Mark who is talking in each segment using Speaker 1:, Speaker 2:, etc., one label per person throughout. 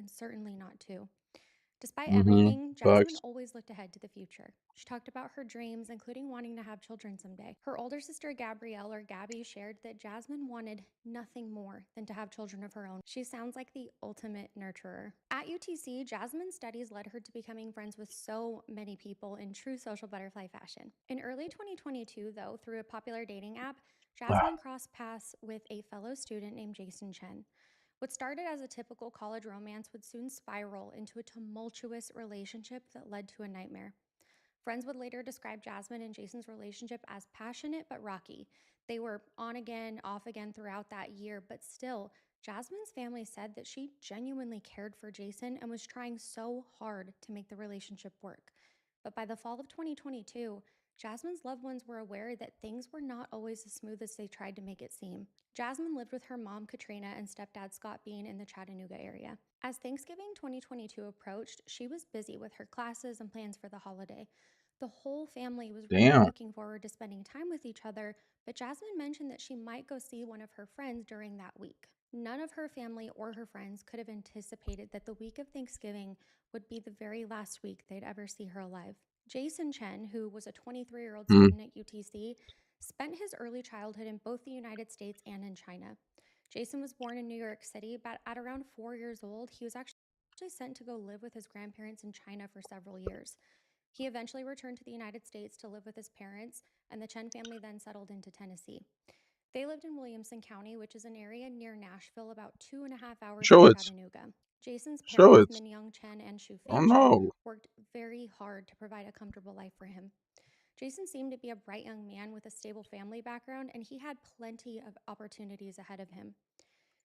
Speaker 1: and certainly not two. Despite
Speaker 2: Mm-hmm.
Speaker 1: everything, Jasmine
Speaker 2: Facts.
Speaker 1: always looked ahead to the future. She talked about her dreams, including wanting to have children someday. Her older sister, Gabrielle, or Gabby, shared that Jasmine wanted nothing more than to have children of her own. She sounds like the ultimate nurturer. At UTC, Jasmine's studies led her to becoming friends with so many people in true social butterfly fashion. In early 2022, though, through a popular dating app, Jasmine crossed paths with a fellow student named Jason Chen. What started as a typical college romance would soon spiral into a tumultuous relationship that led to a nightmare. Friends would later describe Jasmine and Jason's relationship as passionate but rocky. They were on again, off again throughout that year, but still, Jasmine's family said that she genuinely cared for Jason and was trying so hard to make the relationship work. But by the fall of 2022, Jasmine's loved ones were aware that things were not always as smooth as they tried to make it seem. Jasmine lived with her mom, Katrina, and stepdad, Scott Bean, in the Chattanooga area. As Thanksgiving 2022 approached, she was busy with her classes and plans for the holiday. The whole family was really
Speaker 2: Damn.
Speaker 1: looking forward to spending time with each other, but Jasmine mentioned that she might go see one of her friends during that week. None of her family or her friends could have anticipated that the week of Thanksgiving would be the very last week they'd ever see her alive. Jason Chen, who was a 23-year-old
Speaker 2: Mm.
Speaker 1: student at UTC, spent his early childhood in both the United States and in China. Jason was born in New York City, but at around 4 years old, he was actually sent to go live with his grandparents in China for several years. He eventually returned to the United States to live with his parents, and the Chen family then settled into Tennessee. They lived in Williamson County, which is an area near Nashville, about 2.5 hours
Speaker 2: Show
Speaker 1: from
Speaker 2: it.
Speaker 1: Chattanooga. Jason's
Speaker 2: Show
Speaker 1: parents,
Speaker 2: it.
Speaker 1: Minyoung Chen and Shu
Speaker 2: Oh
Speaker 1: Fei Chen,
Speaker 2: no.
Speaker 1: worked very hard to provide a comfortable life for him. Jason seemed to be a bright young man with a stable family background, and he had plenty of opportunities ahead of him.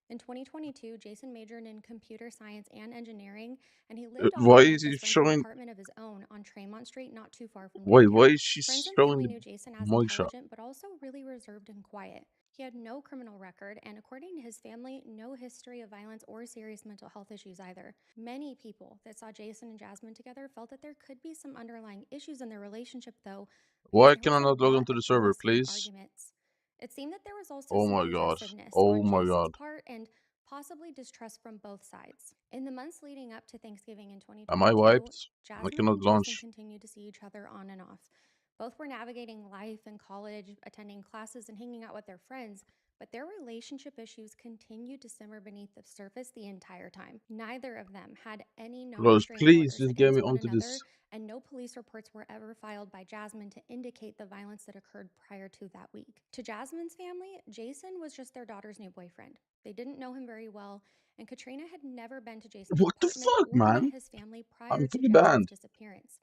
Speaker 1: In 2022, Jason majored in computer science and engineering, and he lived off
Speaker 2: Why is he
Speaker 1: campus renting an
Speaker 2: showing?
Speaker 1: apartment of his own on Tremont Street, not too far from
Speaker 2: Wait, why
Speaker 1: downtown.
Speaker 2: is she
Speaker 1: Friends and
Speaker 2: showing
Speaker 1: family
Speaker 2: the
Speaker 1: knew Jason as
Speaker 2: mugshot?
Speaker 1: intelligent, but also really reserved and quiet. He had no criminal record, and according to his family, no history of violence or serious mental health issues either. Many people that saw Jason and Jasmine together felt that there could be some underlying issues in their relationship, though, because
Speaker 2: Why
Speaker 1: there
Speaker 2: can
Speaker 1: was
Speaker 2: I
Speaker 1: a
Speaker 2: not log
Speaker 1: lot
Speaker 2: into
Speaker 1: of
Speaker 2: the server,
Speaker 1: jealousy and
Speaker 2: please?
Speaker 1: arguments. It seemed that there was also
Speaker 2: Oh
Speaker 1: some
Speaker 2: my god.
Speaker 1: possessiveness
Speaker 2: Oh
Speaker 1: on
Speaker 2: my
Speaker 1: Jason's
Speaker 2: god.
Speaker 1: part and possibly distrust from both sides. In the months leading up to Thanksgiving in
Speaker 2: Am I
Speaker 1: 2022,
Speaker 2: wiped? I
Speaker 1: Jasmine
Speaker 2: cannot
Speaker 1: and Jason
Speaker 2: launch.
Speaker 1: continued to see each other on and off. Both were navigating life and college, attending classes, and hanging out with their friends, but their relationship issues continued to simmer beneath the surface the entire time. Neither of them had any known
Speaker 2: Bros,
Speaker 1: restraining
Speaker 2: please
Speaker 1: orders
Speaker 2: just get me
Speaker 1: against one
Speaker 2: onto
Speaker 1: another,
Speaker 2: this.
Speaker 1: and no police reports were ever filed by Jasmine to indicate the violence that occurred prior to that week. To Jasmine's family, Jason was just their daughter's new boyfriend. They didn't know him very well, and Katrina had never been to Jason's
Speaker 2: What the
Speaker 1: apartment
Speaker 2: fuck,
Speaker 1: or met
Speaker 2: man?
Speaker 1: his family
Speaker 2: I'm
Speaker 1: prior to
Speaker 2: fully
Speaker 1: Jasmine's
Speaker 2: banned.
Speaker 1: disappearance.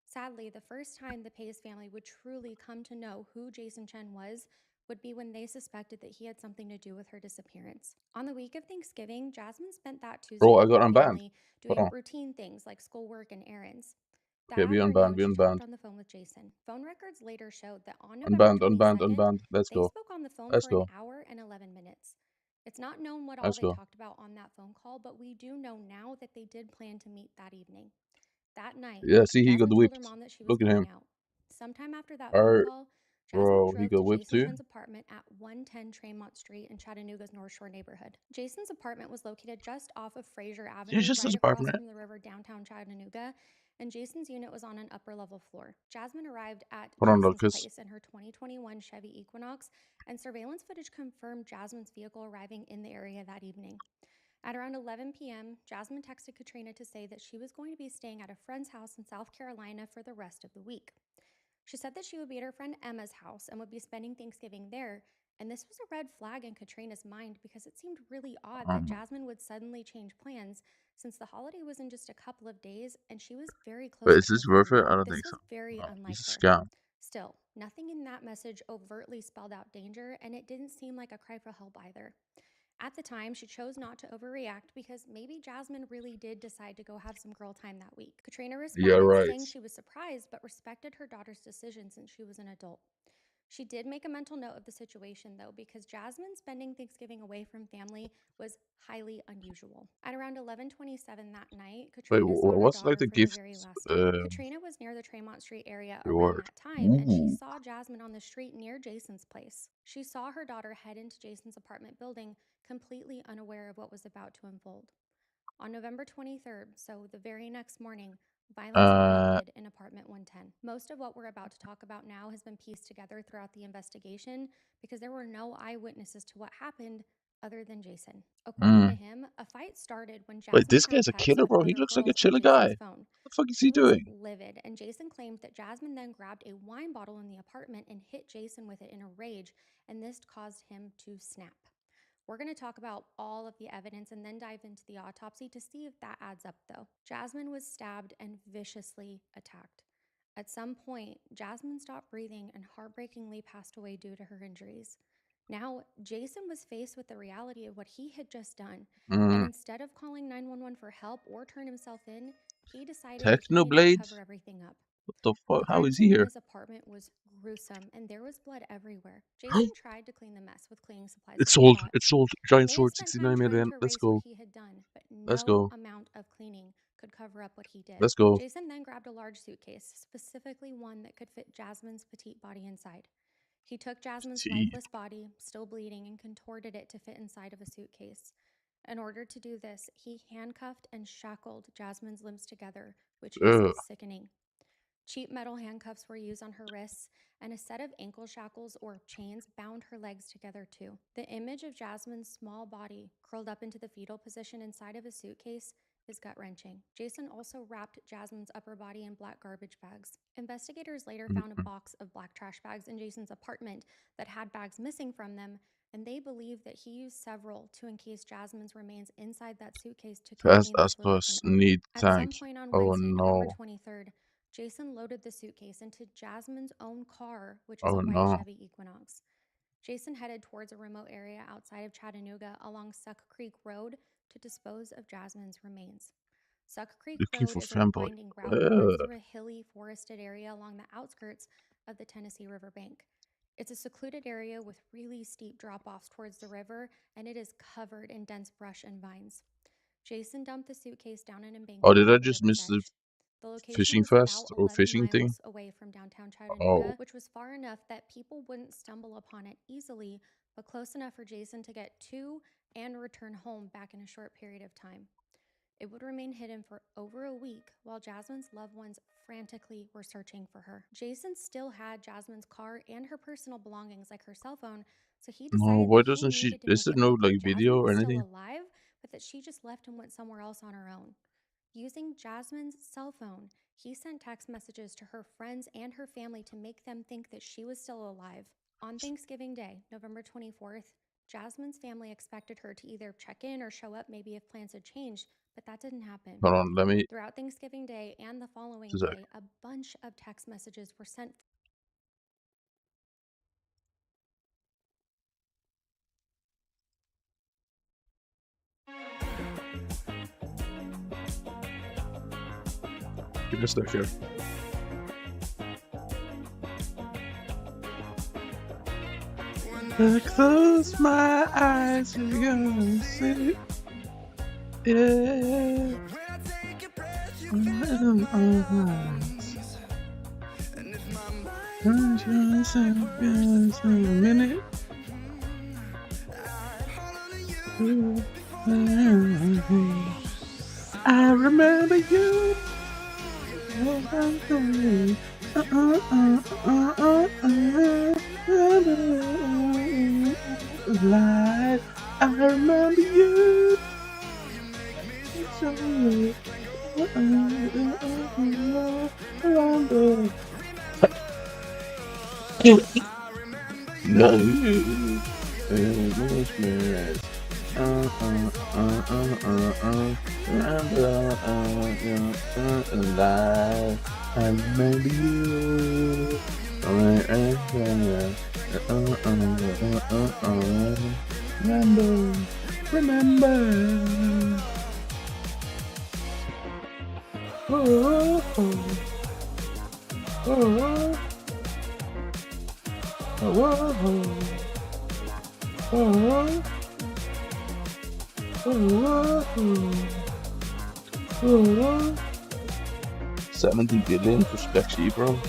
Speaker 1: Sadly, the first time the Pays family would truly come to know who Jason Chen was would be when they suspected that he had something to do with her disappearance. On the week of Thanksgiving, Jasmine spent that Tuesday
Speaker 2: Bro, I
Speaker 1: with
Speaker 2: got
Speaker 1: her
Speaker 2: unbanned.
Speaker 1: family
Speaker 2: Hold
Speaker 1: doing
Speaker 2: on.
Speaker 1: routine things like schoolwork and errands. That
Speaker 2: Okay, be unbanned,
Speaker 1: afternoon,
Speaker 2: be
Speaker 1: she talked
Speaker 2: unbanned.
Speaker 1: on the phone with Jason. Phone records later showed that on November
Speaker 2: Unbanned, unbanned,
Speaker 1: 22nd,
Speaker 2: unbanned. Let's
Speaker 1: they
Speaker 2: go.
Speaker 1: spoke on the phone
Speaker 2: Let's
Speaker 1: for an
Speaker 2: go.
Speaker 1: hour and 11 minutes. It's not known what all
Speaker 2: Let's
Speaker 1: they
Speaker 2: go.
Speaker 1: talked about on that phone call, but we do know now that they did plan to meet that evening. That night,
Speaker 2: Yeah, see, he got
Speaker 1: Jasmine
Speaker 2: the
Speaker 1: told her
Speaker 2: whipped.
Speaker 1: mom that she was
Speaker 2: Look at him.
Speaker 1: going out. Sometime after that phone
Speaker 2: Alright,
Speaker 1: call, Jasmine
Speaker 2: bro, he
Speaker 1: drove
Speaker 2: got
Speaker 1: to
Speaker 2: whipped
Speaker 1: Jason
Speaker 2: too.
Speaker 1: Chen's apartment at 110 Tremont Street in Chattanooga's North Shore neighborhood. Jason's apartment was located just off of Fraser
Speaker 2: Yeah,
Speaker 1: Avenue,
Speaker 2: just
Speaker 1: right
Speaker 2: his
Speaker 1: across
Speaker 2: apartment.
Speaker 1: from the river downtown Chattanooga, and Jason's unit was on an upper level floor. Jasmine arrived at
Speaker 2: Hold on, though,
Speaker 1: Jason's
Speaker 2: cause
Speaker 1: place in her 2021 Chevy Equinox, and surveillance footage confirmed Jasmine's vehicle arriving in the area that evening. At around 11 p.m., Jasmine texted Katrina to say that she was going to be staying at a friend's house in South Carolina for the rest of the week. She said that she would be at her friend Emma's house and would be spending Thanksgiving there, and this was a red flag in Katrina's mind because it seemed really odd that
Speaker 2: um,
Speaker 1: Jasmine would suddenly change plans since the holiday was in just a couple of days and she was very
Speaker 2: but
Speaker 1: close
Speaker 2: is
Speaker 1: with her
Speaker 2: this worth it?
Speaker 1: family.
Speaker 2: I don't
Speaker 1: This
Speaker 2: think so.
Speaker 1: was very
Speaker 2: No,
Speaker 1: unlike
Speaker 2: it's a
Speaker 1: her.
Speaker 2: scam.
Speaker 1: Still, nothing in that message overtly spelled out danger, and it didn't seem like a cry for help either. At the time, she chose not to overreact because maybe Jasmine really did decide to go have some girl time that week. Katrina
Speaker 2: Yeah,
Speaker 1: responded
Speaker 2: right.
Speaker 1: saying she was surprised but respected her daughter's decision since she was an adult. She did make a mental note of the situation though, because Jasmine spending Thanksgiving away from family was highly unusual. At around 11:27 that night,
Speaker 2: Wait,
Speaker 1: Katrina saw her
Speaker 2: what's like
Speaker 1: daughter
Speaker 2: the
Speaker 1: for the
Speaker 2: gift
Speaker 1: very last time.
Speaker 2: uh
Speaker 1: Katrina was near the Tremont Street area around
Speaker 2: reward?
Speaker 1: that time, and she
Speaker 2: Ooh.
Speaker 1: saw Jasmine on the street near Jason's place. She saw her daughter head into Jason's apartment building, completely unaware of what was about to unfold. On November 23rd, so the very next morning, violence
Speaker 2: Uh,
Speaker 1: erupted in apartment 110. Most of what we're about to talk about now has been pieced together throughout the investigation because there were no eyewitnesses to what happened other than Jason. According to
Speaker 2: mm.
Speaker 1: him, a fight started when
Speaker 2: Wait,
Speaker 1: Jasmine
Speaker 2: this
Speaker 1: found
Speaker 2: guy's a
Speaker 1: texts
Speaker 2: killer,
Speaker 1: with
Speaker 2: bro. He
Speaker 1: other
Speaker 2: looks like a
Speaker 1: girls on
Speaker 2: chiller
Speaker 1: Jason's
Speaker 2: guy.
Speaker 1: phone.
Speaker 2: What the fuck is
Speaker 1: He
Speaker 2: he
Speaker 1: was
Speaker 2: doing?
Speaker 1: livid, and Jason claimed that Jasmine then grabbed a wine bottle in the apartment and hit Jason with it in a rage, and this caused him to snap. We're going to talk about all of the evidence and then dive into the autopsy to see if that adds up, though. Jasmine was stabbed and viciously attacked. At some point, Jasmine stopped breathing and heartbreakingly passed away due to her injuries. Now, Jason was faced with the reality of what he had just done, and
Speaker 2: Mm.
Speaker 1: instead of calling 911 for help or turn himself in, he decided that he needed to
Speaker 2: Technoblade?
Speaker 1: cover everything up.
Speaker 2: What the
Speaker 1: The
Speaker 2: fuck? How
Speaker 1: crime
Speaker 2: is he
Speaker 1: scene in
Speaker 2: here?
Speaker 1: his apartment was gruesome, and there was blood everywhere. Jason tried to clean the mess with cleaning supplies
Speaker 2: It's
Speaker 1: that he
Speaker 2: sold.
Speaker 1: bought.
Speaker 2: It's sold.
Speaker 1: He
Speaker 2: Giant
Speaker 1: may have
Speaker 2: sword,
Speaker 1: spent time
Speaker 2: 69
Speaker 1: trying
Speaker 2: million.
Speaker 1: to
Speaker 2: Let's
Speaker 1: erase what
Speaker 2: go.
Speaker 1: he had done, but
Speaker 2: Let's
Speaker 1: no
Speaker 2: go.
Speaker 1: amount of cleaning could cover up what he did.
Speaker 2: Let's go.
Speaker 1: Jason then grabbed a large suitcase, specifically one that could fit Jasmine's petite body inside. He took Jasmine's
Speaker 2: Tea.
Speaker 1: lifeless body, still bleeding, and contorted it to fit inside of a suitcase. In order to do this, he handcuffed and shackled Jasmine's limbs together, which is
Speaker 2: Ugh.
Speaker 1: sickening. Cheap metal handcuffs were used on her wrists, and a set of ankle shackles or chains bound her legs together too. The image of Jasmine's small body curled up into the fetal position inside of a suitcase is gut wrenching. Jason also wrapped Jasmine's upper body in black garbage bags. Investigators later found a
Speaker 2: Mm-mm.
Speaker 1: box of black trash bags in Jason's apartment that had bags missing from them, and they believe that he used several to encase Jasmine's remains inside that suitcase to
Speaker 2: Fast
Speaker 1: contain the
Speaker 2: as
Speaker 1: fluids
Speaker 2: bus
Speaker 1: and odor.
Speaker 2: need
Speaker 1: At
Speaker 2: tank.
Speaker 1: some point on
Speaker 2: Oh
Speaker 1: Wednesday, November
Speaker 2: no.
Speaker 1: 23rd, Jason loaded the suitcase into Jasmine's own car, which is
Speaker 2: Oh
Speaker 1: a white
Speaker 2: no.
Speaker 1: Chevy Equinox. Jason headed towards a remote area outside of Chattanooga along Suck Creek Road to dispose of Jasmine's remains. Suck Creek
Speaker 2: Looking
Speaker 1: Road
Speaker 2: for
Speaker 1: is a
Speaker 2: fanboy.
Speaker 1: winding route that runs
Speaker 2: Ugh.
Speaker 1: through a hilly, forested area along the outskirts of the Tennessee River bank. It's a secluded area with really steep drop offs towards the river, and it is covered in dense brush and vines. Jason dumped the suitcase down an
Speaker 2: Oh,
Speaker 1: embankment
Speaker 2: did
Speaker 1: near
Speaker 2: I
Speaker 1: the
Speaker 2: just
Speaker 1: river's
Speaker 2: miss the
Speaker 1: edge. The location
Speaker 2: fishing
Speaker 1: was about
Speaker 2: fest or
Speaker 1: 11
Speaker 2: fishing thing?
Speaker 1: miles away from downtown
Speaker 2: Oh.
Speaker 1: Chattanooga, which was far enough that people wouldn't stumble upon it easily, but close enough for Jason to get to and return home back in a short period of time. It would remain hidden for over a week while Jasmine's loved ones frantically were searching for her. Jason still had Jasmine's car and her personal belongings like her cell phone, so he
Speaker 2: No,
Speaker 1: decided
Speaker 2: why
Speaker 1: that he
Speaker 2: doesn't she?
Speaker 1: needed to
Speaker 2: Is
Speaker 1: make
Speaker 2: there
Speaker 1: it
Speaker 2: no
Speaker 1: look like
Speaker 2: like video
Speaker 1: Jasmine
Speaker 2: or
Speaker 1: was still
Speaker 2: anything?
Speaker 1: alive, but that she just left and went somewhere else on her own. Using Jasmine's cell phone, he sent text messages to her friends and her family to make them think that she was still alive. On Thanksgiving Day, November 24th, Jasmine's family expected her to either check in or show up maybe if plans had changed, but that didn't happen.
Speaker 2: Hold on, let me.
Speaker 1: Throughout Thanksgiving Day and the following
Speaker 2: Just a sec.
Speaker 1: day, a bunch of text messages were sent.
Speaker 2: Give me a sec here. I close my eyes, you're gonna see. Yeah. A minute. I remember you. Life. I remember you. No, alive. I remember you. Remember. Oh, oh, oh, oh, oh, oh, oh. 70 billion for Spexy, bro.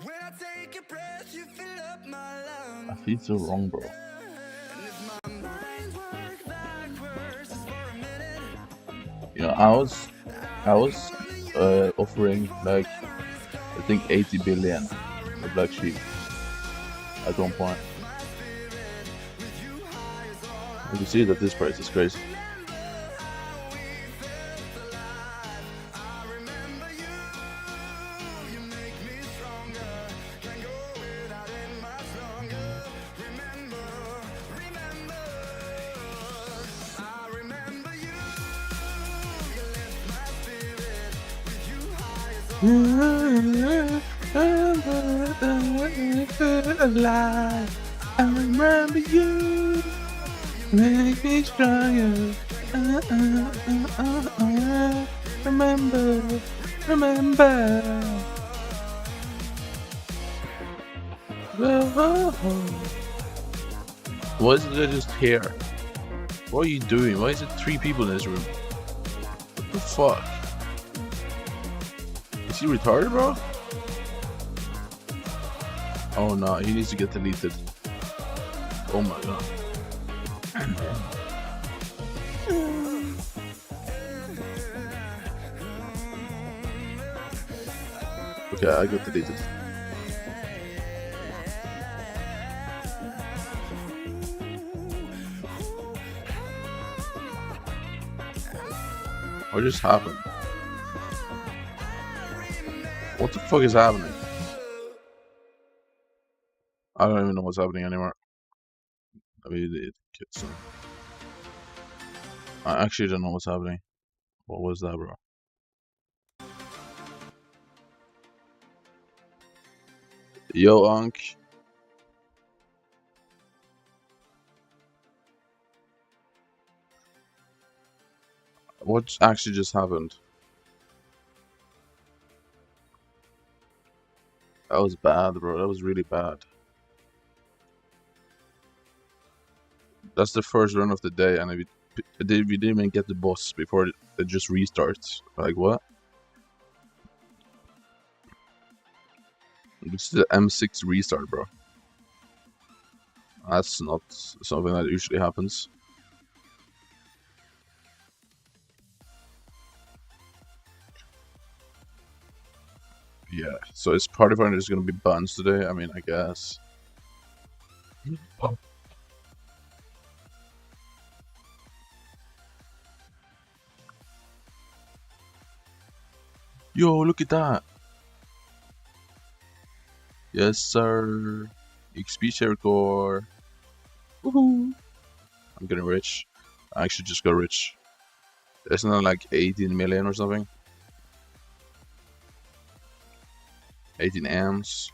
Speaker 2: When I take a breath I feel so wrong, bro. You know, I was offering like I think 80 billion for Black Sheep at one point. You can see that this price is crazy. Alive, I remember you, make me stronger. Remember, remember. Why is it just here? What are you doing? Why is it 3 people in this room? What the fuck? Is he retarded, bro? Oh no, he needs to get deleted. Oh my god. Okay, I got deleted. What just happened? What the fuck is happening? I don't even know what's happening anymore. I mean, it gets some. I actually don't know what's happening. What was that, bro? Yo, Unc. What actually just happened? That was bad, bro. That was really bad. That's the first run of the day, and we didn't even get the boss before it just restarts. Like, what? This is the M6 restart, bro. That's not something that usually happens. Yeah, so is Party Finder just gonna be buns today? I mean, I guess. Yo, look at that. Yes, sir. XP share core. Woohoo! I'm getting rich. I actually just got rich. Isn't that like 18 million or something? 18 M's.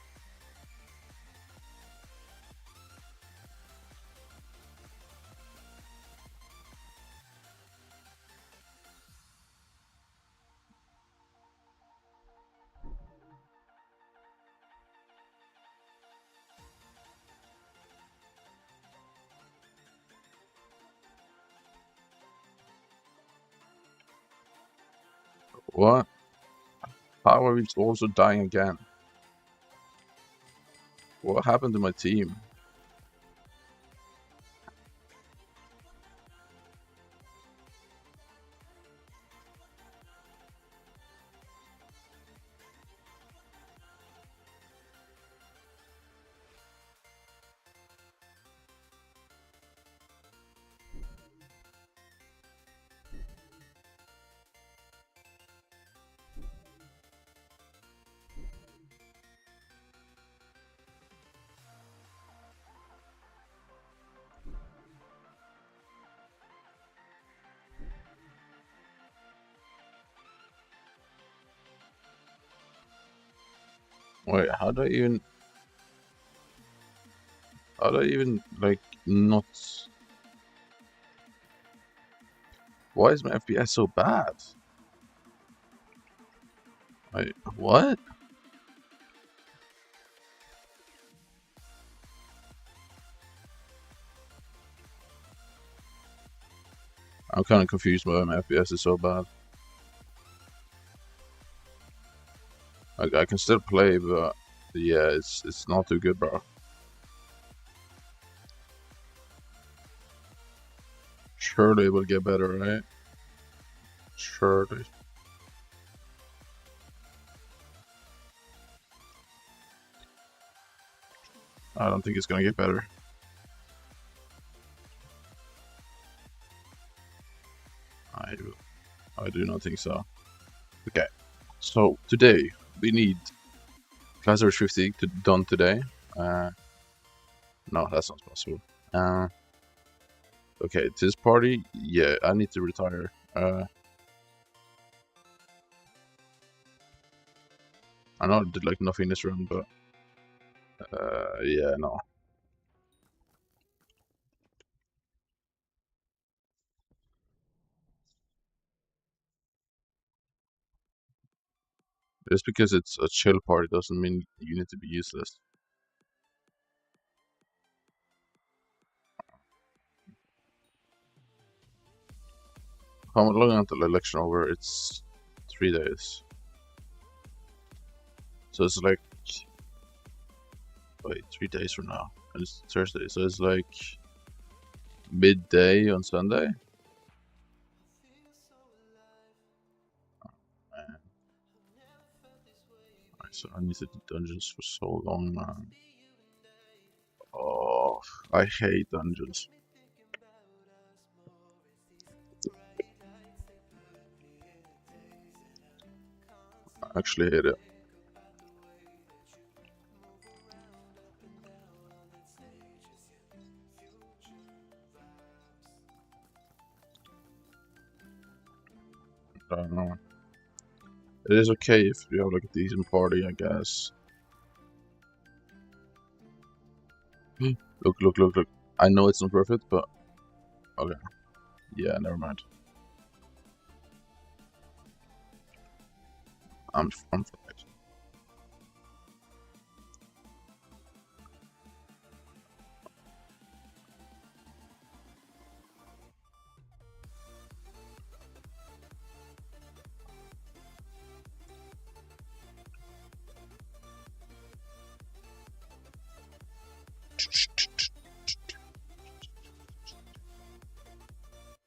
Speaker 2: What? How are we also dying again? What happened to my team? Wait, how do I even like not? Why is my FPS so bad? Wait, what? I'm kind of confused why my FPS is so bad. I can still play, but yeah, it's not too good, bro. Surely it will get better, right? Surely. I don't think it's gonna get better. I do not think so. Okay, so today we need Class 50 done today. No, that's not possible. Okay, this party, yeah, I need to retire. I know I did like nothing this round, but yeah, no. Just because it's a chill party doesn't mean you need to be useless. How long until the election over? It's 3 days. So it's like, wait, 3 days from now. And it's Thursday, so it's like midday on Sunday. Man. Alright, so I need to do dungeons for so long, man. Oh, I hate dungeons. I actually hate it. I don't know. It is okay if you have like a decent party, I guess. Look, look, look, look. I know it's not perfect, but okay. Yeah, never mind. I'm fine.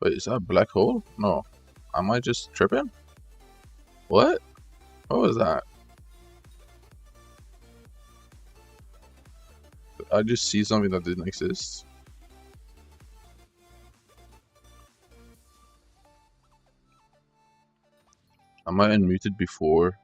Speaker 2: Wait, is that a black hole? No. Am I just tripping? What? What was that? I just see something that didn't exist. Am I unmuted before?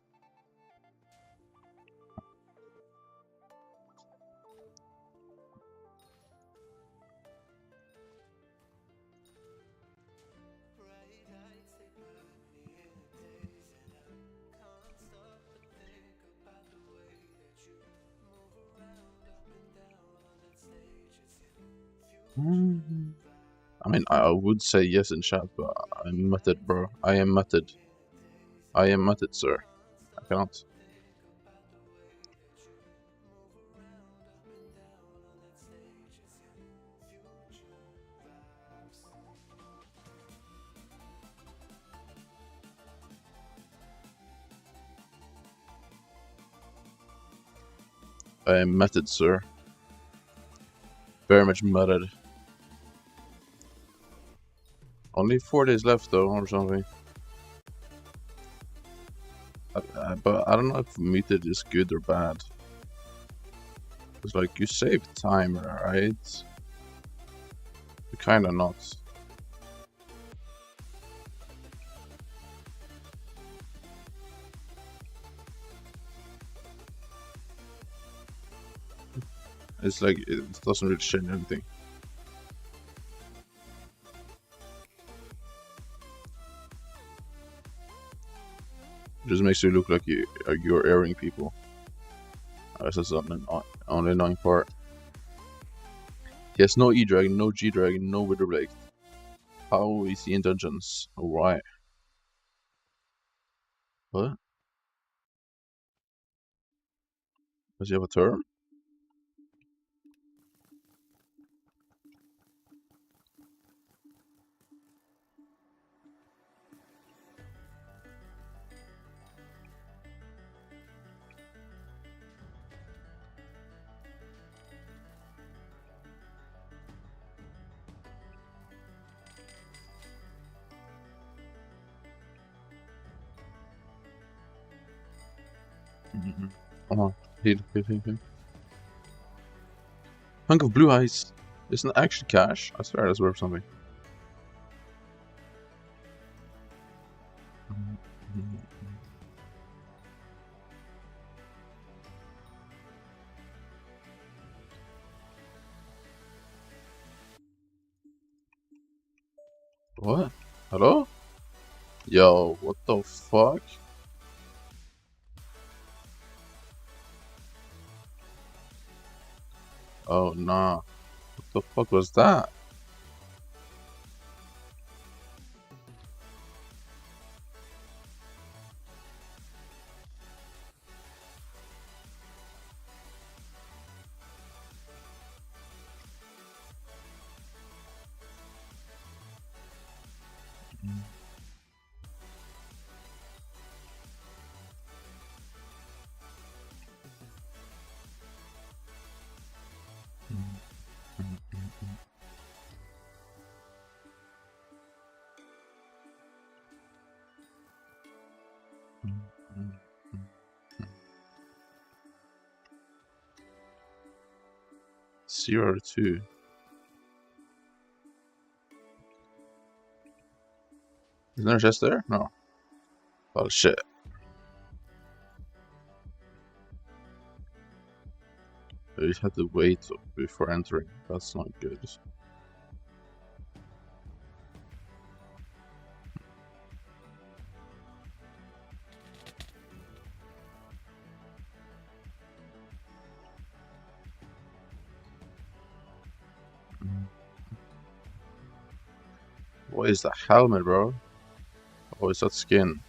Speaker 2: I mean, I would say yes in chat, but I'm muted, bro. I am muted. I am muted, sir. I cannot. I am muted, sir. Very much muted. Only 4 days left, though, or something. But I don't know if muted is good or bad. It's like, you save time, right? Kinda not. It's like, it doesn't really change anything. It just makes you look like you're airing people. That's just an only annoying part. Yes, no E-Dragon, no G-Dragon, no Witherblade. How is he in dungeons? Why? What? Does he have a term? Come on. Heal. Hunk of blue ice. Isn't it actually cash? I swear that's worth something. What? Hello? Yo, what the fuck? Oh, nah. What the fuck was that? Zero two. Is there a chest there? No. Oh shit. You had to wait before entering. That's not good. What is that helmet, bro? Oh, is that skin?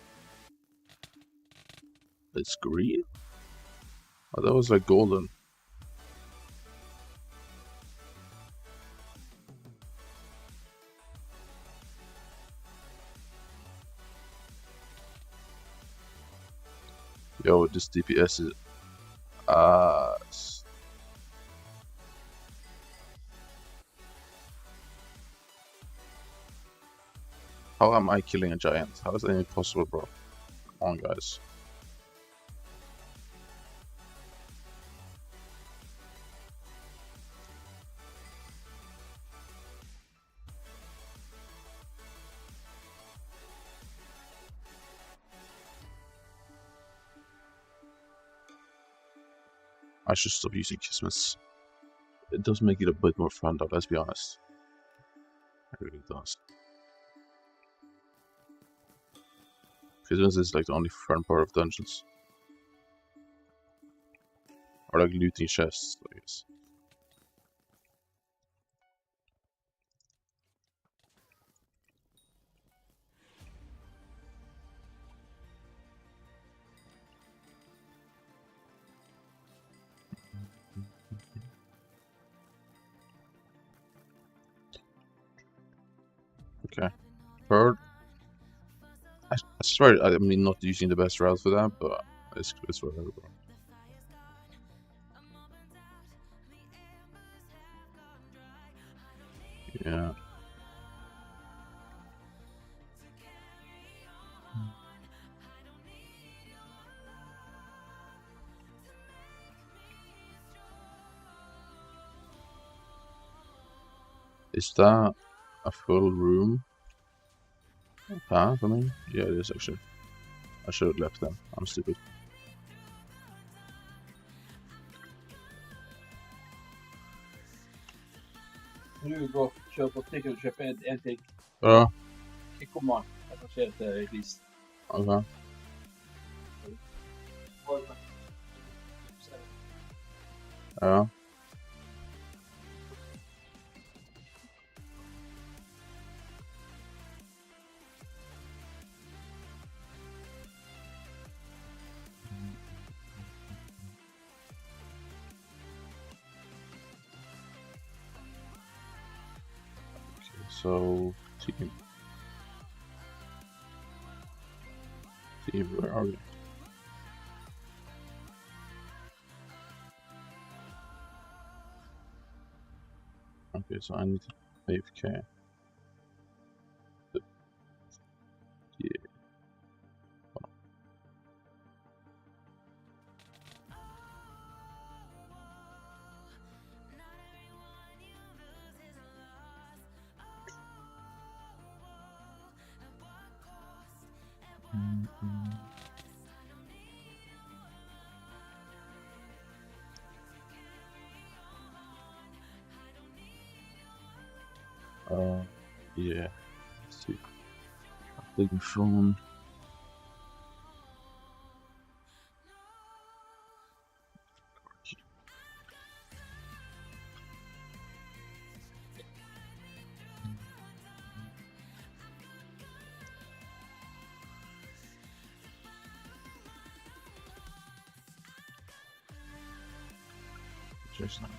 Speaker 2: It's green? Oh, that was like golden. Yo, this DPS is ass. How am I killing a giant? How is that even possible, bro? Come on, guys. I should stop using Kismet. It does make it a bit more fun, though, let's be honest. It really does. Kismet is like the only fun part of dungeons. Or like looting chests, I guess. Okay. Bird. I swear, I mean, not using the best route for that, but it's whatever, bro. Yeah. Is that a full room? Path, I mean? Yeah, it is actually. I should have left them. I'm stupid.
Speaker 3: Nu gå och köpa på butiken och köpa en till.
Speaker 2: Ja,
Speaker 3: Kom on. Jag får se ett list.
Speaker 2: okej. Ja. So, team. Team, where are you? Okay, so I need to AFK. Yeah. Yeah. Let's see. Take the phone. Just not.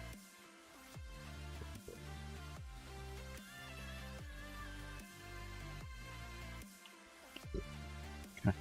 Speaker 2: Okay.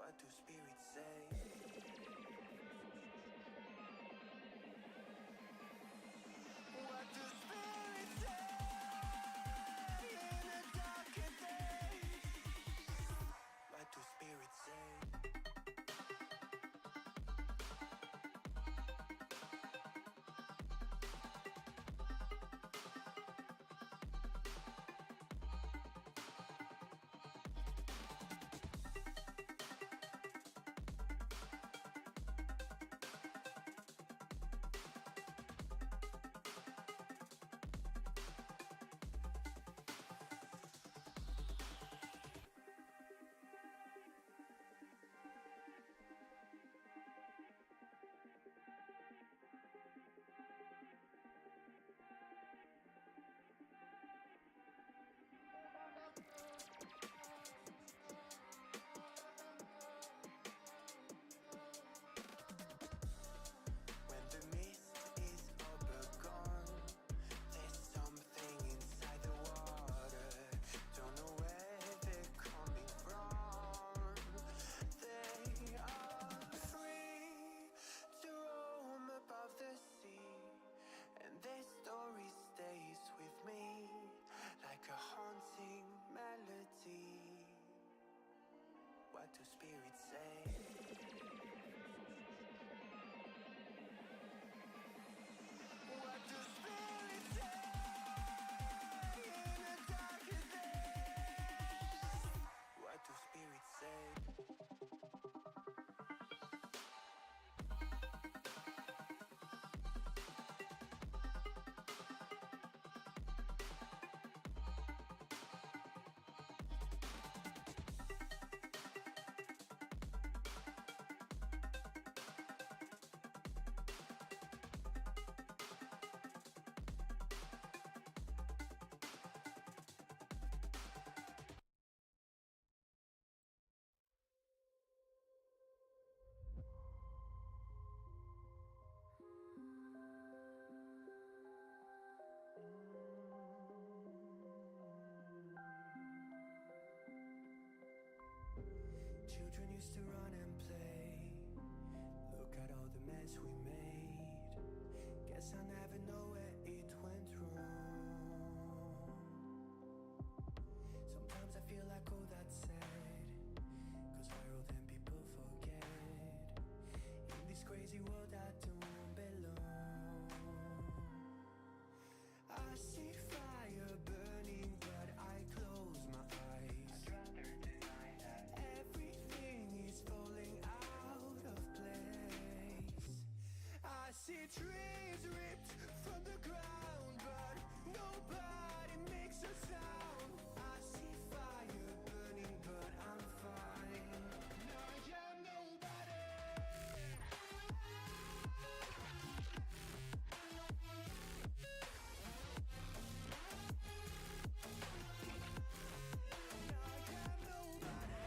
Speaker 4: What do spirits say? What do spirits say in the darker days? What do spirits say? When the mist is all but gone, there's something inside the water. Don't know where they're coming from. They are free to roam above the sea, and their story stays with me like a haunting melody. What do spirits say? What do spirits say in the darker days? What do spirits say? Children used to run and play. Look at all the mess we made. Guess I never know where it went wrong. Sometimes I feel like all that's sad, 'cause we're old and people forget. In this crazy world I don't belong. I see fire burning but I close my eyes. Everything is falling out of place. I see trees ripped from the ground, but nobody makes a sound. I see fire burning, but I'm fine. I am nobody. I am nobody.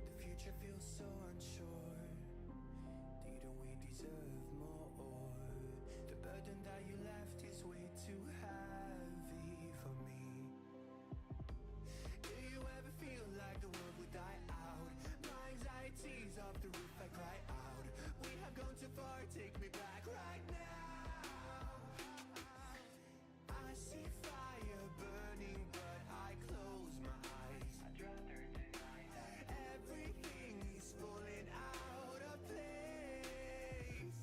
Speaker 4: The future feels so unsure. Didn't we deserve more? The burden that you left is way too heavy for me. Do you ever feel like the world would die out? My anxiety's off the roof, I cry out. We have gone too far, take me back right now. I see fire burning, but I close my eyes. Everything is falling out of place.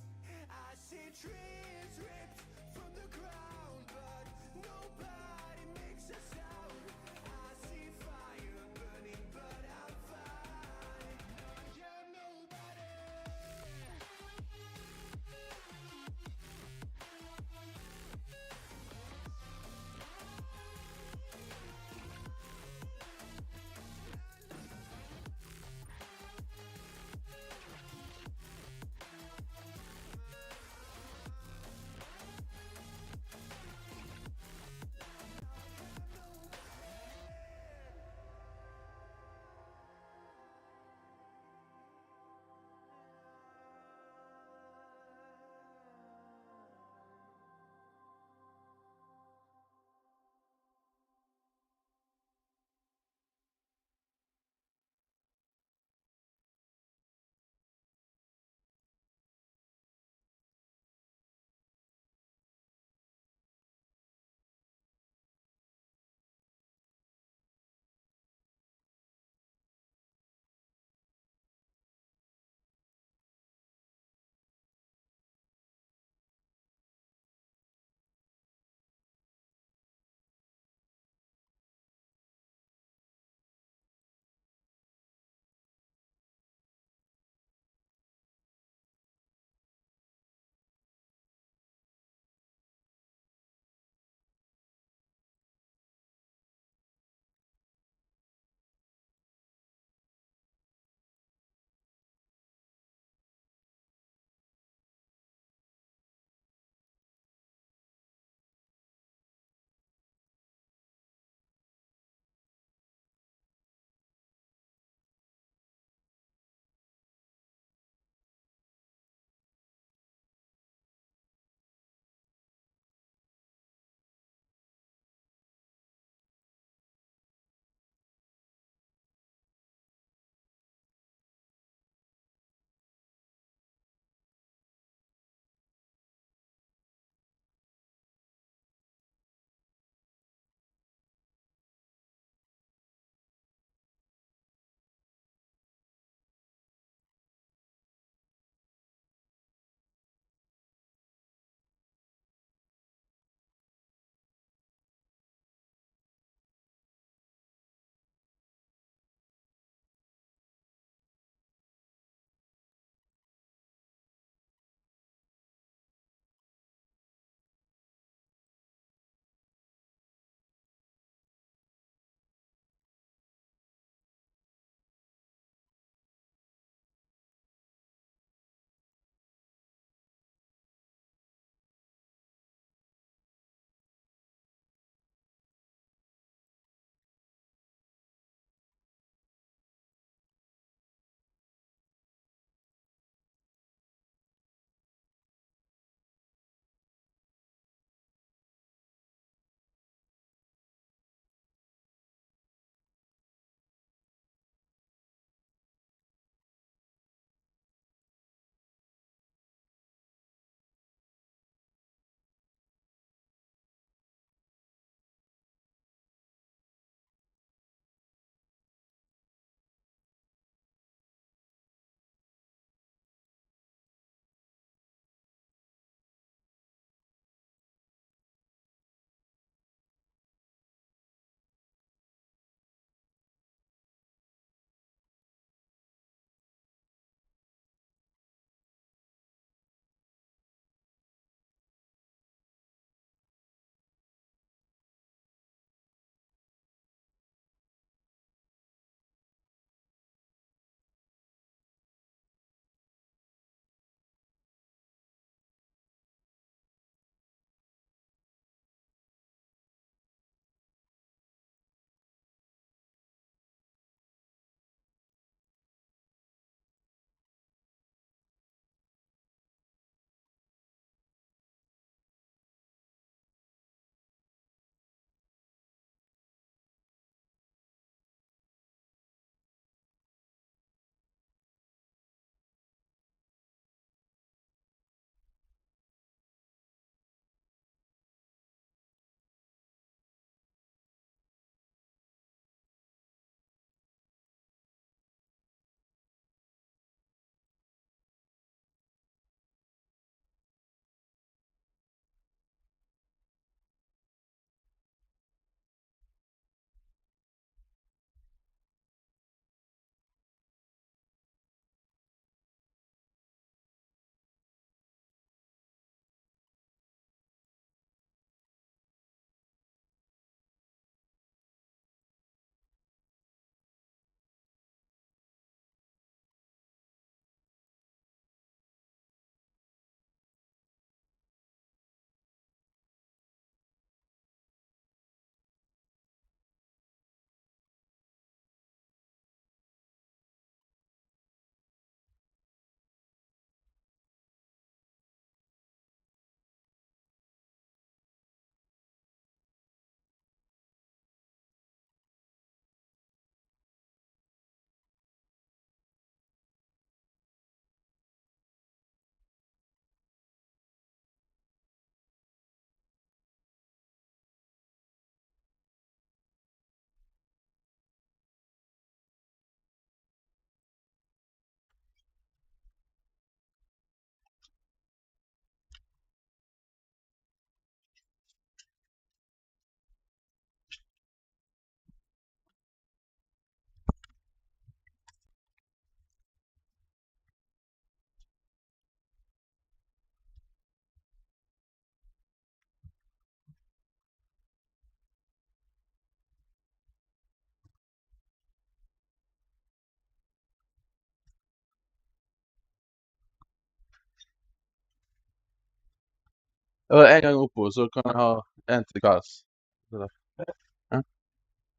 Speaker 2: En gang oppå, så kan jeg ha en til kass. Hæ?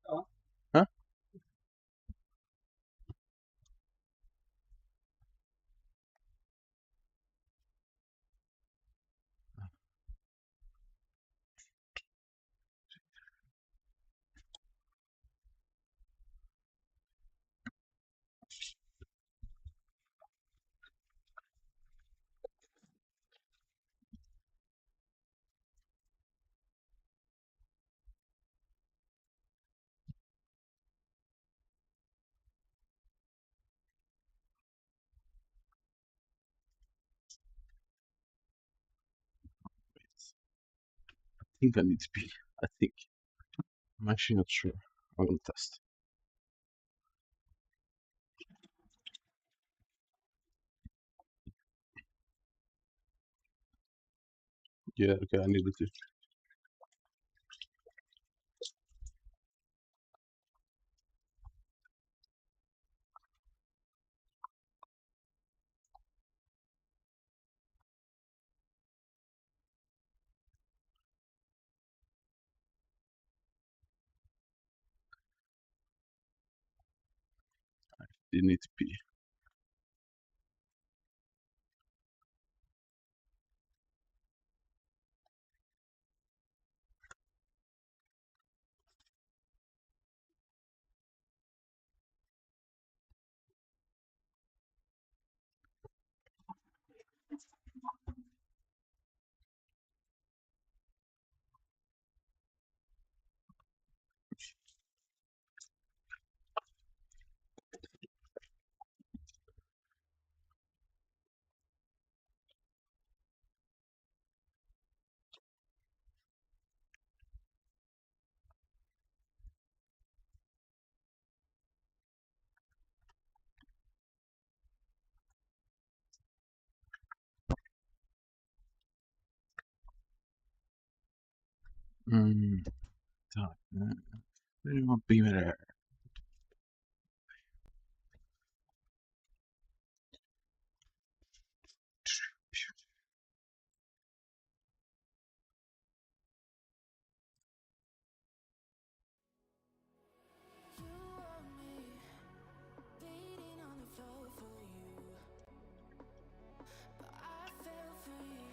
Speaker 3: Ja.
Speaker 2: Hæ? I think I need to pee. I think. I'm actually not sure. I'm gonna test. Yeah, okay, I needed to. You need to pee. Tak. Nu må be med det her.
Speaker 4: Bleeding on the floor for you, but I fell free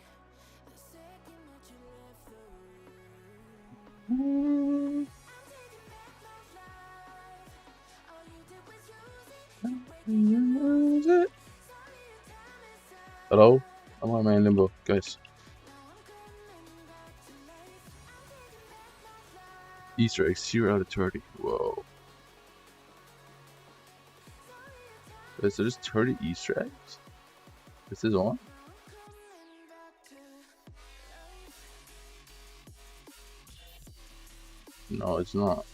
Speaker 4: the second that you left the room. I'm taking back my life. All you did was use it. You're breaking your lose it. Sorry your time is up.
Speaker 2: Hello? I'm on my limbo, guys.
Speaker 4: Now I'm coming back to life. I'm taking back my life.
Speaker 2: Easter eggs, 0 out of 30. Whoa. Is there just 30 Easter eggs? Is this on? No, it's not.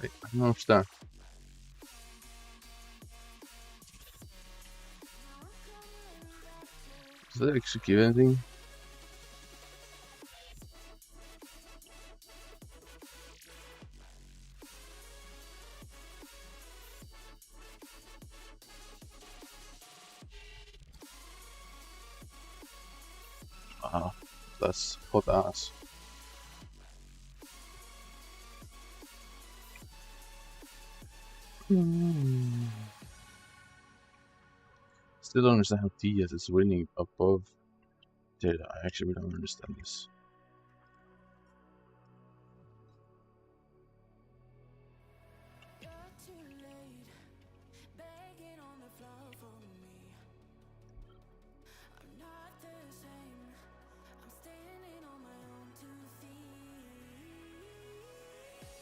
Speaker 2: Wait, I don't understand. Does that actually give anything? Wow, that's hot ass. Still don't understand how TS is winning above Data. I actually don't understand this.
Speaker 4: You're too late, begging on the floor for me. I'm not the same. I'm standing on my own 2 feet.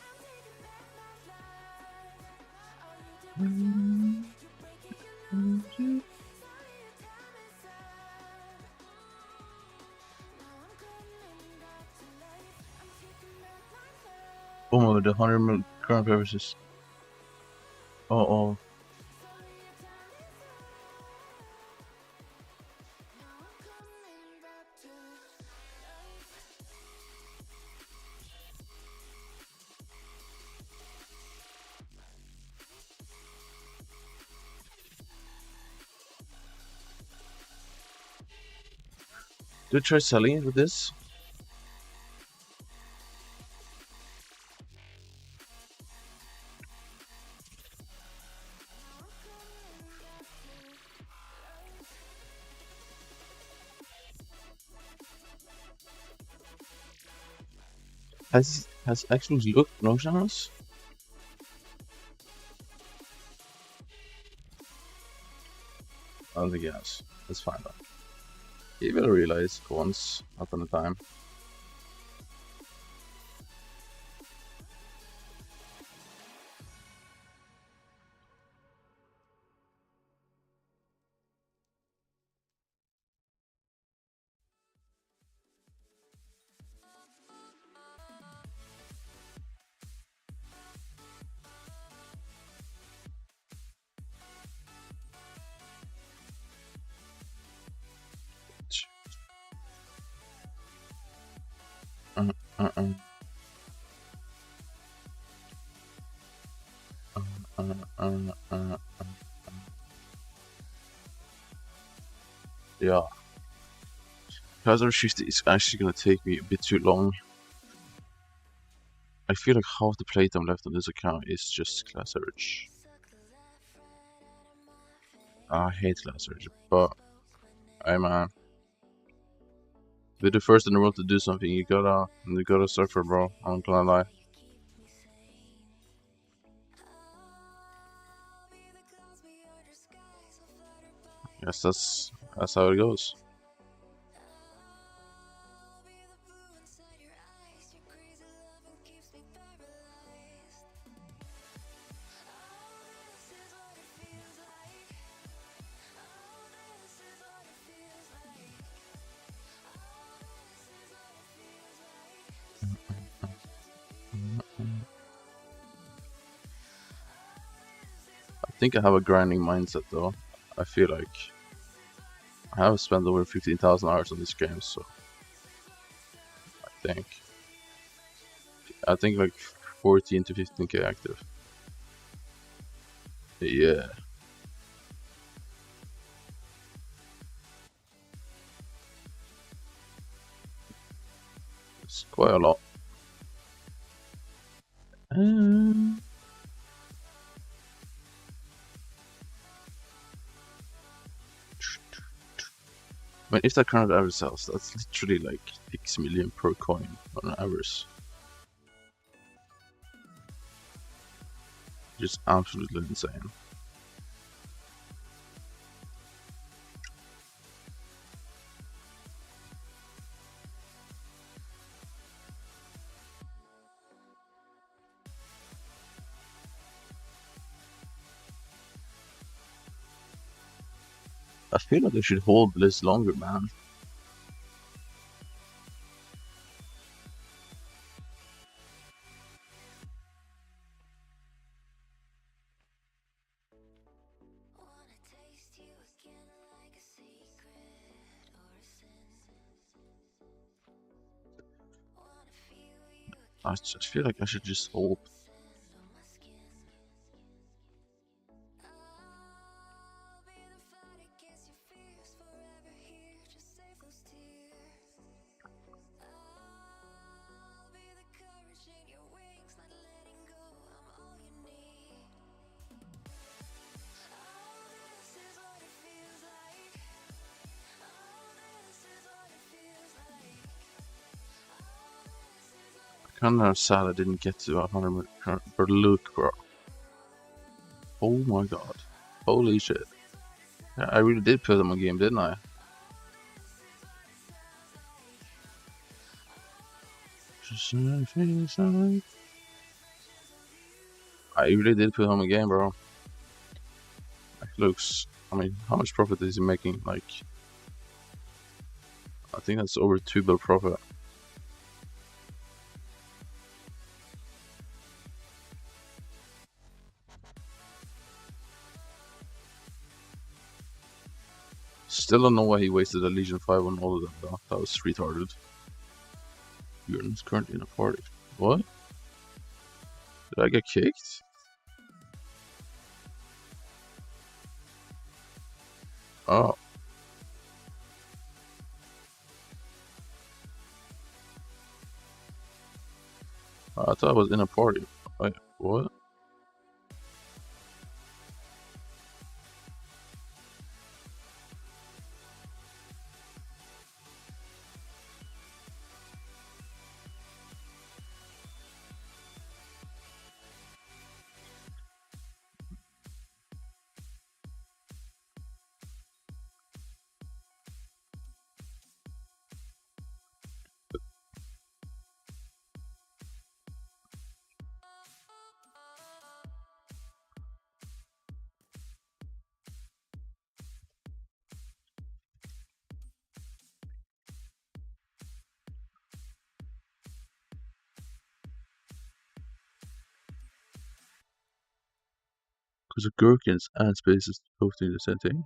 Speaker 4: I'm taking back my life. All you did was use it. You're breaking your lose it. Sorry your time is up. Now I'm coming back to life. I'm taking back my life.
Speaker 2: Oh my god, the 100 mil current purposes. Oh.
Speaker 4: Sorry your time is up. Now I'm coming back to life.
Speaker 2: Do I try selling it with this? Has Xbox looked promotion on us? I don't think it has. That's fine though. You will realize once upon a time. Uh, uh, uh. Yeah. Browser shift is actually gonna take me a bit too long. I feel like half the playtime left on this account is just class search. I hate class search, but hey man. Be the first in the world to do something, you gotta suffer, bro. I'm not gonna lie. Guess that's how it goes. I think I have a grinding mindset though. I feel like I have spent over 15,000 hours on this game, so I think like 14 to 15k active. Yeah. It's quite a lot. I mean, if that kind of average sells, that's literally like 6 million per coin on average. Just absolutely insane. I feel like they should hold this longer, man. I just feel like I should just hold. Kinda sad I didn't get to 100 per look, bro. Oh my god. Holy shit. Yeah, I really did put them on game, didn't I? I really did put him a game, bro. Like, looks. I mean, how much profit is he making? Like, I think that's over 2 bill profit. Still don't know why he wasted a Legion 5 on all of them, though. That was retarded. Bjorn's currently in a party. What? Did I get kicked? Oh. I thought I was in a party. Wait, what? Because of gherkins and spaces both do the same thing.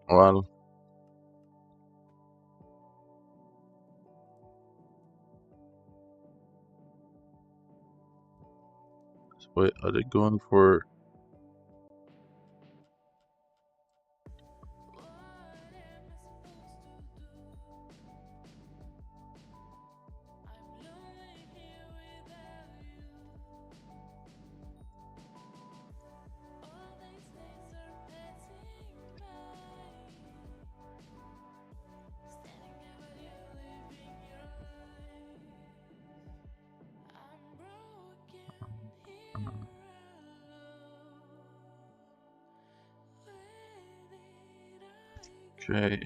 Speaker 2: Well, wait, are they going for? Okay.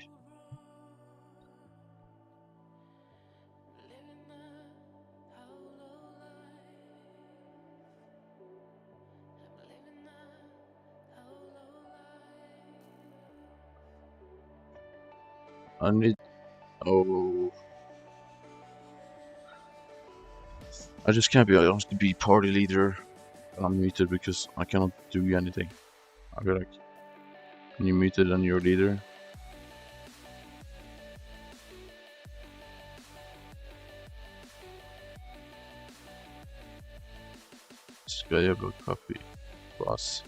Speaker 2: I need. Oh, I just can't be asked to be party leader. I'm muted because I cannot do anything. I feel like, can you mute it and you're leader? Skyblock copy. Boss.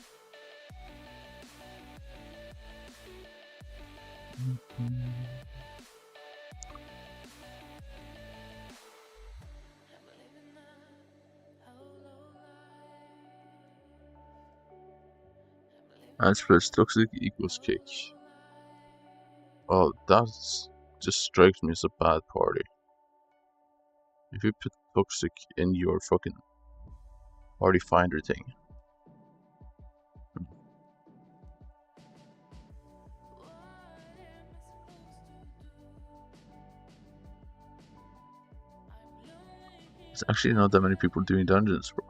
Speaker 2: And plus toxic equals kick. Oh, that's just strikes me as a bad party. If you put toxic in your fucking party finder thing. There's actually not that many people doing dungeons, bro.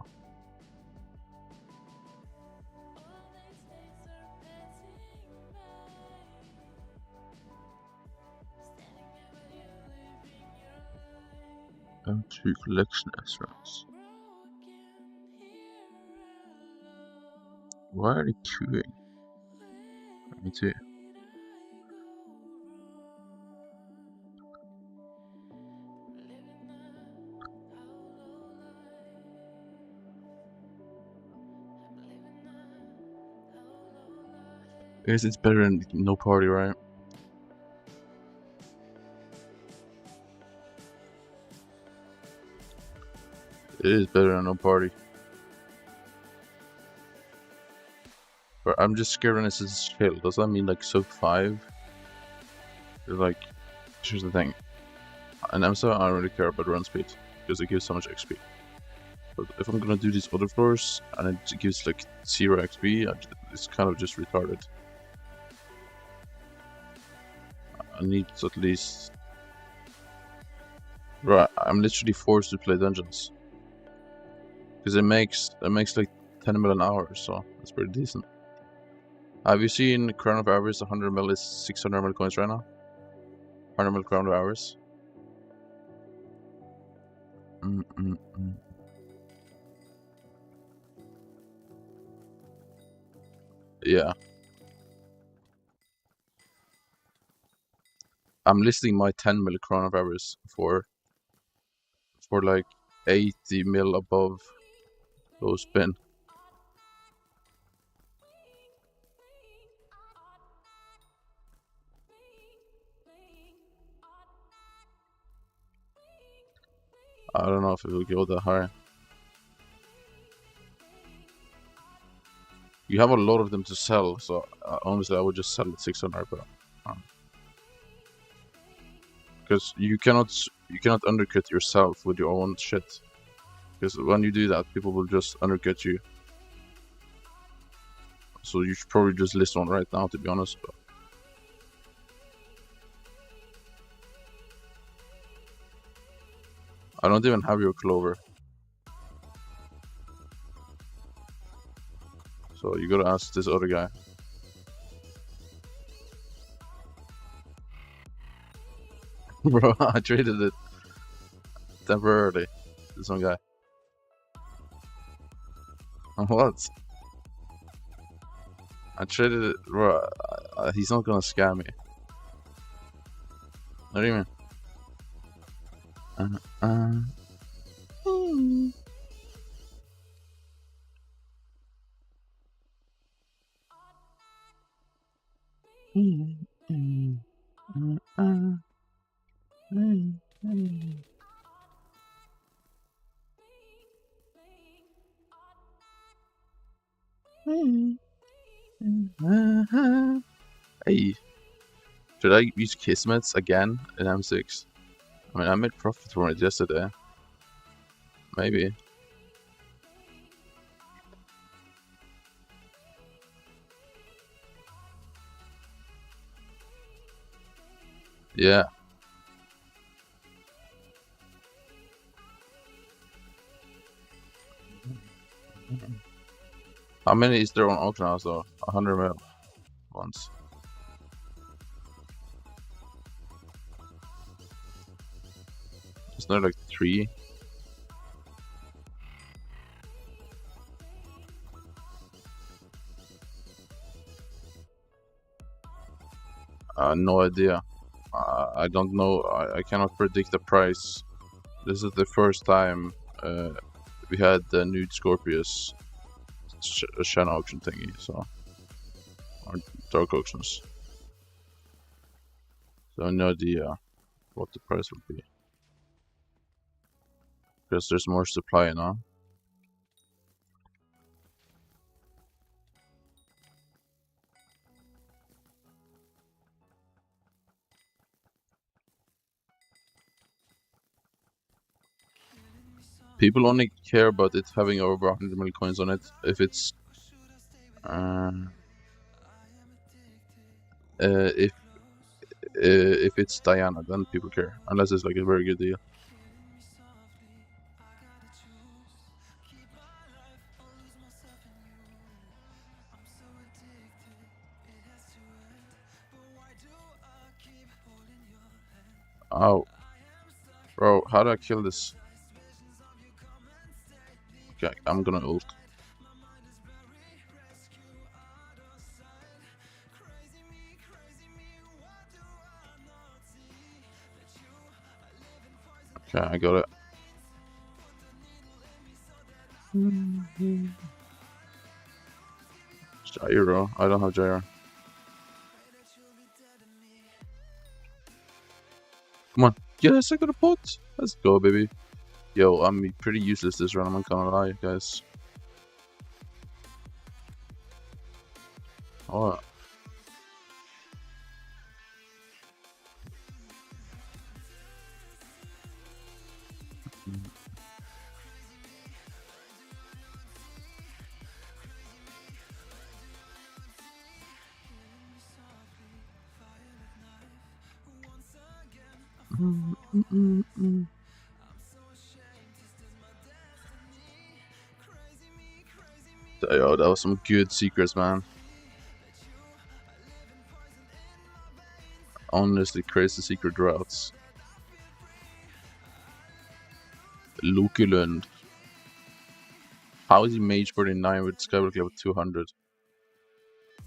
Speaker 2: To collection restaurants. Why are they queuing? Me too. I guess it's better than no party, right? It is better than no party. But I'm just scared when it says chill. Does that mean like sub 5? Like, here's the thing. And I'm so I don't really care about run speed because it gives so much XP. But if I'm gonna do these other floors and it gives like 0 XP, it's kind of just retarded. I need at least. Right, I'm literally forced to play dungeons because it makes like 10 mil an hour, so that's pretty decent. Have you seen Crown of Hours? 100 mil is 600 mil coins right now. 100 mil Crown of Hours. Yeah. I'm listing my 10 mil Crown of Hours for like 80 mil above Go spin. I don't know if it will go that high. You have a lot of them to sell, so honestly I would just sell at 600, but because you cannot undercut yourself with your own shit. Because when you do that, people will just undercut you. So you should probably just list one right now, to be honest. But I don't even have your clover. So you gotta ask this other guy. Bro, I traded it temporarily to some guy. What? I traded it, bro. He's not gonna scam me. What do you mean? Hey, should I use Kismets again in M6? I mean, I made profit from it yesterday. Maybe. Yeah. How many is there on auction house though? 100 mil once. Isn't there like 3? No idea. I don't know. I cannot predict the price. This is the first time we had the nude Scorpius Shen auction thingy, so or dark auctions. So no idea what the price would be. Because there's more supply now. People only care about it having over 100 million coins on it if it's if it's Diana, then people care, unless it's like a very good deal. Oh, bro, how do I kill this? Okay, I'm gonna ult. Okay, I got it. Gyro, I don't have gyro. Come on, yes, I got a pot. Let's go, baby. Yo, I'm pretty useless this round, I'm not gonna lie, guys. Oh. Yo, that was some good secrets, man. Honestly, crazy secret routes. Luculund. How is he mage 49 with Skyblock level 200?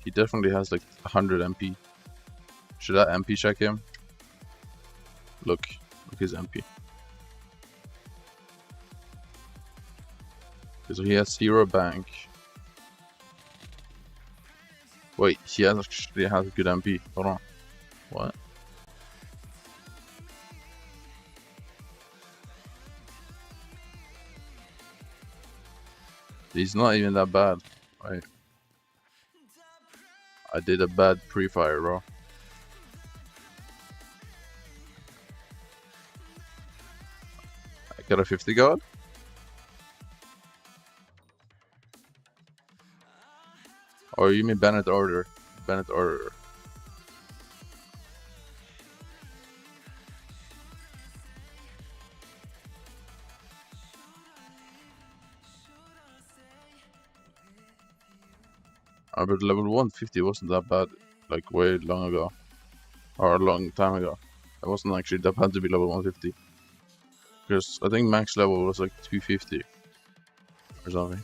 Speaker 2: He definitely has like 100 MP. Should I MP check him? Look his MP. Because he has 0 bank. Wait, he actually has a good MP. Hold on. What? He's not even that bad. Wait. I did a bad pre-fire, bro. I got a 50 god. Or you mean Bennett Order? Bennett Order. But level 150 wasn't that bad, like way long ago. Or a long time ago. It wasn't actually that bad to be level 150. Because I think max level was like 250 or something.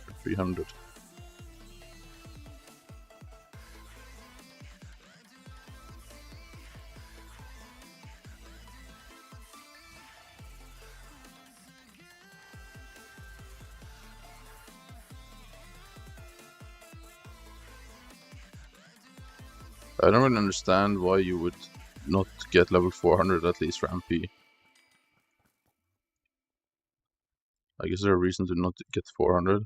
Speaker 2: Or 300. I don't really understand why you would not get level 400 at least for MP. Like, is there a reason to not get 400?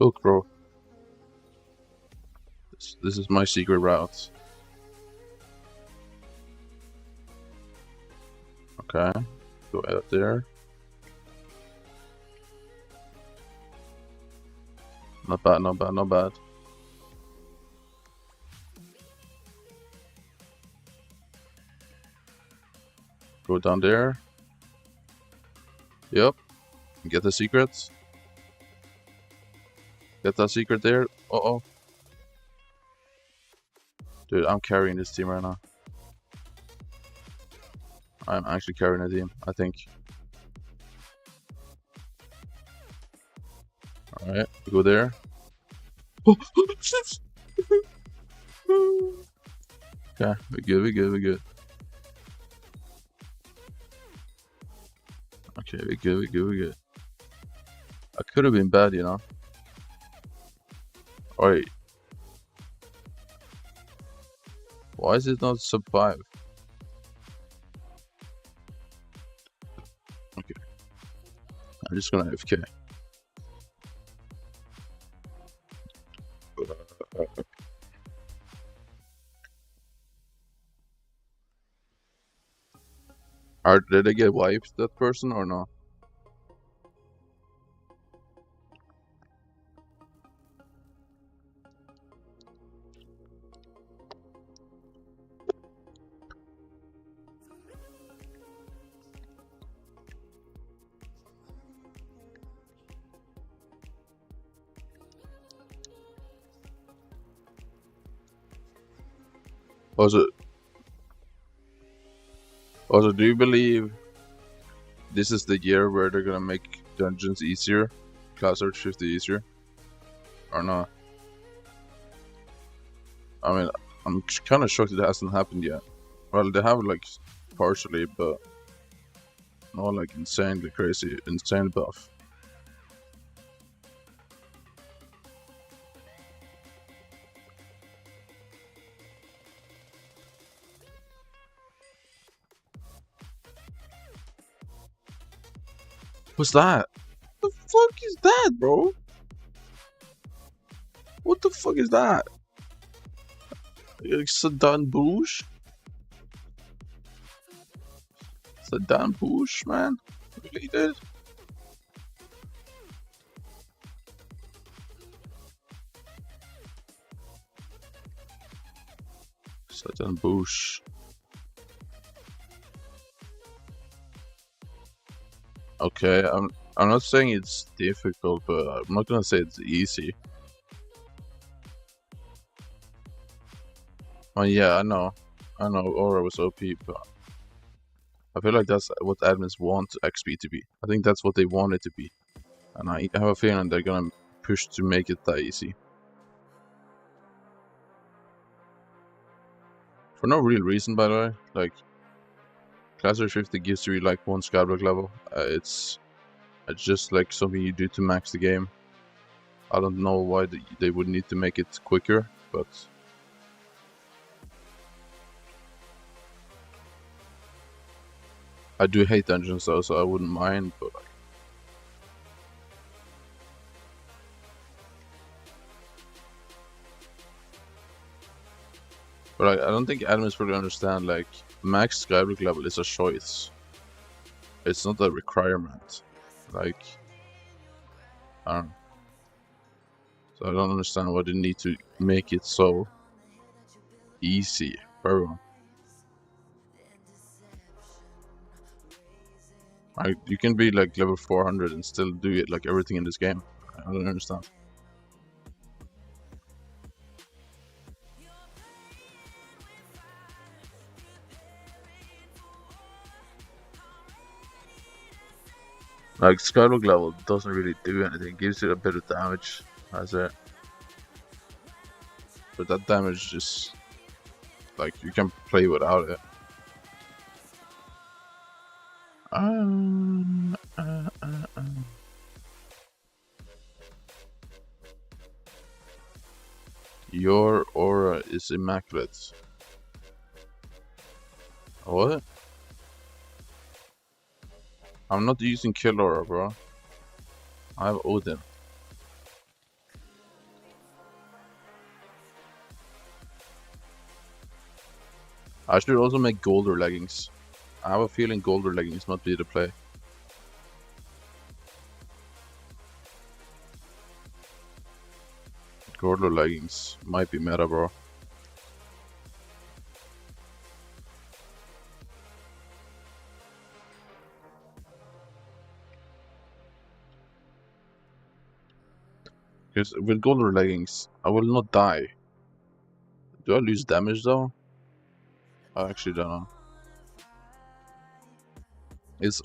Speaker 2: Look, bro. This is my secret route. Okay. Go out there. Not bad, not bad, not bad. Go down there. Yep. Get the secrets. Get that secret there. Uh-oh. Dude, I'm carrying this team right now. I'm actually carrying a team, I think. Alright, go there. Okay, we good, we good, we good. Okay, we good, we good, we good. I could have been bad, you know. Alright. Why is it not sub 5? Okay. I'm just gonna AFK. Did they get wiped, that person, or no? Also, do you believe this is the year where they're gonna make dungeons easier? Class Search 50 easier? Or not? I mean, I'm kind of shocked it hasn't happened yet. Well, they have, like, partially, but not, like, insanely crazy, insane buff. What's that? What the fuck is that, bro? What the fuck is that? Sedan Bush? Sedan Bush, man? Really, dude? Sedan Bush. Okay, I'm not saying it's difficult, but I'm not gonna say it's easy. Oh yeah, I know, Aura was OP, but I feel like that's what admins want XP to be. I think that's what they want it to be, and I have a feeling they're gonna pushed to make it that easy. For no real reason, by the way. Like, Classic 50 gives you like 1 Skyblock level. It's just like something you do to max the game. I don't know why they would need to make it quicker, but I do hate dungeons though, so I wouldn't mind, but like, I don't think admins really understand, like, max Skyblock level is a choice. It's not a requirement. Like, I don't know. So I don't understand why they need to make it so easy for everyone. Like, you can be like level 400 and still do it, like everything in this game. I don't understand. Like, Skyblock level doesn't really do anything. It gives you a bit of damage, that's it. But that damage just, like, you can play without it. Your aura is immaculate. What? I'm not using kill aura, bro. I have Odin. I should also make Golder leggings. I have a feeling Golder leggings might be the play. Golder leggings might be meta, bro. Because with Golder leggings, I will not die. Do I lose damage though? I actually don't know. Is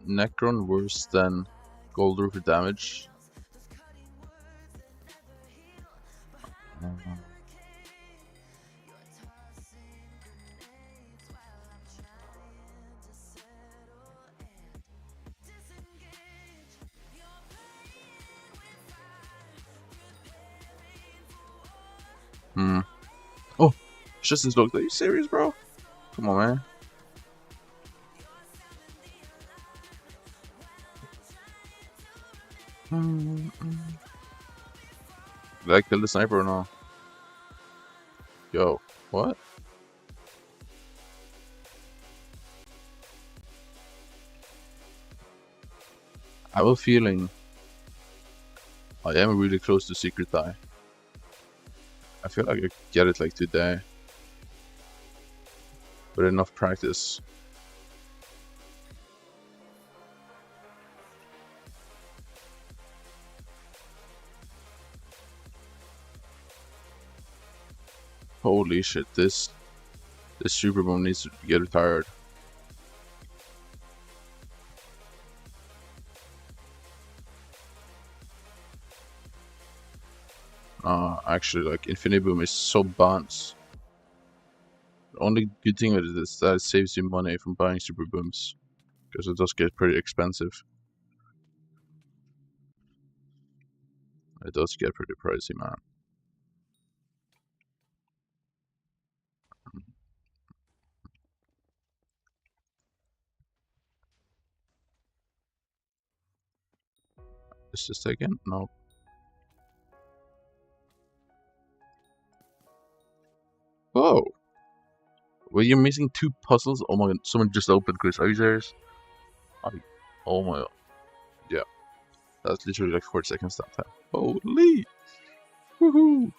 Speaker 2: Necron worse than Golder for damage? Oh, it's just this look. Are you serious, bro? Come on, man. Did I kill the sniper or no? Yo, what? I have a feeling I am really close to secret die. I feel like I could get it like today. With enough practice. Holy shit, this super bomb needs to get retired. Actually, like, Infinity Boom is so bounce. The only good thing with it is that it saves you money from buying super booms. Because it does get pretty expensive. It does get pretty pricey, man. Is this taken? No. Oh! Well, you're missing 2 puzzles? Oh my god, someone just opened, Chris. Are you serious? Oh my god. Yeah. That's literally like 40 seconds that time. Holy! Woohoo!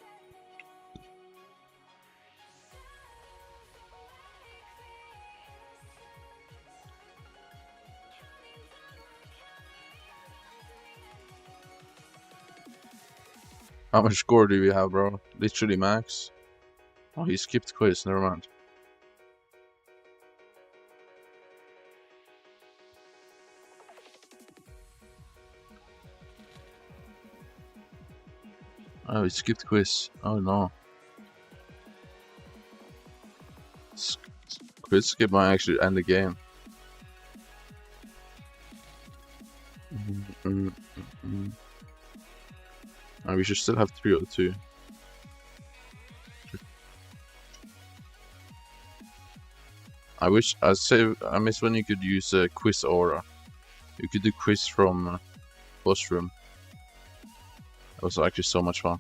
Speaker 2: How much score do we have, bro? Literally max. Oh, he skipped quiz, never mind. Oh, we skipped quiz. Oh no. Quiz skip might actually end the game. And we should still have 302. I miss when you could use a quiz aura. You could do quiz from boss room. That was actually so much fun.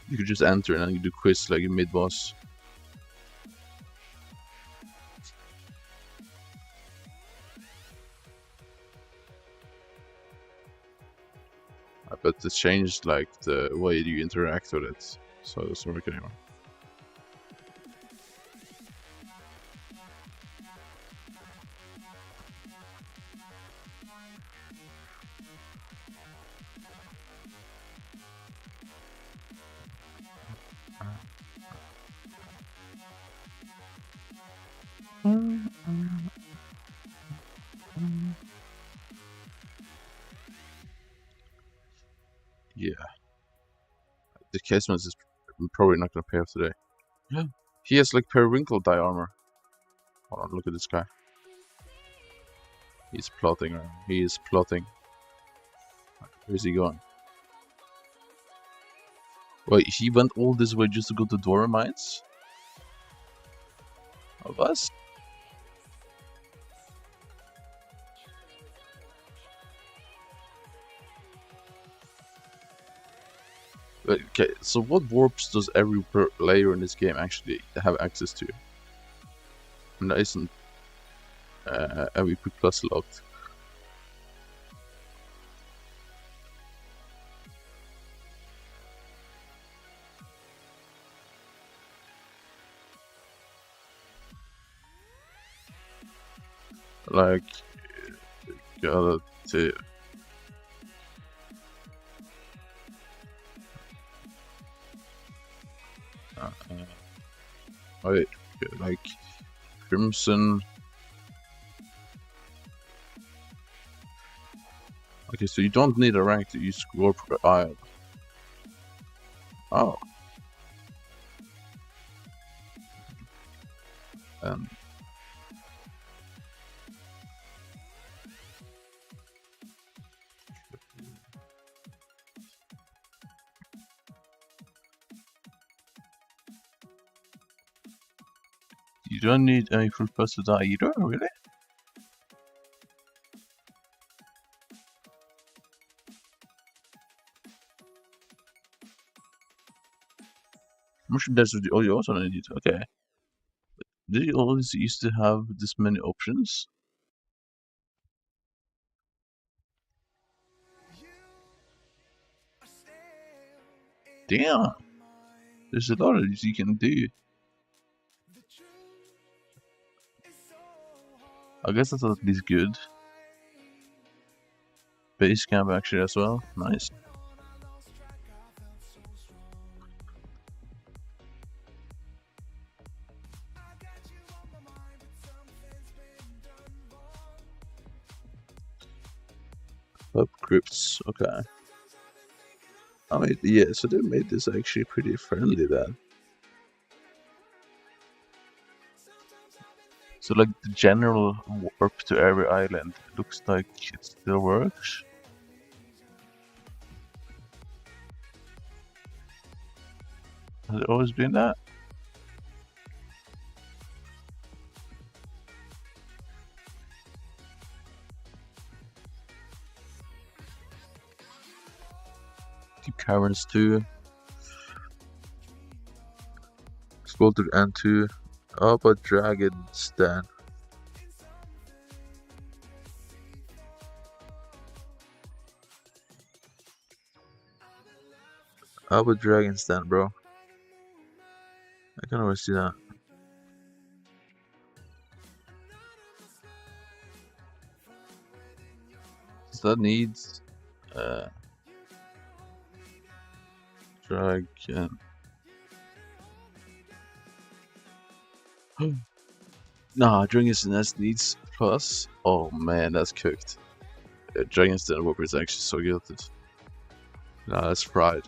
Speaker 2: You could just enter and then you do quiz like mid boss. I bet it changed like the way you interact with it, so it doesn't work anymore. Yeah. The casement is probably not gonna pay off today. Yeah. He has like periwinkle dye armor. Hold on, look at this guy. He's plotting. He is plotting. Where's he going? Wait, he went all this way just to go to Dora Mines? Of us? Wait, okay, so what warps does every player in this game actually have access to? And that isn't MVP plus locked. Like, gotta say, wait, like Crimson. Okay, so you don't need a rank to use Warp Isle. Oh. You don't need any full plus to die either, really? Mushroom Desert, oh, you also don't need, okay. Did you always used to have this many options? Damn! There's a lot of these you can do. I guess that's at least good. Base camp actually as well, nice. Up crypts, okay. I mean, yeah, so they made this actually pretty friendly then. So like the general warp to every island looks like it still works. Has it always been that? Deep Caverns 2. Exploded N2. How about Dragon's Den? How about Dragon's Den, bro? I can always see that. So that needs Dragon. Nah, Dragon's Nest needs plus. Oh man, that's cooked. Dragon's Den Warper is actually so guilty. Nah, that's fried.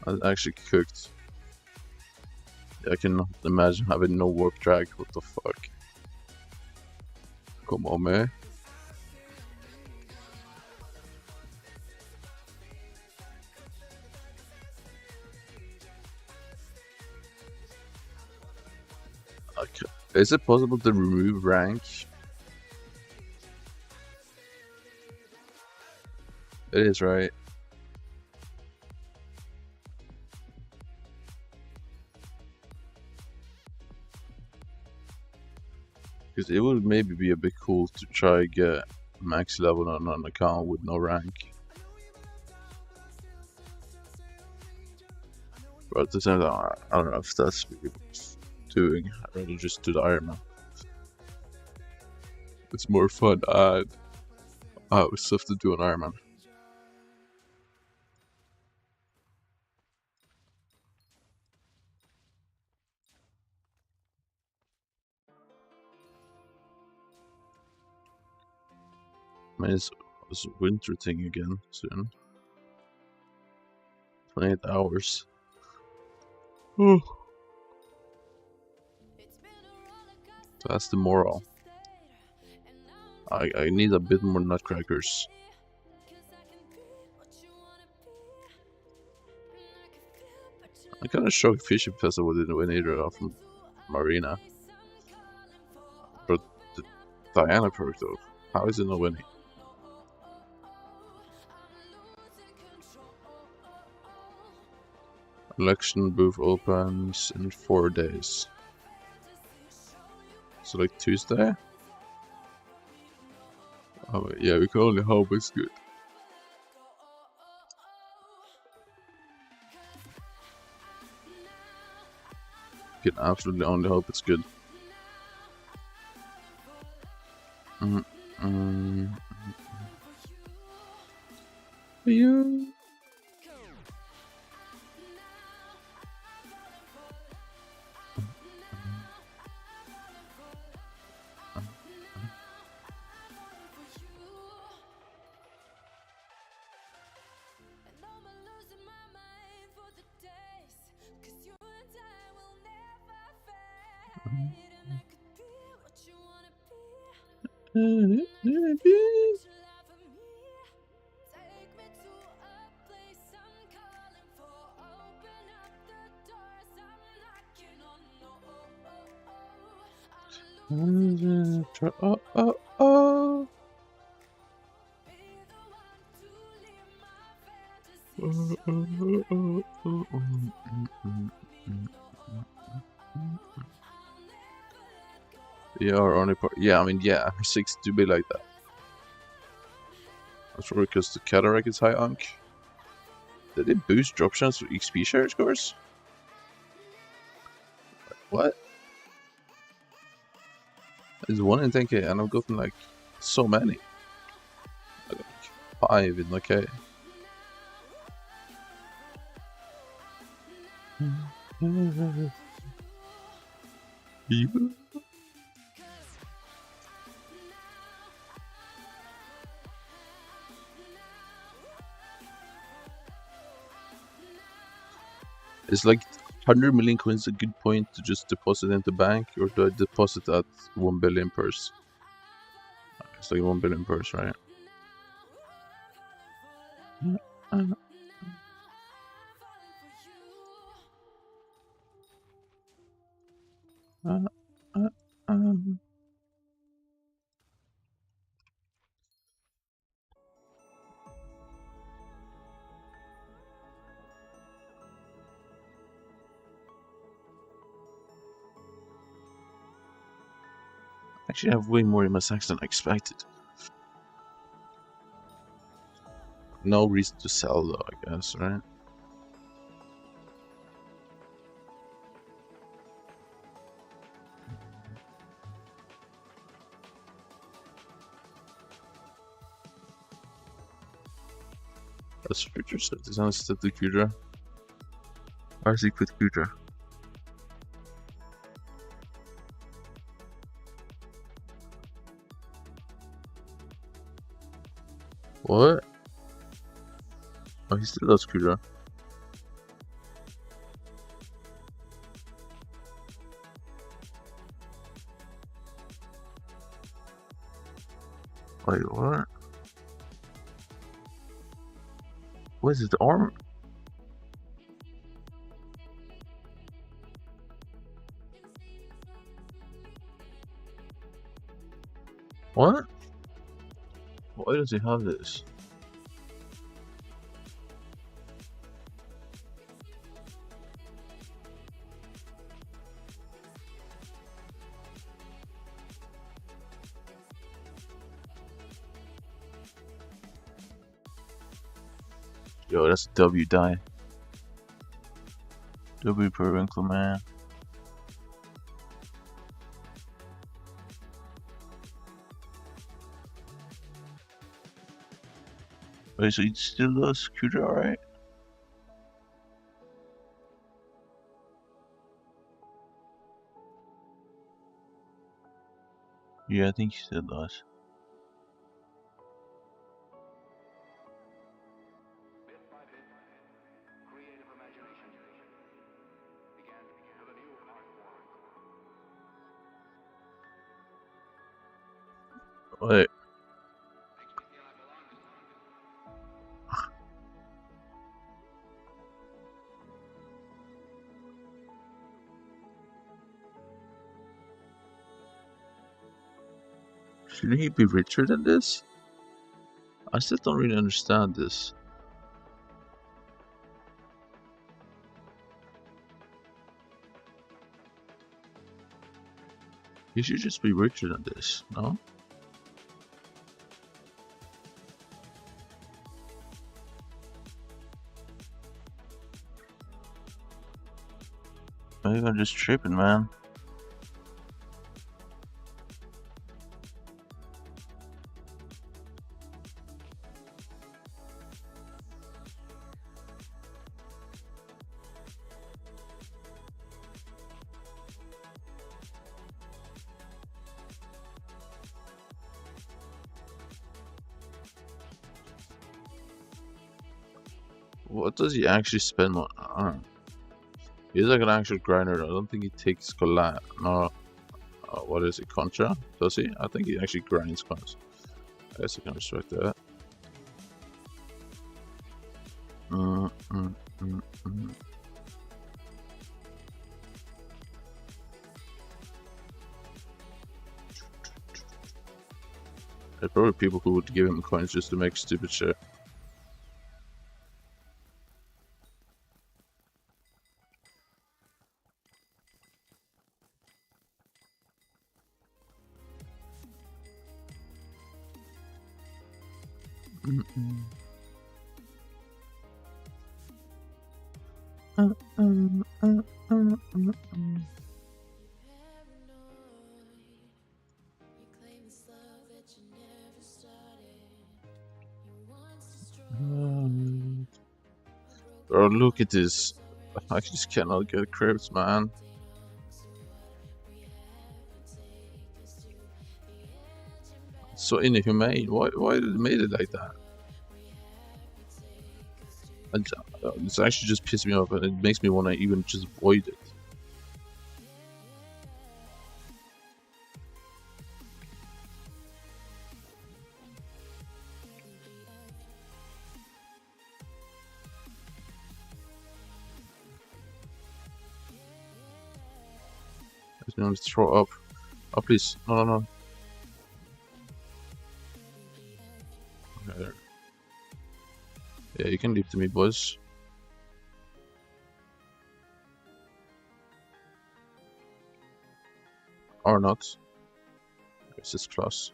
Speaker 2: That's actually cooked. I can imagine having no warp drag. What the fuck? Come on, man. Okay. Is it possible to remove rank? It is, right? Because it would maybe be a bit cool to try get max level on an account with no rank. But at the same time, I don't know if that's really worth doing. I'd rather just do the Iron Man. It's more fun and I have stuff to do on Iron Man. I mean, it's a winter thing again soon. 28 hours. Oh. That's the moral. I need a bit more nutcrackers. I'm kind of shocked Fishing Festival didn't win either from Marina. But the Diana perk though, how is it not winning? Election booth opens in 4 days. So like Tuesday? Oh yeah, we can only hope it's good. We can absolutely only hope it's good. You. Oh. Yeah, or only part. Yeah, I mean, yeah, 6 do be like that. That's probably because the cataract is high unk. Did it boost drop chance for XP share scores? What? It's 1 in 10k, and I've gotten like so many. I got like 5 in the K. It's like 100 million coins a good point to just deposit into bank, or do I deposit at 1 billion purse? It's like 1 billion purse, right? Actually, I have way more in my sacks than I expected. No reason to sell though, I guess, right? That's future stuff. This is still the Kudra. Why is he quit Kudra? What? Oh, he still does Cuda. Wait, what? What is it, the arm? What? Why does he have this? Yo, that's a W die. W Periwinkle, man. Wait, so he still does Cuda, alright? Yeah, I think he still does. Wait. Shouldn't he be richer than this? I still don't really understand this. He should just be richer than this, no? Maybe I'm just tripping, man. What does he actually spend on? I don't know. He's like an actual grinder. I don't think he takes collat. No. What is it? Concha? Does he? I think he actually grinds coins. I guess I can respect that. There are probably people who would give him coins just to make stupid shit. Bro, look at this. I just cannot get cribs, man. It's so inhumane. Why did they made it like that? And it's actually just pissed me off, and it makes me want to even just avoid it. I just want to throw up. Oh, please. No, no, no. Okay, there. Yeah, you can leave to me, boys. Or not. I guess it's plus.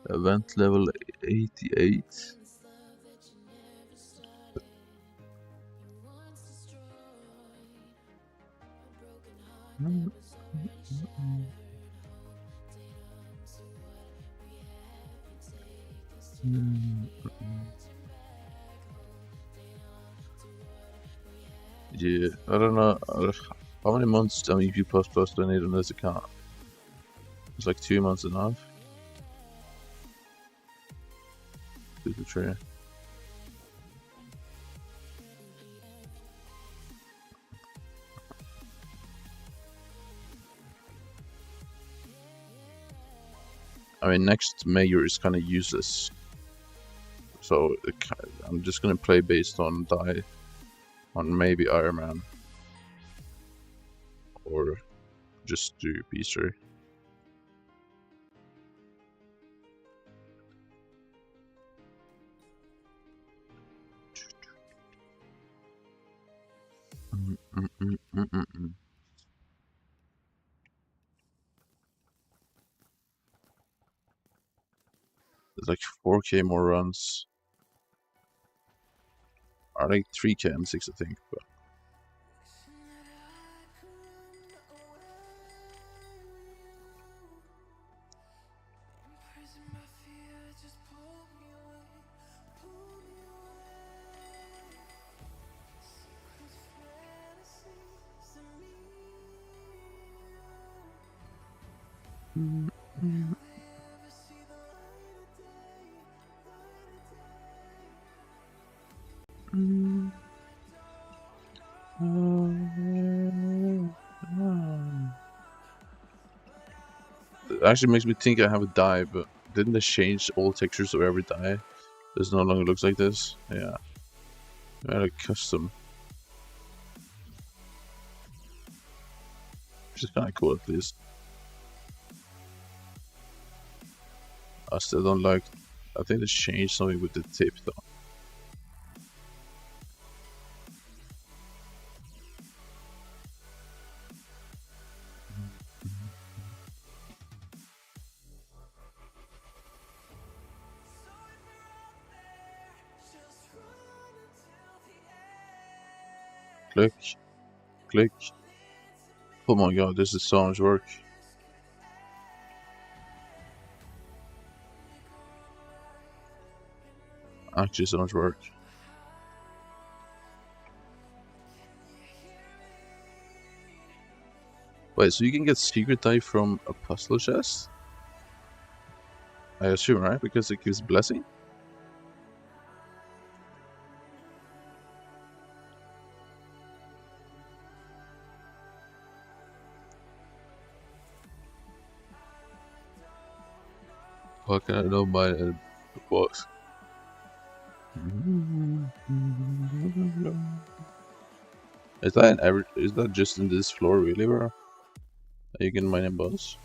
Speaker 2: Event level 88. Yeah, I don't know how many months, how many P++ do I need on this account? It's like 2 months and a half. 2 to 3. I mean, next mayor is kind of useless. So I'm just gonna play based on die on maybe Iron Man. Or just do Beaster. There's like 4k more runs. Or like 3k and 6 I think, but it actually makes me think I have a die, but didn't they change all textures of every die? This no longer looks like this. Yeah. I had a custom. Which is kinda cool at least. I still don't like, I think they changed something with the tip though. Click, click. Oh my god, this is so much work. Actually, so much work. Wait, so you can get secret die from a puzzle chest? I assume, right? Because it gives blessing? What can I know by the box? Is that just in this floor really, bro? You can mine a boss?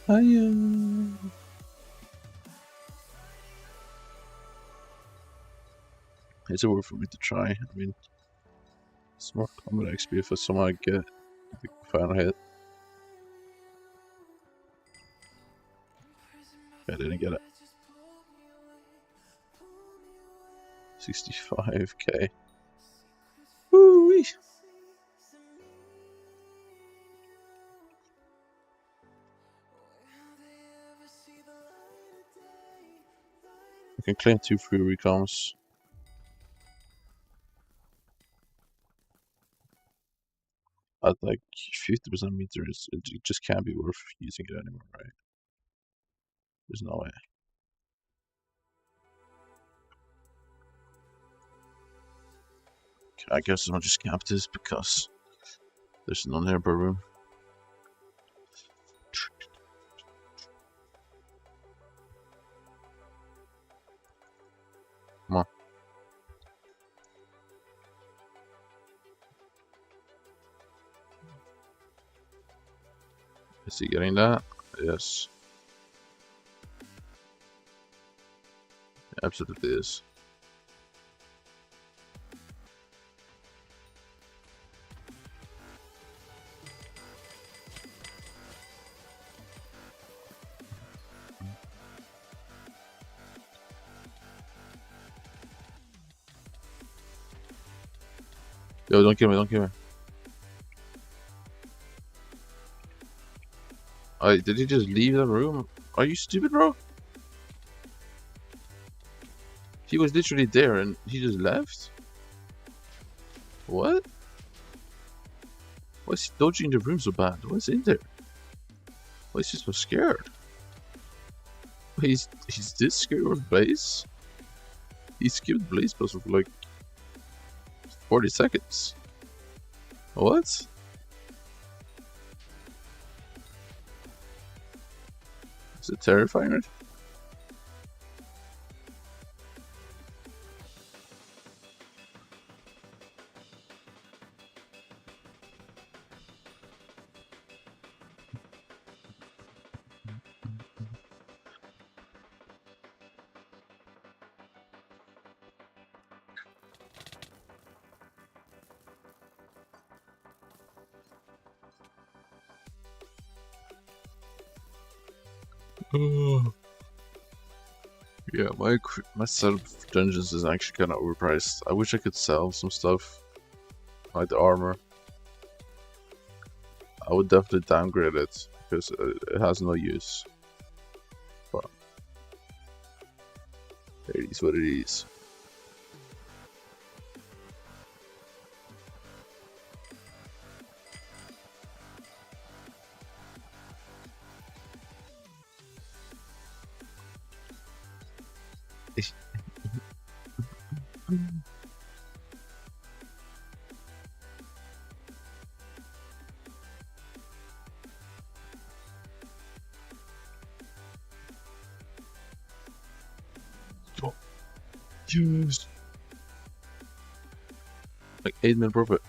Speaker 2: Hiya. It's a word for me to try. I mean, it's more combat XP for someone I get the final hit. I didn't get it. 65k. Woo-wee. I can claim 2 free recoms. At like 50% meters, it just can't be worth using it anymore, right? There's no way. Okay, I guess I'll just camp this because there's none here per room. Come on. Is he getting that? Yes. Absolutely is. Yo, don't kill me, don't kill me. Did he just leave the room? Are you stupid, bro? He was literally there and he just left? What? Why is he dodging the room so bad? What's in there? Why is he so scared? He's this scared of Blaze? He skipped Blaze Puzzle for like 40 seconds. What? Is it terrifying? Yeah, my setup for dungeons is actually kind of overpriced. I wish I could sell some stuff, like the armor. I would definitely downgrade it because it has no use. But it is what it is. Yes. Like 8-minute profit.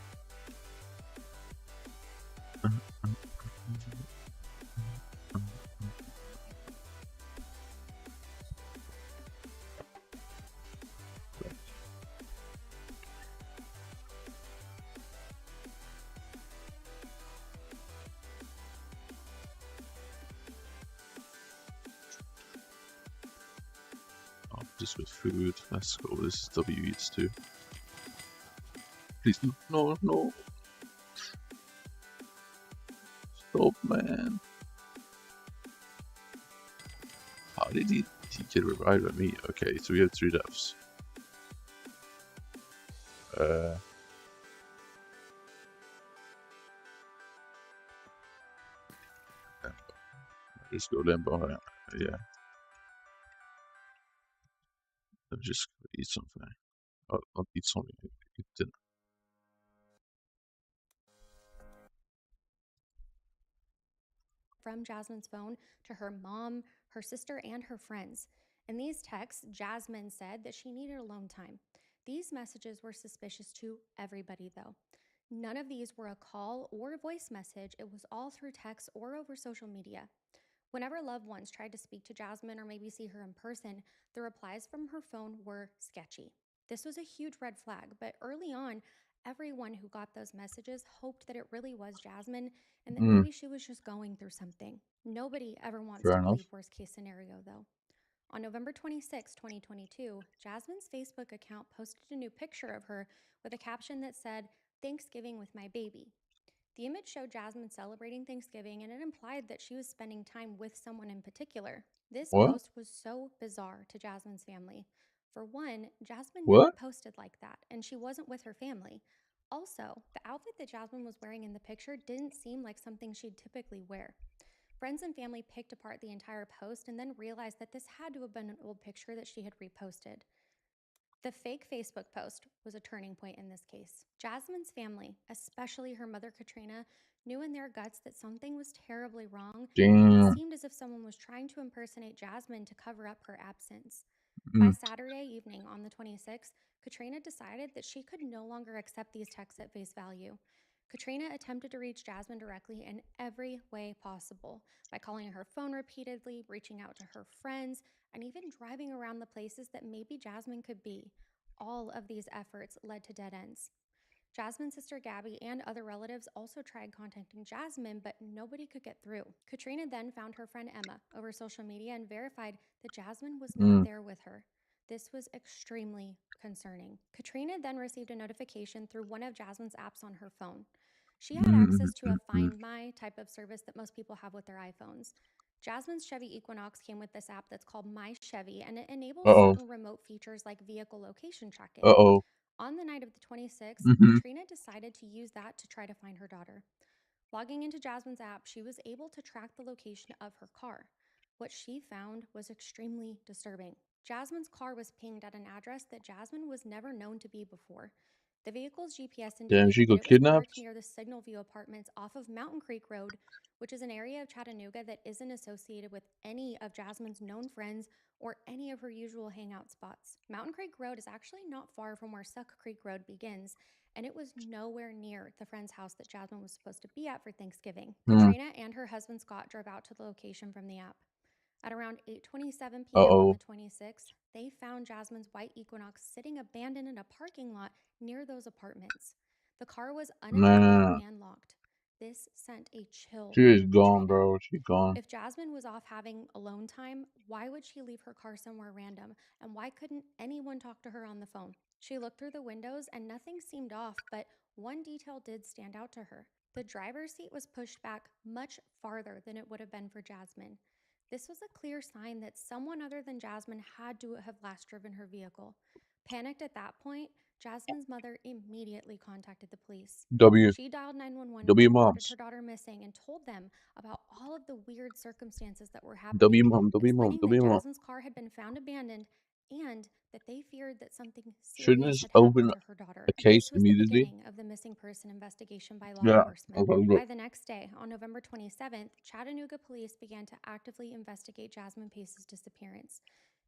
Speaker 2: Oh, just with food. Let's go. This is W eats too. Please, no, no. Stop, man. How did he get revived by me? Okay, so we have 3 deaths. Just go limbo. Yeah. I'll just eat something. I'll eat something. Eat dinner.
Speaker 1: From Jasmine's phone to her mom, her sister, and her friends. In these texts, Jasmine said that she needed alone time. These messages were suspicious to everybody, though. None of these were a call or a voice message, it was all through text or over social media. Whenever loved ones tried to speak to Jasmine or maybe see her in person, the replies from her phone were sketchy. This was a huge red flag, but early on, everyone who got those messages hoped that it really was Jasmine and that maybe she was just going through something. Nobody ever wants
Speaker 2: Fair
Speaker 1: to
Speaker 2: enough.
Speaker 1: believe worst case scenario, though. On November 26, 2022, Jasmine's Facebook account posted a new picture of her with a caption that said, "Thanksgiving with my baby." The image showed Jasmine celebrating Thanksgiving and it implied that she was spending time with someone in particular. This
Speaker 2: What?
Speaker 1: post was so bizarre to Jasmine's family. For one, Jasmine never
Speaker 2: What?
Speaker 1: posted like that, and she wasn't with her family. Also, the outfit that Jasmine was wearing in the picture didn't seem like something she'd typically wear. Friends and family picked apart the entire post and then realized that this had to have been an old picture that she had reposted. The fake Facebook post was a turning point in this case. Jasmine's family, especially her mother Katrina, knew in their guts that something was terribly wrong, and it
Speaker 2: Damn.
Speaker 1: seemed as if someone was trying to impersonate Jasmine to cover up her absence. By
Speaker 2: Mm.
Speaker 1: Saturday evening on the 26th, Katrina decided that she could no longer accept these texts at face value. Katrina attempted to reach Jasmine directly in every way possible by calling her phone repeatedly, reaching out to her friends, and even driving around the places that maybe Jasmine could be. All of these efforts led to dead ends. Jasmine's sister Gabby and other relatives also tried contacting Jasmine, but nobody could get through. Katrina then found her friend Emma over social media and verified that Jasmine was not
Speaker 2: Mm.
Speaker 1: there with her. This was extremely concerning. Katrina then received a notification through one of Jasmine's apps on her phone. She had access to a Find My type of service that most people have with their iPhones. Jasmine's Chevy Equinox came with this app that's called My Chevy, and it enables
Speaker 2: Uh-oh.
Speaker 1: certain remote features like vehicle location tracking.
Speaker 2: Uh-oh.
Speaker 1: On the night of the 26th,
Speaker 2: Mhm.
Speaker 1: Katrina decided to use that to try to find her daughter. Logging into Jasmine's app, she was able to track the location of her car. What she found was extremely disturbing. Jasmine's car was pinged at an address that Jasmine was never known to be before. The vehicle's GPS
Speaker 2: Damn, she
Speaker 1: indicated that
Speaker 2: got
Speaker 1: it was parked
Speaker 2: kidnapped?
Speaker 1: near the Signal View Apartments off of Mountain Creek Road, which is an area of Chattanooga that isn't associated with any of Jasmine's known friends or any of her usual hangout spots. Mountain Creek Road is actually not far from where Suck Creek Road begins, and it was nowhere near the friend's house that Jasmine was supposed to be at for Thanksgiving. Katrina and her husband Scott drove out to the location from the app. At around 8:27 p.m. on
Speaker 2: Uh-oh.
Speaker 1: the 26th, they found Jasmine's white Equinox sitting abandoned in a parking lot near those apartments. The car was unattended
Speaker 2: Nah.
Speaker 1: and locked. This sent a chill
Speaker 2: She is
Speaker 1: through
Speaker 2: gone,
Speaker 1: Katrina.
Speaker 2: bro. She gone.
Speaker 1: If Jasmine was off having alone time, why would she leave her car somewhere random? And why couldn't anyone talk to her on the phone? She looked through the windows and nothing seemed off, but one detail did stand out to her. The driver's seat was pushed back much farther than it would have been for Jasmine. This was a clear sign that someone other than Jasmine had to have last driven her vehicle. Panicked at that point, Jasmine's mother immediately contacted the police.
Speaker 2: W.
Speaker 1: She dialed 911 and
Speaker 2: W
Speaker 1: reported
Speaker 2: moms.
Speaker 1: her daughter missing and told them about all of the weird circumstances that were happening,
Speaker 2: W mom. W mom.
Speaker 1: explaining that
Speaker 2: W mom.
Speaker 1: Jasmine's car had been found abandoned and that they feared that something
Speaker 2: Shouldn't
Speaker 1: serious
Speaker 2: just
Speaker 1: had happened
Speaker 2: open
Speaker 1: to her daughter.
Speaker 2: a case
Speaker 1: This was the
Speaker 2: immediately?
Speaker 1: beginning of the missing person investigation by law
Speaker 2: Yeah.
Speaker 1: enforcement.
Speaker 2: Okay, good.
Speaker 1: By the next day, on November 27th, Chattanooga police began to actively investigate Jasmine Pace's disappearance.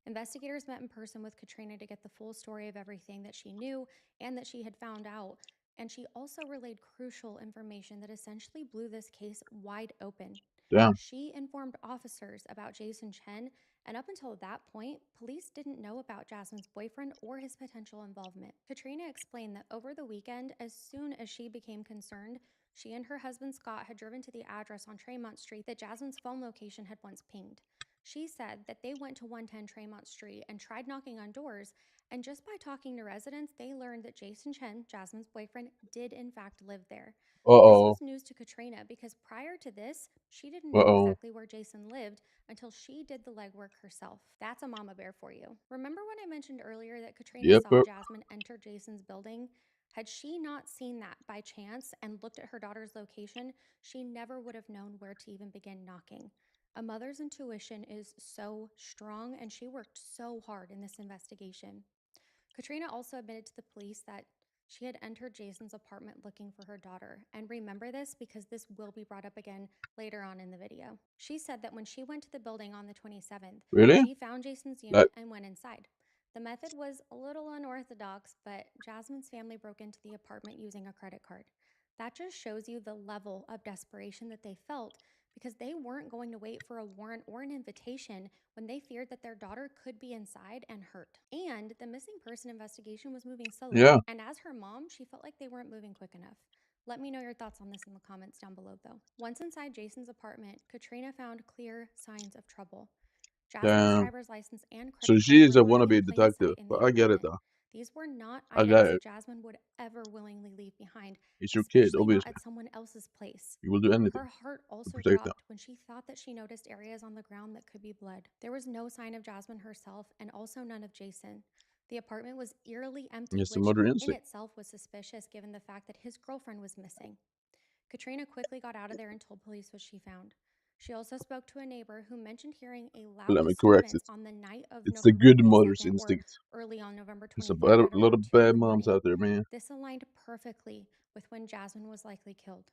Speaker 1: Investigators met in person with Katrina to get the full story of everything that she knew and that she had found out, and she also relayed crucial information that essentially blew this case wide open.
Speaker 2: Damn.
Speaker 1: She informed officers about Jason Chen, and up until that point, police didn't know about Jasmine's boyfriend or his potential involvement. Katrina explained that over the weekend, as soon as she became concerned, she and her husband Scott had driven to the address on Tremont Street that Jasmine's phone location had once pinged. She said that they went to 110 Tremont Street and tried knocking on doors, and just by talking to residents, they learned that Jason Chen, Jasmine's boyfriend, did in fact live there. This
Speaker 2: Uh-oh.
Speaker 1: was news to Katrina because prior to this, she didn't know
Speaker 2: Uh-oh.
Speaker 1: exactly where Jason lived until she did the legwork herself. That's a mama bear for you. Remember when I mentioned earlier that Katrina
Speaker 2: Yep.
Speaker 1: saw Jasmine enter Jason's building? Had she not seen that by chance and looked at her daughter's location, she never would have known where to even begin knocking. A mother's intuition is so strong, and she worked so hard in this investigation. Katrina also admitted to the police that she had entered Jason's apartment looking for her daughter. And remember this because this will be brought up again later on in the video. She said that when she went to the building on the 27th,
Speaker 2: Really?
Speaker 1: she found Jason's
Speaker 2: That
Speaker 1: unit and went inside. The method was a little unorthodox, but Jasmine's family broke into the apartment using a credit card. That just shows you the level of desperation that they felt because they weren't going to wait for a warrant or an invitation when they feared that their daughter could be inside and hurt. And the missing person investigation was moving slowly.
Speaker 2: Yeah.
Speaker 1: And as her mom, she felt like they weren't moving quick enough. Let me know your thoughts on this in the comments down below, though. Once inside Jason's apartment, Katrina found clear signs of trouble. Jasmine's
Speaker 2: Damn.
Speaker 1: driver's license and
Speaker 2: So
Speaker 1: credit
Speaker 2: she
Speaker 1: card
Speaker 2: is
Speaker 1: were
Speaker 2: a
Speaker 1: lying in
Speaker 2: wannabe
Speaker 1: plain
Speaker 2: detective,
Speaker 1: sight in
Speaker 2: but
Speaker 1: the
Speaker 2: I get it
Speaker 1: apartment.
Speaker 2: though.
Speaker 1: These were not
Speaker 2: I
Speaker 1: items
Speaker 2: got
Speaker 1: that
Speaker 2: it.
Speaker 1: Jasmine would ever willingly leave behind,
Speaker 2: It's your kid,
Speaker 1: especially not
Speaker 2: obviously.
Speaker 1: at someone else's place.
Speaker 2: You will do anything
Speaker 1: Her heart
Speaker 2: to
Speaker 1: also
Speaker 2: protect them.
Speaker 1: dropped when she thought that she noticed areas on the ground that could be blood. There was no sign of Jasmine herself and also none of Jason. The apartment was eerily empty,
Speaker 2: It's the
Speaker 1: which
Speaker 2: mother
Speaker 1: in
Speaker 2: instinct.
Speaker 1: itself was suspicious given the fact that his girlfriend was missing. Katrina quickly got out of there and told police what she found. She also spoke to a neighbor who mentioned hearing a
Speaker 2: But
Speaker 1: loud
Speaker 2: let me correct
Speaker 1: disturbance
Speaker 2: it.
Speaker 1: on the night of
Speaker 2: It's the
Speaker 1: November
Speaker 2: good mother's
Speaker 1: 22nd or
Speaker 2: instinct.
Speaker 1: early on November
Speaker 2: There's a
Speaker 1: 23rd at
Speaker 2: lot
Speaker 1: around
Speaker 2: of
Speaker 1: 2 in
Speaker 2: bad
Speaker 1: the
Speaker 2: moms
Speaker 1: morning.
Speaker 2: out there, man.
Speaker 1: This aligned perfectly with when Jasmine was likely killed.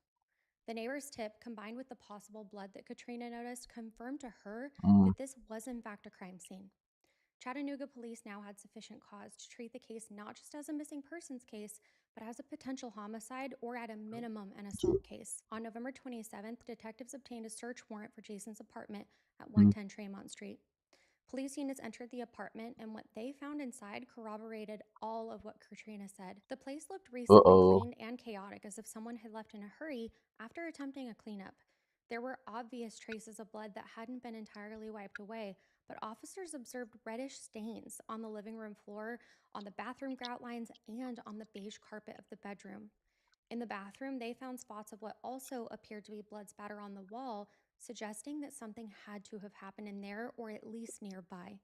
Speaker 1: The neighbor's tip, combined with the possible blood that Katrina noticed, confirmed to her that this was in fact a crime scene. Chattanooga police now had sufficient cause to treat the case not just as a missing persons case, but as a potential homicide or at a minimum an assault case. On November 27th, detectives obtained a search warrant for Jason's apartment at 110 Tremont Street. Police units entered the apartment, and what they found inside corroborated all of what Katrina said. The place looked recently
Speaker 2: Uh-oh.
Speaker 1: cleaned and chaotic, as if someone had left in a hurry after attempting a cleanup. There were obvious traces of blood that hadn't been entirely wiped away, but officers observed reddish stains on the living room floor, on the bathroom grout lines, and on the beige carpet of the bedroom. In the bathroom, they found spots of what also appeared to be blood spatter on the wall, suggesting that something had to have happened in there or at least nearby.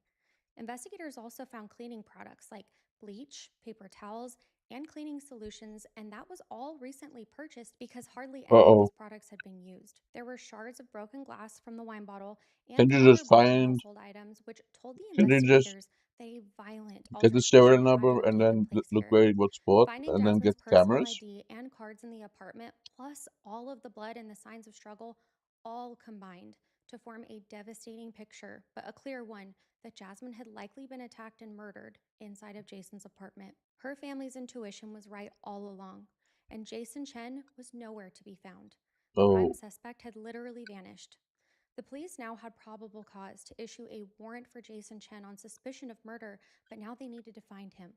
Speaker 1: Investigators also found cleaning products like bleach, paper towels, and cleaning solutions, and that was all recently purchased because hardly any of
Speaker 2: Uh-oh.
Speaker 1: these products had been used. There were shards of broken glass from the wine bottle
Speaker 2: Can
Speaker 1: and
Speaker 2: you
Speaker 1: other
Speaker 2: just
Speaker 1: broken
Speaker 2: find,
Speaker 1: household items, which told the
Speaker 2: can you just
Speaker 1: investigators that a violent
Speaker 2: get the serial
Speaker 1: altercation had to
Speaker 2: number
Speaker 1: have
Speaker 2: and
Speaker 1: taken
Speaker 2: then
Speaker 1: place
Speaker 2: look
Speaker 1: here.
Speaker 2: where it was bought
Speaker 1: Finding
Speaker 2: and then
Speaker 1: Jasmine's
Speaker 2: get the
Speaker 1: personal
Speaker 2: cameras?
Speaker 1: ID and cards in the apartment, plus all of the blood and the signs of struggle, all combined to form a devastating picture, but a clear one, that Jasmine had likely been attacked and murdered inside of Jason's apartment. Her family's intuition was right all along, and Jason Chen was nowhere to be found. The prime
Speaker 2: Oh,
Speaker 1: suspect had literally vanished. The police now had probable cause to issue a warrant for Jason Chen on suspicion of murder, but now they needed to find him.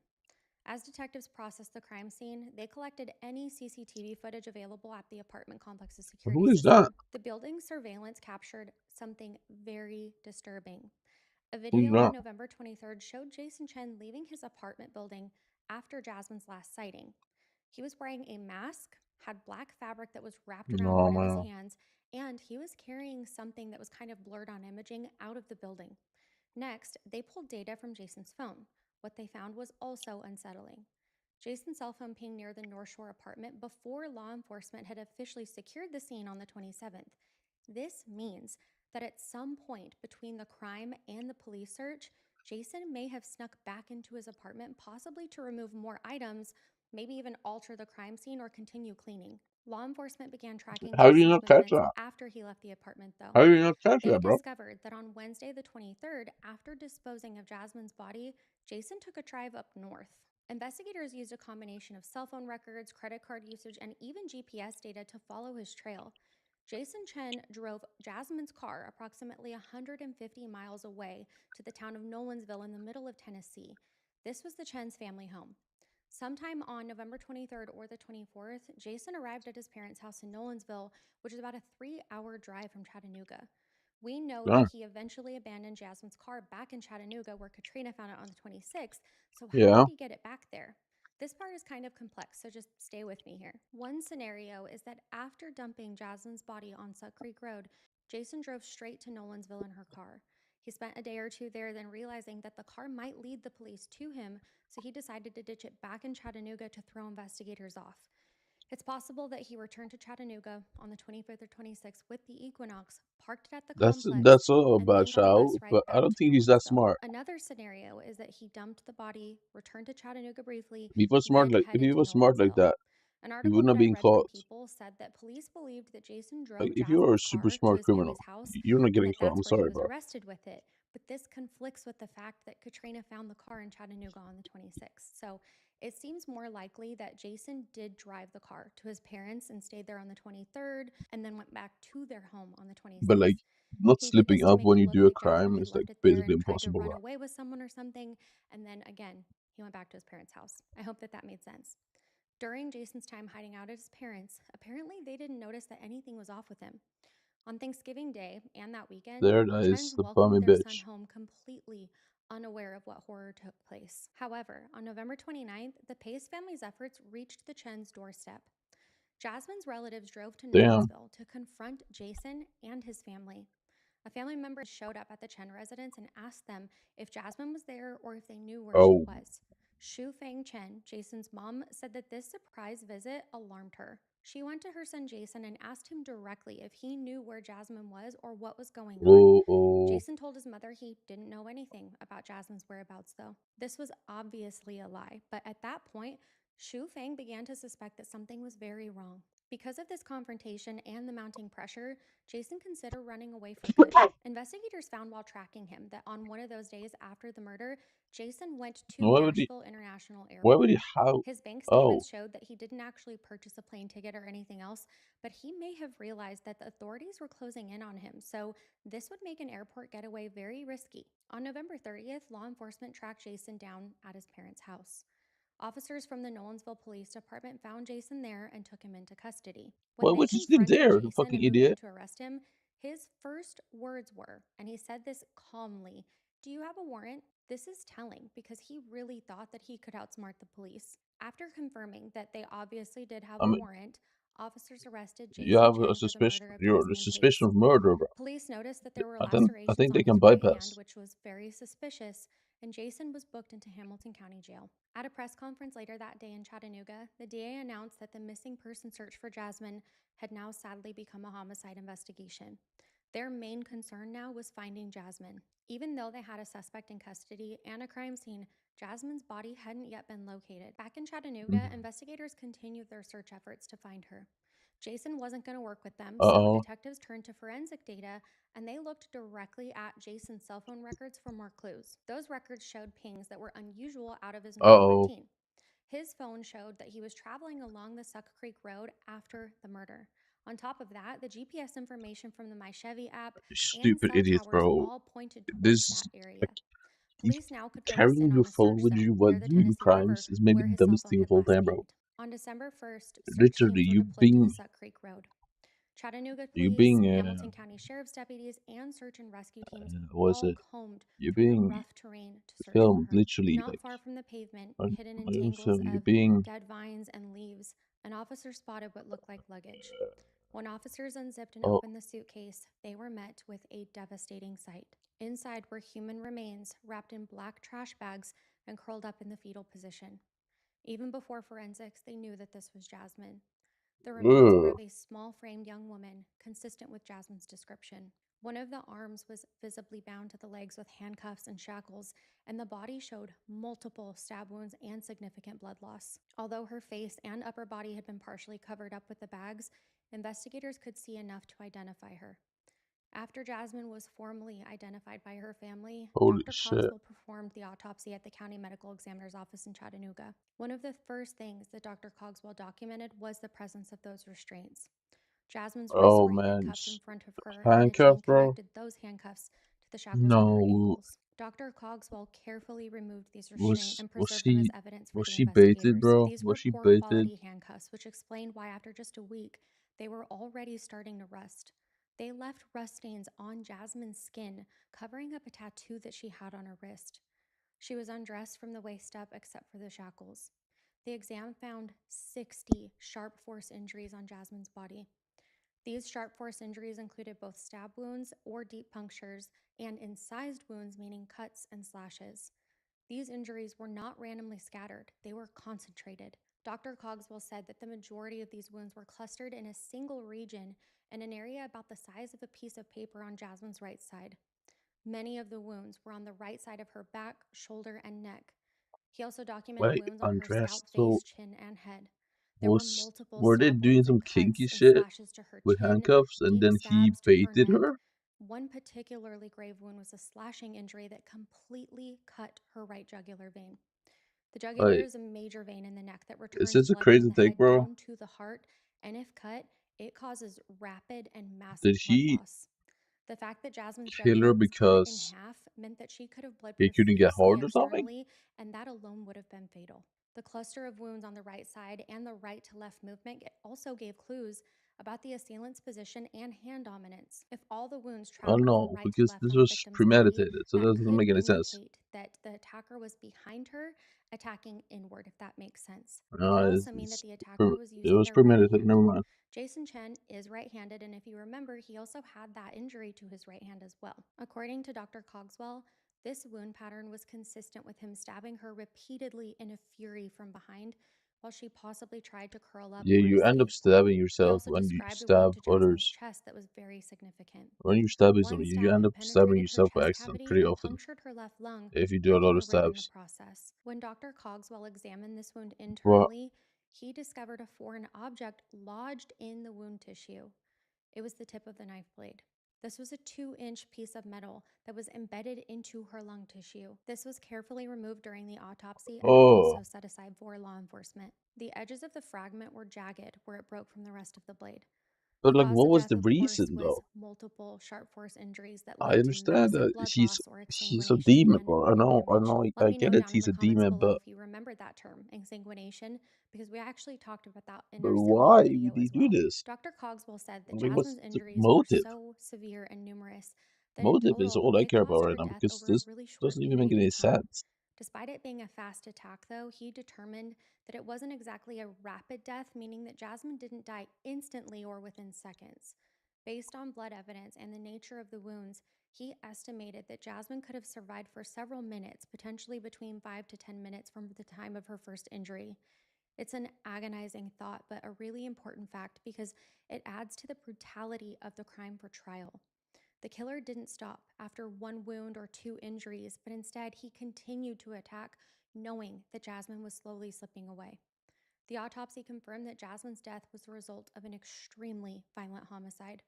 Speaker 1: As detectives processed the crime scene, they collected any CCTV footage available at the apartment complex's security
Speaker 2: who is that?
Speaker 1: system. The building's surveillance captured something very disturbing. A
Speaker 2: Who's
Speaker 1: video on
Speaker 2: that?
Speaker 1: November 23rd showed Jason Chen leaving his apartment building after Jasmine's last sighting. He was wearing a mask, had black fabric that was wrapped around
Speaker 2: No,
Speaker 1: one of his
Speaker 2: man.
Speaker 1: hands, and he was carrying something that was kind of blurred on imaging out of the building. Next, they pulled data from Jason's phone. What they found was also unsettling. Jason's cell phone pinged near the North Shore apartment before law enforcement had officially secured the scene on the 27th. This means that at some point between the crime and the police search, Jason may have snuck back into his apartment, possibly to remove more items, maybe even alter the crime scene or continue cleaning. Law enforcement began tracking
Speaker 2: How do you
Speaker 1: Jason's
Speaker 2: not catch
Speaker 1: movements
Speaker 2: that?
Speaker 1: after he left the apartment, though.
Speaker 2: How do you not catch
Speaker 1: They
Speaker 2: that, bro?
Speaker 1: discovered that on Wednesday, the 23rd, after disposing of Jasmine's body, Jason took a drive up north. Investigators used a combination of cell phone records, credit card usage, and even GPS data to follow his trail. Jason Chen drove Jasmine's car approximately 150 miles away to the town of Nolensville in the middle of Tennessee. This was the Chen's family home. Sometime on November 23rd or the 24th, Jason arrived at his parents' house in Nolensville, which is about a 3-hour drive from Chattanooga. We know that
Speaker 2: Yeah.
Speaker 1: he eventually abandoned Jasmine's car back in Chattanooga, where Katrina found it on the 26th, so how
Speaker 2: Yeah.
Speaker 1: did he get it back there? This part is kind of complex, so just stay with me here. One scenario is that after dumping Jasmine's body on Suck Creek Road, Jason drove straight to Nolensville in her car. He spent a day or two there, then realizing that the car might lead the police to him, so he decided to ditch it back in Chattanooga to throw investigators off. It's possible that he returned to Chattanooga on the 25th or 26th with the Equinox, parked it at the complex,
Speaker 2: That's a
Speaker 1: and
Speaker 2: bad
Speaker 1: then got a
Speaker 2: shout,
Speaker 1: bus ride
Speaker 2: but I
Speaker 1: back
Speaker 2: don't
Speaker 1: to
Speaker 2: think he's that
Speaker 1: Nolensville.
Speaker 2: smart.
Speaker 1: Another scenario is that he dumped the body, returned to Chattanooga briefly, then
Speaker 2: If
Speaker 1: headed
Speaker 2: he
Speaker 1: to
Speaker 2: was smart like
Speaker 1: Nolensville.
Speaker 2: that,
Speaker 1: An
Speaker 2: he
Speaker 1: article
Speaker 2: would
Speaker 1: that
Speaker 2: not
Speaker 1: I
Speaker 2: be
Speaker 1: read from
Speaker 2: caught.
Speaker 1: People said that police believed that Jason
Speaker 2: Like,
Speaker 1: drove
Speaker 2: if you are a
Speaker 1: Jasmine's
Speaker 2: super
Speaker 1: car to
Speaker 2: smart
Speaker 1: his
Speaker 2: criminal,
Speaker 1: family's house
Speaker 2: you're not
Speaker 1: and
Speaker 2: getting
Speaker 1: that
Speaker 2: caught. I'm
Speaker 1: that's where he
Speaker 2: sorry,
Speaker 1: was
Speaker 2: bro.
Speaker 1: arrested with it. But this conflicts with the fact that Katrina found the car in Chattanooga on the 26th. So it seems more likely that Jason did drive the car to his parents and stayed there on the 23rd and then went back to their home on the
Speaker 2: But like,
Speaker 1: 26th.
Speaker 2: not
Speaker 1: He did this
Speaker 2: slipping
Speaker 1: to
Speaker 2: up
Speaker 1: make
Speaker 2: when
Speaker 1: it
Speaker 2: you
Speaker 1: look
Speaker 2: do a
Speaker 1: like Jasmine
Speaker 2: crime
Speaker 1: had
Speaker 2: is like
Speaker 1: left it there
Speaker 2: basically
Speaker 1: and tried to
Speaker 2: impossible,
Speaker 1: run
Speaker 2: bro.
Speaker 1: away with someone or something. And then again, he went back to his parents' house. I hope that that made sense. During Jason's time hiding out at his parents', apparently they didn't notice that anything was off with him. On Thanksgiving Day and that weekend,
Speaker 2: There,
Speaker 1: the
Speaker 2: that is
Speaker 1: Chens
Speaker 2: the
Speaker 1: welcomed
Speaker 2: bummy
Speaker 1: their son
Speaker 2: bitch.
Speaker 1: home completely unaware of what horror took place. However, on November 29th, the Pace family's efforts reached the Chens' doorstep. Jasmine's relatives drove to
Speaker 2: Damn.
Speaker 1: Nolensville to confront Jason and his family. A family member showed up at the Chen residence and asked them if Jasmine was there or if they knew where she
Speaker 2: Oh,
Speaker 1: was. Shu Fang Chen, Jason's mom, said that this surprise visit alarmed her. She went to her son Jason and asked him directly if he knew where Jasmine was or what was going on.
Speaker 2: oh, oh.
Speaker 1: Jason told his mother he didn't know anything about Jasmine's whereabouts, though. This was obviously a lie, but at that point, Shu Fang began to suspect that something was very wrong. Because of this confrontation and the mounting pressure, Jason considered running away for good. Investigators found while tracking him that on one of those days after the murder, Jason went to
Speaker 2: Why would he?
Speaker 1: Nashville International
Speaker 2: Why would he?
Speaker 1: Airport.
Speaker 2: How?
Speaker 1: His bank
Speaker 2: Oh,
Speaker 1: statements showed that he didn't actually purchase a plane ticket or anything else, but he may have realized that the authorities were closing in on him, so this would make an airport getaway very risky. On November 30th, law enforcement tracked Jason down at his parents' house. Officers from the Nolensville Police Department found Jason there and took him into custody. When
Speaker 2: why
Speaker 1: they
Speaker 2: would you still
Speaker 1: confronted
Speaker 2: there? The
Speaker 1: Jason
Speaker 2: fucking
Speaker 1: and moved in
Speaker 2: idiot.
Speaker 1: to arrest him, his first words were, and he said this calmly, "Do you have a warrant?" This is telling because he really thought that he could outsmart the police. After confirming that they obviously did have
Speaker 2: I
Speaker 1: a
Speaker 2: mean,
Speaker 1: warrant, officers arrested
Speaker 2: you
Speaker 1: Jason
Speaker 2: have a
Speaker 1: Chen for the
Speaker 2: suspicion.
Speaker 1: murder of
Speaker 2: You're the
Speaker 1: Jasmine
Speaker 2: suspicion
Speaker 1: Pace.
Speaker 2: of murder, bro.
Speaker 1: Police noticed that there were
Speaker 2: I think
Speaker 1: lacerations
Speaker 2: they
Speaker 1: on
Speaker 2: can
Speaker 1: his right hand,
Speaker 2: bypass.
Speaker 1: which was very suspicious, and Jason was booked into Hamilton County Jail. At a press conference later that day in Chattanooga, the DA announced that the missing person search for Jasmine had now sadly become a homicide investigation. Their main concern now was finding Jasmine. Even though they had a suspect in custody and a crime scene, Jasmine's body hadn't yet been located. Back in Chattanooga, investigators continued their search efforts to find her. Jason wasn't going to work with them, so
Speaker 2: Uh-oh.
Speaker 1: detectives turned to forensic data and they looked directly at Jason's cell phone records for more clues. Those records showed pings that were unusual out of his normal
Speaker 2: Uh-oh.
Speaker 1: routine. His phone showed that he was traveling along the Suck Creek Road after the murder. On top of that, the GPS information from the My Chevy app and
Speaker 2: Stupid
Speaker 1: cell
Speaker 2: idiot,
Speaker 1: towers
Speaker 2: bro.
Speaker 1: all pointed towards
Speaker 2: This,
Speaker 1: that area.
Speaker 2: like, if
Speaker 1: Police now could focus
Speaker 2: carrying
Speaker 1: in
Speaker 2: your
Speaker 1: on a
Speaker 2: phone
Speaker 1: search
Speaker 2: with
Speaker 1: zone
Speaker 2: you while
Speaker 1: near the
Speaker 2: doing
Speaker 1: Tennessee River
Speaker 2: crimes is maybe
Speaker 1: where
Speaker 2: the
Speaker 1: his cell
Speaker 2: dumbest
Speaker 1: phone
Speaker 2: thing of
Speaker 1: had
Speaker 2: all
Speaker 1: last
Speaker 2: time, bro.
Speaker 1: pinged. On December 1st, search
Speaker 2: Literally,
Speaker 1: teams were deployed to the Suck Creek Road. Chattanooga
Speaker 2: you
Speaker 1: police,
Speaker 2: being,
Speaker 1: Hamilton County Sheriff's deputies, and search and rescue teams
Speaker 2: was
Speaker 1: all
Speaker 2: it?
Speaker 1: combed
Speaker 2: You're
Speaker 1: through the
Speaker 2: being
Speaker 1: rough terrain to search for
Speaker 2: filmed,
Speaker 1: her.
Speaker 2: literally,
Speaker 1: Not
Speaker 2: like,
Speaker 1: far from the pavement,
Speaker 2: on,
Speaker 1: hidden in
Speaker 2: on
Speaker 1: tangles
Speaker 2: film. You're
Speaker 1: of
Speaker 2: being,
Speaker 1: dead vines and leaves, an officer spotted what looked like luggage. When officers unzipped and
Speaker 2: oh,
Speaker 1: opened the suitcase, they were met with a devastating sight. Inside were human remains wrapped in black trash bags and curled up in the fetal position. Even before forensics, they knew that this was Jasmine. The remains were
Speaker 2: ugh.
Speaker 1: of a small framed young woman, consistent with Jasmine's description. One of the arms was visibly bound to the legs with handcuffs and shackles, and the body showed multiple stab wounds and significant blood loss. Although her face and upper body had been partially covered up with the bags, investigators could see enough to identify her. After Jasmine was formally identified by her family,
Speaker 2: Holy
Speaker 1: Dr.
Speaker 2: shit.
Speaker 1: Cogswell performed the autopsy at the county medical examiner's office in Chattanooga. One of the first things that Dr. Cogswell documented was the presence of those restraints. Jasmine's wrists
Speaker 2: Oh,
Speaker 1: were
Speaker 2: man.
Speaker 1: handcuffed in front of her, and a chain
Speaker 2: Handcuffed, bro?
Speaker 1: connected those handcuffs to the shackles on her
Speaker 2: No.
Speaker 1: ankles. Dr. Cogswell carefully removed these restraints
Speaker 2: Was,
Speaker 1: and
Speaker 2: was
Speaker 1: preserved them as
Speaker 2: she,
Speaker 1: evidence for
Speaker 2: was
Speaker 1: the
Speaker 2: she baited,
Speaker 1: investigators.
Speaker 2: bro?
Speaker 1: These
Speaker 2: Was
Speaker 1: were
Speaker 2: she
Speaker 1: poor
Speaker 2: baited?
Speaker 1: quality handcuffs, which explained why after just a week, they were already starting to rust. They left rust stains on Jasmine's skin, covering up a tattoo that she had on her wrist. She was undressed from the waist up except for the shackles. The exam found 60 sharp force injuries on Jasmine's body. These sharp force injuries included both stab wounds or deep punctures and incised wounds, meaning cuts and slashes. These injuries were not randomly scattered, they were concentrated. Dr. Cogswell said that the majority of these wounds were clustered in a single region in an area about the size of a piece of paper on Jasmine's right side. Many of the wounds were on the right side of her back, shoulder, and neck. He also documented
Speaker 2: Wait,
Speaker 1: wounds on her
Speaker 2: undressed?
Speaker 1: scalp,
Speaker 2: So,
Speaker 1: face, chin, and head. There were
Speaker 2: was,
Speaker 1: multiple
Speaker 2: were they
Speaker 1: stab
Speaker 2: doing
Speaker 1: wounds
Speaker 2: some
Speaker 1: and
Speaker 2: kinky
Speaker 1: cuts and
Speaker 2: shit
Speaker 1: slashes to her
Speaker 2: with
Speaker 1: chin,
Speaker 2: handcuffs and
Speaker 1: deep
Speaker 2: then he
Speaker 1: stabs to her
Speaker 2: baited
Speaker 1: neck.
Speaker 2: her?
Speaker 1: One particularly grave wound was a slashing injury that completely cut her right jugular vein. The jugular
Speaker 2: Like,
Speaker 1: is a major vein in the neck that
Speaker 2: is
Speaker 1: returns
Speaker 2: this a
Speaker 1: blood from
Speaker 2: crazy
Speaker 1: the
Speaker 2: take,
Speaker 1: head
Speaker 2: bro?
Speaker 1: down to the heart, and if cut, it causes rapid and massive
Speaker 2: Did
Speaker 1: blood
Speaker 2: he
Speaker 1: loss. The fact that Jasmine's
Speaker 2: kill her
Speaker 1: jugular was cut in
Speaker 2: because
Speaker 1: half meant that she could have bled
Speaker 2: he couldn't get
Speaker 1: profusely
Speaker 2: hard or something?
Speaker 1: externally, and that alone would have been fatal. The cluster of wounds on the right side and the right to left movement also gave clues about the assailant's position and hand dominance. If all the wounds
Speaker 2: I don't
Speaker 1: traveled from
Speaker 2: know,
Speaker 1: right to
Speaker 2: because
Speaker 1: left
Speaker 2: this
Speaker 1: on the
Speaker 2: was
Speaker 1: victim's body,
Speaker 2: premeditated, so that
Speaker 1: that
Speaker 2: doesn't
Speaker 1: could
Speaker 2: make any sense.
Speaker 1: indicate that the attacker was behind her, attacking inward, if that makes sense. It
Speaker 2: No,
Speaker 1: could also mean that the attacker was
Speaker 2: it
Speaker 1: using
Speaker 2: was
Speaker 1: their right
Speaker 2: premeditated,
Speaker 1: hand.
Speaker 2: never mind.
Speaker 1: Jason Chen is right-handed, and if you remember, he also had that injury to his right hand as well. According to Dr. Cogswell, this wound pattern was consistent with him stabbing her repeatedly in a fury from behind while she possibly tried to curl up
Speaker 2: Yeah,
Speaker 1: or
Speaker 2: you end up
Speaker 1: escape.
Speaker 2: stabbing
Speaker 1: He
Speaker 2: yourself
Speaker 1: also
Speaker 2: when you
Speaker 1: described a wound
Speaker 2: stab
Speaker 1: to Jasmine's
Speaker 2: others.
Speaker 1: chest that was very significant.
Speaker 2: When you're stabbing
Speaker 1: One
Speaker 2: somebody, you
Speaker 1: stab
Speaker 2: end
Speaker 1: had
Speaker 2: up stabbing
Speaker 1: penetrated her
Speaker 2: yourself by
Speaker 1: chest
Speaker 2: accident
Speaker 1: cavity
Speaker 2: pretty
Speaker 1: and
Speaker 2: often
Speaker 1: punctured her left lung,
Speaker 2: if you do a
Speaker 1: breaking
Speaker 2: lot
Speaker 1: her
Speaker 2: of
Speaker 1: rib in the
Speaker 2: stabs.
Speaker 1: process. When Dr. Cogswell examined this wound
Speaker 2: Well,
Speaker 1: internally, he discovered a foreign object lodged in the wound tissue. It was the tip of the knife blade. This was a 2-inch piece of metal that was embedded into her lung tissue. This was carefully removed during the autopsy and
Speaker 2: oh,
Speaker 1: also set aside for law enforcement. The edges of the fragment were jagged where it broke from the rest of the blade.
Speaker 2: but
Speaker 1: The
Speaker 2: like,
Speaker 1: cause
Speaker 2: what
Speaker 1: of
Speaker 2: was
Speaker 1: death,
Speaker 2: the
Speaker 1: of course,
Speaker 2: reason
Speaker 1: was
Speaker 2: though?
Speaker 1: multiple sharp force injuries that
Speaker 2: I
Speaker 1: led to
Speaker 2: understand
Speaker 1: massive
Speaker 2: that
Speaker 1: blood loss or
Speaker 2: he's a
Speaker 1: exsanguination
Speaker 2: demon,
Speaker 1: and
Speaker 2: bro.
Speaker 1: organ damage. Let
Speaker 2: I
Speaker 1: me know
Speaker 2: get it.
Speaker 1: down in
Speaker 2: He's
Speaker 1: the
Speaker 2: a
Speaker 1: comments
Speaker 2: demon,
Speaker 1: below
Speaker 2: but
Speaker 1: if you remember that term, exsanguination, because we actually talked about that in our
Speaker 2: why
Speaker 1: ciliate
Speaker 2: would
Speaker 1: video
Speaker 2: he
Speaker 1: as
Speaker 2: do
Speaker 1: well.
Speaker 2: this?
Speaker 1: Dr. Cogswell said that
Speaker 2: I mean, what's
Speaker 1: Jasmine's
Speaker 2: the
Speaker 1: injuries were
Speaker 2: motive?
Speaker 1: so severe and numerous that in
Speaker 2: Motive is
Speaker 1: total,
Speaker 2: all I
Speaker 1: they
Speaker 2: care about
Speaker 1: caused
Speaker 2: right
Speaker 1: her
Speaker 2: now
Speaker 1: death
Speaker 2: because
Speaker 1: over a
Speaker 2: this
Speaker 1: really short
Speaker 2: doesn't even make
Speaker 1: period of
Speaker 2: any
Speaker 1: time.
Speaker 2: sense.
Speaker 1: Despite it being a fast attack, though, he determined that it wasn't exactly a rapid death, meaning that Jasmine didn't die instantly or within seconds. Based on blood evidence and the nature of the wounds, he estimated that Jasmine could have survived for several minutes, potentially between 5 to 10 minutes from the time of her first injury. It's an agonizing thought, but a really important fact because it adds to the brutality of the crime for trial. The killer didn't stop after one wound or two injuries, but instead he continued to attack, knowing that Jasmine was slowly slipping away. The autopsy confirmed that Jasmine's death was the result of an extremely violent homicide.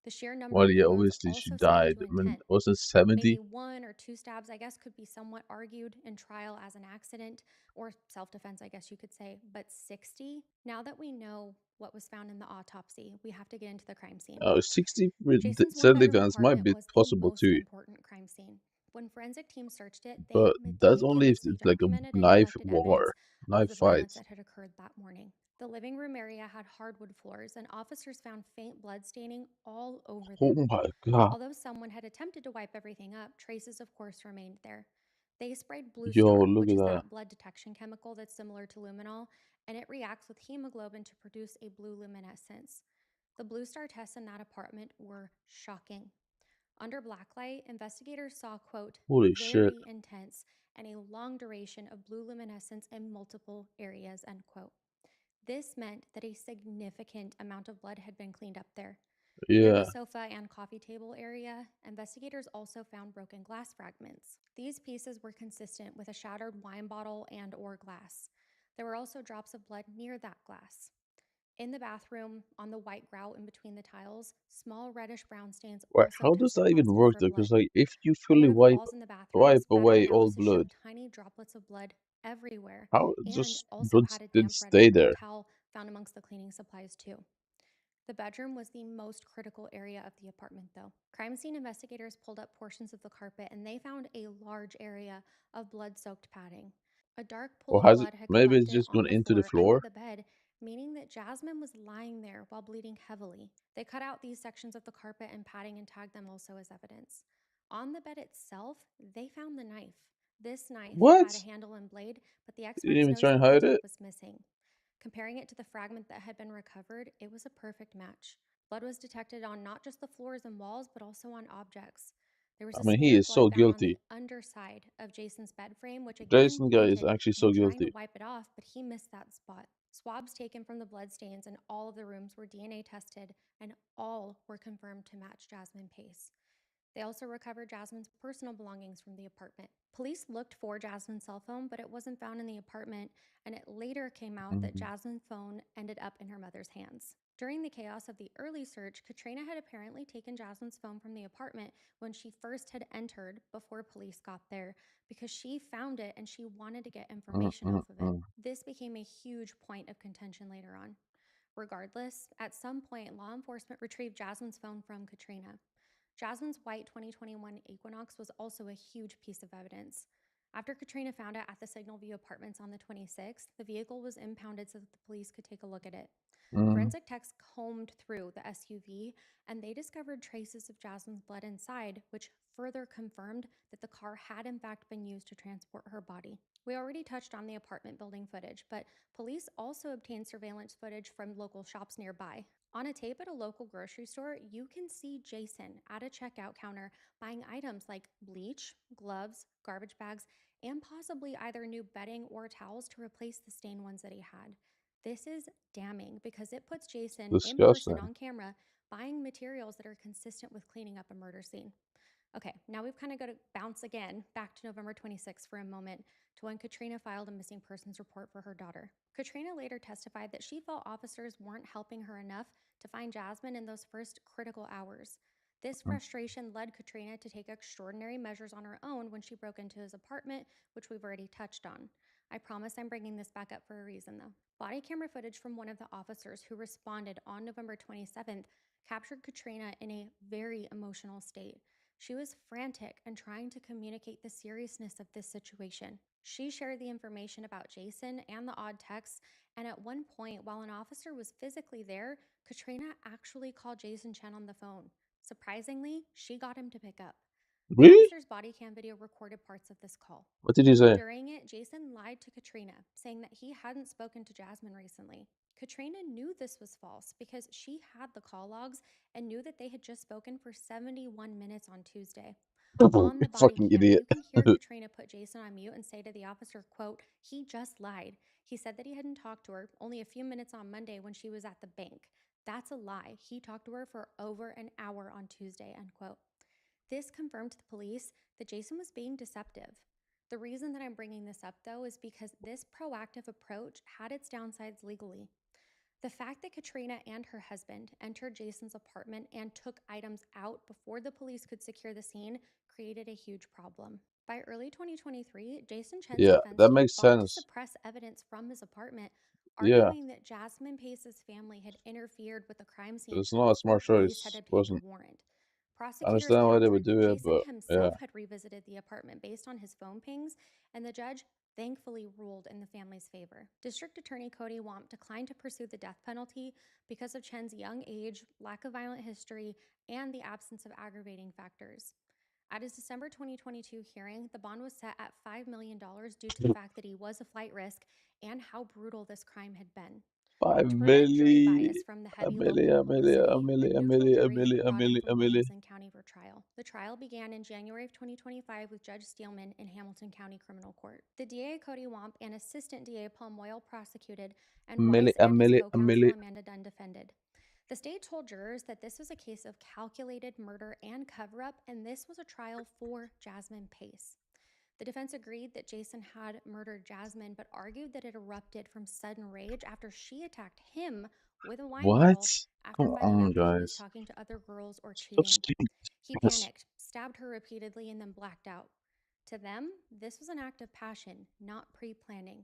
Speaker 1: The sheer number
Speaker 2: Well,
Speaker 1: of the
Speaker 2: yeah,
Speaker 1: wounds
Speaker 2: obviously she
Speaker 1: also spoke
Speaker 2: died.
Speaker 1: to
Speaker 2: I mean,
Speaker 1: intent.
Speaker 2: wasn't
Speaker 1: Maybe
Speaker 2: 70?
Speaker 1: one or two stabs, I guess, could be somewhat argued in trial as an accident or self defense, I guess you could say. But 60? Now that we know what was found in the autopsy, we have to get into the crime scene.
Speaker 2: Oh, 60 with
Speaker 1: Jason's one bedroom
Speaker 2: self-defense might
Speaker 1: apartment
Speaker 2: be
Speaker 1: was the
Speaker 2: possible
Speaker 1: most
Speaker 2: too,
Speaker 1: important crime scene. When forensic teams searched it, they
Speaker 2: but that's only if
Speaker 1: meticulously
Speaker 2: it's like a
Speaker 1: documented and
Speaker 2: knife
Speaker 1: collected evidence
Speaker 2: war,
Speaker 1: of
Speaker 2: knife
Speaker 1: the
Speaker 2: fight.
Speaker 1: violence that had occurred that morning. The living room area had hardwood floors, and officers found faint blood staining all over
Speaker 2: Oh
Speaker 1: them.
Speaker 2: my god.
Speaker 1: Although someone had attempted to wipe everything up, traces of course remained there. They sprayed Blue
Speaker 2: Yo,
Speaker 1: Star,
Speaker 2: look
Speaker 1: which
Speaker 2: at
Speaker 1: is
Speaker 2: that.
Speaker 1: that blood detection chemical that's similar to luminol, and it reacts with hemoglobin to produce a blue luminescence. The Blue Star tests in that apartment were shocking. Under blacklight, investigators saw, quote,
Speaker 2: Holy shit.
Speaker 1: very intense and a long duration of blue luminescence in multiple areas, end quote. This meant that a significant amount of blood had been cleaned up there. Near the
Speaker 2: Yeah.
Speaker 1: sofa and coffee table area, investigators also found broken glass fragments. These pieces were consistent with a shattered wine bottle and or glass. There were also drops of blood near that glass. In the bathroom, on the white grout in between the tiles, small reddish brown stains
Speaker 2: Wait,
Speaker 1: also
Speaker 2: how does
Speaker 1: tested
Speaker 2: that even
Speaker 1: positive
Speaker 2: work
Speaker 1: for
Speaker 2: though? Because
Speaker 1: blood.
Speaker 2: like, if you
Speaker 1: On
Speaker 2: fully
Speaker 1: one of the walls in the bathroom,
Speaker 2: wipe
Speaker 1: spatter
Speaker 2: away all
Speaker 1: analysis
Speaker 2: blood,
Speaker 1: showed tiny droplets of blood everywhere
Speaker 2: how
Speaker 1: and
Speaker 2: just
Speaker 1: also
Speaker 2: blood
Speaker 1: had a
Speaker 2: didn't
Speaker 1: damp red
Speaker 2: stay
Speaker 1: paper
Speaker 2: there?
Speaker 1: towel found amongst the cleaning supplies too. The bedroom was the most critical area of the apartment, though. Crime scene investigators pulled up portions of the carpet and they found a large area of blood soaked padding. A dark pool
Speaker 2: Or
Speaker 1: of
Speaker 2: has it?
Speaker 1: blood had
Speaker 2: Maybe it's
Speaker 1: collected
Speaker 2: just
Speaker 1: on
Speaker 2: gone
Speaker 1: the
Speaker 2: into the
Speaker 1: floor under
Speaker 2: floor.
Speaker 1: the bed, meaning that Jasmine was lying there while bleeding heavily. They cut out these sections of the carpet and padding and tagged them also as evidence. On the bed itself, they found the knife. This knife
Speaker 2: What?
Speaker 1: had a handle and blade, but the
Speaker 2: You didn't
Speaker 1: experts
Speaker 2: even try
Speaker 1: noticed
Speaker 2: and
Speaker 1: that the
Speaker 2: hide
Speaker 1: tip
Speaker 2: it?
Speaker 1: was missing. Comparing it to the fragment that had been recovered, it was a perfect match. Blood was detected on not just the floors and walls, but also on objects. There was
Speaker 2: I
Speaker 1: a
Speaker 2: mean, he
Speaker 1: smear of
Speaker 2: is
Speaker 1: blood
Speaker 2: so
Speaker 1: found on the
Speaker 2: guilty.
Speaker 1: underside of Jason's bed frame, which again
Speaker 2: Jason guy is
Speaker 1: pointed
Speaker 2: actually
Speaker 1: to
Speaker 2: so
Speaker 1: him trying to
Speaker 2: guilty.
Speaker 1: wipe it off, but he missed that spot. Swabs taken from the bloodstains in all of the rooms were DNA tested, and all were confirmed to match Jasmine Pace. They also recovered Jasmine's personal belongings from the apartment. Police looked for Jasmine's cell phone, but it wasn't found in the apartment, and it later came out that
Speaker 2: Mhm.
Speaker 1: Jasmine's phone ended up in her mother's hands. During the chaos of the early search, Katrina had apparently taken Jasmine's phone from the apartment when she first had entered before police got there because she found it and she wanted to get information off of it.
Speaker 2: Mm.
Speaker 1: This became a huge point of contention later on. Regardless, at some point, law enforcement retrieved Jasmine's phone from Katrina. Jasmine's white 2021 Equinox was also a huge piece of evidence. After Katrina found it at the Signal View Apartments on the 26th, the vehicle was impounded so that the police could take a look at it.
Speaker 2: Mm.
Speaker 1: Forensic techs combed through the SUV and they discovered traces of Jasmine's blood inside, which further confirmed that the car had in fact been used to transport her body. We already touched on the apartment building footage, but police also obtained surveillance footage from local shops nearby. On a tape at a local grocery store, you can see Jason at a checkout counter buying items like bleach, gloves, garbage bags, and possibly either new bedding or towels to replace the stained ones that he had. This is damning because it puts Jason in person
Speaker 2: Disgusting.
Speaker 1: on camera buying materials that are consistent with cleaning up a murder scene. Okay, now we've kind of got to bounce again back to November 26th for a moment to when Katrina filed a missing persons report for her daughter. Katrina later testified that she felt officers weren't helping her enough to find Jasmine in those first critical hours. This
Speaker 2: Mm.
Speaker 1: frustration led Katrina to take extraordinary measures on her own when she broke into his apartment, which we've already touched on. I promise I'm bringing this back up for a reason, though. Body camera footage from one of the officers who responded on November 27th captured Katrina in a very emotional state. She was frantic and trying to communicate the seriousness of this situation. She shared the information about Jason and the odd texts, and at one point, while an officer was physically there, Katrina actually called Jason Chen on the phone. Surprisingly, she got him to pick up. The
Speaker 2: Really?
Speaker 1: officer's body cam video recorded parts of this call.
Speaker 2: What did he say?
Speaker 1: During it, Jason lied to Katrina, saying that he hadn't spoken to Jasmine recently. Katrina knew this was false because she had the call logs and knew that they had just spoken for 71 minutes on Tuesday. On the body
Speaker 2: Fucking
Speaker 1: cam,
Speaker 2: idiot.
Speaker 1: you can hear Katrina put Jason on mute and say to the officer, quote, "He just lied. He said that he hadn't talked to her only a few minutes on Monday when she was at the bank. That's a lie. He talked to her for over an hour on Tuesday," end quote. This confirmed to the police that Jason was being deceptive. The reason that I'm bringing this up, though, is because this proactive approach had its downsides legally. The fact that Katrina and her husband entered Jason's apartment and took items out before the police could secure the scene created a huge problem. By early 2023, Jason Chen's
Speaker 2: Yeah,
Speaker 1: defense
Speaker 2: that
Speaker 1: team
Speaker 2: makes
Speaker 1: fought to
Speaker 2: sense.
Speaker 1: suppress evidence from his apartment,
Speaker 2: Yeah,
Speaker 1: arguing that Jasmine Pace's family had interfered with the crime
Speaker 2: but
Speaker 1: scene
Speaker 2: it's not a
Speaker 1: before
Speaker 2: smart
Speaker 1: police had
Speaker 2: choice.
Speaker 1: obtained a
Speaker 2: Wasn't.
Speaker 1: warrant.
Speaker 2: I
Speaker 1: Prosecutors
Speaker 2: understand why they would
Speaker 1: countered that
Speaker 2: do it,
Speaker 1: Jason
Speaker 2: but yeah.
Speaker 1: himself had revisited the apartment based on his phone pings, and the judge thankfully ruled in the family's favor. District Attorney Cody Womp declined to pursue the death penalty because of Chen's young age, lack of violent history, and the absence of aggravating factors. At his December 2022 hearing, the bond was set at $5 million due to the fact that he was a flight risk and how brutal this crime had been.
Speaker 2: 5
Speaker 1: To prevent jury
Speaker 2: milli,
Speaker 1: bias from the
Speaker 2: a
Speaker 1: heavy
Speaker 2: milli,
Speaker 1: local
Speaker 2: a milli, a
Speaker 1: publicity,
Speaker 2: milli,
Speaker 1: a
Speaker 2: a
Speaker 1: neutral
Speaker 2: milli, a
Speaker 1: jury
Speaker 2: milli,
Speaker 1: was
Speaker 2: a
Speaker 1: brought in
Speaker 2: milli,
Speaker 1: from
Speaker 2: a milli.
Speaker 1: Williamson County for trial. The trial began in January of 2025 with Judge Steelman in Hamilton County Criminal Court. The DA Cody Womp and Assistant DA Paul Moyle prosecuted, and
Speaker 2: Milli,
Speaker 1: Weiss
Speaker 2: a
Speaker 1: and his
Speaker 2: milli, a
Speaker 1: co-counsel
Speaker 2: milli.
Speaker 1: Amanda Dunn defended. The state told jurors that this was a case of calculated murder and cover-up, and this was a trial for Jasmine Pace. The defense agreed that Jason had murdered Jasmine, but argued that it erupted from sudden rage after she attacked him with a wine
Speaker 2: What?
Speaker 1: bottle after
Speaker 2: Come
Speaker 1: finding
Speaker 2: on,
Speaker 1: out that he was
Speaker 2: guys.
Speaker 1: talking to other girls or
Speaker 2: Stop
Speaker 1: cheating.
Speaker 2: stealing.
Speaker 1: He
Speaker 2: Yes.
Speaker 1: panicked, stabbed her repeatedly, and then blacked out. To them, this was an act of passion, not pre-planning.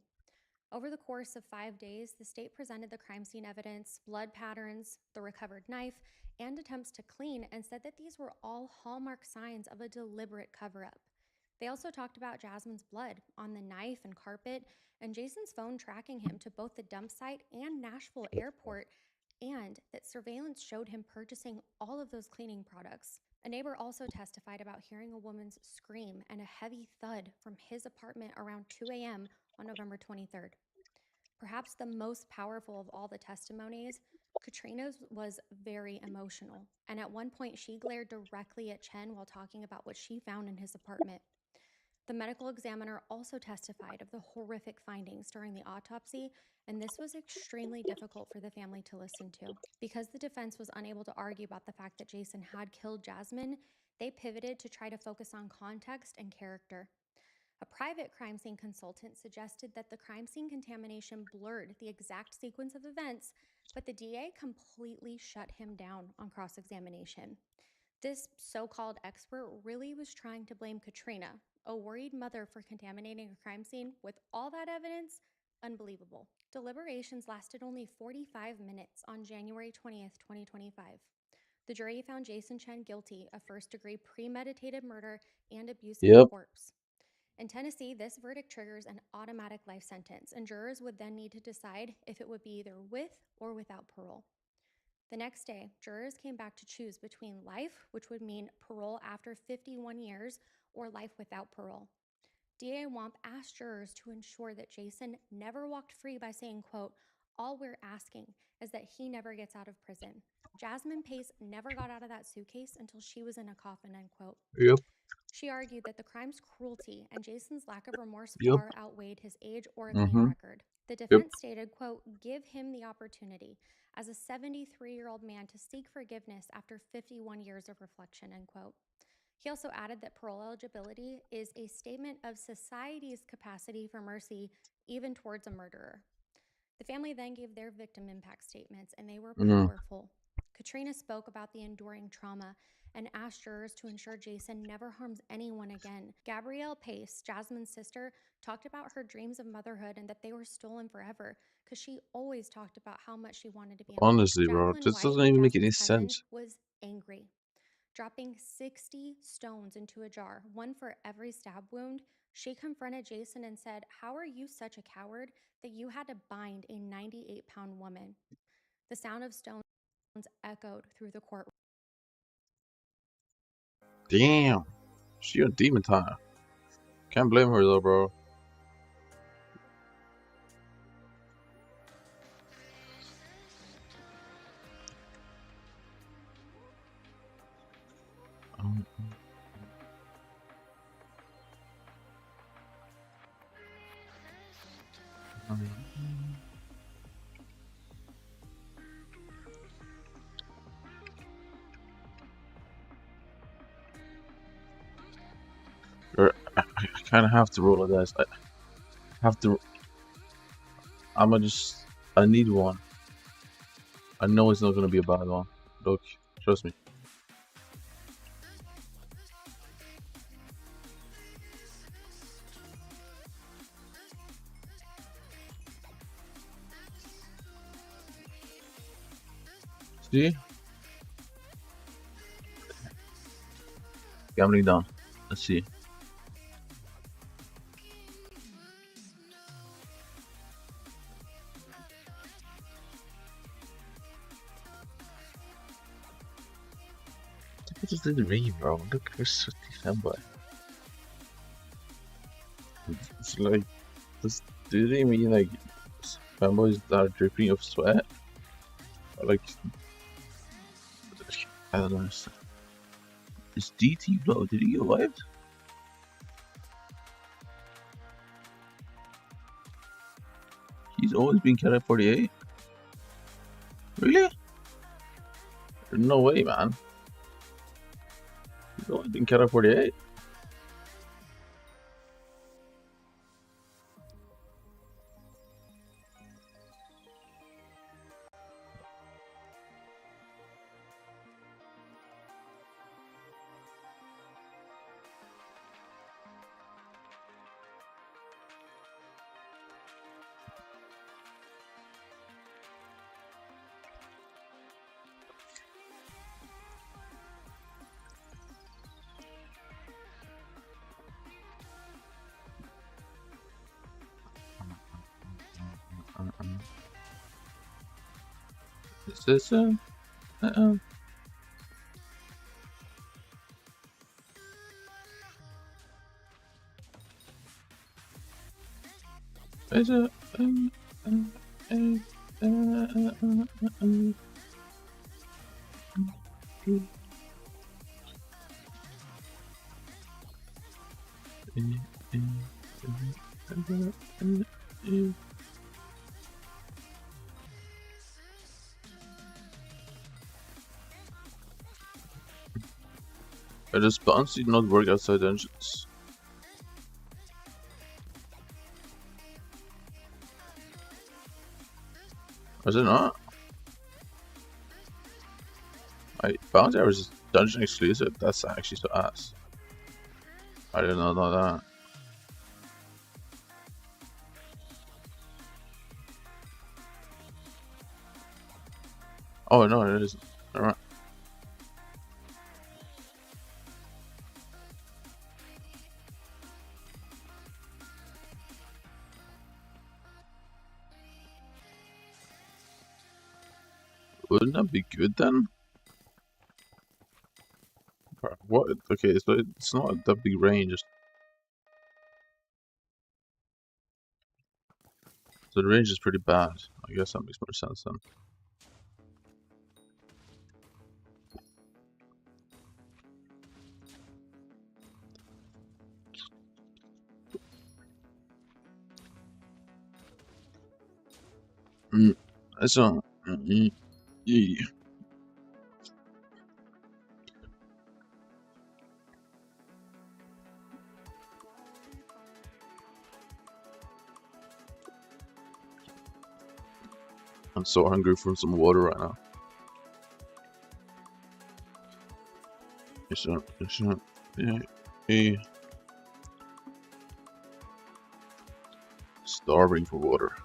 Speaker 1: Over the course of 5 days, the state presented the crime scene evidence, blood patterns, the recovered knife, and attempts to clean, and said that these were all hallmark signs of a deliberate cover-up. They also talked about Jasmine's blood on the knife and carpet, and Jason's phone tracking him to both the dump site and Nashville airport, and that surveillance showed him purchasing all of those cleaning products. A neighbor also testified about hearing a woman's scream and a heavy thud from his apartment around 2 a.m. on November 23rd. Perhaps the most powerful of all the testimonies, Katrina's was very emotional, and at one point she glared directly at Chen while talking about what she found in his apartment. The medical examiner also testified of the horrific findings during the autopsy, and this was extremely difficult for the family to listen to. Because the defense was unable to argue about the fact that Jason had killed Jasmine, they pivoted to try to focus on context and character. A private crime scene consultant suggested that the crime scene contamination blurred the exact sequence of events, but the DA completely shut him down on cross-examination. This so-called expert really was trying to blame Katrina, a worried mother, for contaminating a crime scene with all that evidence. Unbelievable. Deliberations lasted only 45 minutes on January 20th, 2025. The jury found Jason Chen guilty of first-degree premeditated murder and abuse of a
Speaker 2: Yep.
Speaker 1: corpse. In Tennessee, this verdict triggers an automatic life sentence, and jurors would then need to decide if it would be either with or without parole. The next day, jurors came back to choose between life, which would mean parole after 51 years, or life without parole. DA Womp asked jurors to ensure that Jason never walked free by saying, quote, "All we're asking is that he never gets out of prison. Jasmine Pace never got out of that suitcase until she was in a coffin," end quote.
Speaker 2: Yep.
Speaker 1: She argued that the crime's cruelty and Jason's lack of remorse
Speaker 2: Yep.
Speaker 1: far outweighed his age or a clean record. The
Speaker 2: Yep.
Speaker 1: defense stated, quote, "Give him the opportunity as a 73-year-old man to seek forgiveness after 51 years of reflection," end quote. He also added that parole eligibility is a statement of society's capacity for mercy, even towards a murderer. The family then gave their victim impact statements, and they were powerful. Katrina spoke about the enduring trauma and asked jurors to ensure Jason never harms anyone again. Gabrielle Pace, Jasmine's sister, talked about her dreams of motherhood and that they were stolen forever, because she always talked about how much she wanted to be a mom.
Speaker 2: Honestly, bro,
Speaker 1: Jacqueline
Speaker 2: this
Speaker 1: White,
Speaker 2: doesn't even make any
Speaker 1: Jasmine's cousin,
Speaker 2: sense.
Speaker 1: was angry. Dropping 60 stones into a jar, one for every stab wound, she confronted Jason and said, "How are you such a coward that you had to bind a 98-pound woman?" The sound of stones echoed through the courtroom.
Speaker 2: Damn. She a demon time. Can't blame her though, bro. I kind of have to roll a dice. I have to. I need one. I know it's not gonna be a bad one. Look, trust me. See? Gambling down. Let's see. What just didn't read, bro? Look, there's such a fanboy. It's like, do they mean like fanboys that are dripping of sweat? Or like, I don't understand. It's DT, bro. Did he get wiped? He's always been carried at 48? Really? No way, man. He's always been carried at 48. Is this is it Does bounce did not work outside dungeons? Is it not? Bounce hours is dungeon exclusive. That's actually so ass. I did not know that. Oh no, it isn't. Alright. Wouldn't that be good then? What? Okay, so it's not that big range. So the range is pretty bad. I guess that makes more sense then. That's all. Yeah. I'm so hungry for some water right now. Yeah. Starving for water.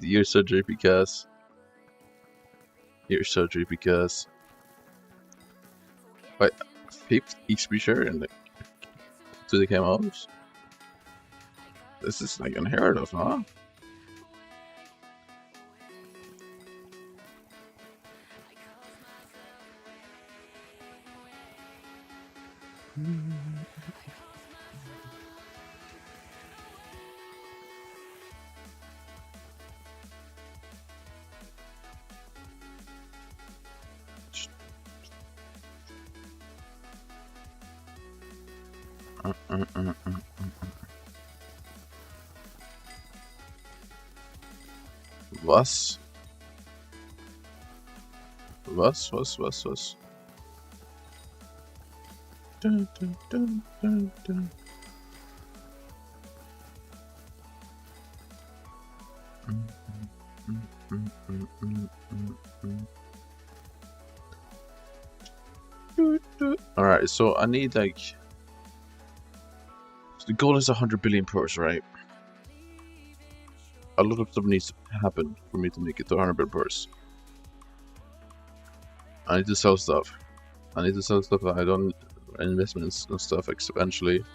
Speaker 2: You're so drippy, Cass. You're so drippy, Cass. Like 5th XP share in the 2k mobs. This is like unheard of, huh? Was? Dun, dun, dun, dun, dun. Alright, so I need like... So the goal is 100 billion purse, right? A lot of stuff needs to happen for me to make it to 100 billion purse. I need to sell stuff. I need to sell stuff that I don't... Investments and stuff eventually.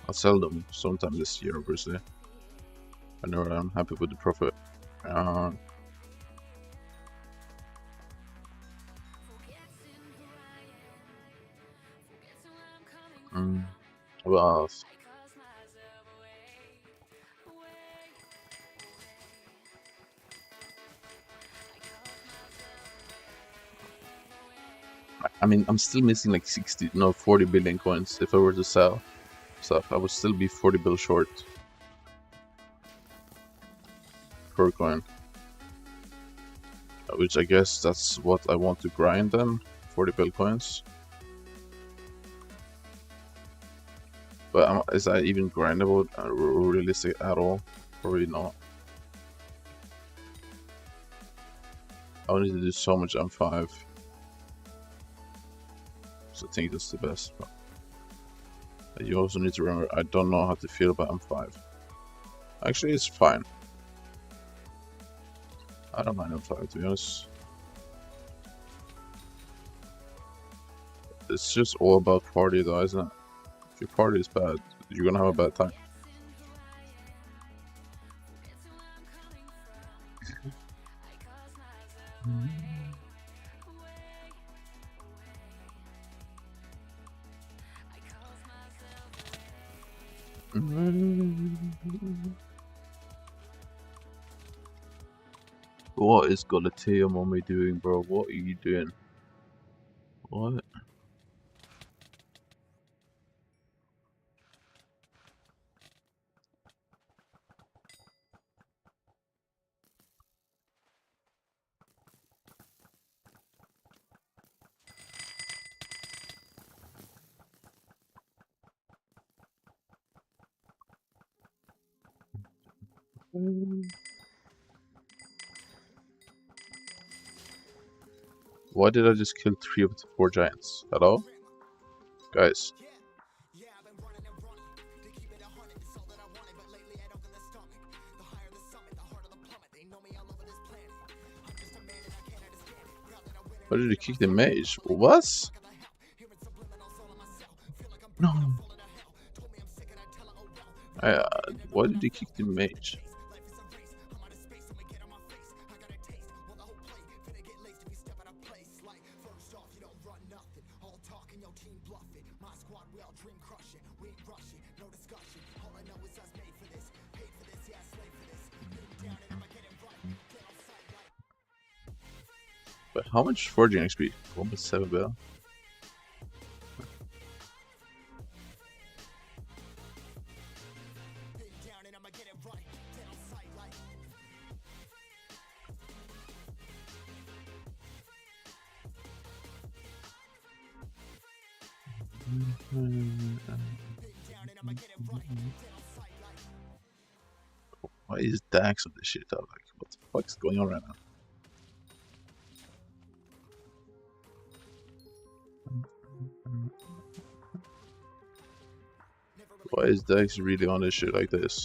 Speaker 2: I'll sell them sometime this year, obviously. I know I'm happy with the profit. What else? I mean, I'm still missing like 40 billion coins. If I were to sell stuff, I would still be 40 bill short per coin. Which I guess that's what I want to grind then, 40 bill coins. But is that even grindable realistic at all? Probably not. I need to do so much M5. So I think that's the best. But you also need to remember, I don't know how to feel about M5. Actually, it's fine. I don't mind M5, to be honest. It's just all about party though, isn't it? If your party is bad, you're gonna have a bad time. What is Galatea mommy doing, bro? What are you doing? What? Why did I just kill 3 of the 4 giants? Hello? Guys. Why did he kick the mage? What? No. Why did he kick the mage? But how much forging XP? 1.7 bill. Why is Dax on this shit up? Like, what the fuck's going on right now? Why is Dax really on this shit like this?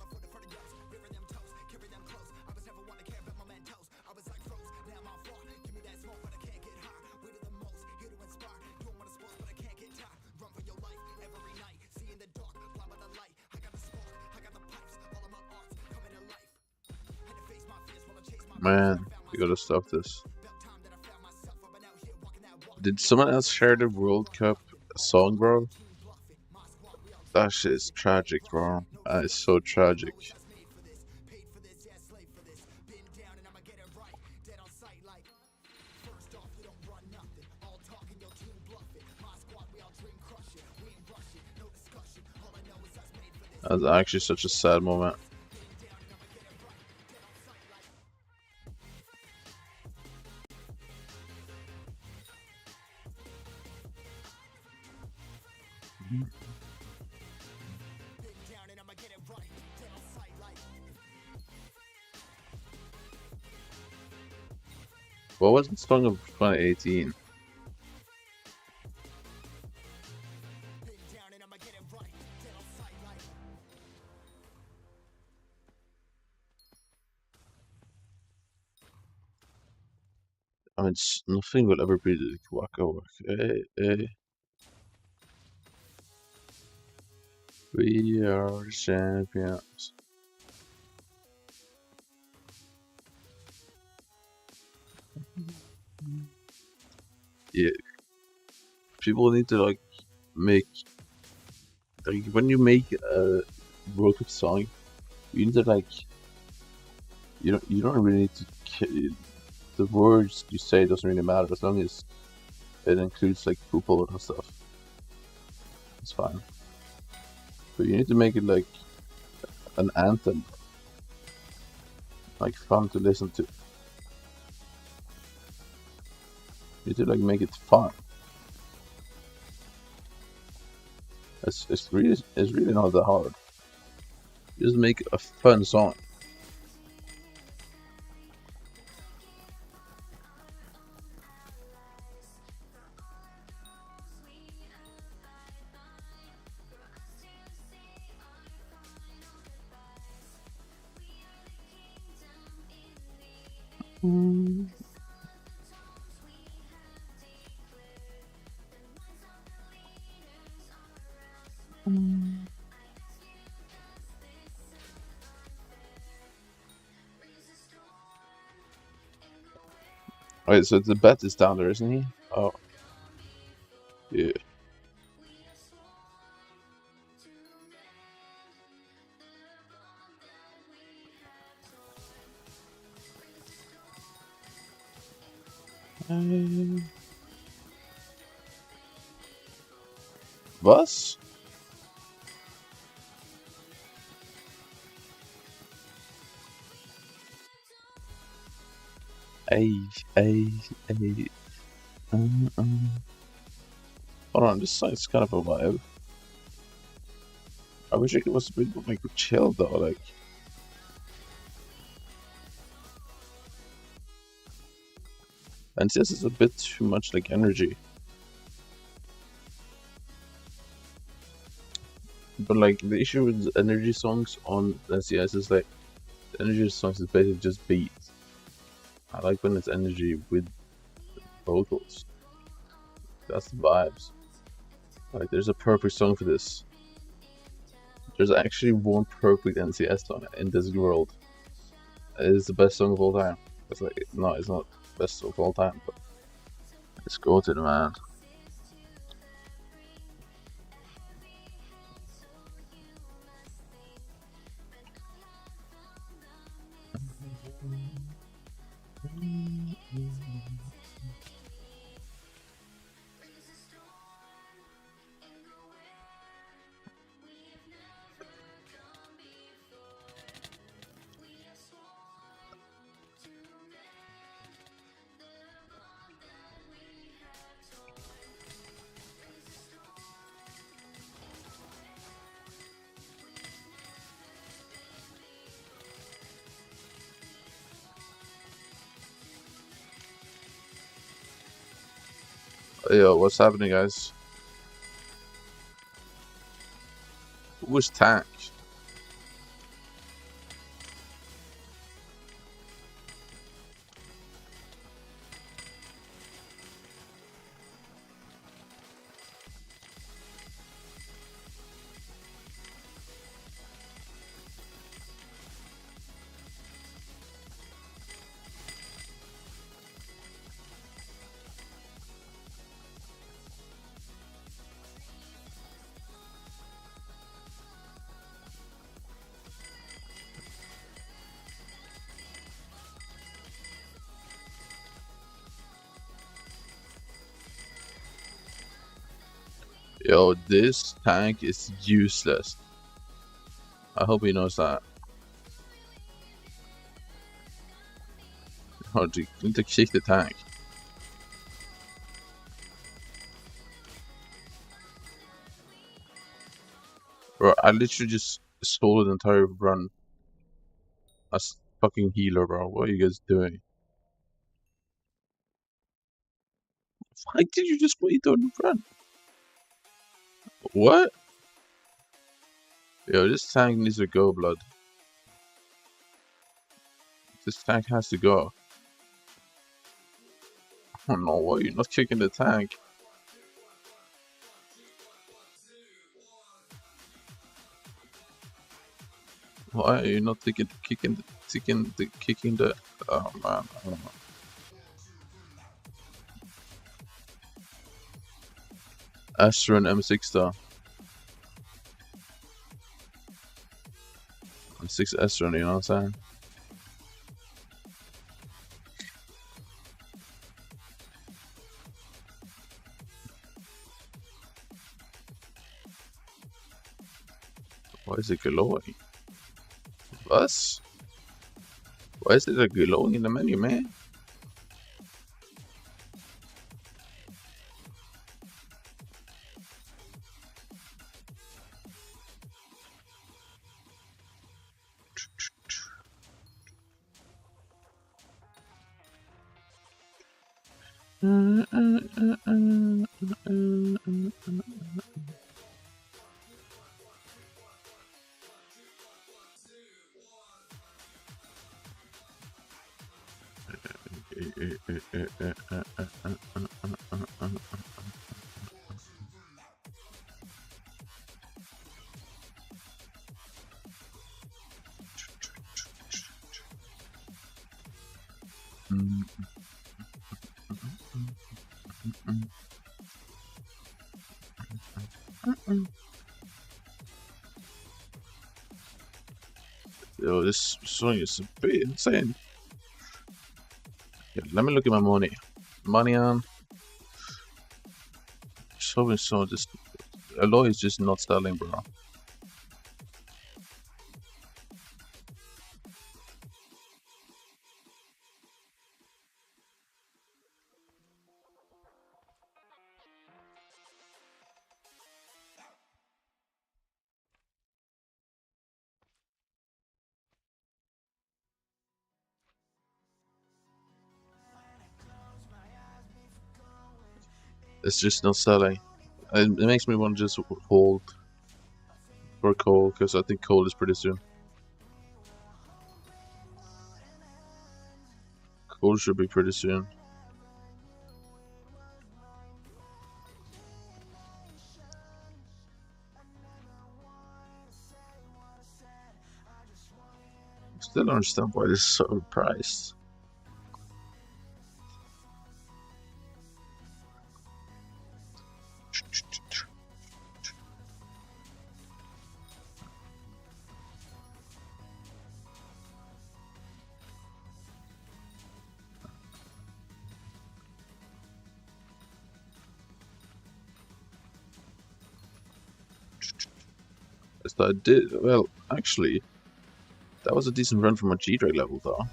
Speaker 2: Man, we gotta stop this. Did someone else share the World Cup song, bro? That shit is tragic, bro. That is so tragic. That's actually such a sad moment. What was the song of 2018? I mean, nothing will ever be like Waka Waka. Hey, hey. We are champions. Yeah, people need to like make like when you make a World Cup song, you need to like you don't really need to the words you say doesn't really matter as long as it includes like football and stuff. It's fine, but you need to make it like an anthem, like fun to listen to. You need to like make it fun. It's really not that hard. Just make a fun song. Wait, so the bet is down there, isn't he? Oh, yeah. Was? Hey, hey, hey. Hold on, this song's kind of a vibe. I wish it was a bit like chill though, like. And this is a bit too much like energy. But like the issue with energy songs on NCS is like energy songs is basically just beats. I like when it's energy with vocals. That's the vibes. Like there's a perfect song for this. There's actually one perfect NCS song in this world. It is the best song of all time. It's like no, it's not the best song of all time, but let's go to the man. Yo, what's happening, guys? Who was Tank? Yo, this tank is useless. I hope he knows that. Oh, you need to kick the tank. Bro, I literally just stole the entire run as fucking healer, bro. What are you guys doing? Why did you just wait on the run? What? Yo, this tank needs to go, blood. This tank has to go. Oh no, why are you not kicking the tank? Why are you not kicking the oh man, I don't know. Astra and M6 though. M6 Astra, you know what I'm saying? Why is it glowing? What? Why is it glowing in the menu, man? Yo, this song is a bit insane. Yeah, let me look at my money. Money on. So just Aloy is just not selling, bro. It's just not selling. It makes me want to just hold for coal, because I think coal is pretty soon. Coal should be pretty soon. Still don't understand why this is so priced. I did well, actually, that was a decent run from a G-Drag level though.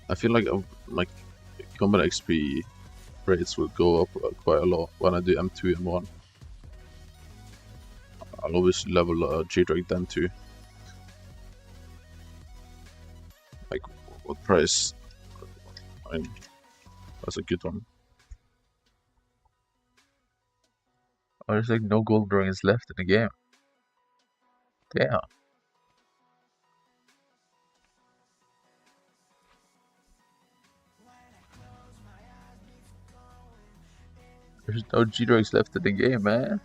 Speaker 2: I feel like my combat XP rates will go up quite a lot when I do M2 and M1. I'll always level G-Drag then too. Like, what price? I mean, that's a good one. Oh, there's like no gold dragons left in the game. Damn. There's no G-Drags left in the game, man.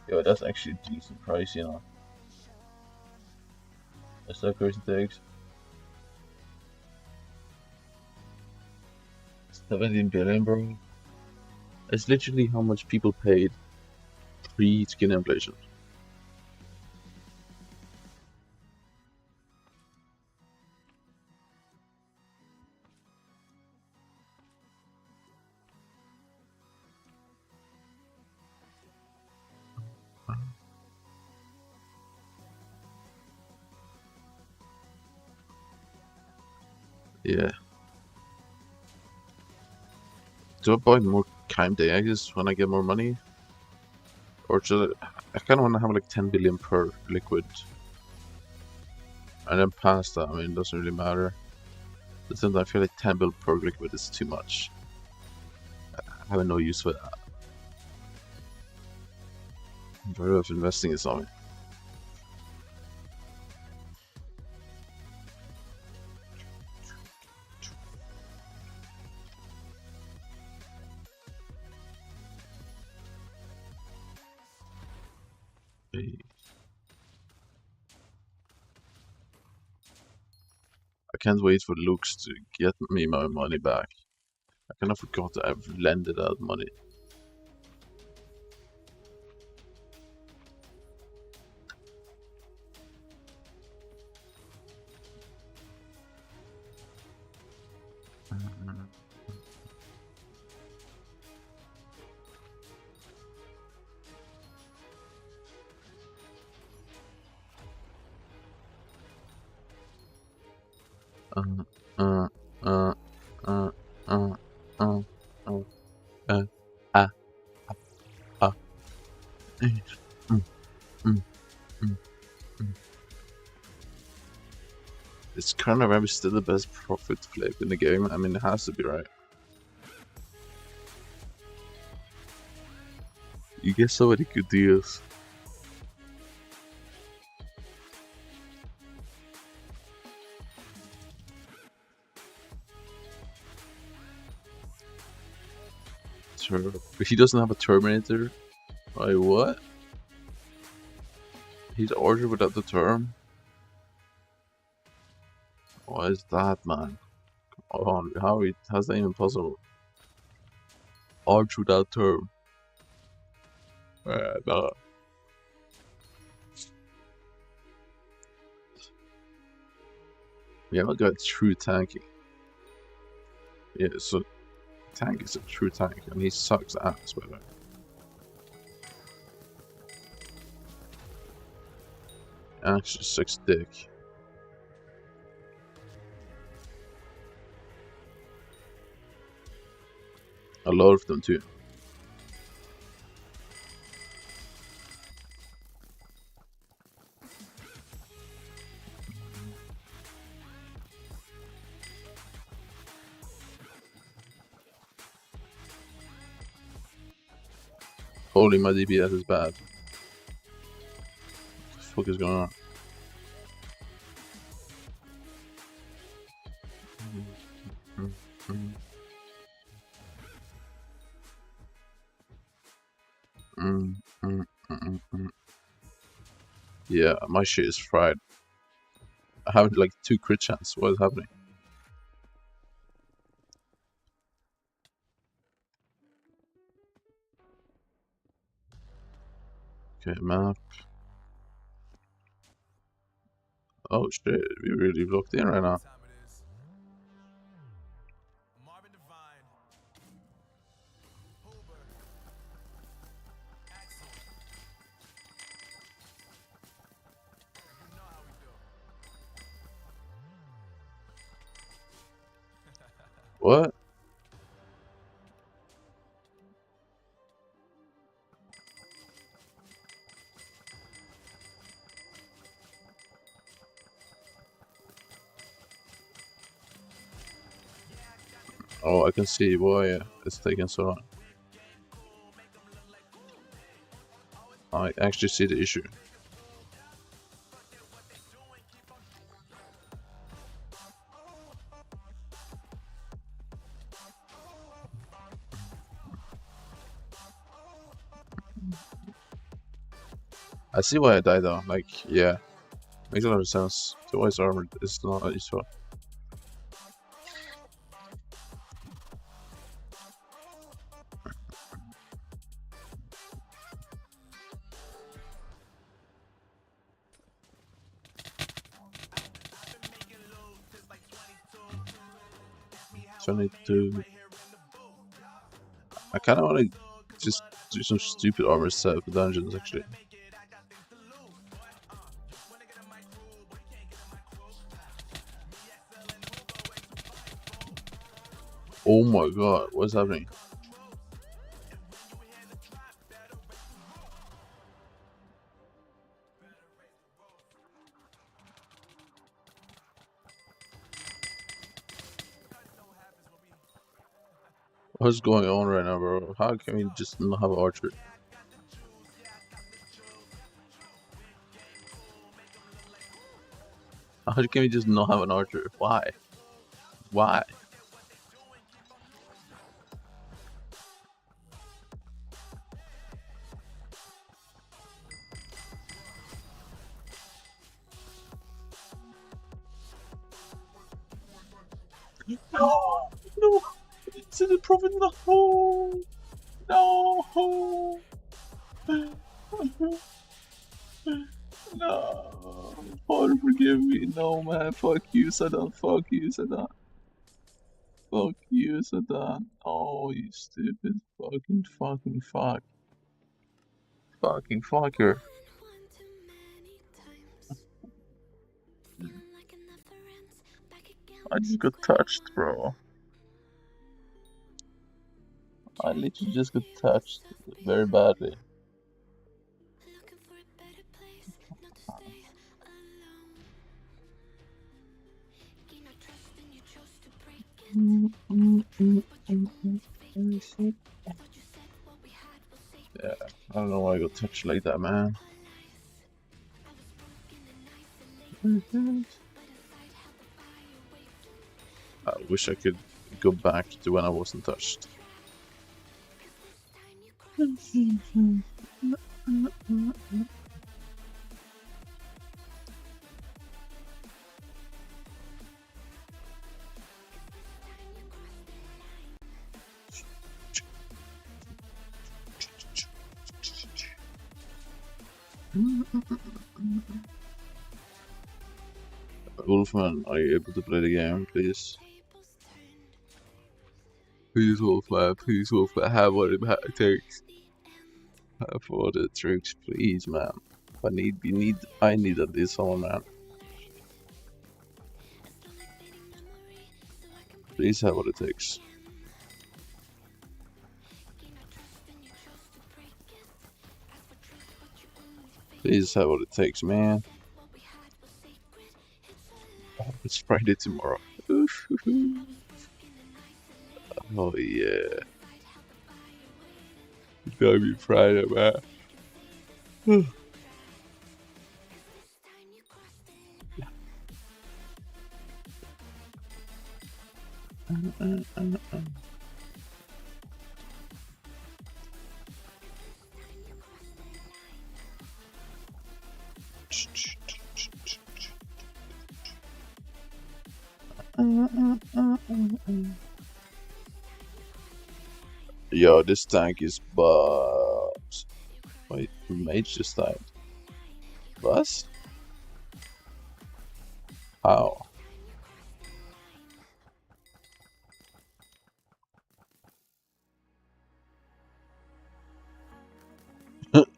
Speaker 2: Yo, that's actually a decent price, you know. That's that crazy things. 17 billion, bro. It's literally how much people paid pre-skin inflation. Yeah. Do I buy more Kime Day eggs when I get more money? Or should I kind of want to have like 10 billion per liquid. And then past that, I mean, it doesn't really matter. But sometimes I feel like 10 billion per liquid is too much. I have no use for that. I'm better off investing in something. I can't wait for Lux to get me my money back. I kind of forgot that I've lended out money. Uh, uh, uh, uh, uh, uh, uh, ah, ah, mm, mm, mm, mm. Is Carnivore still the best profit flip in the game? I mean, it has to be, right? You get so many good deals. But he doesn't have a Terminator. Wait, what? He's ordered without the term? Why is that, man? Oh, how's that even possible? Ordered without term. No. We haven't got true tanking. Yeah, so Tank is a true tank, and he sucks ass, by the way. Actually sucks dick. A lot of them too. Holy, my DPS is bad. What the fuck is going on? Yeah, my shit is fried. I have like 2 crit chance. What is happening? Okay, map. Oh shit, we really locked in right now. What? Oh, I can see why it's taking so long. I actually see the issue. I see why I died though. Like, yeah, makes a lot of sense. The ice armor is not useful. So I need to. I kind of want to just do some stupid armor set for dungeons actually. Oh my god, what's happening? What's going on right now, bro? How can we just not have an archer? How can we just not have an archer? Why? Why? No! No! It's in the prophet in the hole! No! No! Father, forgive me. No, man. Fuck you, Saddam. Fuck you, Saddam. Fuck you, Saddam. Oh, you stupid fucking fuck. Fucking fucker. I just got touched, bro. I literally just got touched very badly. Yeah, I don't know why I got touched like that, man. I wish I could go back to when I wasn't touched. Wolfman, are you able to play the game, please? Please, Wolfman, have what it takes. Have what it takes, please, man. I need at least someone, man. Please have what it takes. Please have what it takes, man. Oh, it's Friday tomorrow. Oh yeah. It's gonna be Friday, man. Yo, this tank is bugs. Wait, mage just died. Bus? How?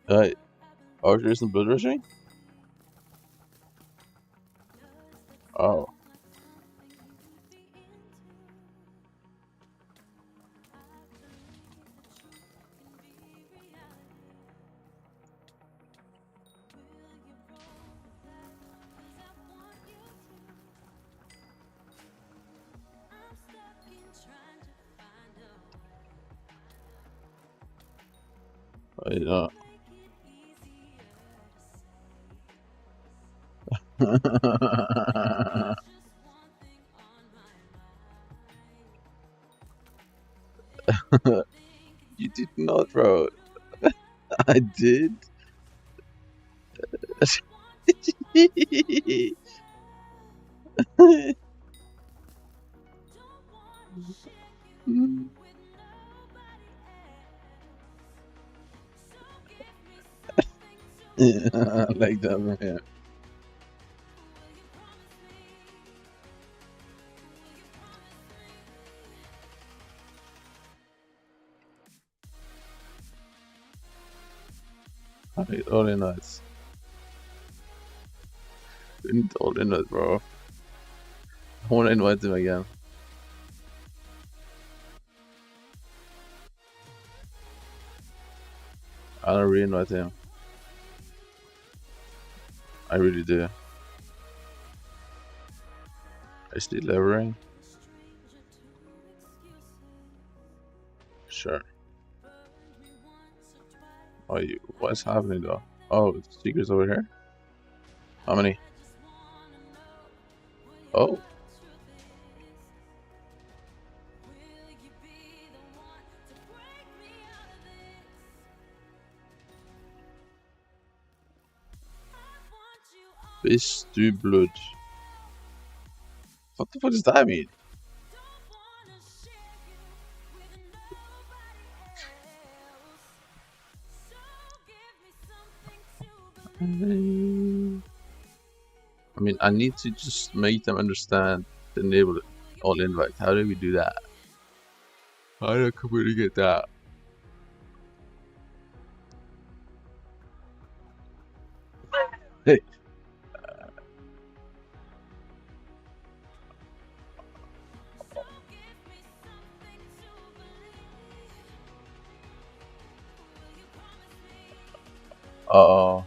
Speaker 2: Hey, Archer isn't blood rushing? Oh. Wait, no. You did not, bro. I did. I like that, man. Yeah. I need all in nuts. We need all in nuts, bro. I wanna invite him again. I don't re-invite him. I really do. I still levering? Sure. Oh, what's happening though? Oh, secrets over here? How many? Oh. Fish du blood. What the fuck does that mean? I mean, I need to just make them understand the enable all invite. How do we do that? How do I communicate that? Hey. Uh-oh.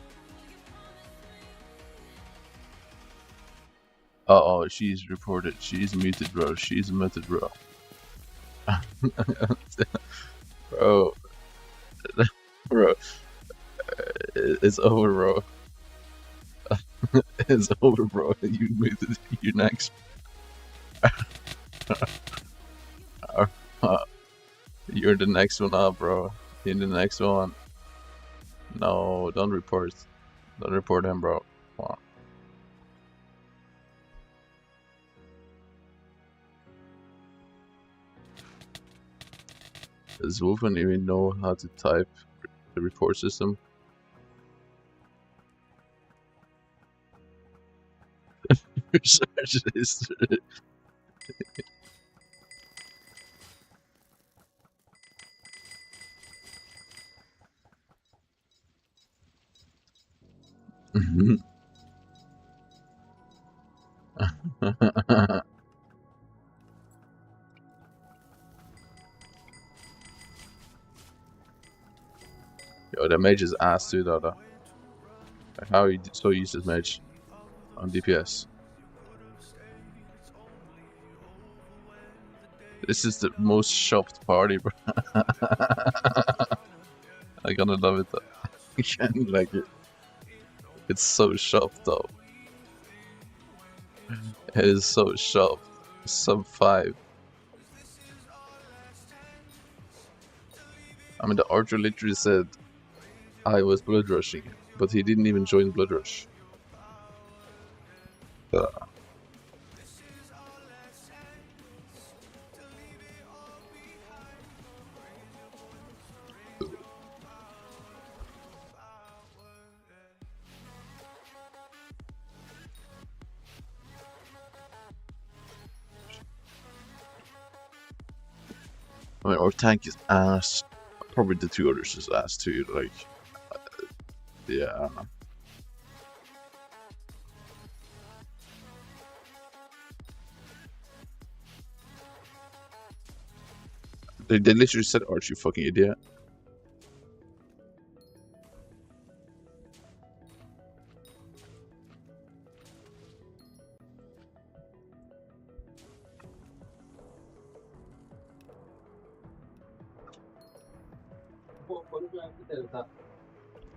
Speaker 2: Uh-oh, she's reported. She's muted, bro. She's muted, bro. Bro. Bro. It's over, bro. It's over, bro. You muted. You're next. You're the next one up, bro. You're the next one. No, don't report. Don't report him, bro. Come on. Does Wolfen even know how to type the report system? Research history. Yo, the mage is ass too, though. Like, how he so uses mage on DPS? This is the most shopped party, bro. I gonna love it though. I can't like it. It's so shopped though. It is so shopped. Sub 5. I mean, the archer literally said I was blood rushing, but he didn't even join blood rush. I mean, our tank is ass. Probably the two others is ass too. Like, yeah. They literally said, "Arch, you fucking idiot."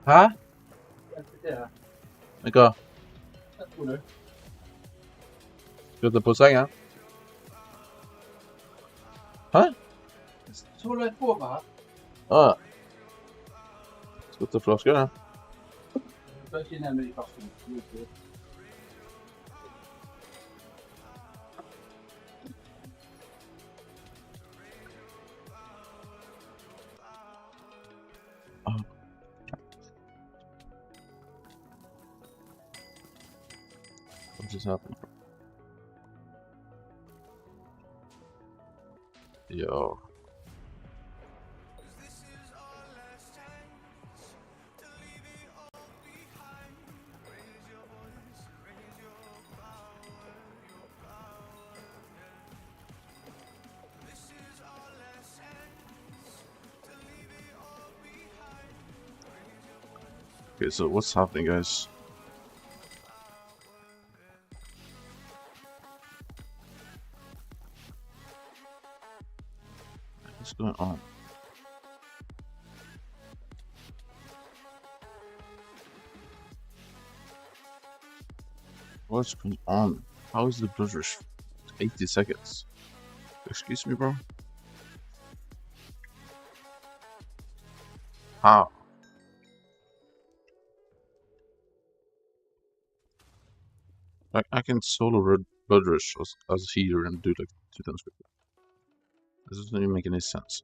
Speaker 2: Hæ? Hva? Skal du på senga? Hæ?
Speaker 3: Så lett på meg.
Speaker 2: Ah. Skal du ta flasker, da?
Speaker 3: Especially in that many customers.
Speaker 2: Oh. What just happened? Yo. Okay, so what's happening, guys? What's going on? What's going on? How is the blood rush 80 seconds? Excuse me, bro? How? I can solo blood rush as a healer and do like 2 times quicker. This doesn't even make any sense.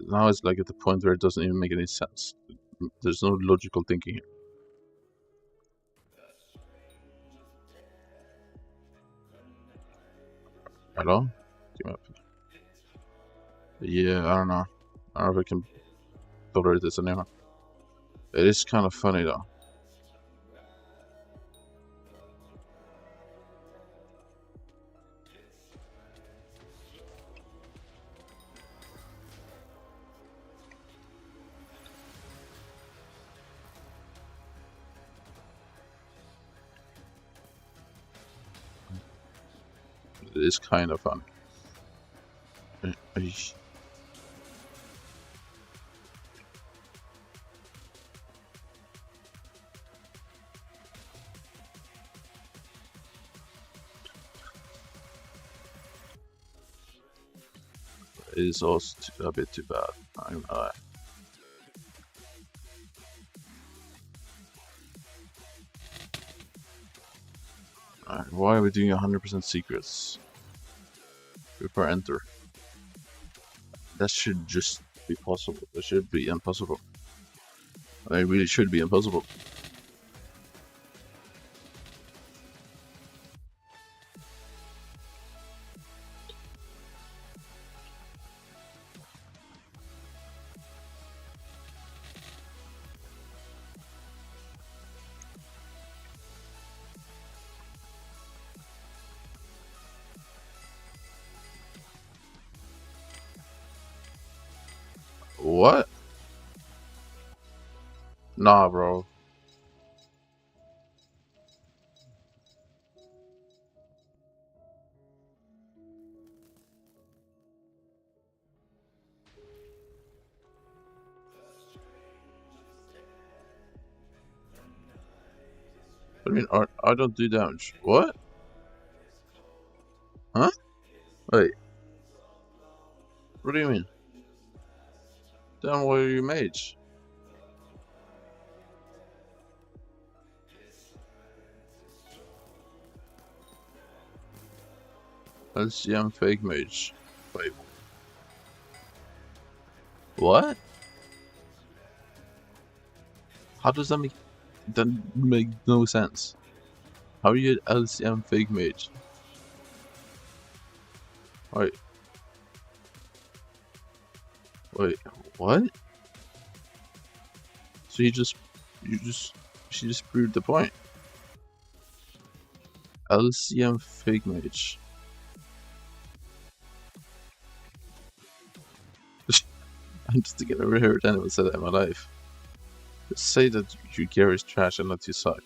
Speaker 2: Now it's like at the point where it doesn't even make any sense. There's no logical thinking here. Hello? Give me up. Yeah, I don't know. I don't know if I can tolerate this anymore. It is kind of funny though. It is kind of fun. It is also a bit too bad. I'm not. Alright, why are we doing 100% secrets? Before enter. That should just be possible. That should be impossible. It really should be impossible. What? Nah, bro. I mean, I don't do damage. What? Huh? Wait. What do you mean? Then why are you mage? LCM fake mage. Wait. What? How does that make... That make no sense. How are you an LCM fake mage? Wait. Wait, what? So she just proved the point. LCM fake mage. I'm just thinking, I've never heard anyone say that in my life. Just say that your gear is trash and that you suck.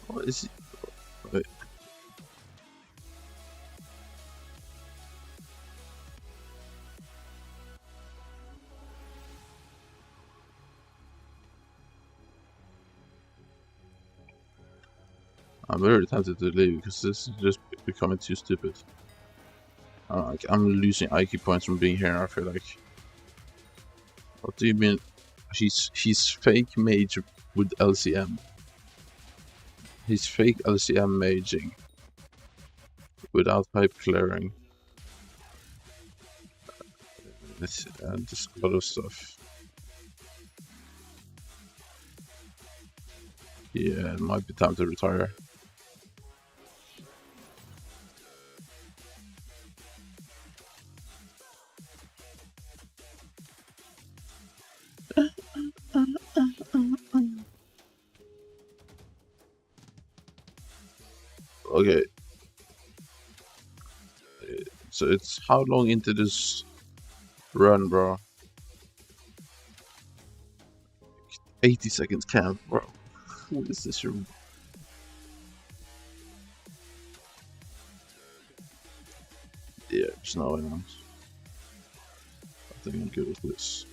Speaker 2: What is he? Wait. I'm very tempted to leave because this is just becoming too stupid. I'm losing IQ points from being here. I feel like. What do you mean? He's fake mage with LCM. He's fake LCM maging without pipe clearing. And just a lot of stuff. Yeah, it might be time to retire. Okay. So it's how long into this run, bro? 80 seconds camp, bro. What is this? Yeah, there's no way else. I think I'm good with this.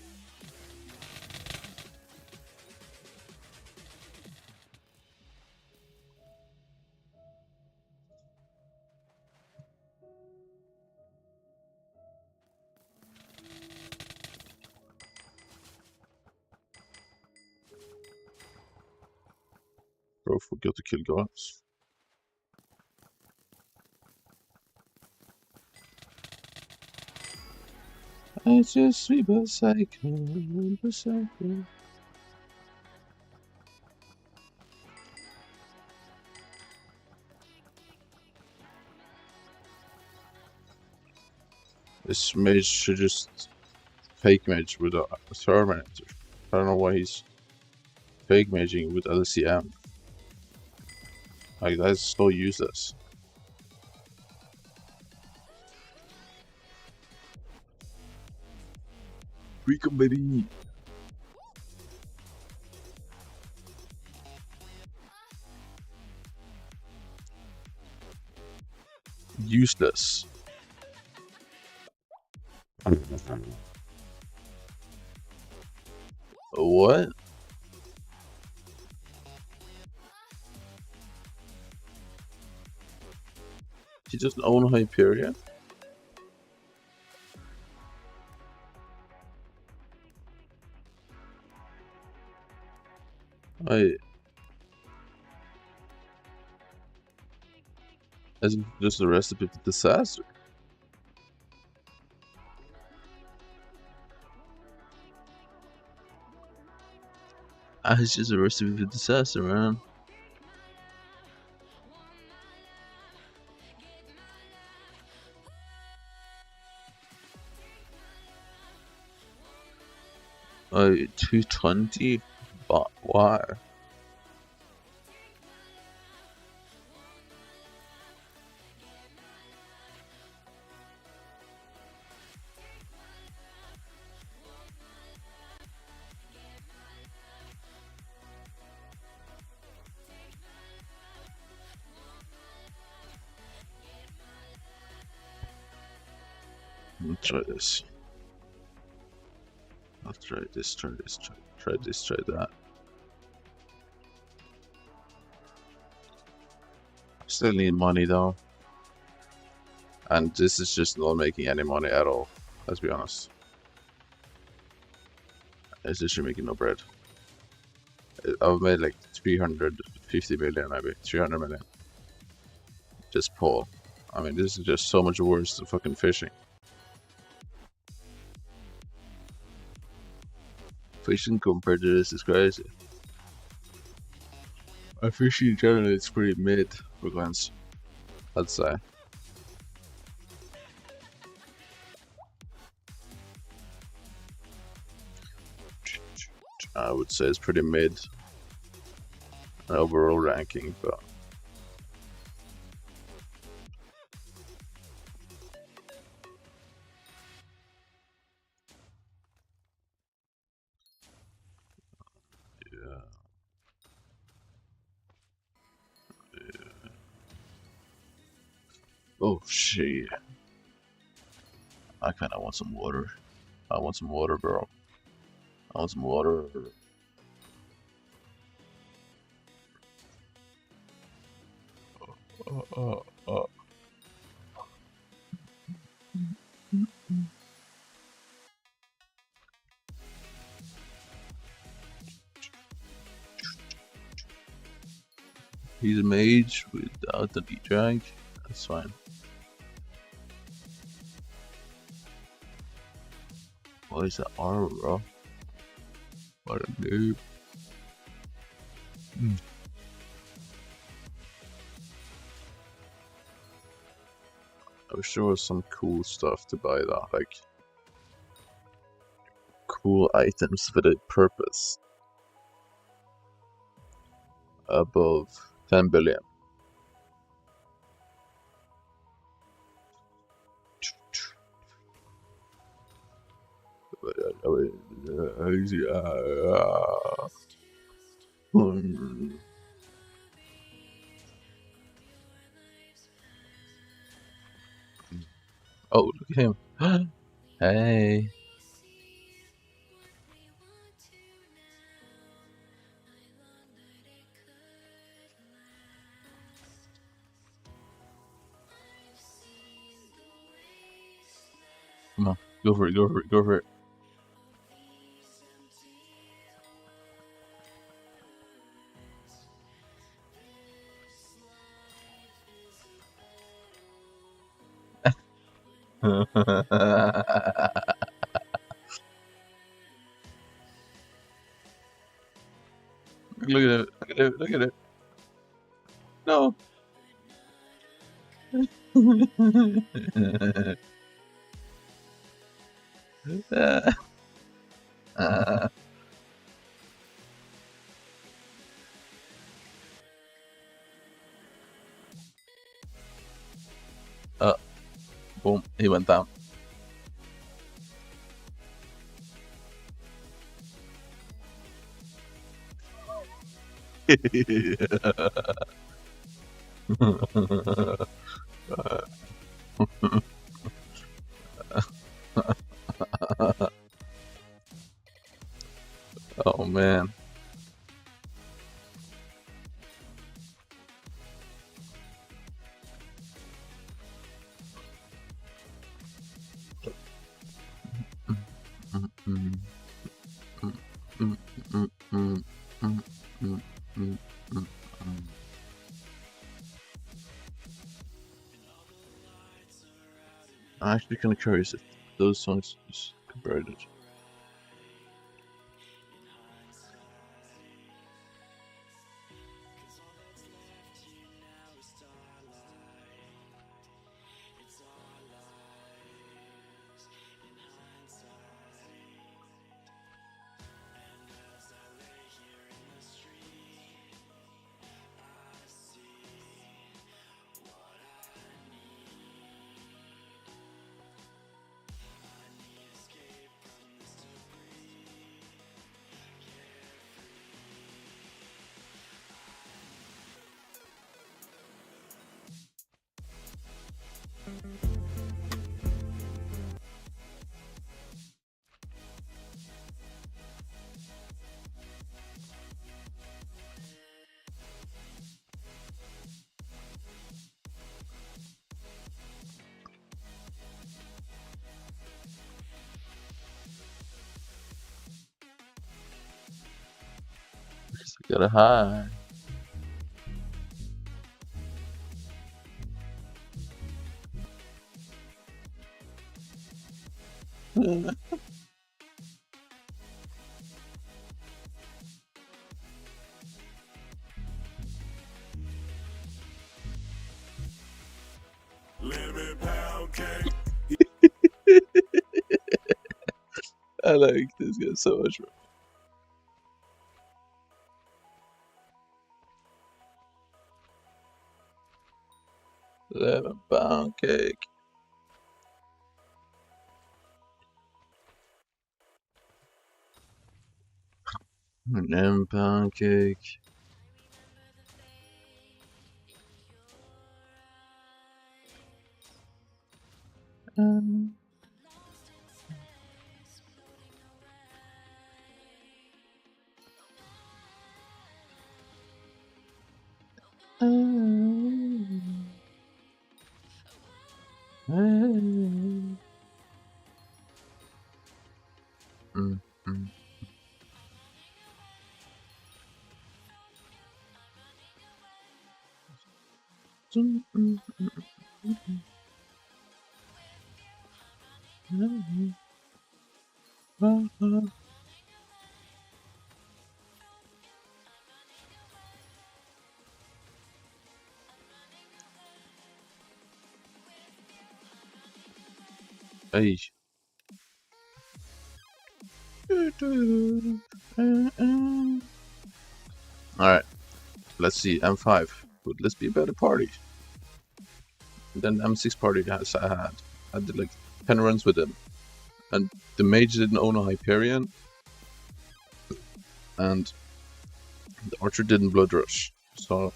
Speaker 2: Bro, forgot to kill guards. I just sweep a cycle. This mage should just fake mage with a Terminator. I don't know why he's fake maging with LCM. Like, that's so useless. Recon, baby! Useless. What? He doesn't own Hyperion? Isn't just a recipe for disaster? It's just a recipe for disaster, man. Oh, 220? But why? Let's try this. I'll try this, try that. Still need money though. And this is just not making any money at all. Let's be honest. It's just making no bread. I've made like 350 million, maybe 300 million. Just pull. I mean, this is just so much worse than fucking fishing. Fishing compared to this is crazy. Fishing generally is pretty mid for guns, I'd say. I would say it's pretty mid overall ranking, but yeah. Oh shit. I kinda want some water. I want some water, bro. I want some water. He's a mage without the D-drag. That's fine. What is that armor, bro? What a noob. I wish there was some cool stuff to buy that, like cool items with a purpose above 10 billion. Oh, look at him. Hey. Come on, go for it, go for it, go for it. Look at it, look at it, look at it. No. Boom, he went down. Oh man. I'm actually kind of curious if those songs just converted. Just gotta hide. I like this guy so much, bro. Lemon pound cake. Lemon pound cake. Mm, mm. Mm, mm, mm, mm, mm, mm, mm. Hey. Alright, let's see. M5. Would this be a better party? And then M6 party has I did like 10 runs with him. And the mage didn't own a Hyperion. And the archer didn't blood rush. So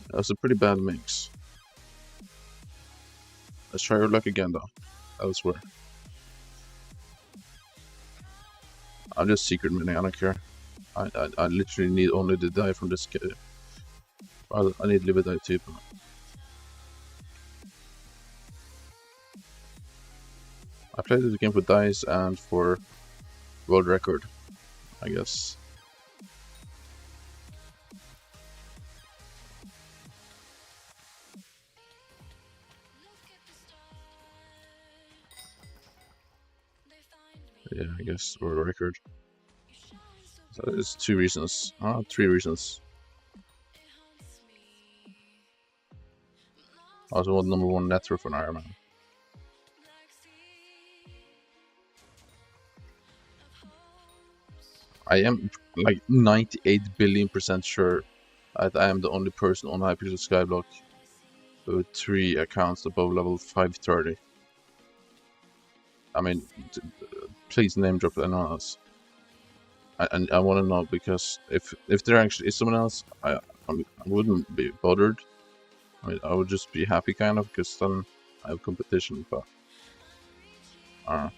Speaker 2: that was a pretty bad mix. Let's try our luck again though. Elsewhere. I'm just secret minning, I don't care. I literally need only the die from this kid. I need live die too. I played this game for dice and for world record, I guess. Yeah, I guess world record. So there's 2 reasons. 3 reasons. I also want #1 net worth for an Iron Man. I am like 98 billion% sure that I am the only person on Hypixel Skyblock with 3 accounts above level 530. I mean, please name drop anyone else. I want to know, because if there actually is someone else, I wouldn't be bothered. I mean, I would just be happy kind of, because then I have competition. But I don't know.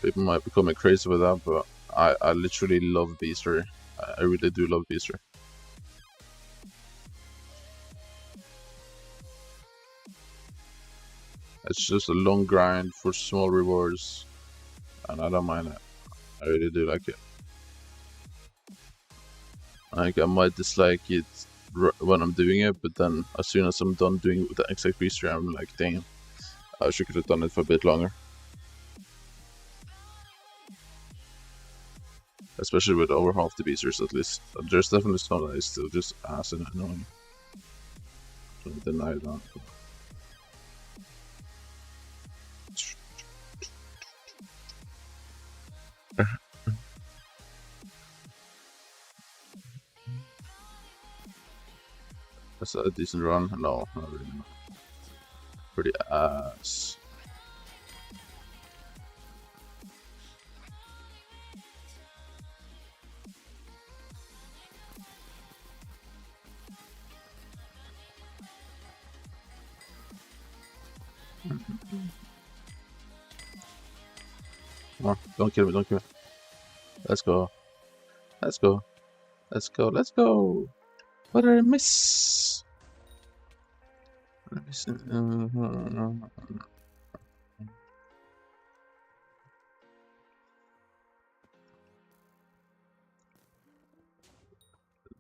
Speaker 2: People might become crazy with that, but I literally love Beaster. I really do love Beaster. It's just a long grind for small rewards, and I don't mind it. I really do like it. Like, I might dislike it when I'm doing it, but then as soon as I'm done doing the exact Beaster, I'm like, damn, I wish I could have done it for a bit longer. Especially with over half the Beasters, at least. There's definitely some that is still just ass and annoying. Don't deny that. Is that a decent run? No, not really. Pretty ass. Come on, don't kill me, don't kill me. Let's go. Let's go. Let's go, let's go. What did I miss? What did I miss?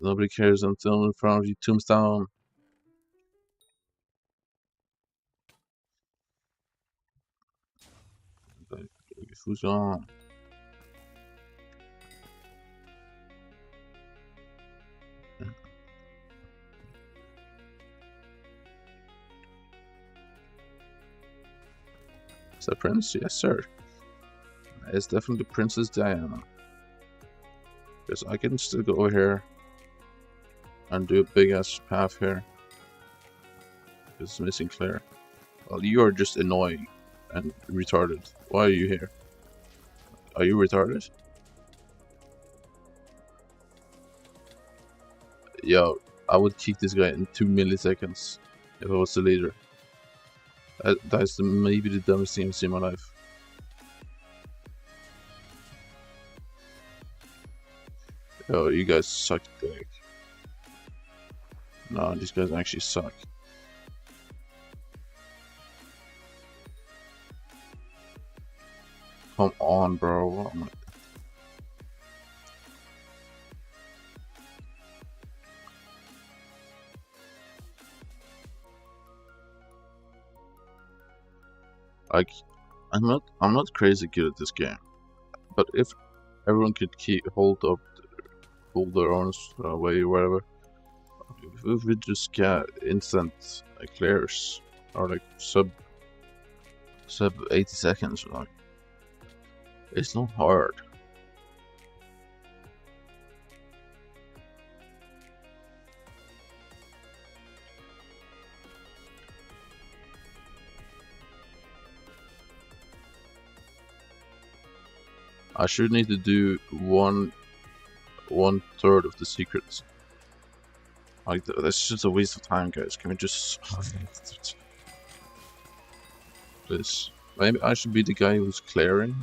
Speaker 2: Nobody cares until in front of you, tombstone. Who's on? Is that Prince? Yes, sir. It's definitely Princess Diana. Because I can still go over here and do a big ass path here. It's missing Claire. Well, you are just annoying and retarded. Why are you here? Are you retarded? Yo, I would kick this guy in 2 milliseconds if I was the leader. That's maybe the dumbest thing I've seen in my life. Yo, you guys suck dick. No, these guys actually suck. Come on, bro. Oh my... Like, I'm not crazy good at this game, but if everyone could hold their own way or whatever, if we just get instant clears or like sub 80 seconds, like it's not hard. I should need to do one third of the secrets. Like that's just a waste of time, guys. Can we just this? Maybe I should be the guy who's clearing,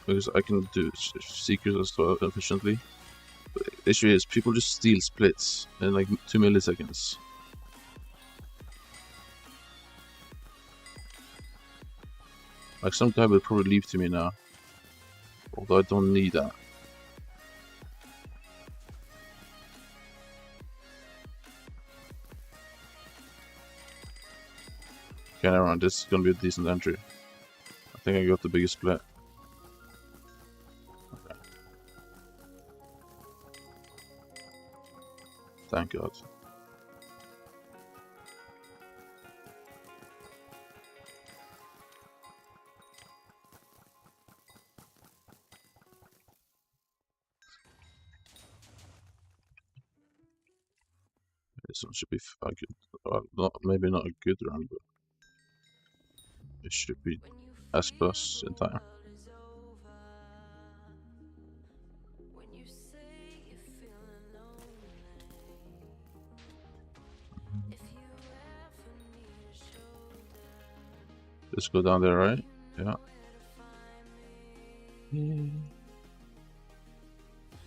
Speaker 2: because I can do secrets as well efficiently. But the issue is people just steal splits in like 2 milliseconds. Like some guy will probably leave to me now, although I don't need that. Okay, never mind. This is gonna be a decent entry. I think I got the biggest split. Okay. Thank God. This one should be a good, maybe not a good run, but it should be S plus in time. Let's go down there, right? Yeah.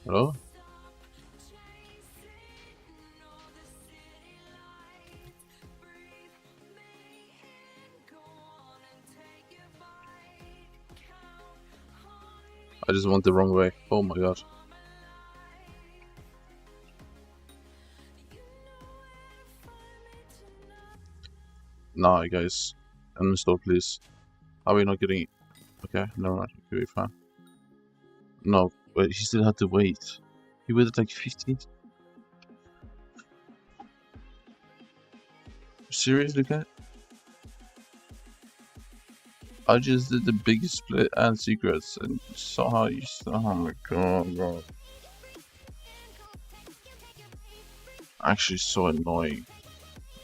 Speaker 2: Hello? I just went the wrong way. Oh my God. Nah, guys. Uninstall, please. Are we not getting... Okay, never mind. Okay, we're fine. No, but he still had to wait. He waited like 15... Seriously, guy? I just did the biggest split and secrets, and somehow you... Oh my God, bro. Actually so annoying.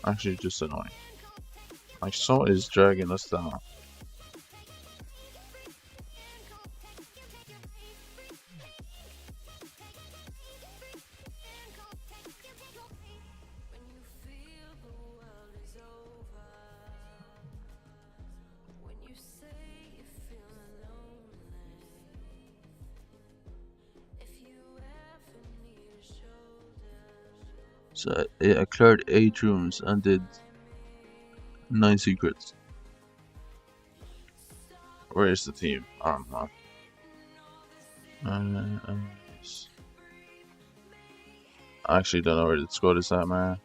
Speaker 2: Actually just annoying. Like, someone is dragging us down. So I cleared 8 rooms and did 9 secrets. Where is the team? I don't know. I actually don't know where the squad is at, man.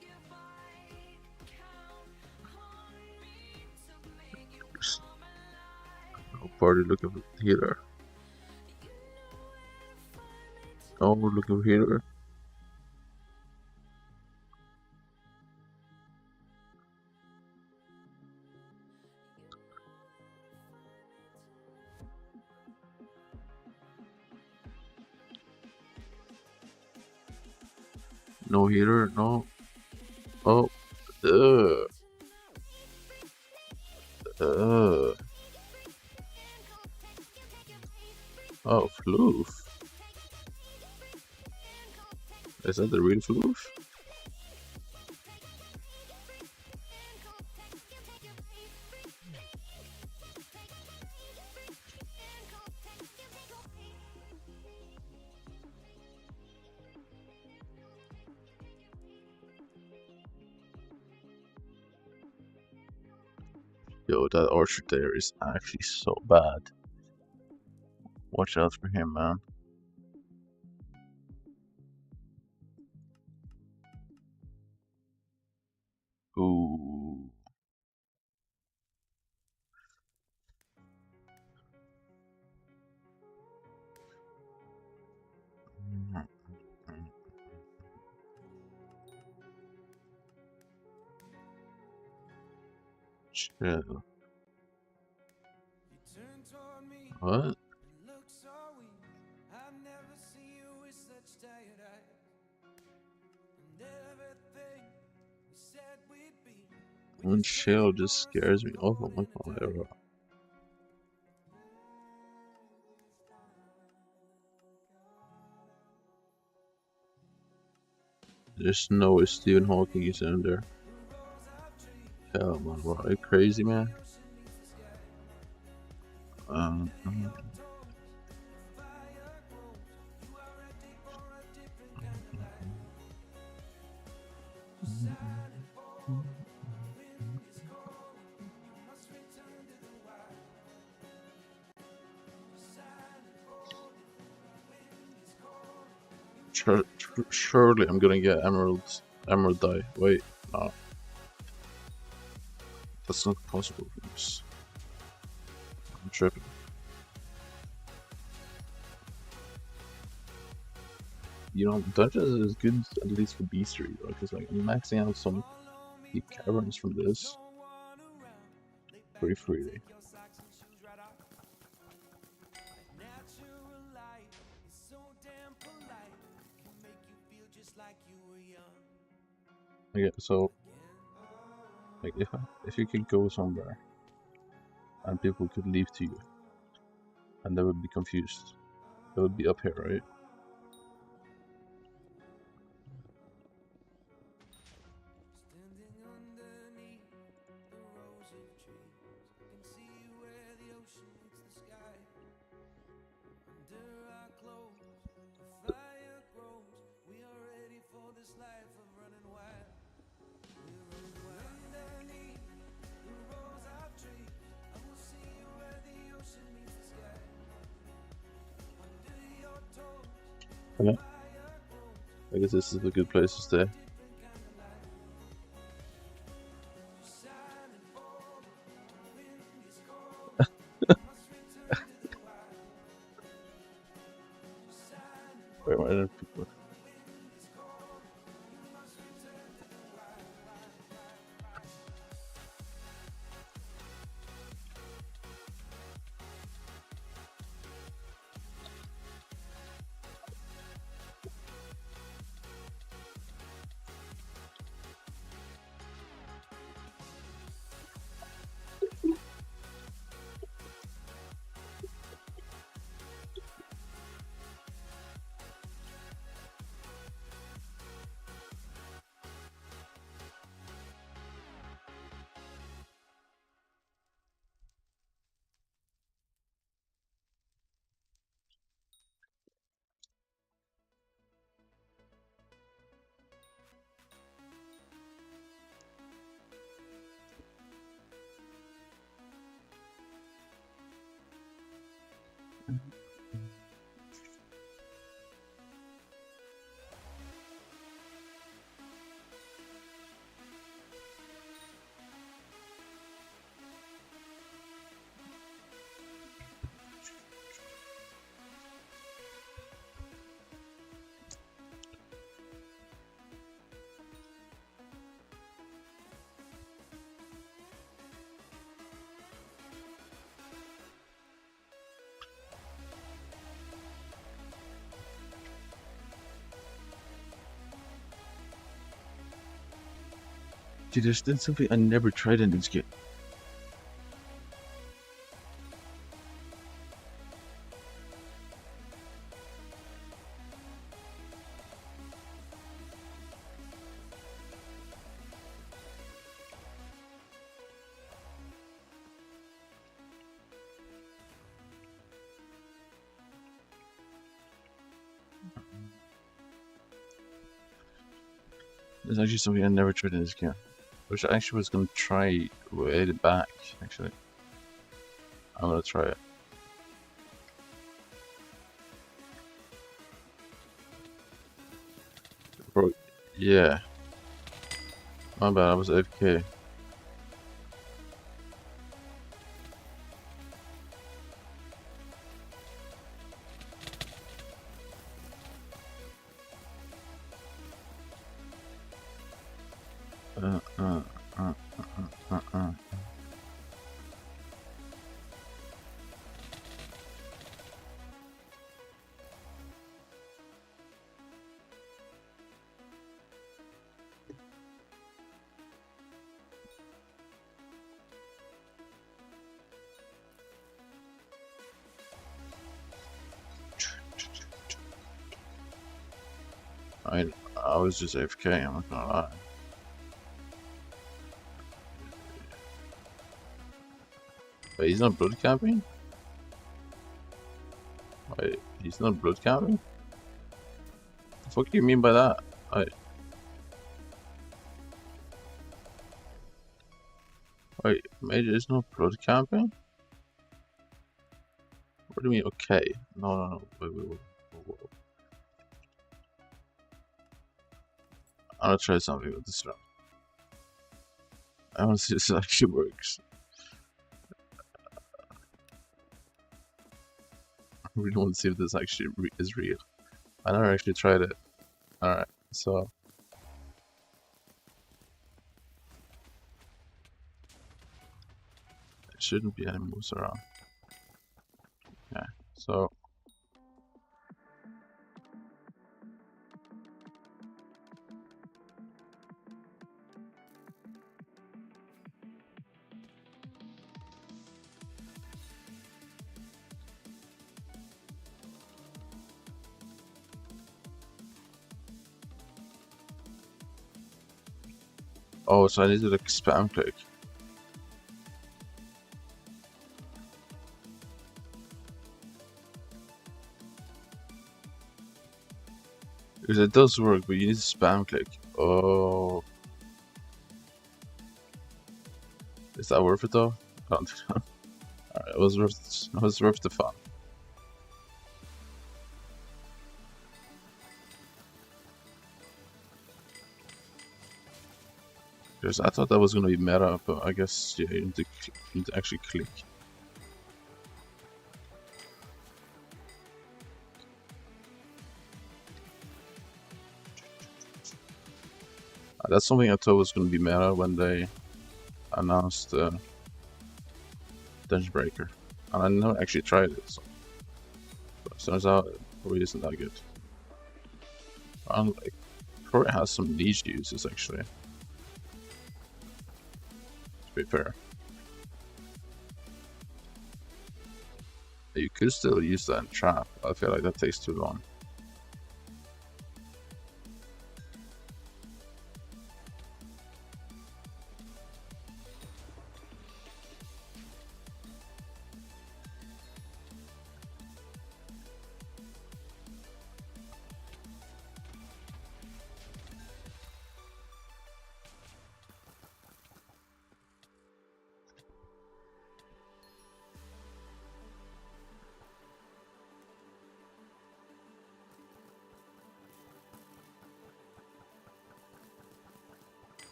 Speaker 2: Party looking for healer. Oh, we're looking for healer. No healer, no. Oh, oh, floof. Is that the real floof? Yo, that orchard there is actually so bad. Watch out for him, man. Ooh. Chill. What? One chill just scares me off. Oh my god. There's no way Stephen Hawking is in there. Hell, man, what, are you crazy, man? Surely I'm gonna get emerald dye. Wait, no. That's not possible for this. I'm tripping. You know, dungeons is good at least for bestiary, though, because like I'm maxing out some deep caverns from this pretty freely. Okay, so like if you could go somewhere and people could leave to you and they would be confused, they would be up here, right? Yeah. I guess this is a good place to stay. Where are other people? Dude, there's something I never tried in this game. There's actually something I never tried in this game. Which I actually was gonna try way back, actually. I'm gonna try it. Bro, yeah. My bad, I was AFK. Uh, uh, uh, uh. I was just AFK, I'm not gonna lie. Wait, he's not blood camping? Wait, he's not blood camping? The fuck do you mean by that? Wait, Major is not blood camping? What do you mean, okay? No. Wait. I'm gonna try something with this round. I wanna see if this actually works. I really want to see if this actually is real. I never actually tried it. Alright, so. There shouldn't be any moves around. Okay, so. Oh, so I need to like spam click. Because it does work, but you need to spam click. Oh. Is that worth it though? I don't think so. Alright, it was worth the fun. Because I thought that was gonna be meta, but I guess yeah, you need to actually click. That's something I thought was gonna be meta when they announced Dungeon Breaker, and I never actually tried it. So but it turns out it probably isn't that good. And like, probably has some niche uses actually. To be fair, you could still use that in trap. I feel like that takes too long.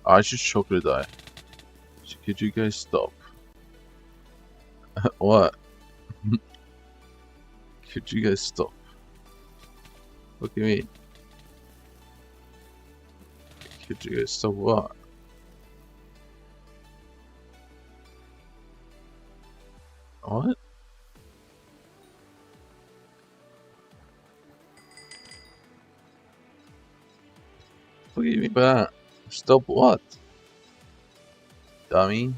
Speaker 2: I should chocolate die. Could you guys stop? What? Could you guys stop? What do you mean? Could you guys stop what? What? What do you mean by that? Stop what? Dummy?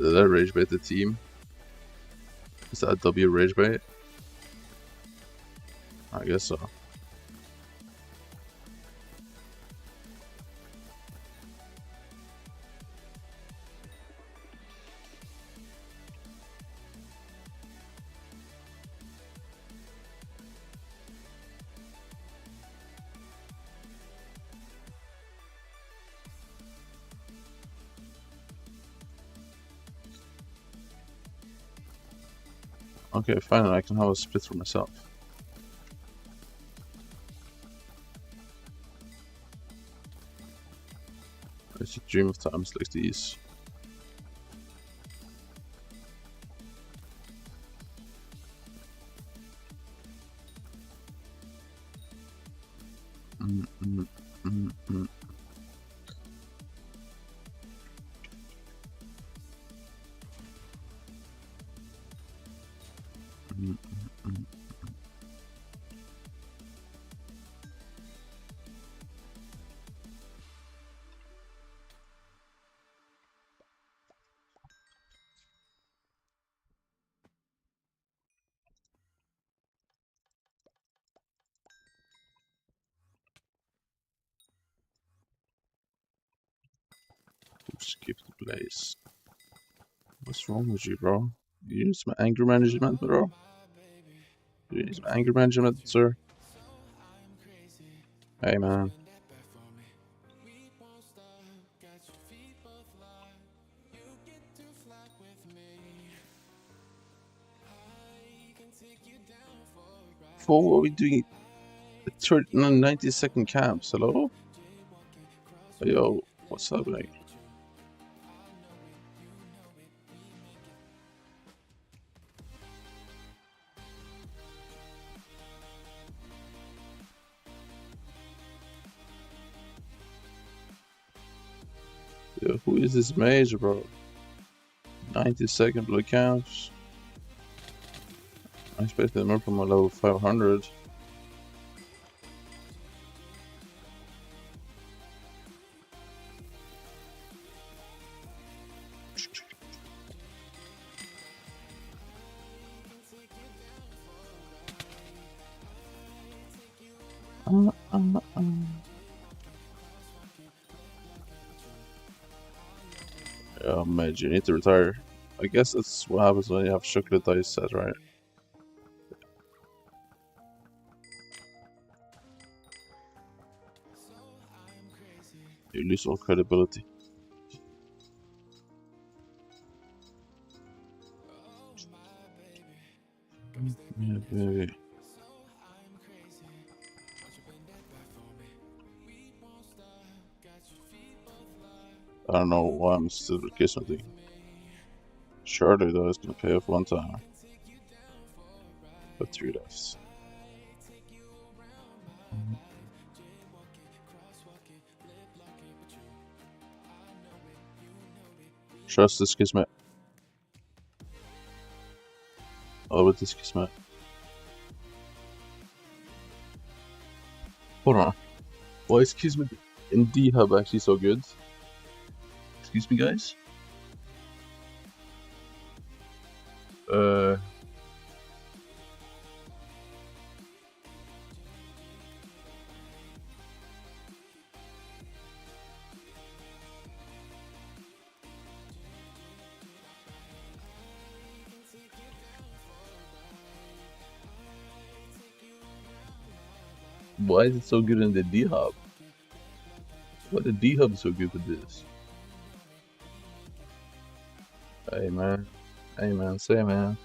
Speaker 2: Did I rage bait the team? Is that a W rage bait? I guess so. Okay, fine, I can have a split for myself. I should dream of times like these. Skip the place. What's wrong with you, bro? You need some anger management, bro? You need some anger management, sir? Hey, man. What are we doing? 90-second camps, hello? Yo, what's happening? Yo, who is this mage, bro? 90-second blood camps. I expected more from a level 500. Oh, mage, you need to retire. I guess that's what happens when you have chocolate dice set, right? You lose all credibility. Yeah, baby. I don't know why I'm still kissing. Surely though, it's gonna pay off one time. But 3 deaths. Trust this kismet. All with this kismet. Hold on. Why is kismet in D-Hub actually so good? Excuse me, guys? Why is it so good in the D-Hub? Why the D-Hub so good with this? Hey man, say man.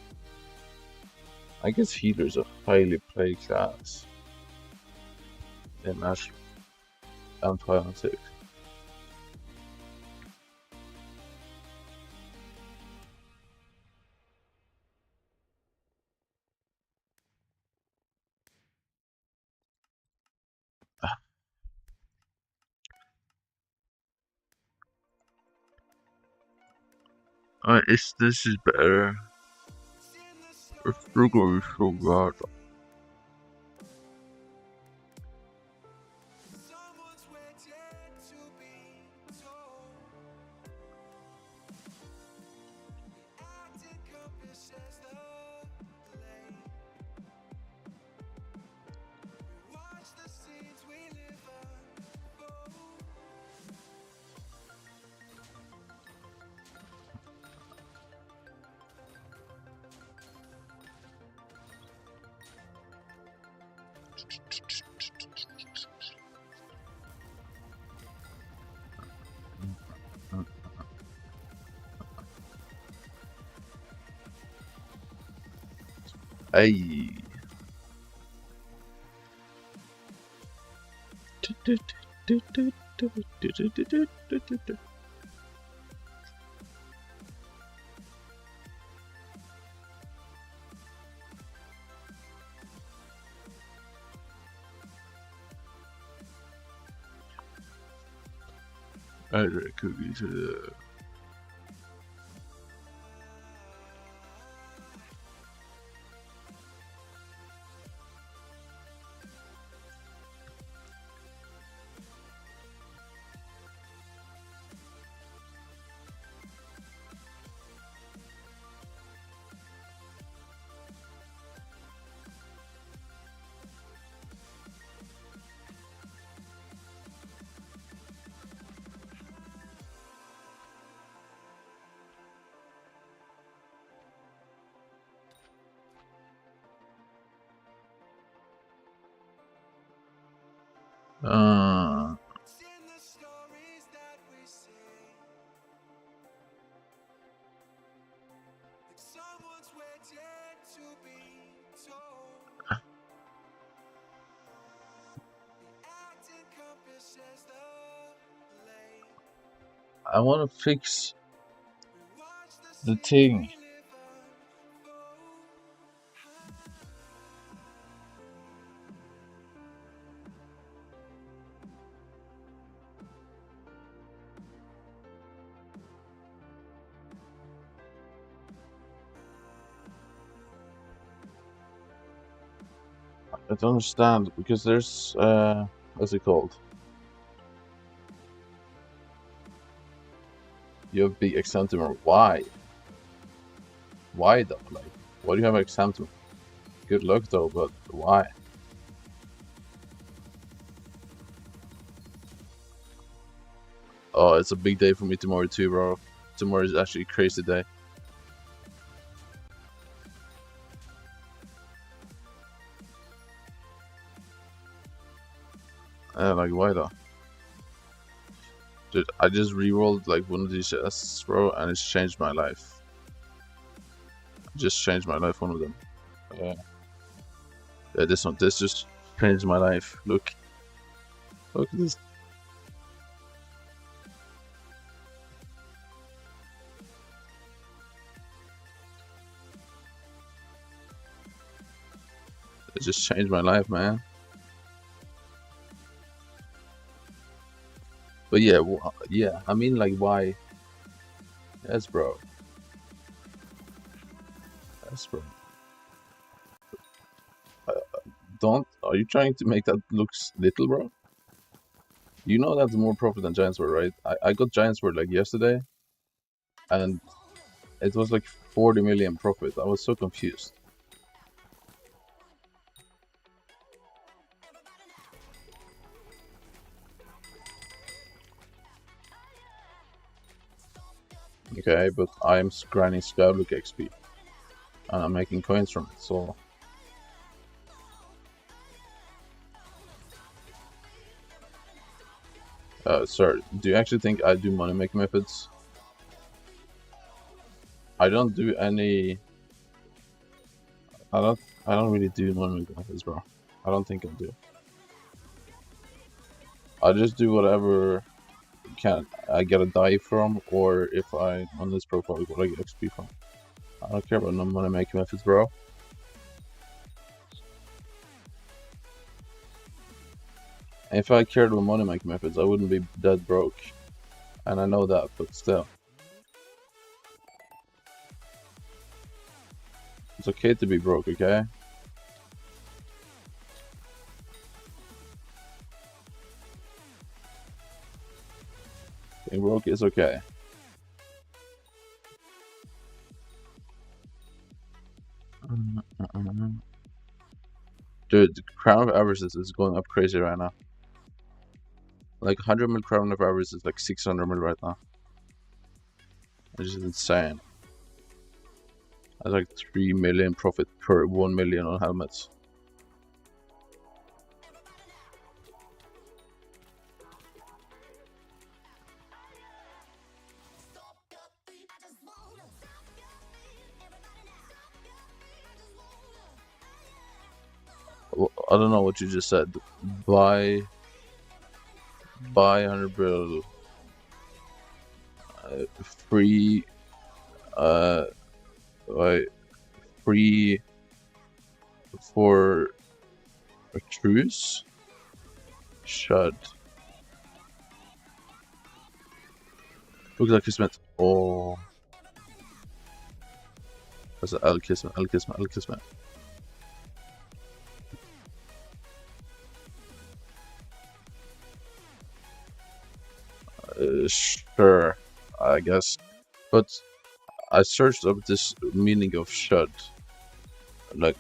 Speaker 2: I guess healer's a highly played class. In Match and 5 and 6. This is better. It's still going so bad. Hey. Cookies.
Speaker 4: It's in the stories that we say, like someone's waiting to be told. The act encompasses the blame.
Speaker 2: I want to fix
Speaker 4: We watch the
Speaker 2: the
Speaker 4: scenes
Speaker 2: thing.
Speaker 4: we live unfold.
Speaker 2: I don't understand because there's what's it called? You have big exam tomorrow. Why? Why though? Like, why do you have an exam tomorrow? Good luck though, but why? Oh, it's a big day for me tomorrow too, bro. Tomorrow is actually a crazy day. Like, why though? Dude, I just re-rolled like one of these chests, bro, and it's changed my life. Just changed my life, one of them. Yeah, this one. This just changed my life. Look. Look at this. It just changed my life, man. But yeah, yeah. I mean, like, why? Yes, bro. Yes, bro. Don't. Are you trying to make that look little, bro? You know that's more profit than Giant Sword, right? I got Giant Sword like yesterday, and it was like 40 million profit. I was so confused. Okay, but I'm grinding Skyblock XP, and I'm making coins from it, so... sir, do you actually think I do money making methods? I don't do any... I don't really do money making methods, bro. I don't think I do. I just do whatever I get a die from, or if I, on this profile, what I get XP from. I don't care about no money making methods, bro. If I cared about money making methods, I wouldn't be dead broke. And I know that, but still. It's okay to be broke, okay? Being broke is okay. Dude, the Crown of Avarice is going up crazy right now. Like 100 mil Crown of Avarice is like 600 mil right now. Which is insane. That's like 3 million profit per 1 million on helmets. don't know what you just said. Buy 100 bill. Free. Like free for a truce. Shut. Looks like Kismet. Oh. That's Al Kismet. Sure, I guess. But I searched up this meaning of shut like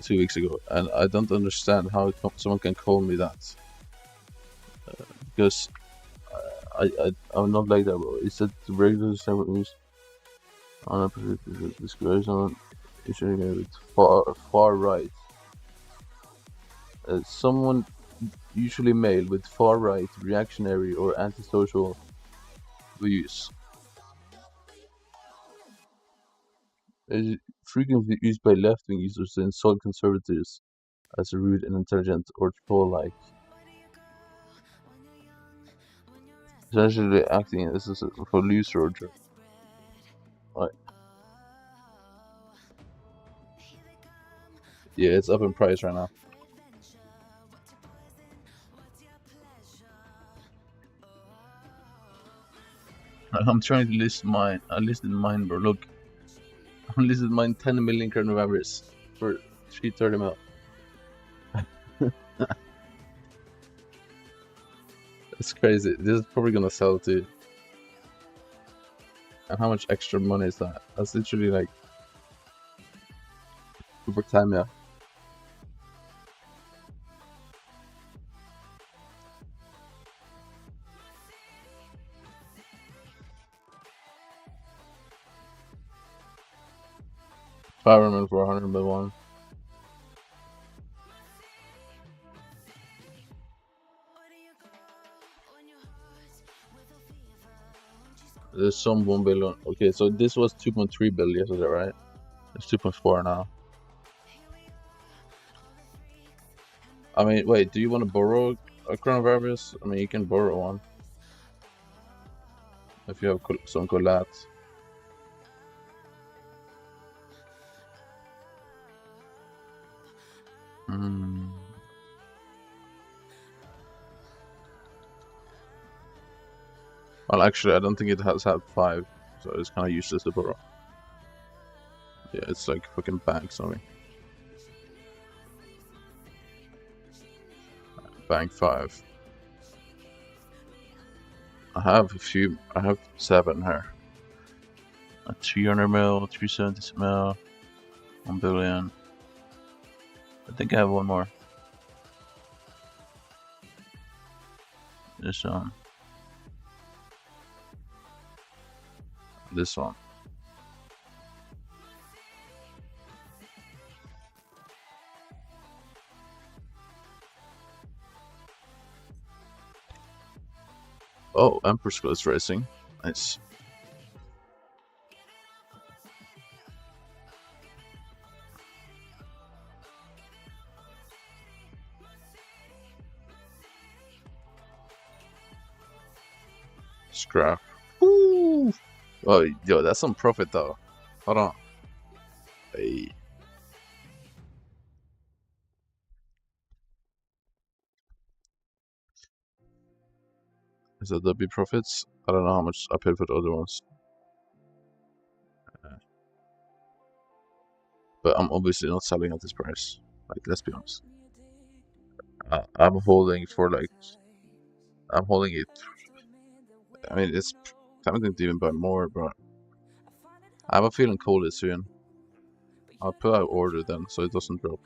Speaker 2: 2 weeks ago, and I don't understand how someone can call me that. Because I'm not like that, bro. It's a regular separate news on a particular discussion usually with far right. Someone usually male with far right, reactionary, or antisocial views. Is frequently used by left-wing users to insult conservatives as rude and intelligent or troll-like. Essentially acting as a for loser or jerk. Right. Yeah, it's up in price right now. I'm trying to list mine. I listed mine, bro. Look, I listed mine 10 million current average for 330 mil. It's crazy. This is probably gonna sell too. And how much extra money is that? That's literally like over time, yeah. Fireman for 100 mil one. There's some 1 billion. Okay, so this was 2.3 billion yesterday, right? It's 2.4 now. I mean, wait, do you want to borrow a coronavirus? I mean, you can borrow one. If you have some collat. Well, actually, I don't think it has had 5, so it's kind of useless to borrow. Yeah, it's like fucking banks on me. Bank 5. I have a few. I have 7 here. A 300 mil, 370 mil, 1 billion. I think I have one more. This one. This one. Oh, Emperor's Close Racing. Nice. Scrap. Woo! Oh, yo, that's some profit though. Hold on. Hey. Is that W profits? I don't know how much I paid for the other ones. But I'm obviously not selling at this price. Like, let's be honest. I'm holding for like. I'm holding it. I mean, it's tempting to even buy more, but I have a feeling cold is soon. I'll put out order then, so it doesn't drop.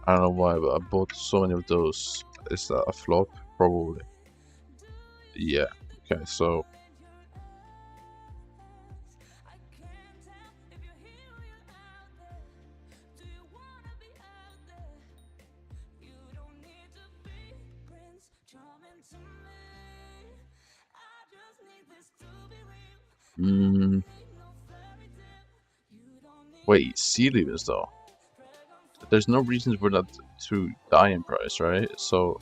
Speaker 2: I don't know why, but I bought so many of those. Is that a flop? Probably. Yeah. Okay, so. Wait, sea leavers though. There's no reason for that to die in price, right? So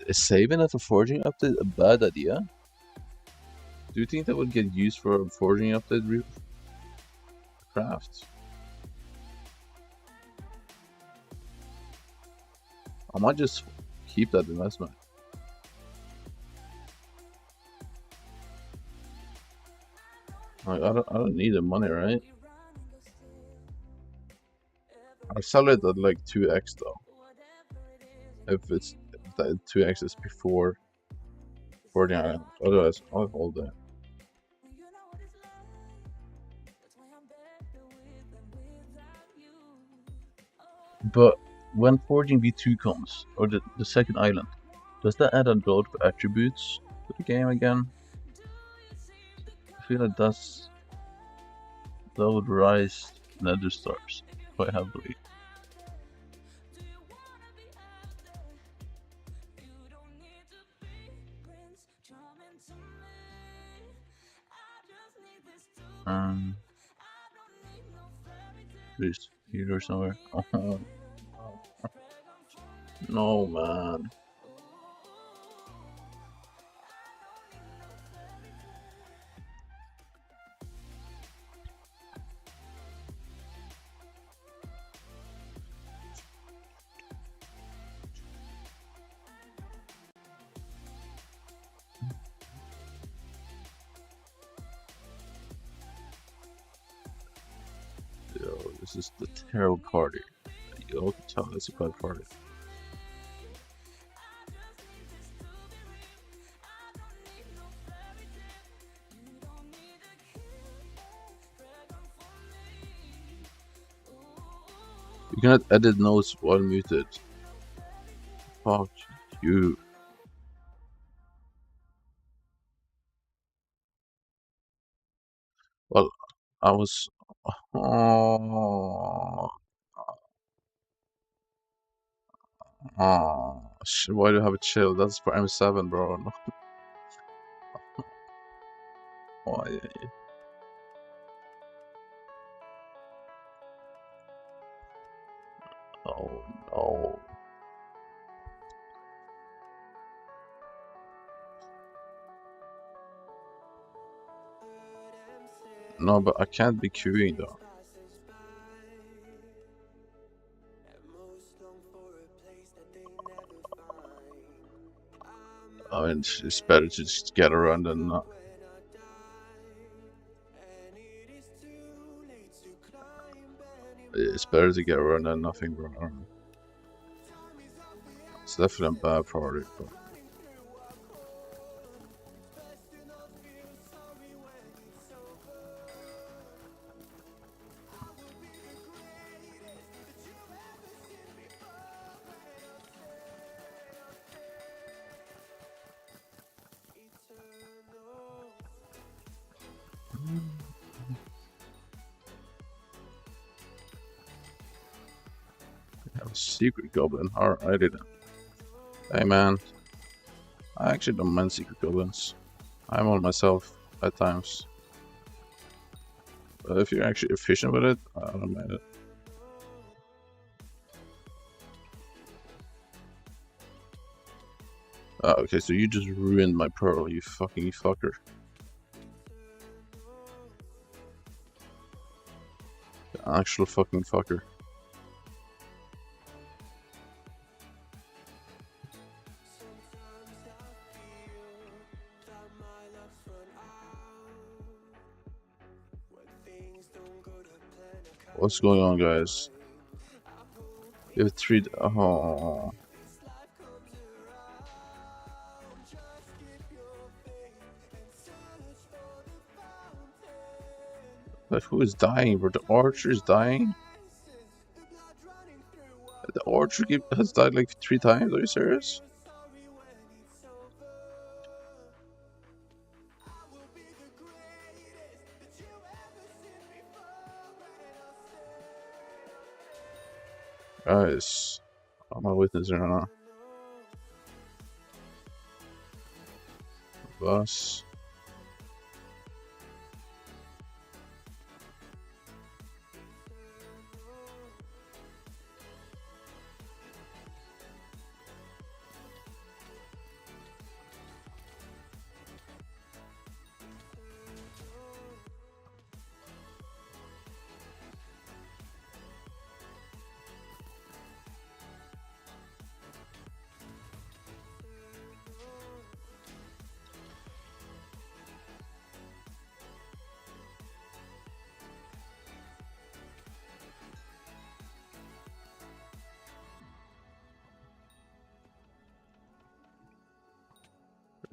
Speaker 2: is saving it for forging update a bad idea? Do you think that would get used for a forging update craft? I might just keep that investment. Like, I don't need the money, right? I'll sell it at like 2x though. If that 2x is before forging island. Otherwise, I'll hold it. But when forging V2 comes, or the second island, does that add a lot of attributes to the game again? I feel like that would rise nether stars quite heavily. Please, here somewhere. Oh, no, man. Yo, this is the terrible party. You can tell it's a bad party. You cannot edit notes while muted. Fuck you. Well, I was. Oh, why do you have a chill? That's for M7, bro. No. Why? Oh no. No, but I can't be queuing though. I mean, it's better to just get around than not. It's better to get around than nothing, bro. It's definitely a bad party, but. Have a secret goblin. Alrighty then. Hey man, I actually don't mind secret goblins. I'm on myself at times. But if you're actually efficient with it, I don't mind it. Okay, so you just ruined my pearl, you fucking fucker. The actual fucking fucker. What's going on, guys? You have 3. Oh. But who is dying? Bro, the archer is dying? The archer has died like 3 times? Are you serious? Guys, I'm a witness or not. Boss.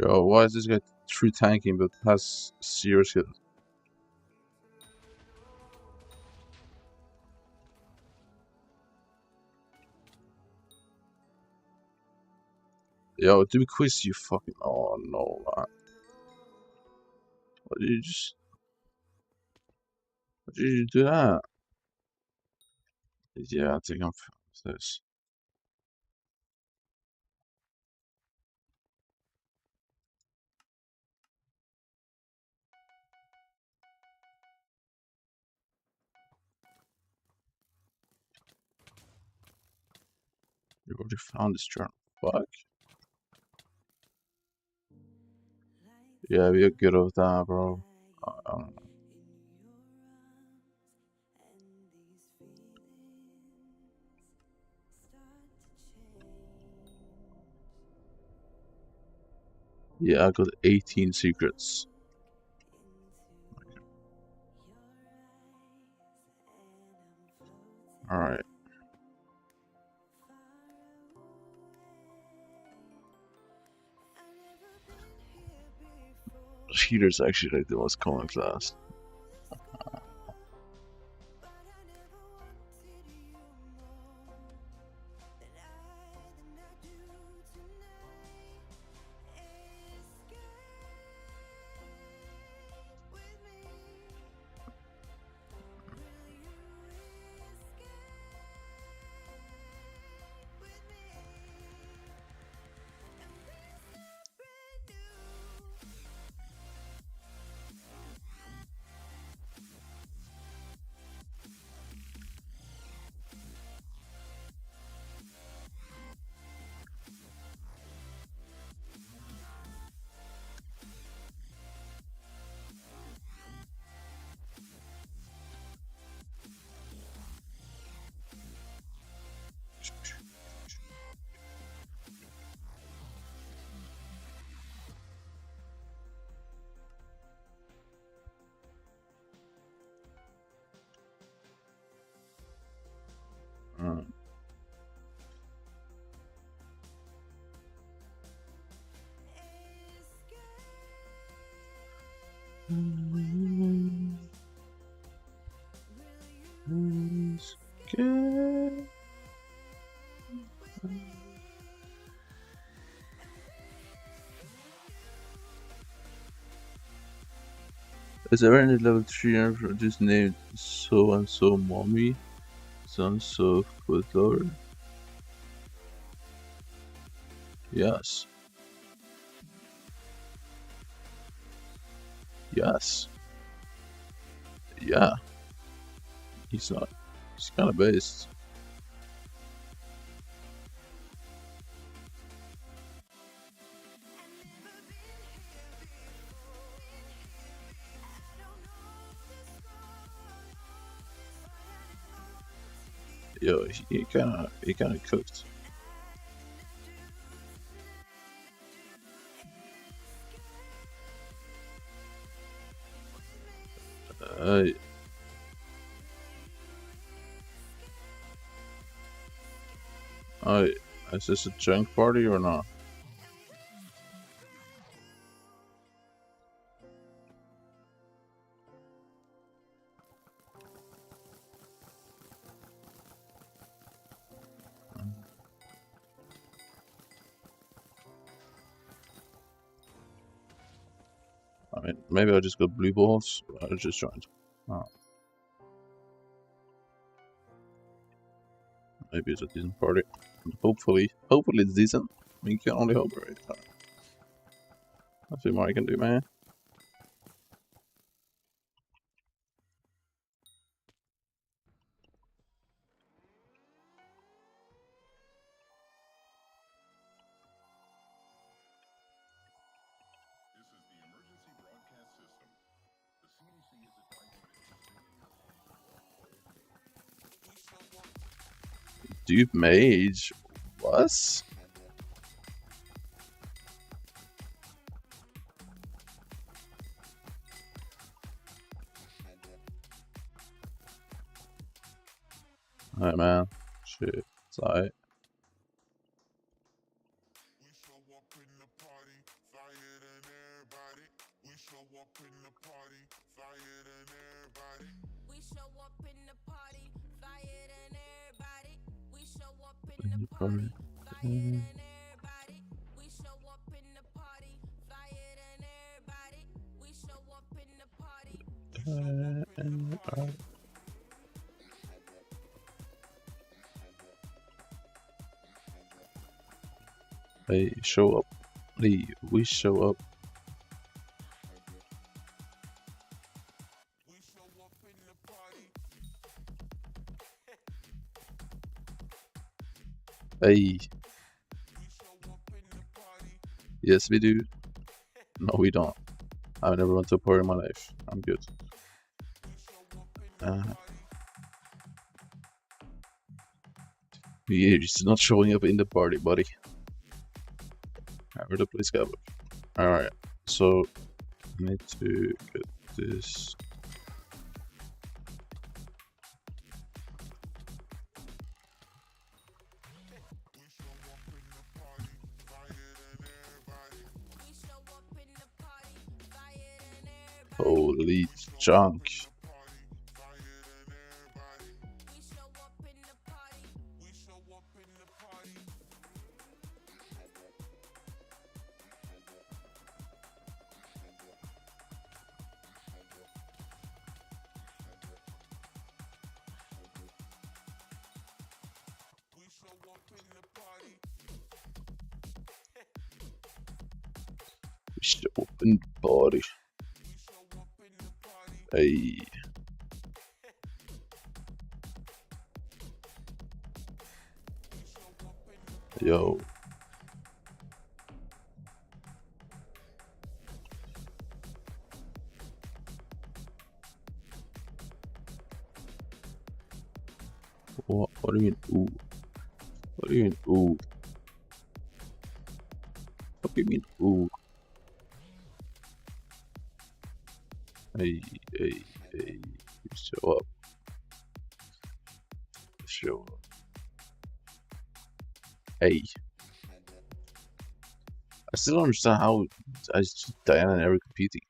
Speaker 2: Yo, why is this guy true tanking but has 0 skill? Yo, do quiz, you fucking. Oh no, man. Why did you just. Why did you do that? Yeah, I think I'm with this. You already found this journal. Fuck. Yeah, we are good with that, bro. I don't know. Yeah, I got 18 secrets. Alright. Heater's actually like the most common class. Is there any level 3 just named so and so mommy? So and so footlover? Yes. Yes. Yeah. He's not. He's kind of based. Yo, he kind of cooked. Is this a junk party or not? I mean, maybe I just got blue balls. I just joined. Oh. Maybe it's a decent party. Hopefully it's decent. I mean, you can only hope, right? Let's see what I can do, man. Dude, mage. What? Alright, man. Shit. It's alright. in the party. Hey, show up. Hey, we show up. Hey. Yes, we do. No, we don't. I've never went to a party in my life. I'm good. You're just not showing up in the party, buddy. Where the place go? Alright, so I need to get this. Holy junk. We show up in the party. Hey. Yo. What do you mean, ooh? What do you mean, ooh? What do you mean, ooh? Hey, hey, hey. Show up. Show up. Hey. I still don't understand how Diana and Eric competing.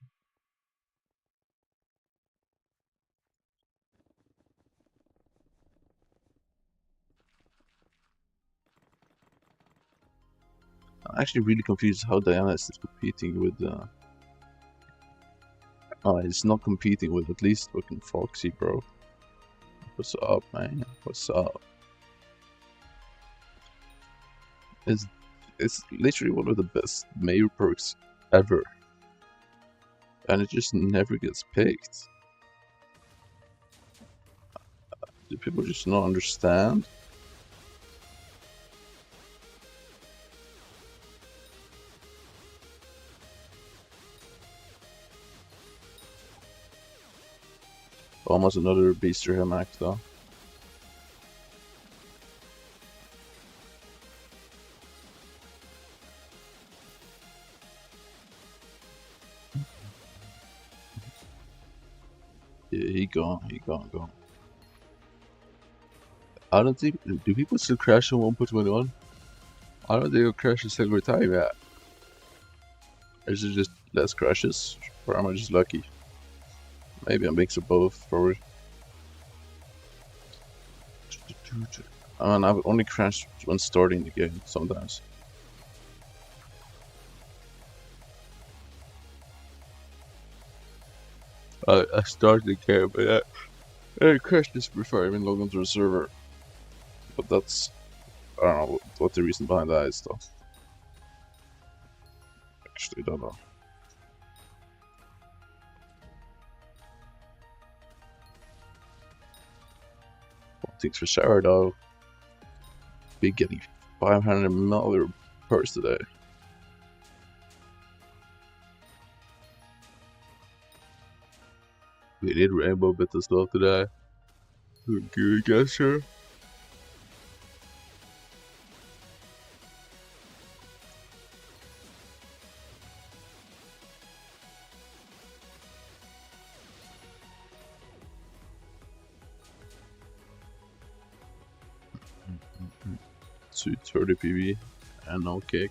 Speaker 2: I'm actually really confused how Diana is still competing with oh, it's not competing with at least fucking Foxy, bro. What's up, man? What's up? It's literally one of the best mayor perks ever. And it just never gets picked. Do people just not understand? Almost another Beaster Hill max though. Yeah, he gone. I don't think. Do people still crash on 1.21? I don't think it'll crash a single time yet. Is it just less crashes? Or am I just lucky? Maybe a mix of both, probably. I mean, I've only crashed when starting the game sometimes. I started the game, but I crashed this before I even logged onto the server. But that's, I don't know what the reason behind that is though. Actually, don't know. One thing's for sure though. Be getting 500 mil purse today. We did rainbow bit as well today. Good guess, sure. To 30 PV and no kick.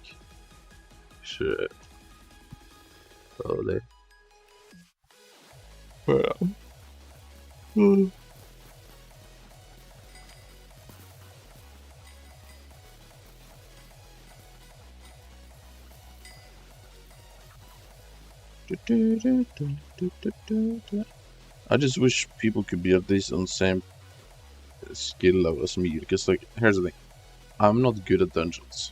Speaker 2: Shit. Holy. I just wish people could be at least on the same skill level as me, because like, here's the thing, I'm not good at dungeons,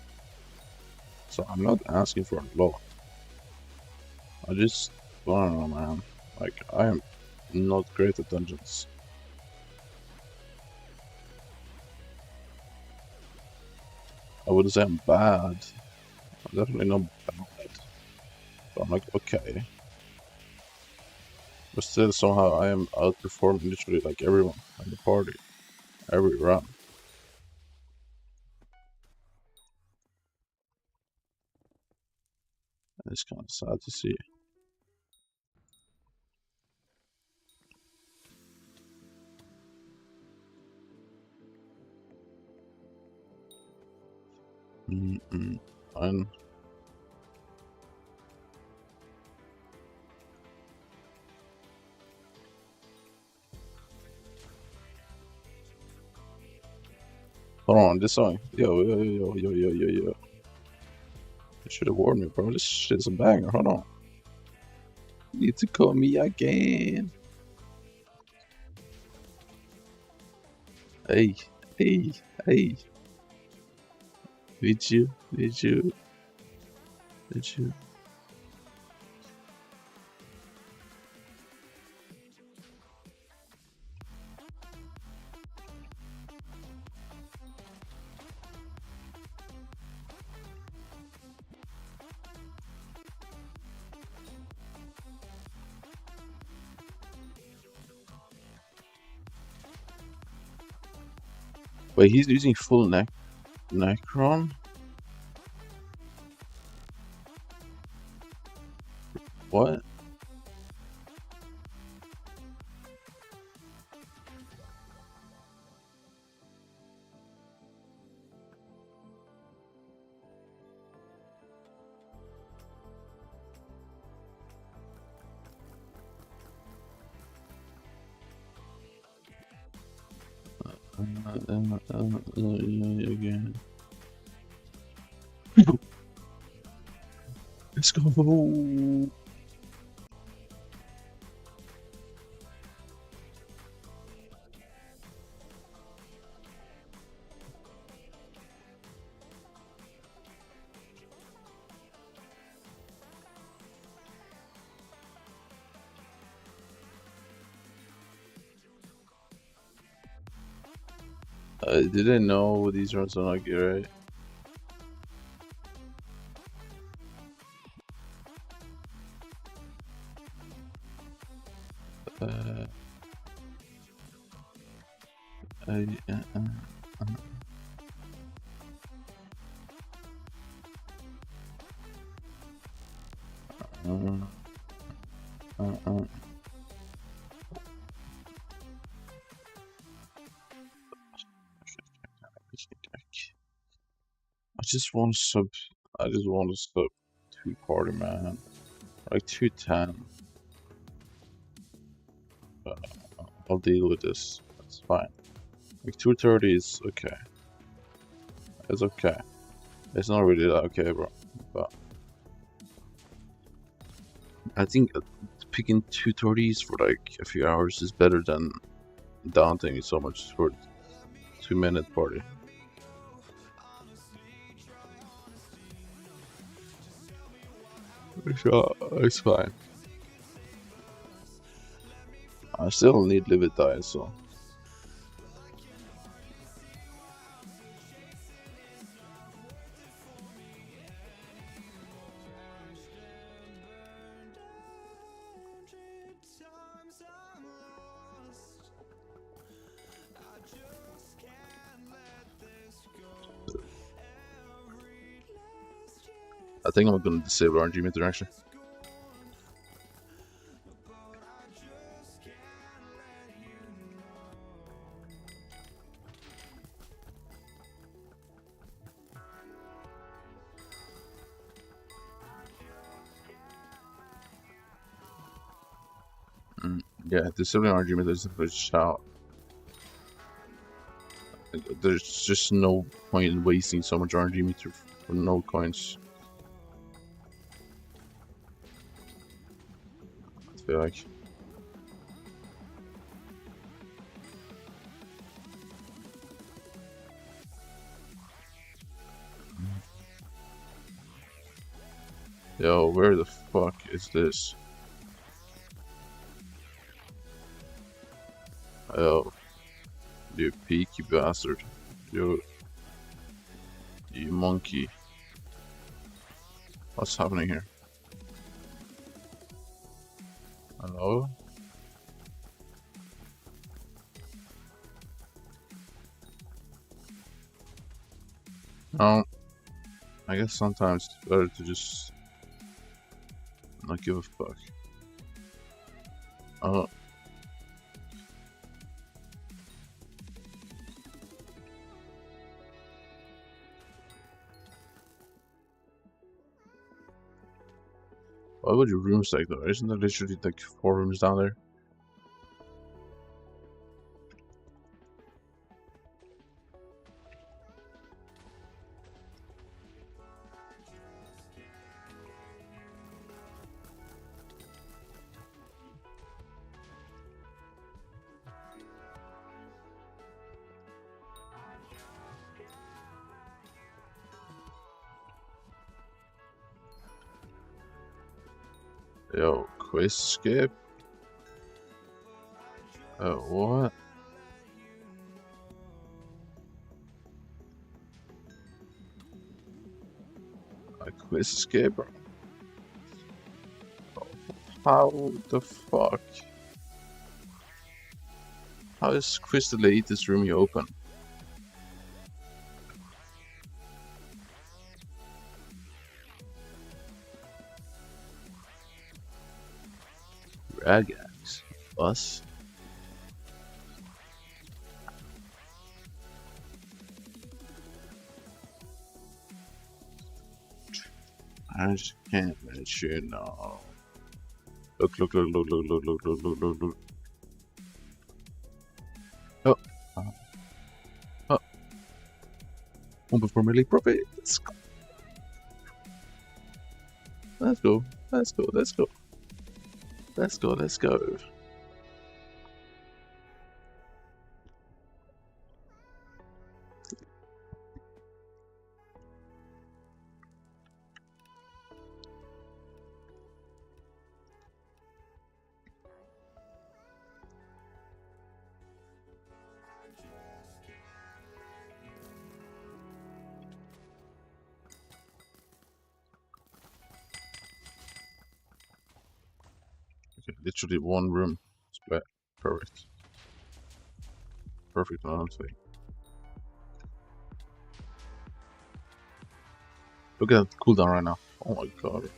Speaker 2: so I'm not asking for a lot. I don't know, man. Like, I am not great at dungeons. I wouldn't say I'm bad. I'm definitely not bad. But I'm like, okay. But still, somehow I am outperforming literally like everyone in the party. Every round. And it's kind of sad to see. Fine. Hold on, this song. Yo. You should have warned me, bro. This shit's a banger. Hold on. You need to call me again. Hey. Did you? Wait, he's using full Necron? What? Again. Let's go. Didn't know these runs are not good, right? I just want to sub 2 party, man. Like 210. I'll deal with this. It's fine. Like 230 is okay. It's okay. It's not really that okay, bro. But I think picking 230s for like a few hours is better than daunting so much for 2-minute party. It's fine. I still need Live It Die, so. I think I'm gonna disable RNG meter actually. Yeah, disabling RNG meter is a shout. There's just no point in wasting so much RNG meter for no coins. feel like. Yo, where the fuck is this? Yo, you peaky bastard. You monkey. What's happening here? Hello? No. I guess sometimes it's better to just not give a fuck. Oh. Why would your room stack though? Isn't there literally like 4 rooms down there? Yo, quiz skip? What? A quiz skip? How the fuck? How is Crystal Elite this room you open? Ragax. Us? I just can't let you know. Look. Oh. Oh. One before my league profit. Let's go. Let's go. Let's go. Let's go. Let's go. Let's go. Okay, literally one room. Split. Perfect. Perfect, honestly. Look at that cooldown right now. Oh my god.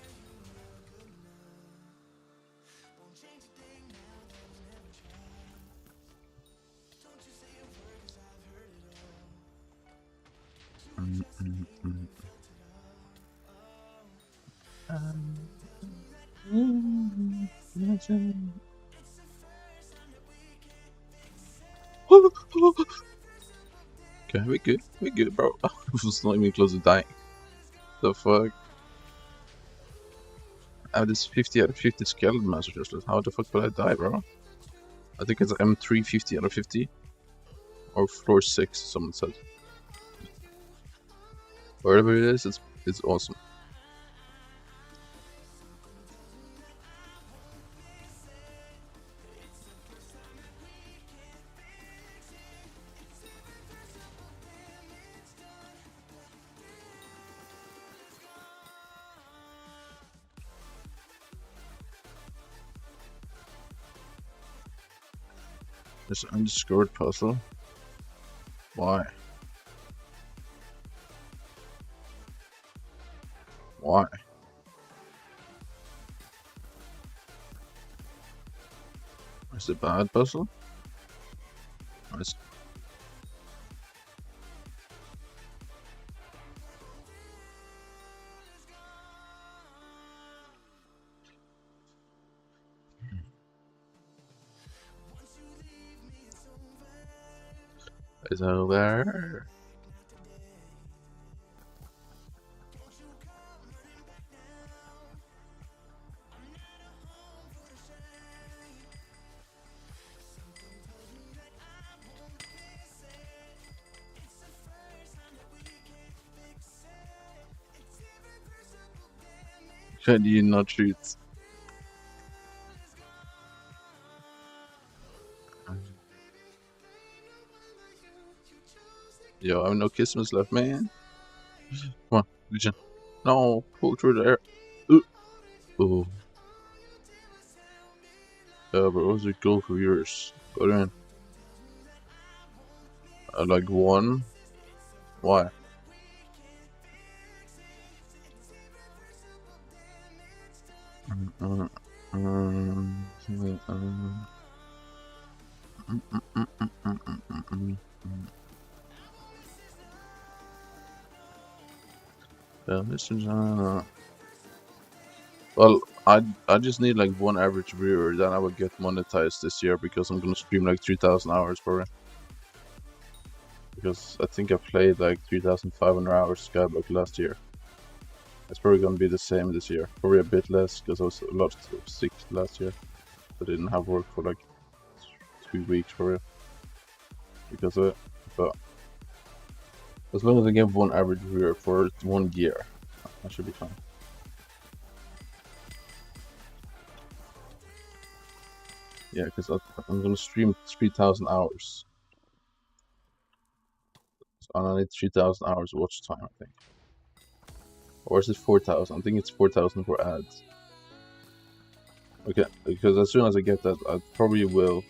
Speaker 2: Okay, we good. We good, bro. I was not even close to dying. The fuck? I have this 50 out of 50 skeleton master just. How the fuck will I die, bro? I think it's M3 50 out of 50. Or floor 6, someone said. Wherever it is, it's awesome. This undiscovered puzzle? Why? Why? Is it a bad puzzle? Is it over? Can you not shoot? Yo, I have no Christmas left, man. Come on, Legion. No, pull through the air. Oh. Yeah, but what's the goal for yours? Go in. Like 1. Why? Well, I just need like 1 average viewer, then I will get monetized this year because I'm gonna stream like 3,000 hours for it. Because I think I played like 3,500 hours Skyblock last year. It's probably gonna be the same this year. Probably a bit less because I was a lot sick last year. I didn't have work for like 2 weeks for it because of it. But as long as I get 1 average viewer for 1 year, I should be fine. Yeah, because I'm gonna stream 3,000 hours. And I need 3,000 hours watch time, I think. Or is it 4,000? I think it's 4,000 for ads. Okay, because as soon as I get that, I probably will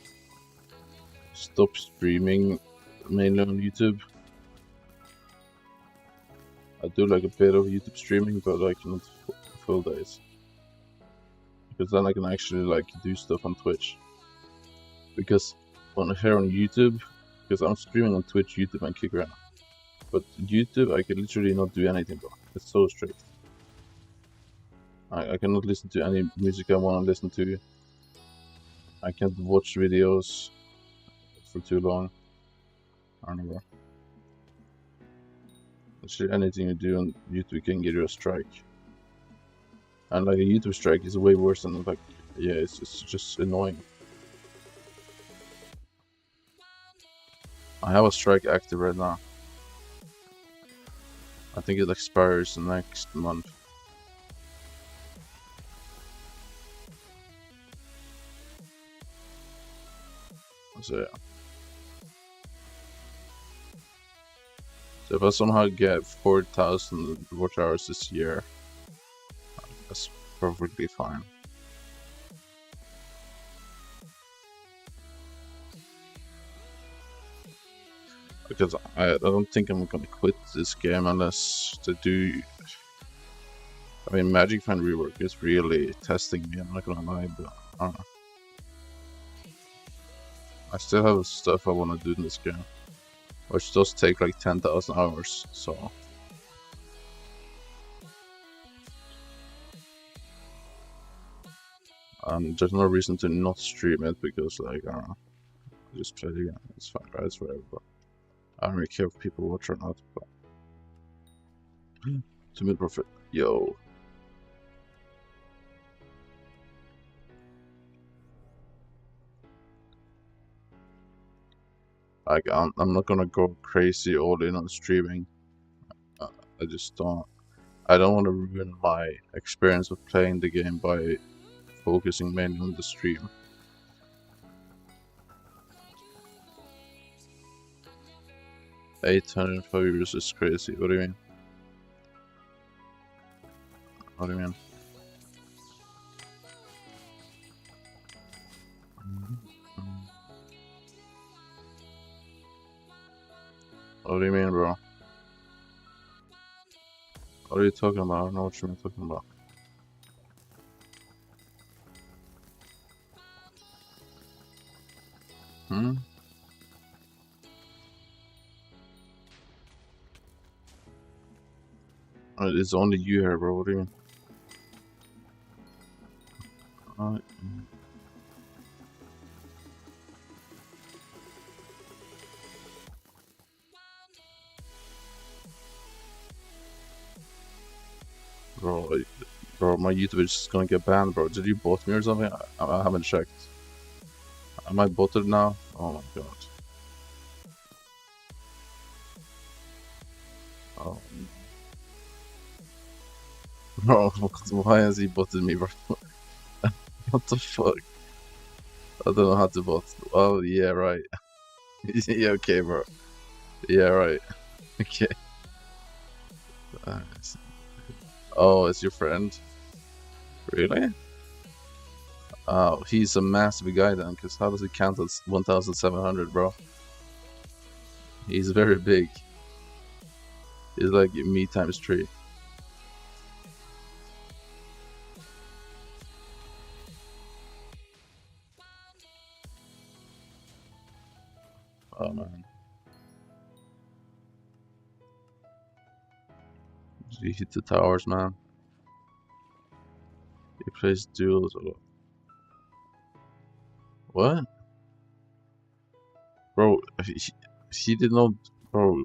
Speaker 2: stop streaming mainly on YouTube. I do like a bit of YouTube streaming, but like not full days. Because then I can actually like do stuff on Twitch. Because here on YouTube, because I'm streaming on Twitch, YouTube, and Kick Around. But YouTube, I can literally not do anything, bro. It's so strict. I cannot listen to any music I want to listen to. I can't watch videos for too long. I don't know, bro. Literally anything you do on YouTube can get you a strike. And like a YouTube strike is way worse than like, yeah, it's just annoying. I have a strike active right now. I think it expires next month. So yeah. So if I somehow get 4,000 watch hours this year, that's perfectly fine. Because I don't think I'm gonna quit this game unless they do. I mean, Magic Fan Rework is really testing me, I'm not gonna lie, but I don't know. I still have stuff I wanna do in this game, which does take like 10,000 hours, so. There's no reason to not stream it because, like, I don't know. I just play the game, it's fine, right? It's whatever, but I don't really care if people watch or not, but. To mid profit, yo. Like, I'm not gonna go crazy all in on streaming. I just don't. I don't want to ruin my experience of playing the game by focusing mainly on the stream. $805 is crazy. What do you mean? What do you mean? What do you mean, bro? What are you talking about? I don't know what you're talking about. It's only you here, bro. What do you mean? Bro, my YouTube is just gonna get banned, bro. Did you bot me or something? I haven't checked. Am I botted now? Oh my god. Oh. Bro, why has he botted me, bro? What the fuck? I don't know how to bot. Oh, yeah, right. Yeah, okay, bro. Yeah, right. Okay. Oh, it's your friend? Really? Oh, he's a massive guy then, because how does it count as 1,700, bro? He's very big. He's like me times 3. Oh, man. He hit the towers, man. He plays duels. What? Bro, he did not. Bro,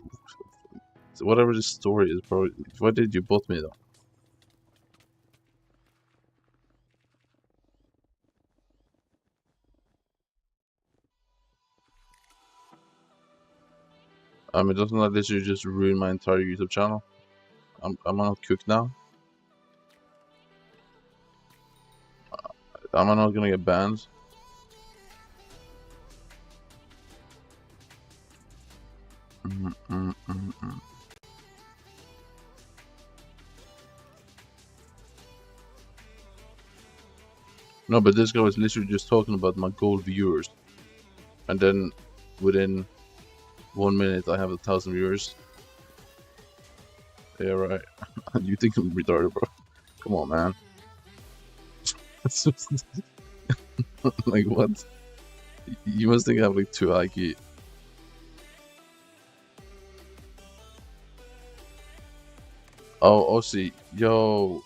Speaker 2: whatever the story is, bro. Why did you bot me, though? I mean, doesn't that literally just ruin my entire YouTube channel? Am I not cooked now? Am I not gonna get banned? No, but this guy was literally just talking about my gold viewers. And then within 1 minute I have 1,000 viewers. Yeah, right. You think I'm retarded, bro? Come on, man. Like, what? You must think I have like 2 IQ. Oh, Aussie. Yo.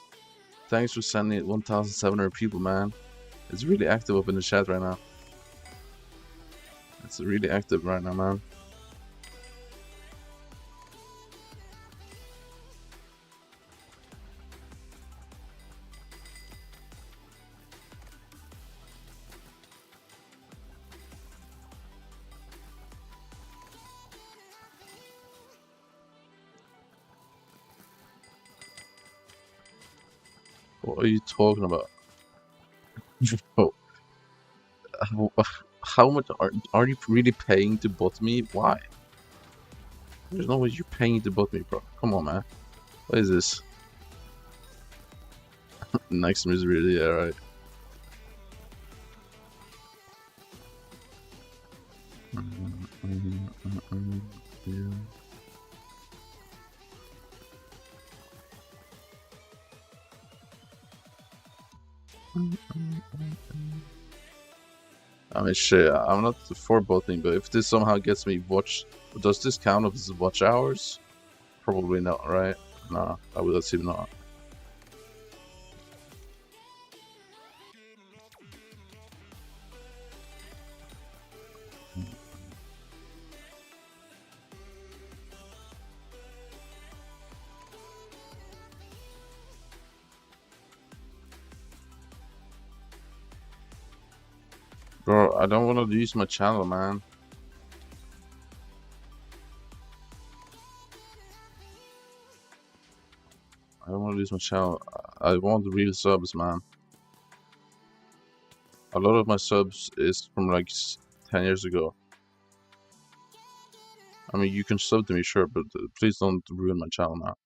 Speaker 2: Thanks for sending it 1,700 people, man. It's really active up in the chat right now. It's really active right now, man. What are you talking about? Bro, how much are you really paying to bot me? Why? There's no way you're paying to bot me, bro. Come on, man. What is this? Next misery, yeah, right. Yeah. I mean, shit, I'm not for botting, but if this somehow gets me watch, does this count as watch hours? Probably not, right? No, I would assume not. Bro, I don't want to lose my channel, man. I don't want to lose my channel. I want real subs, man. A lot of my subs is from like 10 years ago. I mean, you can sub to me, sure, but please don't ruin my channel now.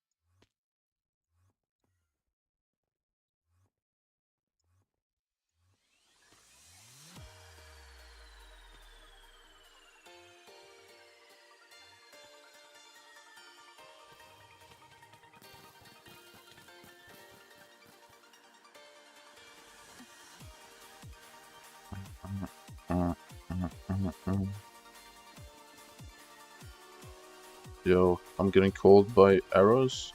Speaker 2: Yo, I'm getting called by arrows.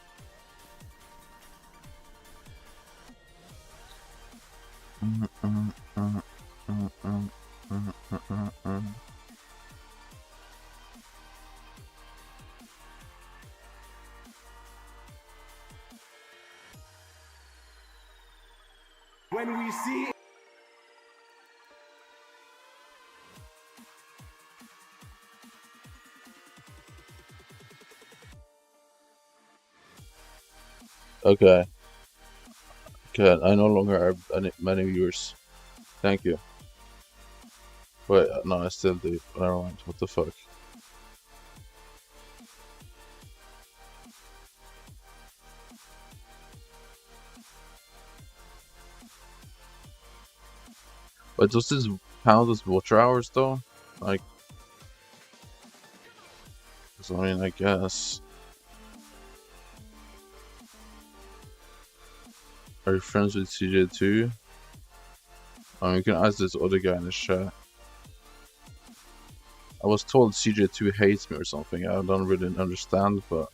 Speaker 4: When we see
Speaker 2: Okay. Good, I no longer have many viewers. Thank you. Wait, no, I still do. Never mind. What the fuck? But does this count as watcher hours though? Like, 'cause I mean, I guess. Are you friends with CJ too? I mean, you can ask this other guy in the chat. I was told CJ2 hates me or something. I don't really understand, but.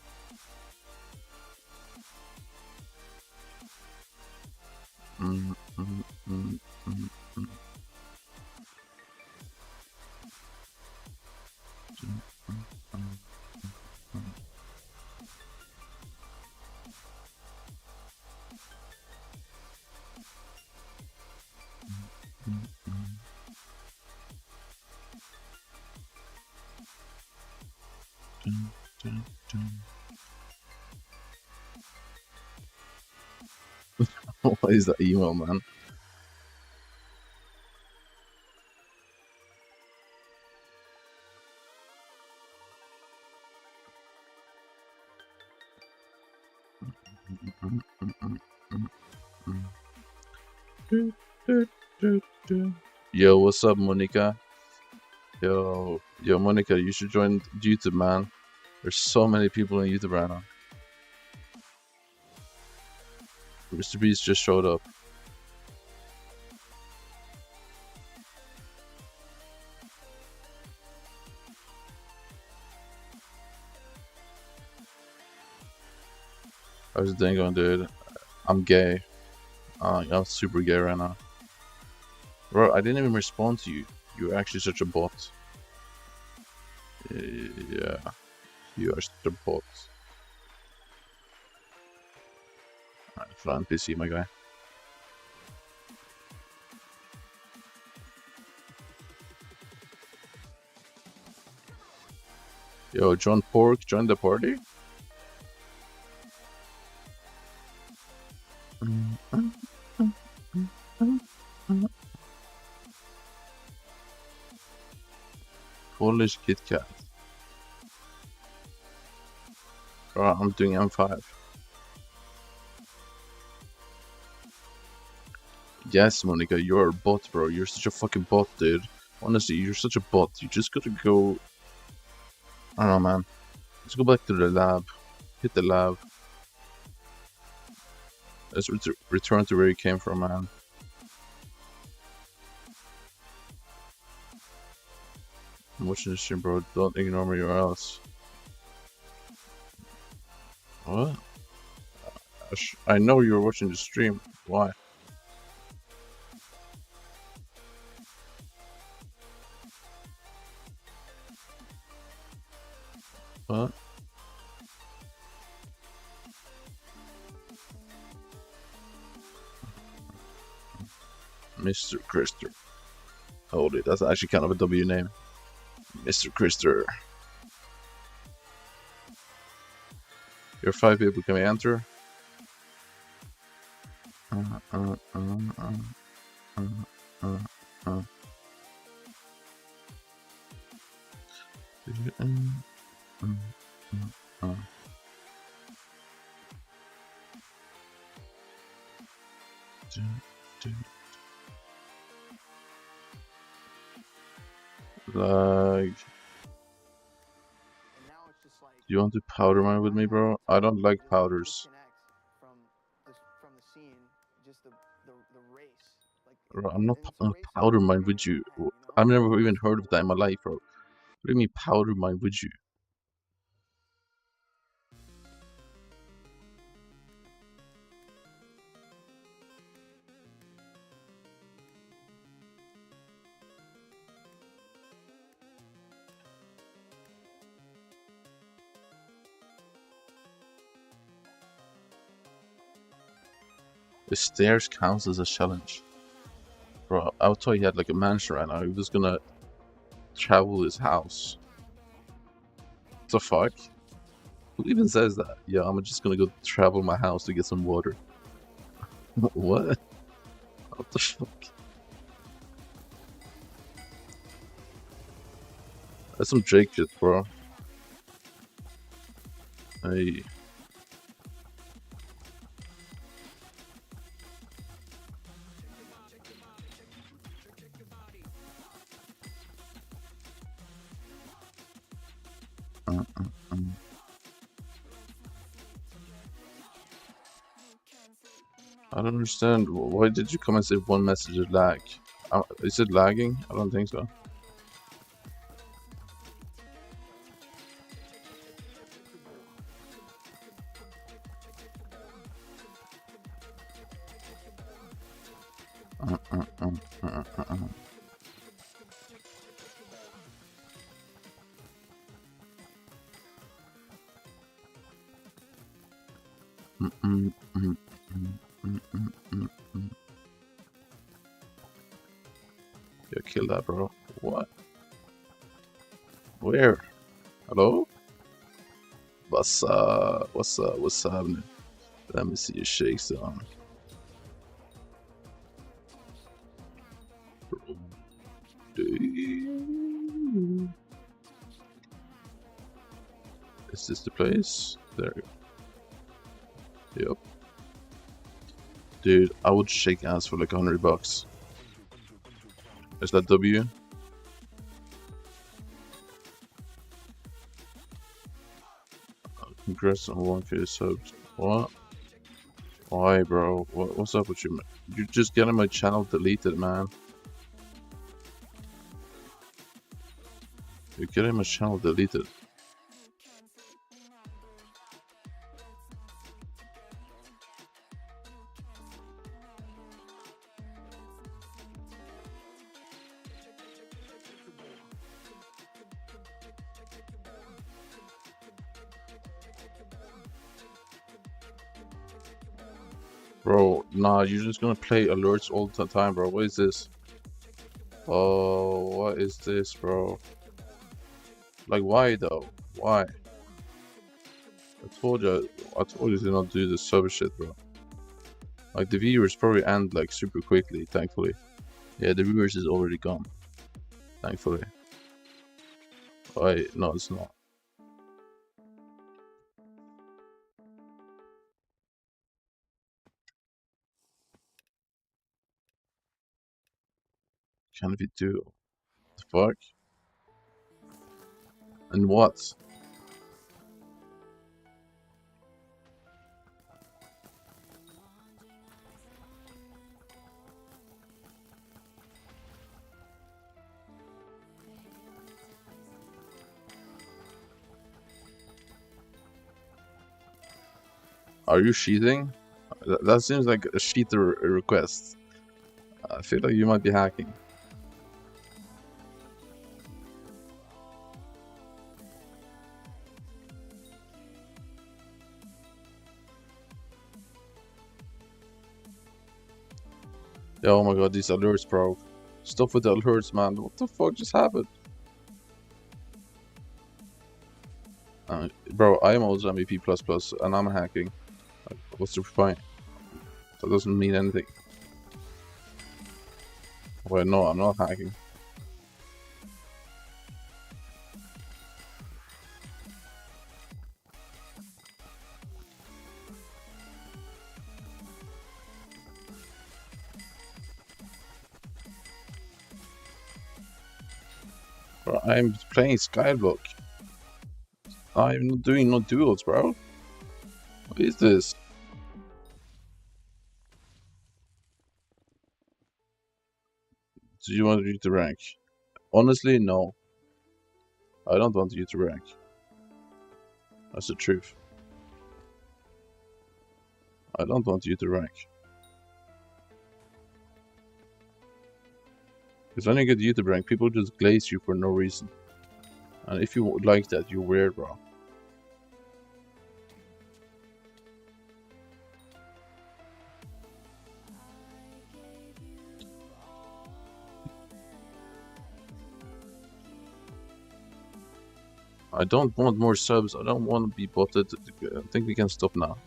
Speaker 2: What is that email, man? Yo, what's up, Monica? Yo, Monica, you should join YouTube, man. There's so many people on YouTube right now. Mr. Beast just showed up. How's the thing going, dude? I'm gay. I'm super gay right now. Bro, I didn't even respond to you. You're actually such a bot. Yeah, you are such a bot. Alright, fine, PC, my guy. Yo, John Pork, join the party? Polish Kit Kat. Bro, I'm doing M5. Yes, Monica, you're a bot, bro. You're such a fucking bot, dude. Honestly, you're such a bot. You just gotta go... I don't know, man. Let's go back to the lab. Hit the lab. Let's return to where you came from, man. I'm watching this stream, bro. Don't ignore me or else. What? I know you're watching the stream. Why? What? Mr. Krister. Holy, that's actually kind of a W name. Mr. Krister. You're 5 people, can we enter? Like, you want to powder mine with me, bro? I don't like powders. Bro, I'm not powder mine with you. I've never even heard of that in my life, bro. What do you mean powder mine with you? The stairs counts as a challenge. Bro, I thought he had like a mansion right now. He was gonna travel his house. What the fuck? Who even says that? Yeah, I'm just gonna go travel my house to get some water. What? What the fuck? That's some Drake shit, bro. Hey. I don't understand. Why did you come and say one message is lag? Is it lagging? I don't think so. Yeah, kill that, bro. What? Where? Hello? What's up? What's up? What's happening? Let me see your shakes on. Is this the place? There you go. Yep. Dude, I would shake ass for like $100. Is that W? Congrats on 1K subs. What? Why, bro? What's up with you, man? You're just getting my channel deleted, man. You're getting my channel deleted. Bro, nah, you're just gonna play alerts all the time, bro. What is this? Oh, what is this, bro? Like, why though? Why? I told you to not do this sub shit, bro. Like, the viewers probably end like super quickly, thankfully. Yeah, the viewers is already gone, thankfully. Why? No, it's not. Can we do? The fuck? And what? Are you cheating? That seems like a cheater request. I feel like you might be hacking. Yeah, oh my god, these alerts, bro. Stuff with the alerts, man. What the fuck just happened? Bro, I am also MVP++, and I'm hacking. Like, what's the point? That doesn't mean anything. Wait, no, I'm not hacking. Bro, I'm playing Skyblock. I'm not doing no duels, bro. What is this? Do you want you to rank? Honestly, no. I don't want you to rank. That's the truth. I don't want you to rank. Because when you get YouTube rank, people just glaze you for no reason. And if you like that, you're weird, bro. I don't want more subs. I don't want to be botted. I think we can stop now.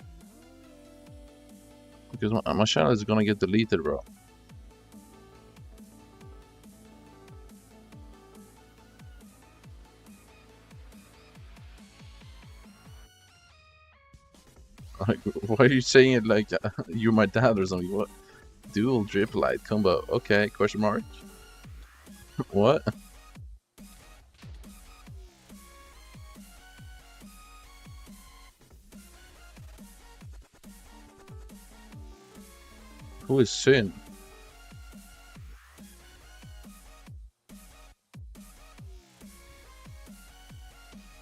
Speaker 2: Because my channel is gonna get deleted, bro. Like, why are you saying it like you're my dad or something? What? Dual drip light combo. Okay, question mark. What? Who is Sin?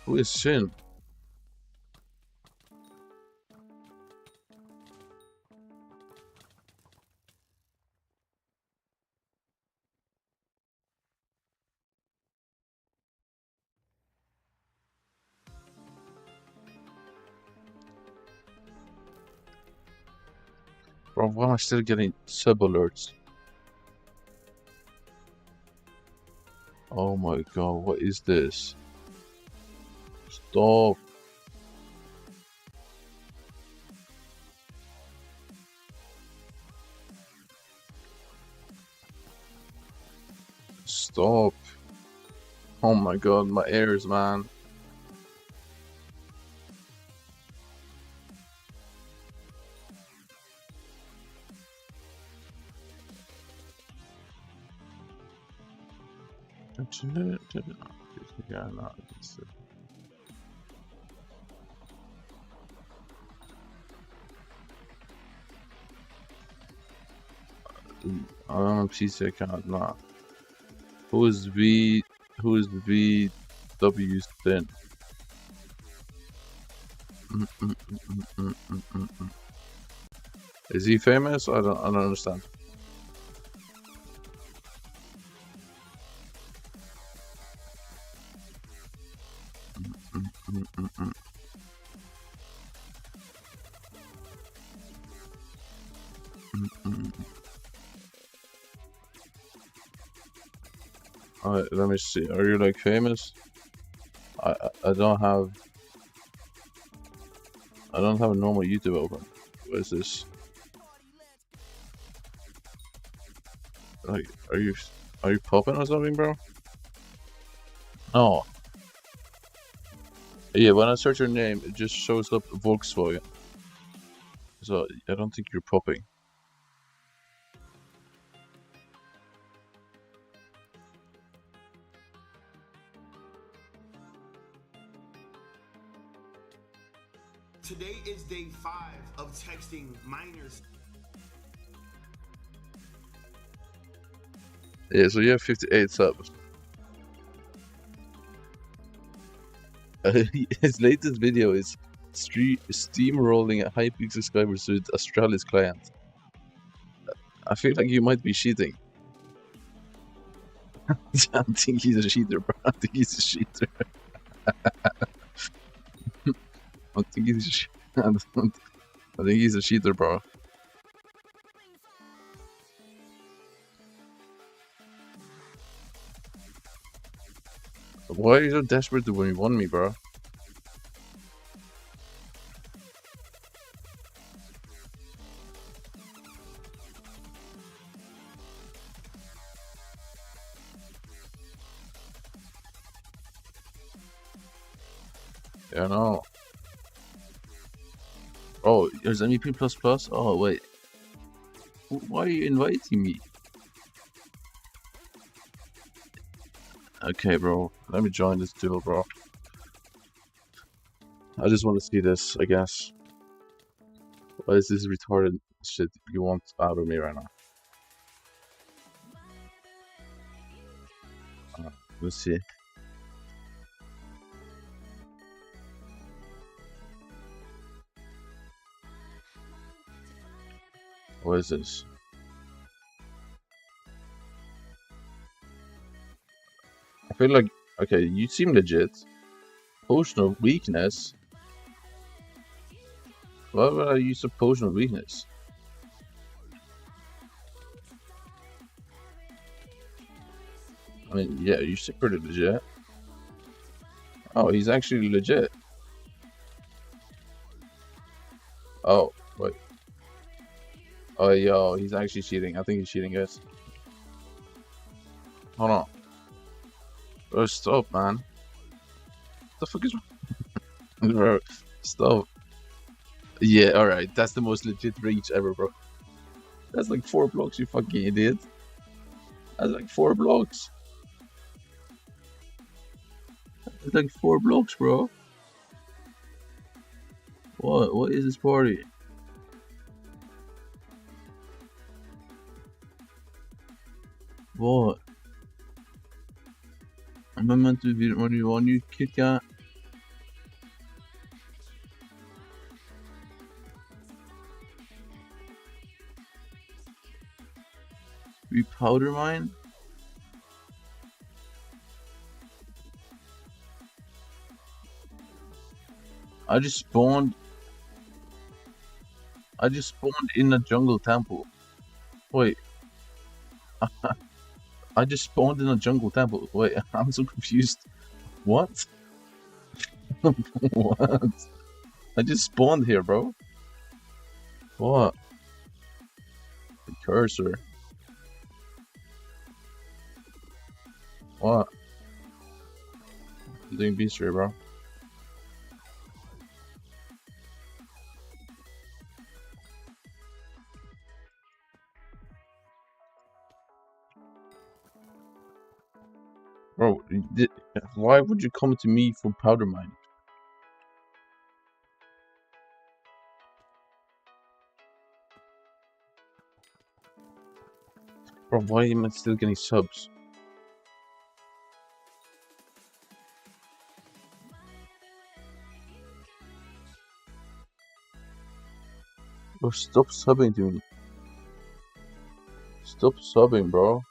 Speaker 2: Who is Sin? Bro, why am I still getting sub alerts? Oh my god, what is this? Stop. Stop. Oh my god, my ears, man. Yeah, no, it's, I don't know PC account, nah. Who is VW Thin? Is he famous? I don't understand. Alright, let me see. Are you like famous? I don't have a normal YouTube open. What is this? Like, are you popping or something, bro? Oh. Yeah, when I search your name, it just shows up Volkswagen. So I don't think you're popping.
Speaker 5: Today is day 5 of texting minors.
Speaker 2: Yeah, so you have 58 subs. His latest video is steamrolling a Hypixel Skyblock with Australia's client. I feel like you might be cheating. I think he's a cheater, bro. I think he's a cheater. I think he's a cheater, bro. Why are you so desperate to win me, bro? Yeah, no. Oh, there's MVP++? Oh, wait. Why are you inviting me? Okay, bro. Let me join this duel, bro. I just want to see this, I guess. What is this retarded shit you want out of me right now? Let's see. What is this? I feel like, okay, you seem legit. Potion of weakness? Why would I use a potion of weakness? I mean, yeah, you seem pretty legit. Oh, he's actually legit. Oh, wait. Oh, yo, he's actually cheating. I think he's cheating, guys. Hold on. Bro, stop, man. What the fuck is wrong? Bro, stop. Yeah, alright. That's the most legit reach ever, bro. That's like 4 blocks, you fucking idiot. That's like 4 blocks. That's like 4 blocks, bro. What? What is this party? What? Am I meant to be running on you, Kit Kat? We powder mine? I just spawned in a jungle temple. Wait. I just spawned in a jungle temple. Wait, I'm so confused. What? What? I just spawned here, bro. What? The cursor. What? I'm doing bestiary, bro. Bro, why would you come to me for powder mine? Bro, why am I still getting subs? Bro, stop subbing to me. Stop subbing, bro.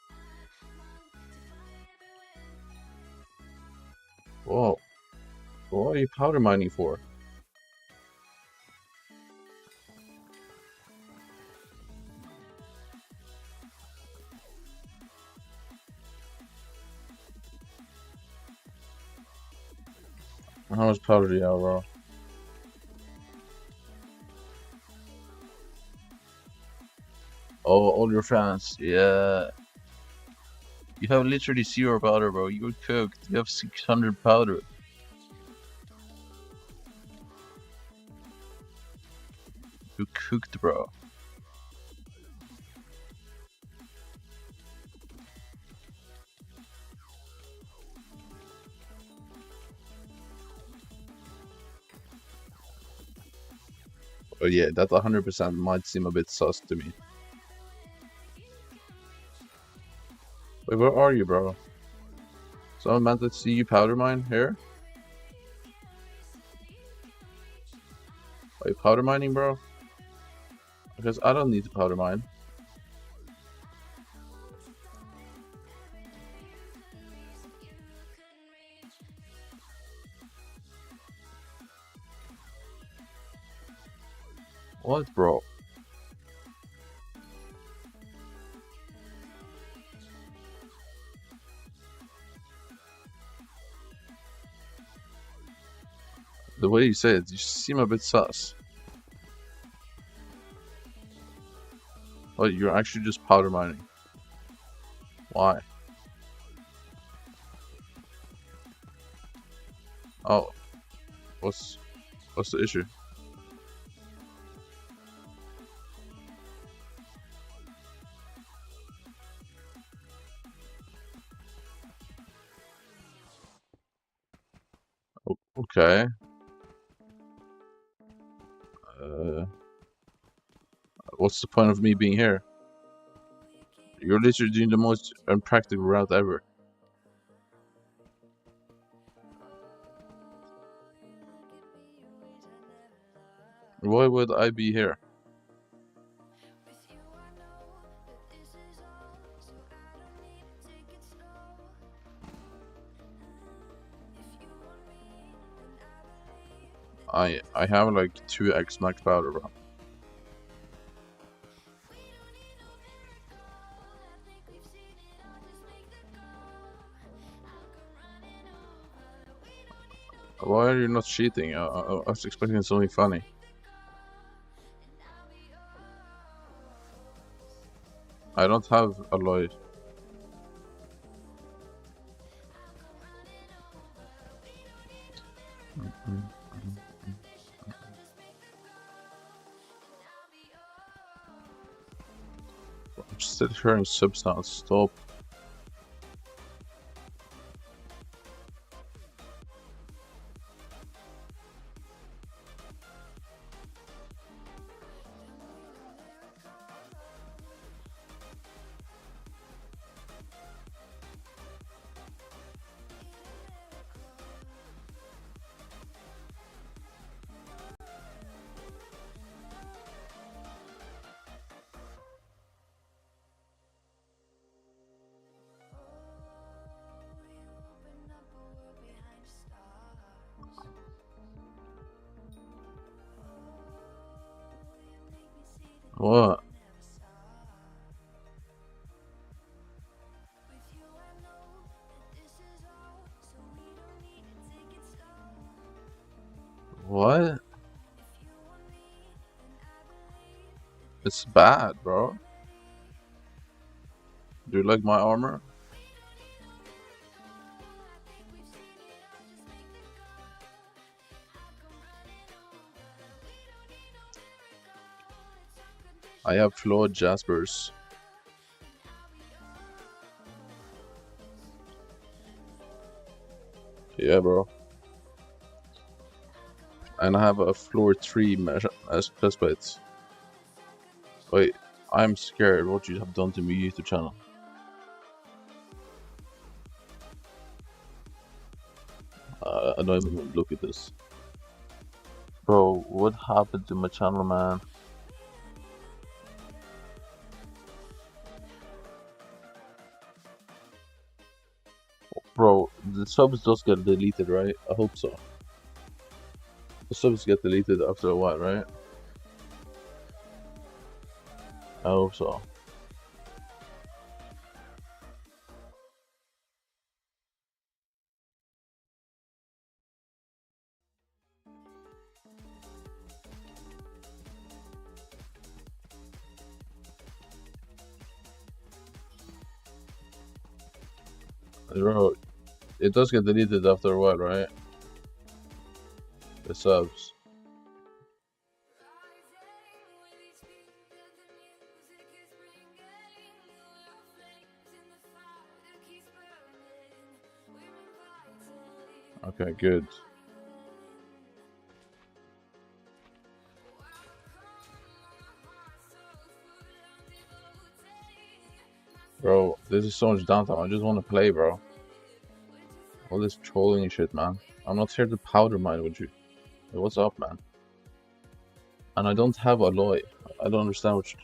Speaker 2: Whoa. What are you powder mining for? How much powder do you have, bro? Oh, all your fans. Yeah. You have literally 0 powder, bro. You're cooked. You have 600 powder. You're cooked, bro. Oh yeah, that 100% might seem a bit sus to me. Wait, where are you, bro? So I'm meant to see you powder mine here? Are you powder mining, bro? Because I don't need to powder mine. What, bro? The way you say it, you seem a bit sus. Oh, you're actually just powder mining. Why? Oh, what's the issue? Oh, okay. What's the point of me being here? You're literally doing the most unpractical route ever. Why would I be here? I have like 2x max powder, bro. Why are you not cheating? I was expecting something funny. I don't have alloy. I'm still hearing substance. Stop. What? What? It's bad, bro. Do you like my armor? I have flawed Jaspers. Yeah, bro. And I have a floor 3 mesh as plus plates. Wait, I'm scared what you have done to me YouTube channel. I don't even look at this. Bro, what happened to my channel, man? Bro, the subs just get deleted, right? I hope so. The subs get deleted after a while, right? I hope so. Bro, it does get deleted after a while, right? The subs. Okay, good. Bro, this is so much downtime. I just want to play, bro. All this trolling and shit, man. I'm not here to powder mine with you. Hey, what's up, man? And I don't have alloy. I don't understand what you...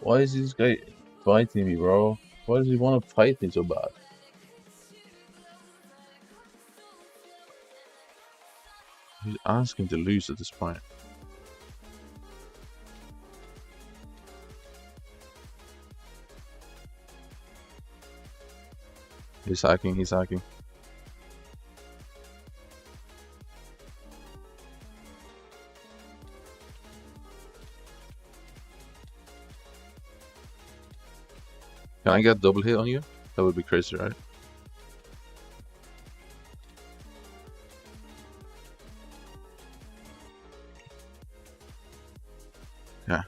Speaker 2: Why is this guy fighting me, bro? Why does he want to fight me so bad? He's asking to lose at this point. He's hacking, he's hacking. Can I get double hit on you? That would be crazy, right? Yeah.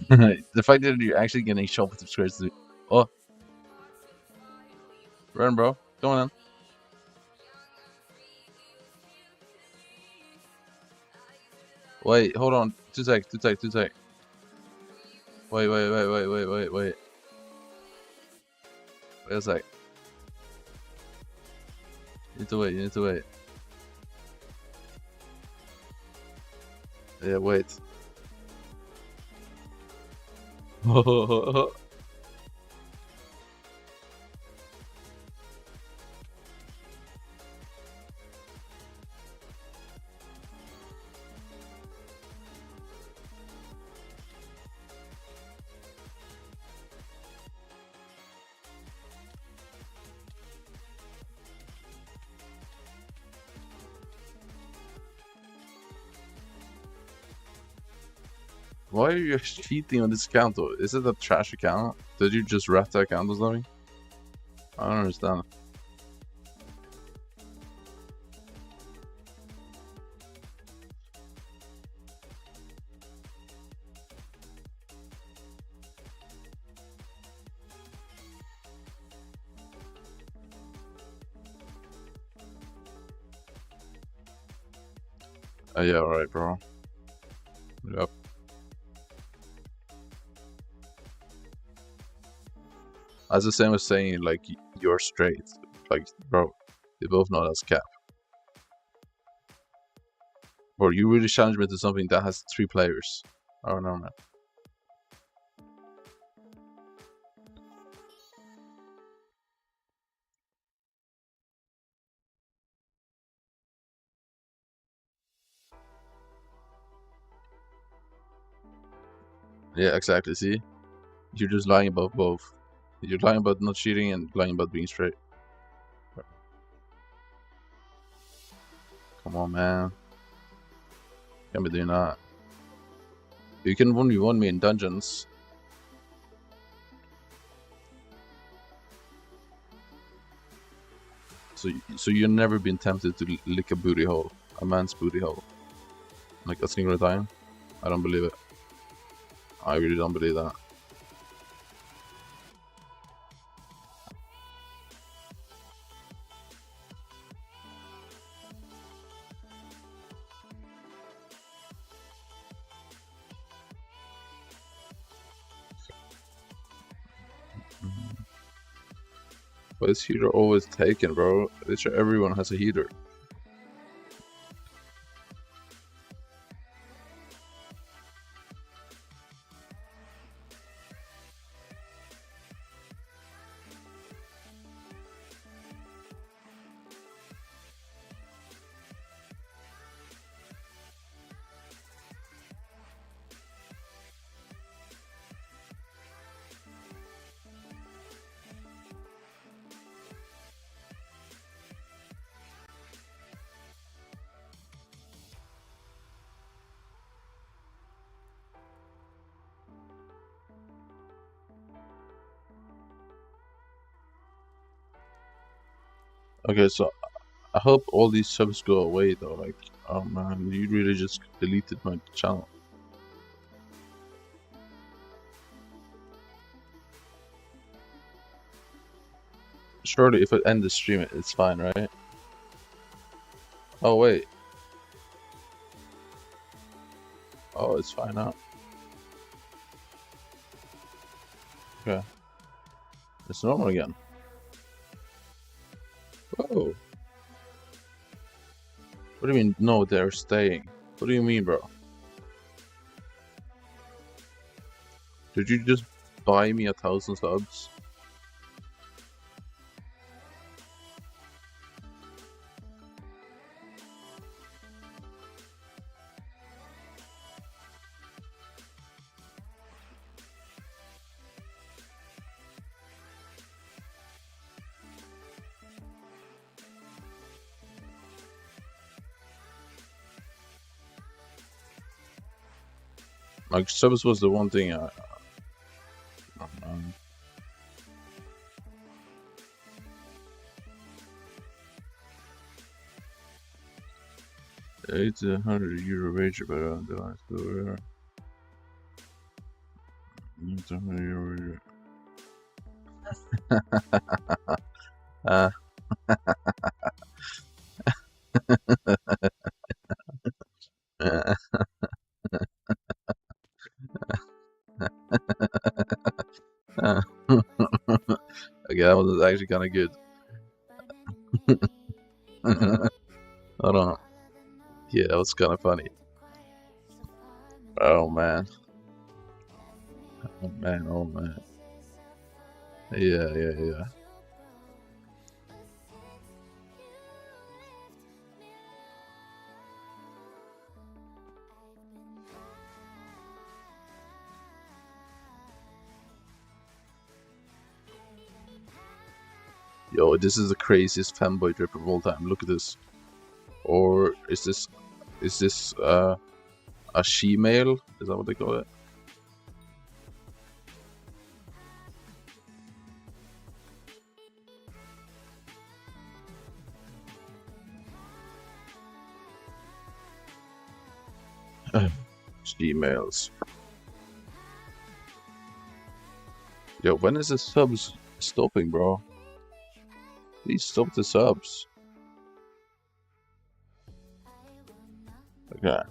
Speaker 2: The fact that you're actually getting shot with subscribers. Oh, run, bro. Come on. Wait, hold on. 2 sec. Wait. Wait a sec. You need to wait. Yeah, wait. Why are you cheating on this account though? Is it a trash account? Did you just rat the account or something? I don't understand. Yeah, alright, bro. Yep. That's the same as saying, like, you're straight. Like, bro, you both know that's cap. Bro, you really challenge me to something that has 3 players. I don't know, man. Yeah, exactly, see? You're just lying about both. You're lying about not cheating and lying about being straight. Come on, man. Can't be doing that. You can 1v1 me in dungeons. So you've never been tempted to lick a booty hole. A man's booty hole. Like a single time? I don't believe it. I really don't believe that. But is heater always taken, bro? Literally everyone has a heater. Okay, so I hope all these subs go away though. Like, oh man, you really just deleted my channel. Surely if I end the stream, it's fine, right? Oh wait. Oh, it's fine now. Okay. It's normal again. Whoa. What do you mean, no, they're staying? What do you mean, bro? Did you just buy me 1,000 subs? Like, subs was the one thing I 800 euro wager, but I don't do it. uh, okay, that was actually kind of good. Hold on. Yeah, that was kind of funny. Oh man. Oh man. Oh man. Yeah, yeah, yeah. Yo, this is the craziest fanboy drip of all time. Look at this. Or is this a she-male? Is that what they call it? She-males. Yo, when is the subs stopping, bro? Please stop the subs. Okay.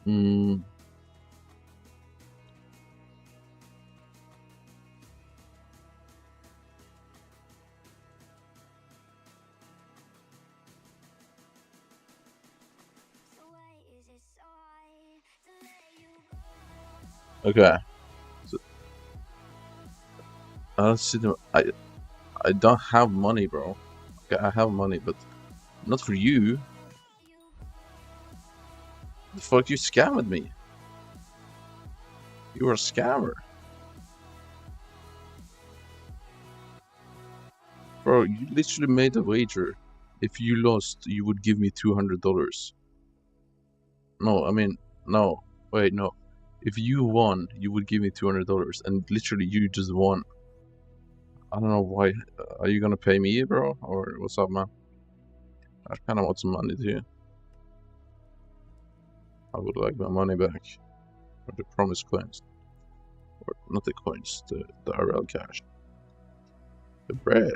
Speaker 2: Hmm. Okay. So, I don't see them. I don't have money, bro. Okay, I have money, but not for you. The fuck, you scammed me. You were a scammer. Bro, you literally made a wager. If you lost, you would give me $200. No, I mean, no. Wait, no. If you won, you would give me $200, and literally you just won. I don't know why. Are you gonna pay me, bro? Or what's up, man? I kinda want some money too. I would like my money back. Or the promised coins. Or not the coins, the RL cash. The bread.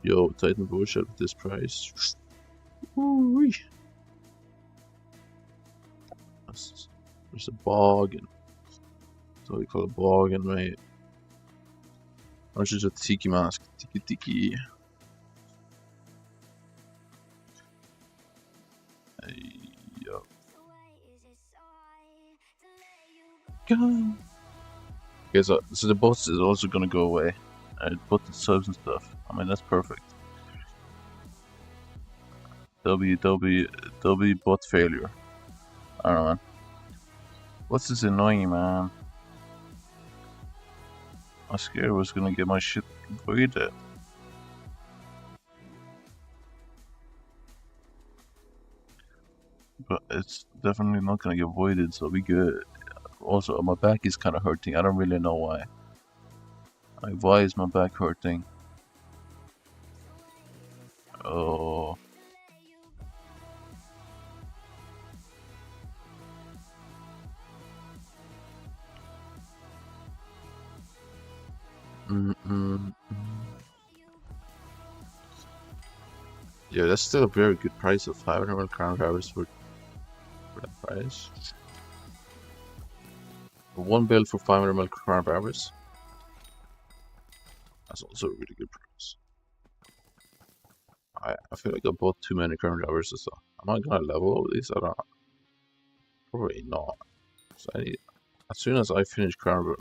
Speaker 2: Yo, Titan bullshit at this price. Ooh-wee. There's a bargain. That's what we call a bargain, mate. How much is a tiki mask? Tiki. Hey, yo. Go. Okay, so the boss is also gonna go away. And put the subs and stuff. I mean, that's perfect. W bot failure. I don't know, man. What's this annoying, man? I was scared I was gonna get my shit voided. But it's definitely not gonna get voided, so we good. Also, my back is kind of hurting. I don't really know why. Like, why is my back hurting? Oh. Yeah, that's still a very good price of 500 crown hours for that price. One build for 500 mil crown hours. That's also a really good price. I feel like I bought too many crown hours or so. Am I gonna level all these? I don't know. Probably not. So as soon as I finish crown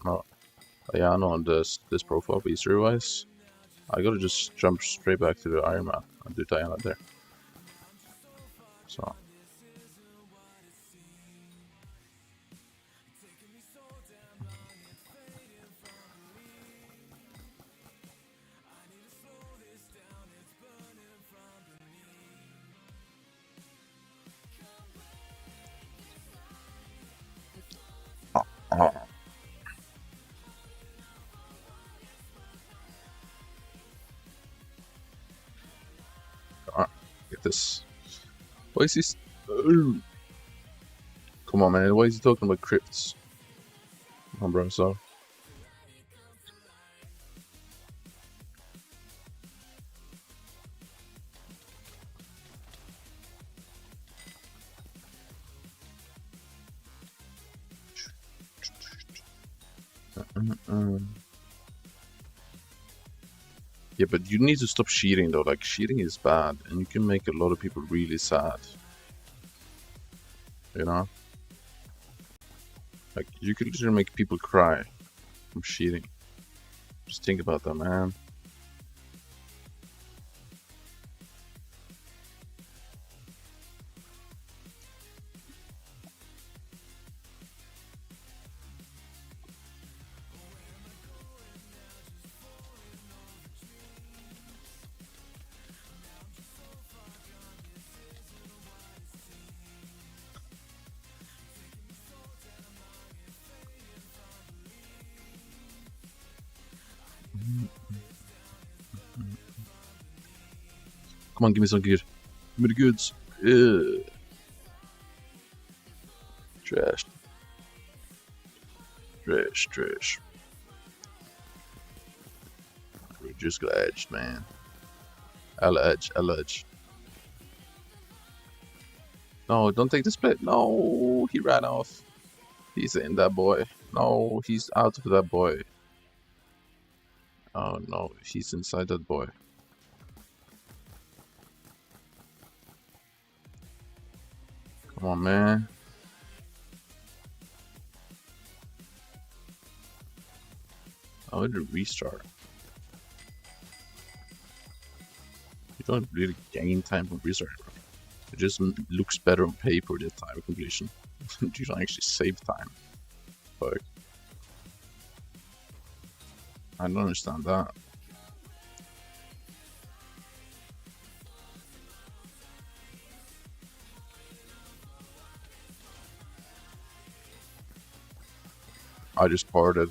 Speaker 2: Ayano on this profile booster wise, I gotta just jump straight back to the Iron Man and do Diana there. So get this. Why is this? Come on, man. Why is he talking about crypts? Come on, bro. So. Yeah, but you need to stop cheating though. Like, cheating is bad, and you can make a lot of people really sad. You know? Like, you could literally make people cry from cheating. Just think about that, man. Come on, give me some good. Give me the goods. Ugh. Trash. Trash. We just got edged, man. I'll edge. No, don't take the split. No, he ran off. He's in that boy. No, he's out of that boy. Oh no, he's inside that boy. Come on, man. I want to restart. You don't really gain time from restarting, bro. It just looks better on paper, the time completion. You don't actually save time. Fuck. I don't understand that. I just parted.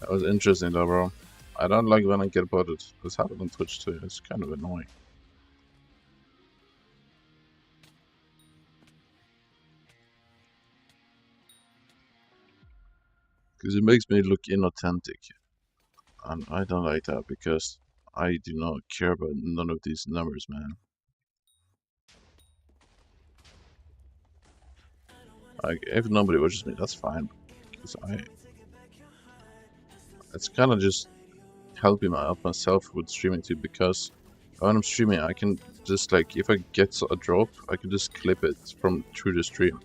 Speaker 2: That was interesting though, bro. I don't like when I get butted. This happened on Twitch too. It's kind of annoying. Because it makes me look inauthentic. And I don't like that because I do not care about none of these numbers, man. Like, if nobody watches me, that's fine. Because it's kind of just helping out myself with streaming too, because when I'm streaming, I can just, like, if I get a drop, I can just clip it from through the stream.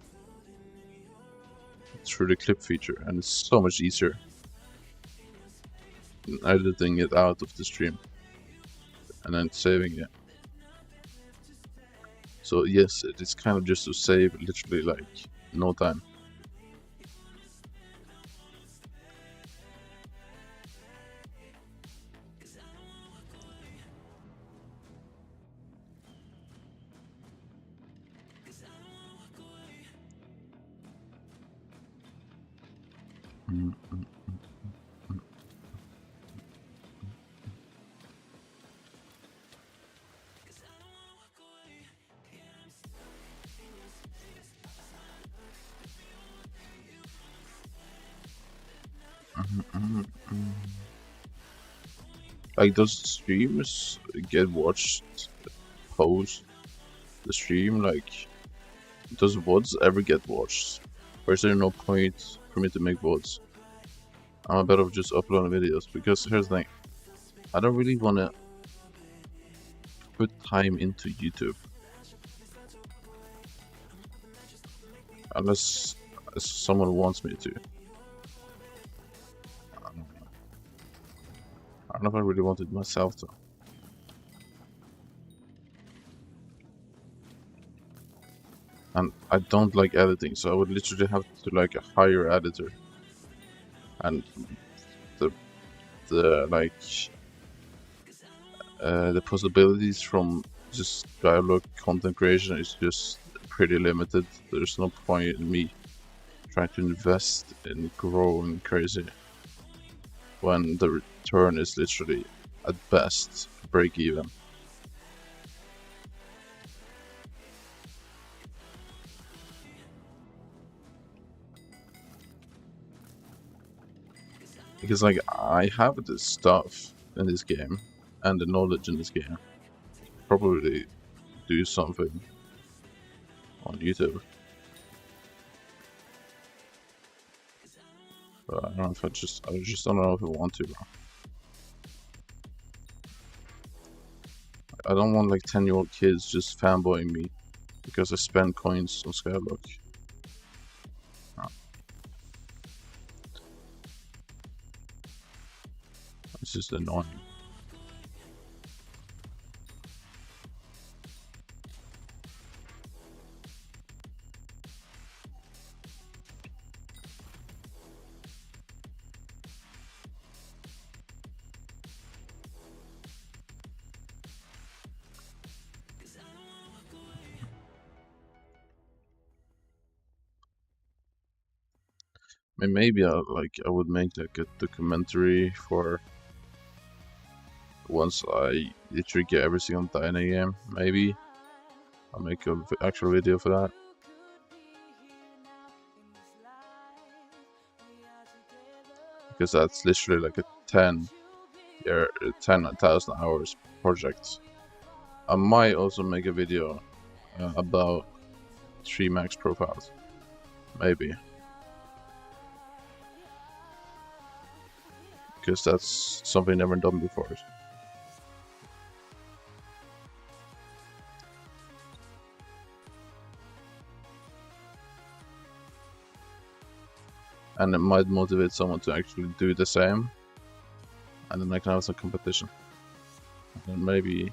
Speaker 2: Through the clip feature, and it's so much easier than editing it out of the stream and then saving it. So yes, it's kind of just to save literally like no time. Like, does streams get watched post the stream? Like, does VODs ever get watched? Or is there no point for me to make VODs? I'm better off just uploading videos, because here's the thing. I don't really want to put time into YouTube. Unless someone wants me to. I don't know if I really want it myself though. And I don't like editing, so I would literally have to like a higher editor. And the possibilities from just Skyblock content creation is just pretty limited. There's no point in me trying to invest in growing crazy when the return is literally at best break even. Because like I have the stuff in this game and the knowledge in this game, probably do something on YouTube. But I don't know if I just don't know if I want to, bro. I don't want like 10-year-old kids just fanboying me because I spend coins on Skyblock. No. It's just annoying. I mean, maybe I would make like a documentary for once I literally get every single die in a game. Maybe I'll make an actual video for that. Because that's literally like a 10,000 hours project. I might also make a video about 3 max profiles. Maybe. Because that's something never done before. And it might motivate someone to actually do the same. And then I can have some competition. And maybe...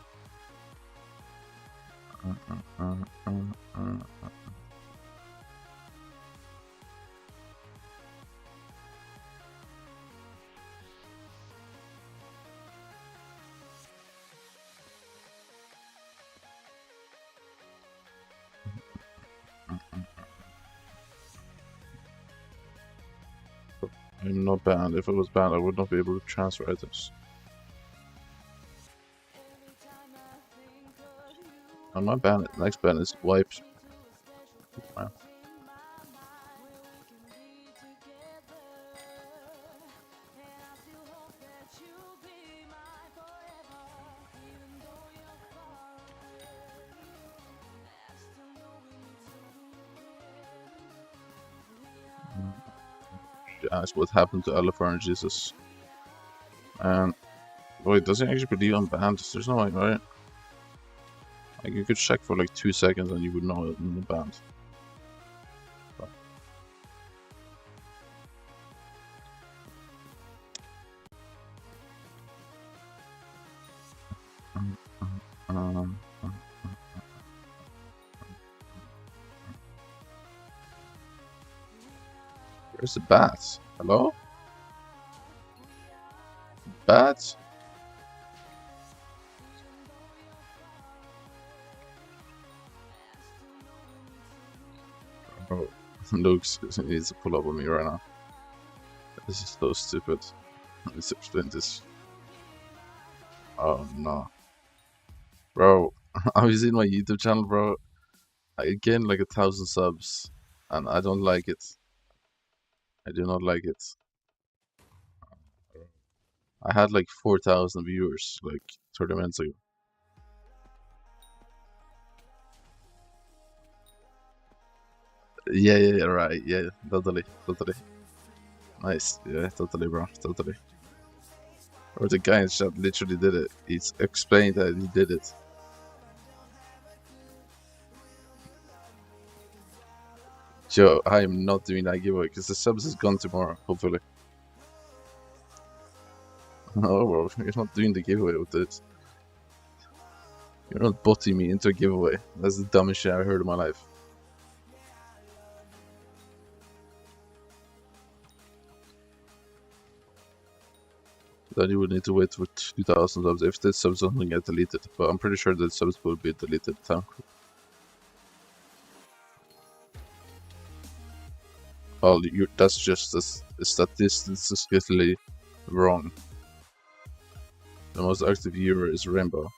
Speaker 2: I'm not banned. If I was banned, I would not be able to transfer items. I'm not banned. Next ban is wiped. Wow. ask what happened to Elephant Jesus. And wait, does he actually believe I'm banned? There's no way, right? Like you could check for like 2 seconds and you would know I'm banned. Where's the bats? Hello? Bats? Oh, Luke needs to pull up on me right now. This is so stupid. Let's explain this. Oh no. Bro, have you seen my YouTube channel, bro? I gained like 1,000 subs, and I don't like it. I do not like it. I had like 4,000 viewers like 30 minutes ago. Yeah, right. Yeah, totally. Nice. Yeah, totally, bro. Totally. Or the guy in chat literally did it. He's explained that he did it. Joe, I am not doing that giveaway because the subs is gone tomorrow, hopefully. No, bro, you're not doing the giveaway with this. You're not botting me into a giveaway. That's the dumbest shit I've heard in my life. Then you would need to wait for 2,000 subs if the subs don't get deleted. But I'm pretty sure the subs will be deleted. Well, that's just statistically wrong. The most active viewer is Rainbow.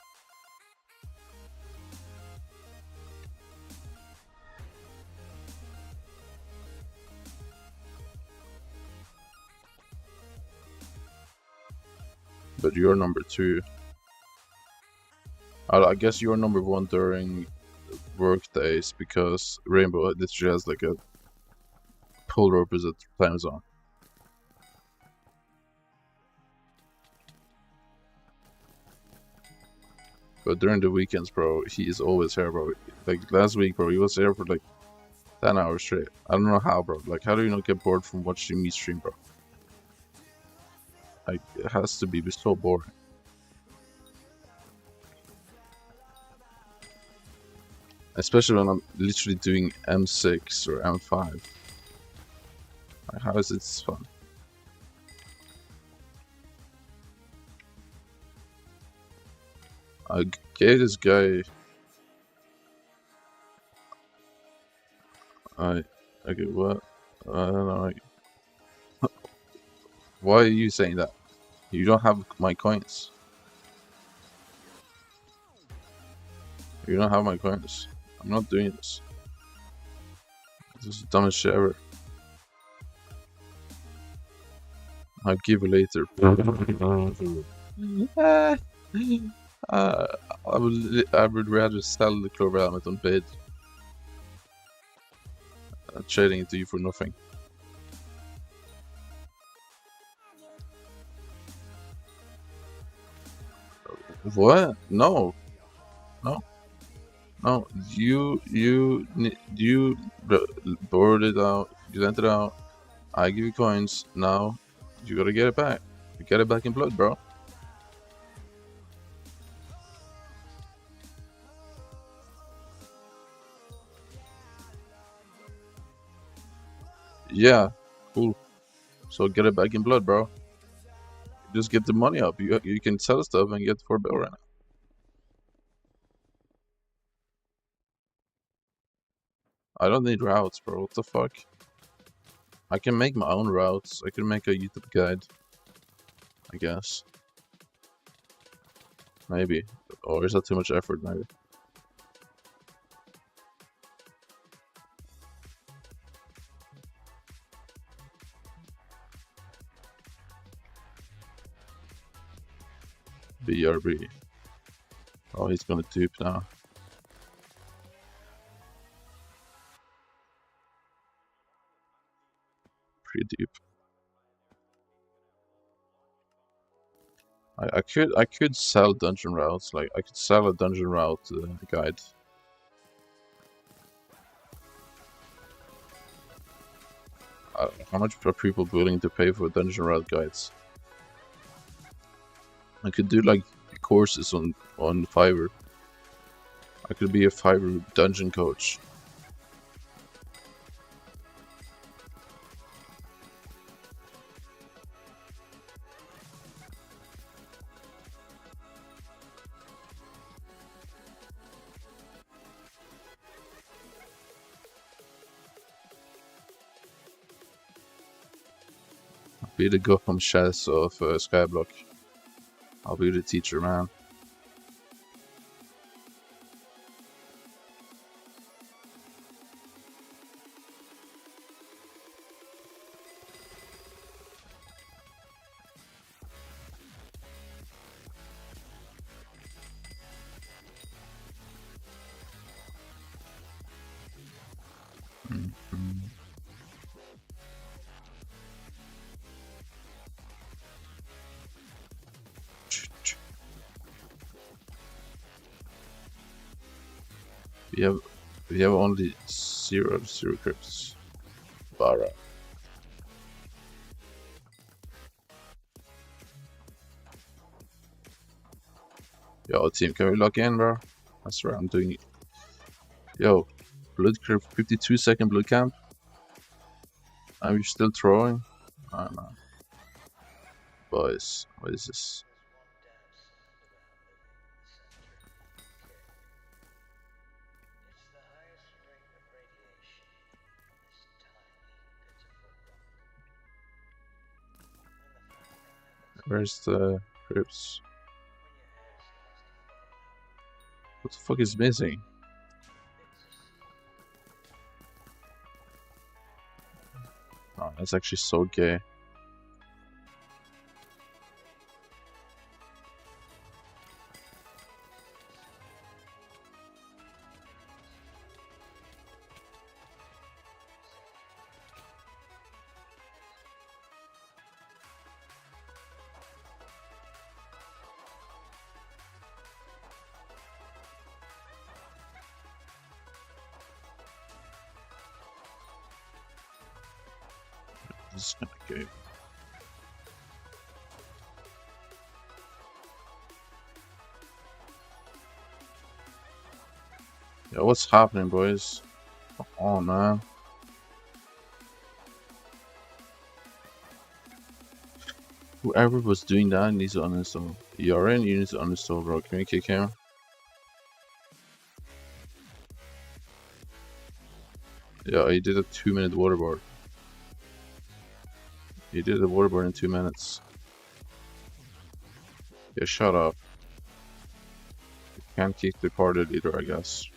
Speaker 2: But you're number 2. I guess you're number 1 during work days because Rainbow literally has like a polar opposite time zone. But during the weekends, bro, he is always here, bro. Like last week, bro, he was here for like 10 hours straight. I don't know how, bro. Like, how do you not get bored from watching me stream, bro? Like, it has to be so boring. Especially when I'm literally doing M6 or M5. Like, how is it fun? I gave this guy... Okay, what? I don't know. Why are you saying that? You don't have my coins. You don't have my coins. I'm not doing this. This is the dumbest shit ever. I'll give you later. I would rather sell the Clover helmet on bid. Trading it to you for nothing. What? No. You bored it out. You lent it out. I give you coins. Now you gotta get it back. You get it back in blood, bro. Yeah, cool. So get it back in blood, bro. Just get the money up. You can sell stuff and get 4 bill right now. I don't need routes, bro. What the fuck? I can make my own routes. I can make a YouTube guide. I guess. Maybe. Or is that too much effort, maybe? BRB. Oh, he's gonna dupe now. Pretty deep. I could sell dungeon routes, like I could sell a dungeon route guide. How much are people willing to pay for dungeon route guides? I could do like courses on Fiverr. I could be a Fiverr dungeon coach. Be the Gotham Chess of Skyblock. I'll be the teacher, man. We have only zero crypts. Bara. Yo, team, can we lock in, bro? I swear I'm doing it. Yo, blood curve, 52-second blood camp. Are you still throwing? I don't know. Boys, what is this? Where's the crypts? What the fuck is missing? Oh, that's actually so gay. This is not gay. Yo, what's happening, boys? Come on, man. Whoever was doing that needs to uninstall. You're in, you need to uninstall, bro. Can we kick him? Yeah, he did a 2-minute waterboard. He did a waterboard in 2 minutes. Yeah, shut up. You can't kick the party leader, I guess.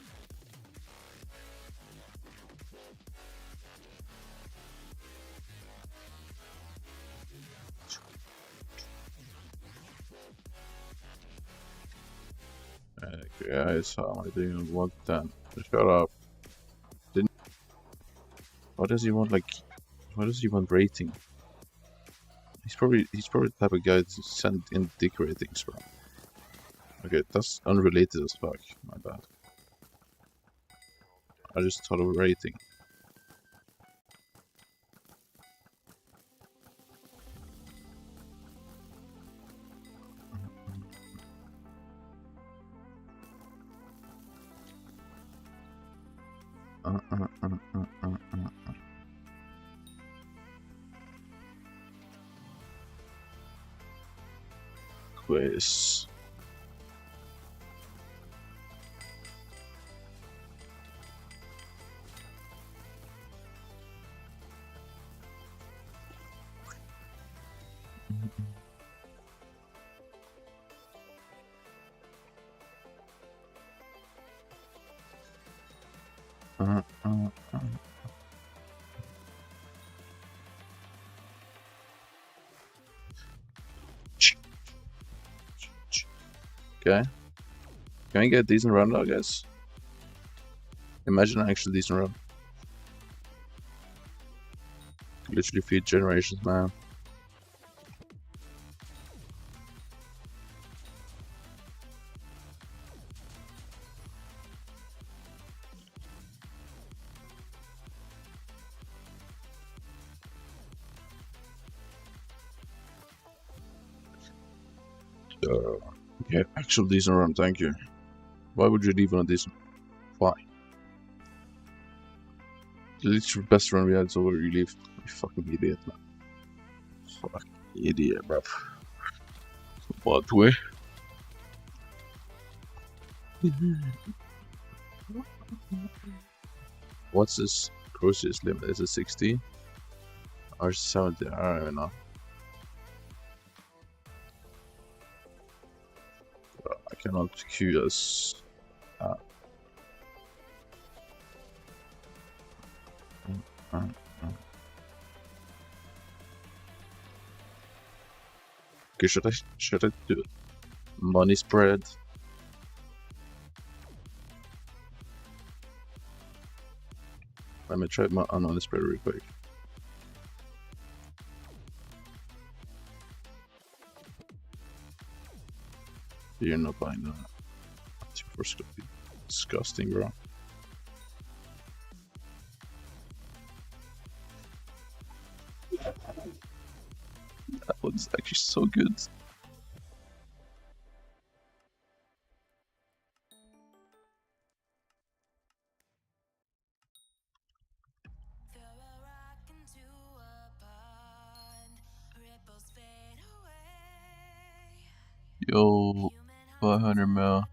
Speaker 2: Guys, how am I doing? What then? Shut up. Why does he want rating? He's probably the type of guy to send in dick ratings, bro. Okay, that's unrelated as fuck. My bad. I just thought of rating. Quiz. Okay. Can we get a decent run though, guys? Imagine an actually decent run. Literally feed generations, man. Okay, actual decent run, thank you. Why would you leave on a decent? Why? The literal best run we had is over, you leave. You fucking idiot, man. Fucking idiot, bruv. Bad way. What's this groceries limit? Is it 60 or 70? I don't even know. I cannot queue as. Okay, should I do it? Money spread? Let me try my money spread real quick. You're not buying that. That's disgusting, bro. That one's actually so good. Yo, 500 mil.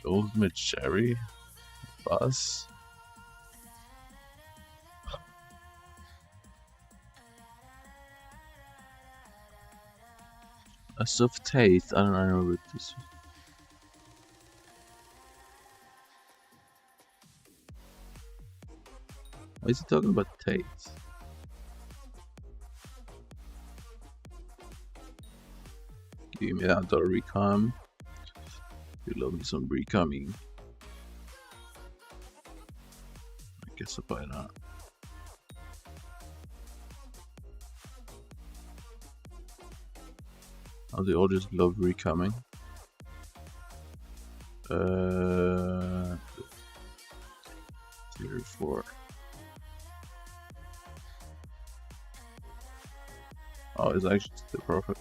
Speaker 2: Ultimate Cherry Bus. A soft taste. I don't know what this. Why is he talking about taste? Give me that dollar recom. You love me some recoming. I guess I'll buy that. Oh, they all just love recoming. 4. Oh, it's actually still profit.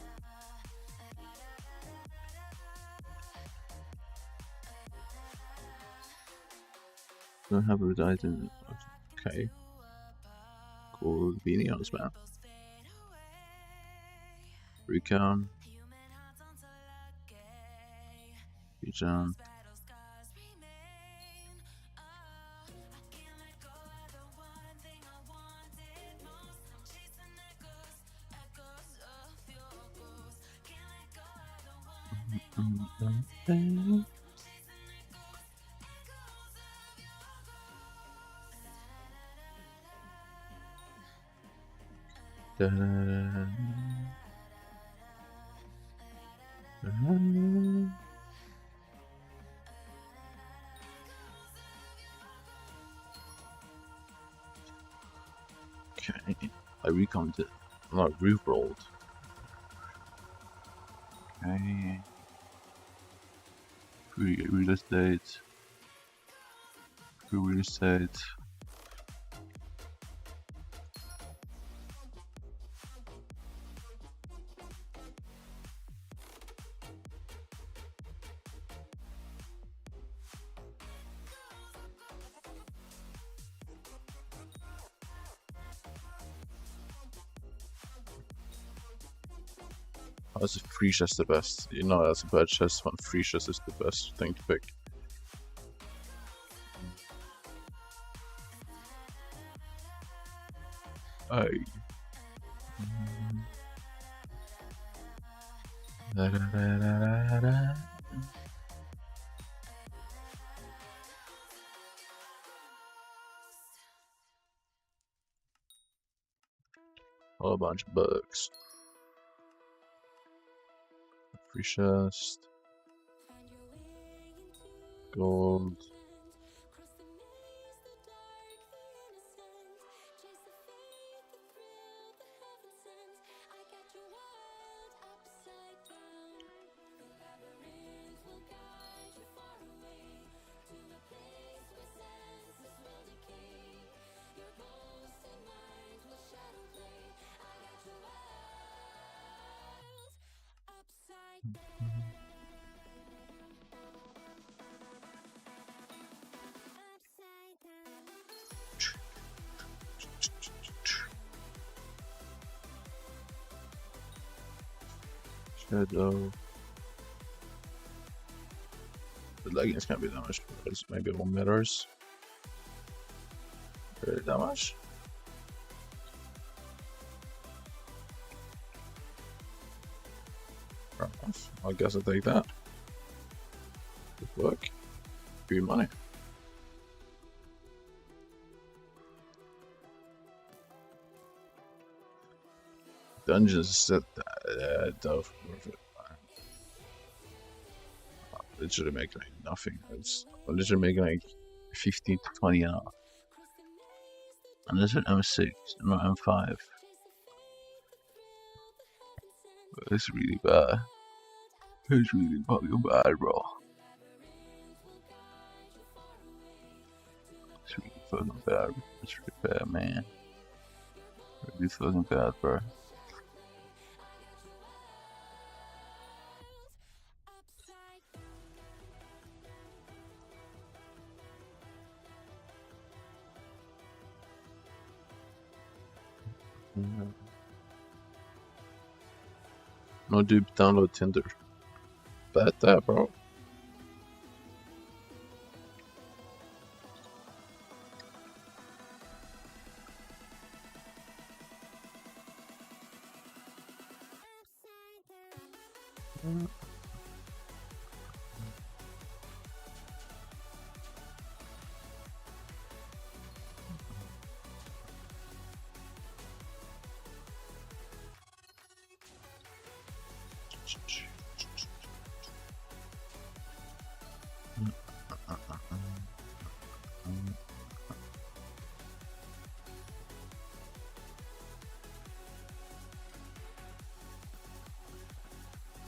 Speaker 2: Don't have a item. Okay. Cool beanie on this map. Recount. Reach on. Okay, I recounted. No, re-rolled. Okay. Real estate. Real estate. That's a free chest the best. You know that's a bad chest one. Free chest is the best thing to pick. Hey. Da, da, da, da, da. A whole bunch of bugs. Free chest. Gold. Shadow. The leggings can't be damaged, because maybe it will mirrors. Very damage. Fair enough. I guess I'll take that. Good work. Give you money. Dungeons set tough. Worth it. Literally making like nothing. It's literally making like 15 to 20 an hour. And this is M6, not M5. It's really bad. It's really fucking bad, bro. It's really fucking bad. It's really bad, man. Really fucking bad, bro. No dude, download Tinder. Bet that, bro.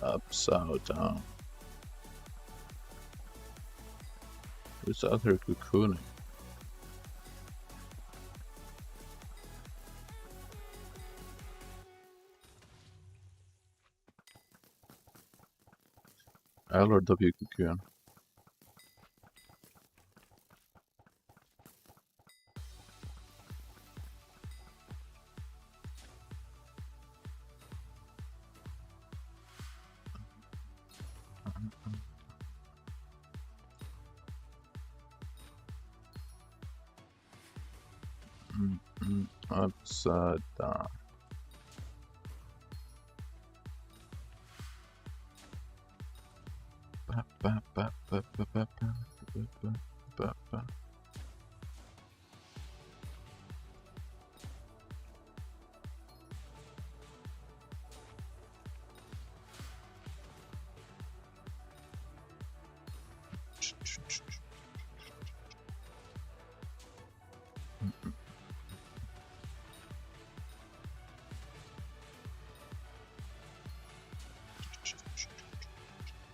Speaker 2: Upside down. Who's out there cocooning? L or W cocoon? Upside down. Ba, ba, ba, ba, ba, ba, ba, ba, ba, ba.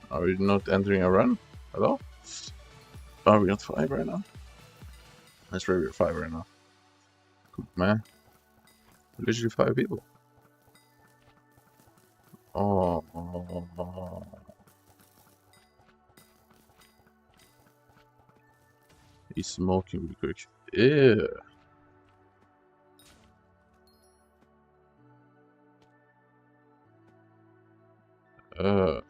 Speaker 2: Are we not entering a run at all? Are we at 5 right now? That's right, we're at 5 right now. Good man. Literally 5 people. Oh. He's smoking really quick. Ew. Uh.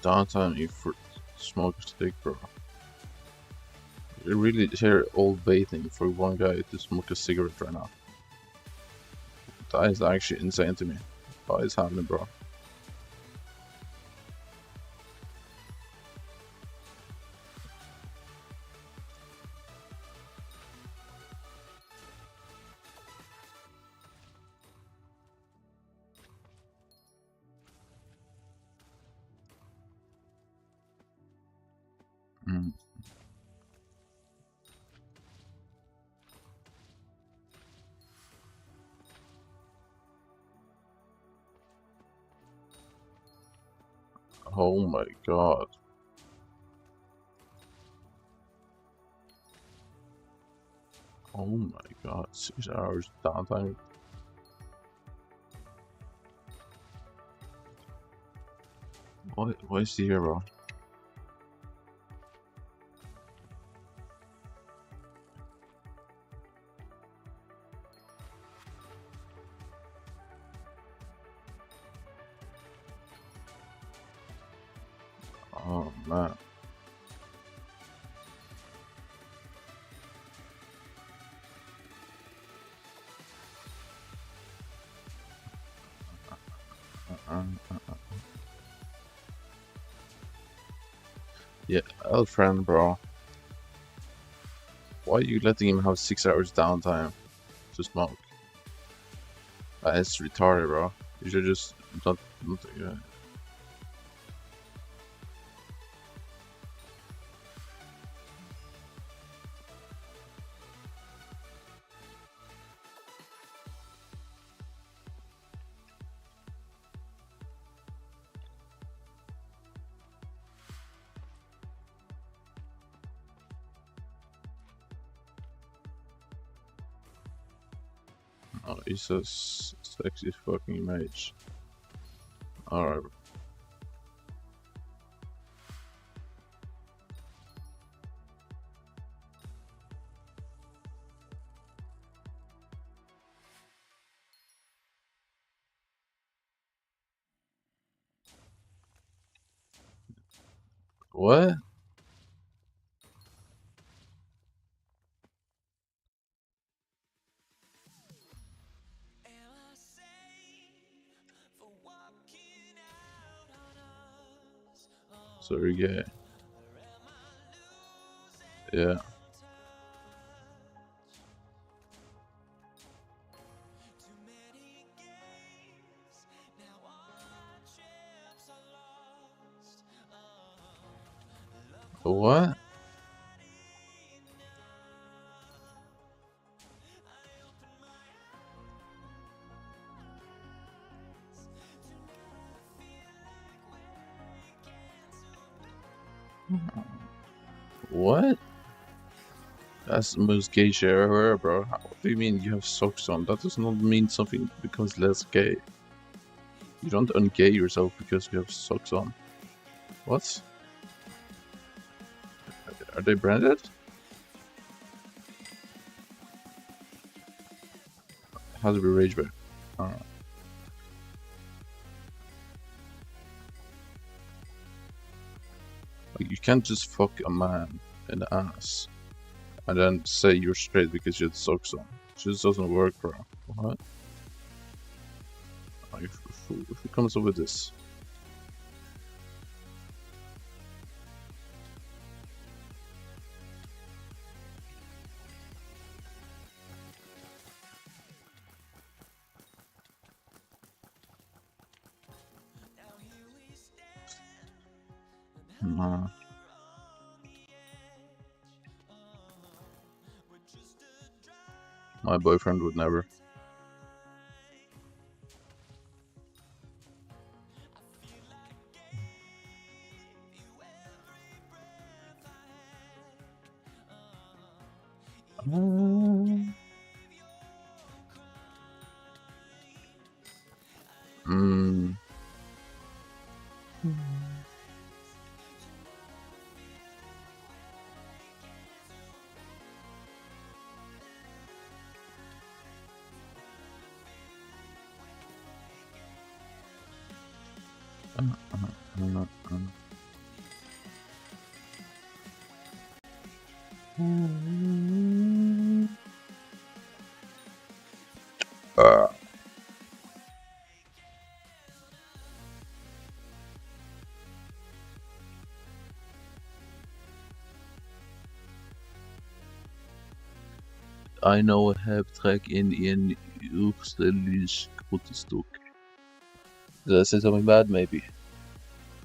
Speaker 2: Downtown, you smoke a stick, bro. You really hear old baiting for one guy to smoke a cigarette right now. That is actually insane to me. What is happening, bro? Oh my god. Oh my god, 6 hours downtime. Why is he here, bro? Oh man. Yeah, old friend, bro. Why are you letting him have 6 hours downtime to smoke? That's retarded, bro. You should just not yeah. Oh, he's a sexy fucking mage. Alright. What?
Speaker 4: Am I safe for walking out on us?
Speaker 2: So you're gay.
Speaker 4: Or am I losing
Speaker 2: Yeah.
Speaker 4: touch? Too many games, now our chips are lost. Look was
Speaker 2: What?
Speaker 4: not enough. I opened my eyes to now feel like waking to
Speaker 2: What? That's the most gay shit I ever heard, bro. What do you mean you have socks on? That does not mean something becomes less gay. You don't ungay yourself because you have socks on. What? Are they branded? Has to be rage back. Like, you can't just fuck a man in the ass and then say you're straight because you had socks on. It just doesn't work, bro. What? Like, if it comes up with this.
Speaker 4: now here we stand.
Speaker 2: Nah. My boyfriend would never. Mm. I know heb trek in een uurstellisch stuk. Did I say something bad? Maybe.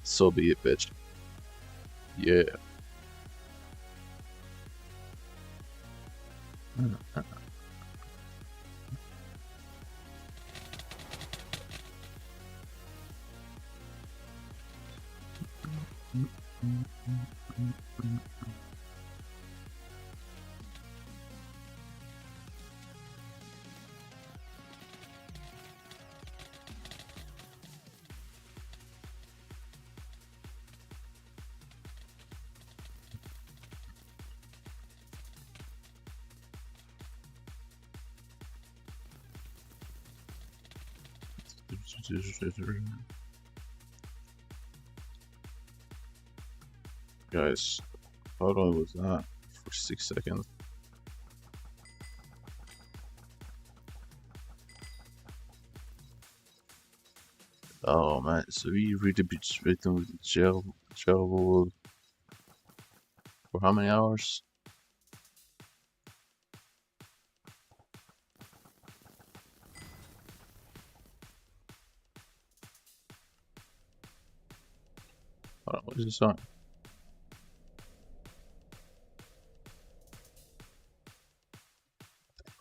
Speaker 2: So be it, bitch. Yeah. Guys, how long was that? For 6 seconds. Oh man, so we really be written with jail for how many hours? Hold on, what is the song?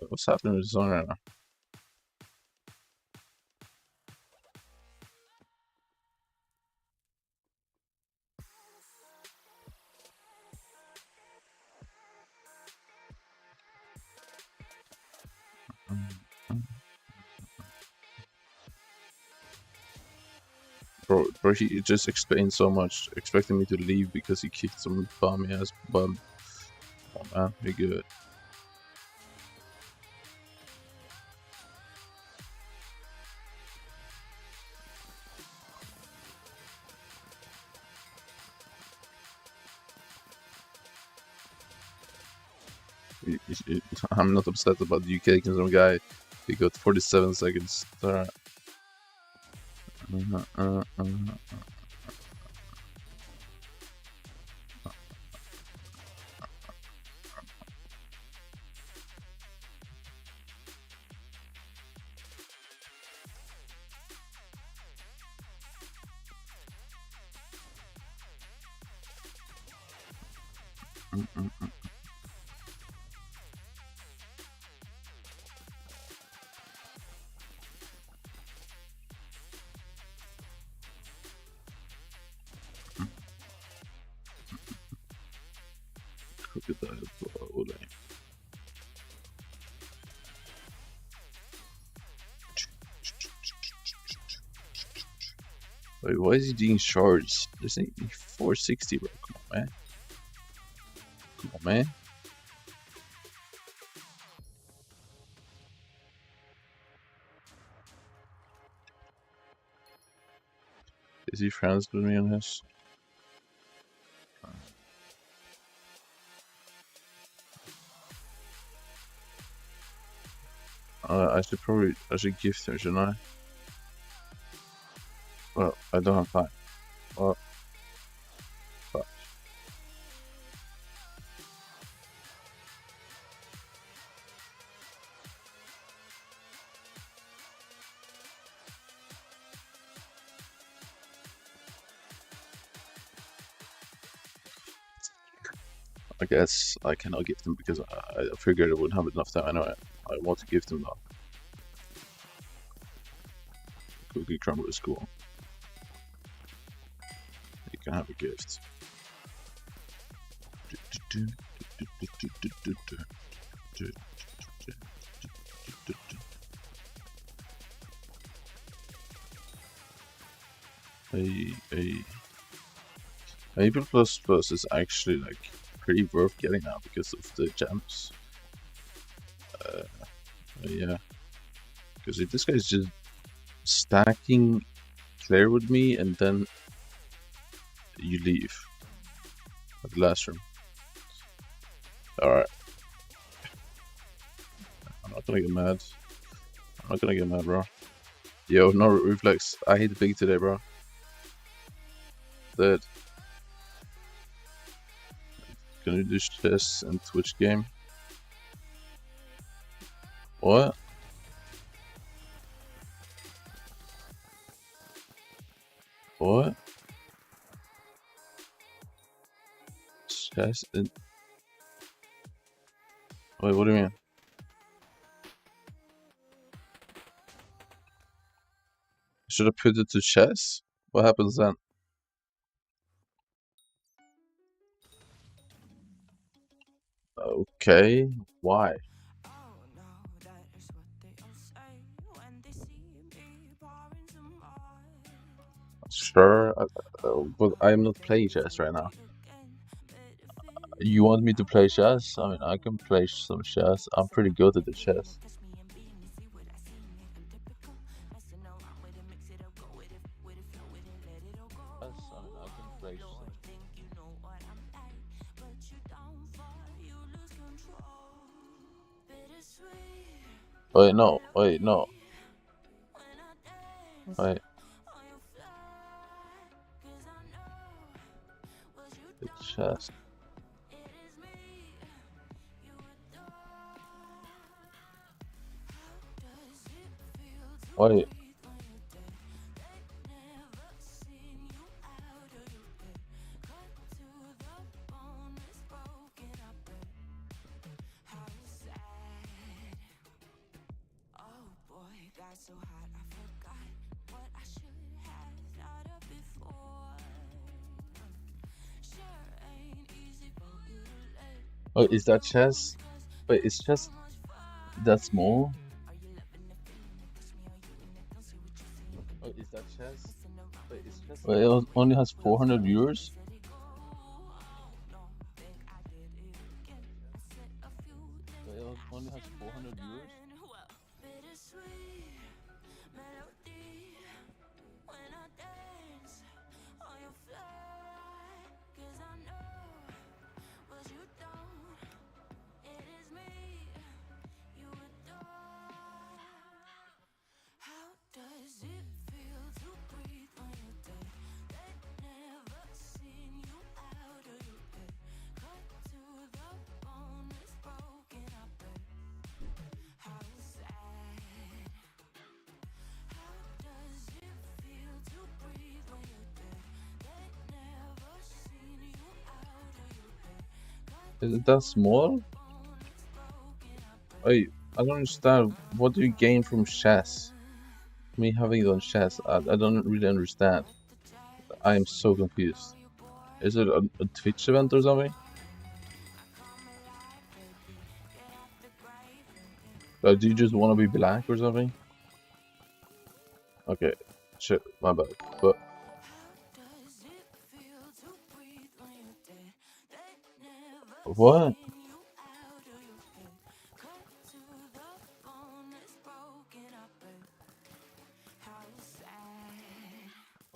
Speaker 2: What's happening with the song right now? Bro, he just explained so much, expecting me to leave because he kicked some bum ass bum. Oh man, you're good. I'm not upset about you kicking some guy. He got 47 seconds. Alright. Crocodile bowling. Wait, why is he doing shards? This ain't 460, bro. Come on, man. Come on, man. Is he friends with me on this? I should gift her, shouldn't I? Well, I don't have time. Well, fuck. I guess I cannot gift him because I figured I wouldn't have enough time. I know I want to gift him though. Cookie Crumble is cool. You can have a gift. Hey. Hypixel Plus is actually like pretty worth getting now because of the gems. Yeah, because this guy's just stacking Claire with me and then you leave at the last room. Alright. I'm not gonna get mad. I'm not gonna get mad, bro. Yo, no reflex. I hate the pig today, bro. Dead. Can you do chess and Twitch game? What? What? Chess and... Wait, what do you mean? Should I put it to chess? What happens then? Okay, why? Sure, but I'm not playing chess right now. You want me to play chess? I mean, I can play some chess. I'm pretty good at the chess. Yes, I mean, I can play some. Wait, no, wait, no. Wait. The chess. Wait. Oh, is that chess? Wait, is chess that small? Oh, is that chess? Wait, is chess? Wait, it only has 400 viewers? Wait, it only has 400 viewers? Is it that small? Wait, I don't understand. What do you gain from chess? Me having it on chess, I don't really understand. I am so confused. Is it a Twitch event or something? Do you just want to be black or something? Okay, shit, my bad. But what?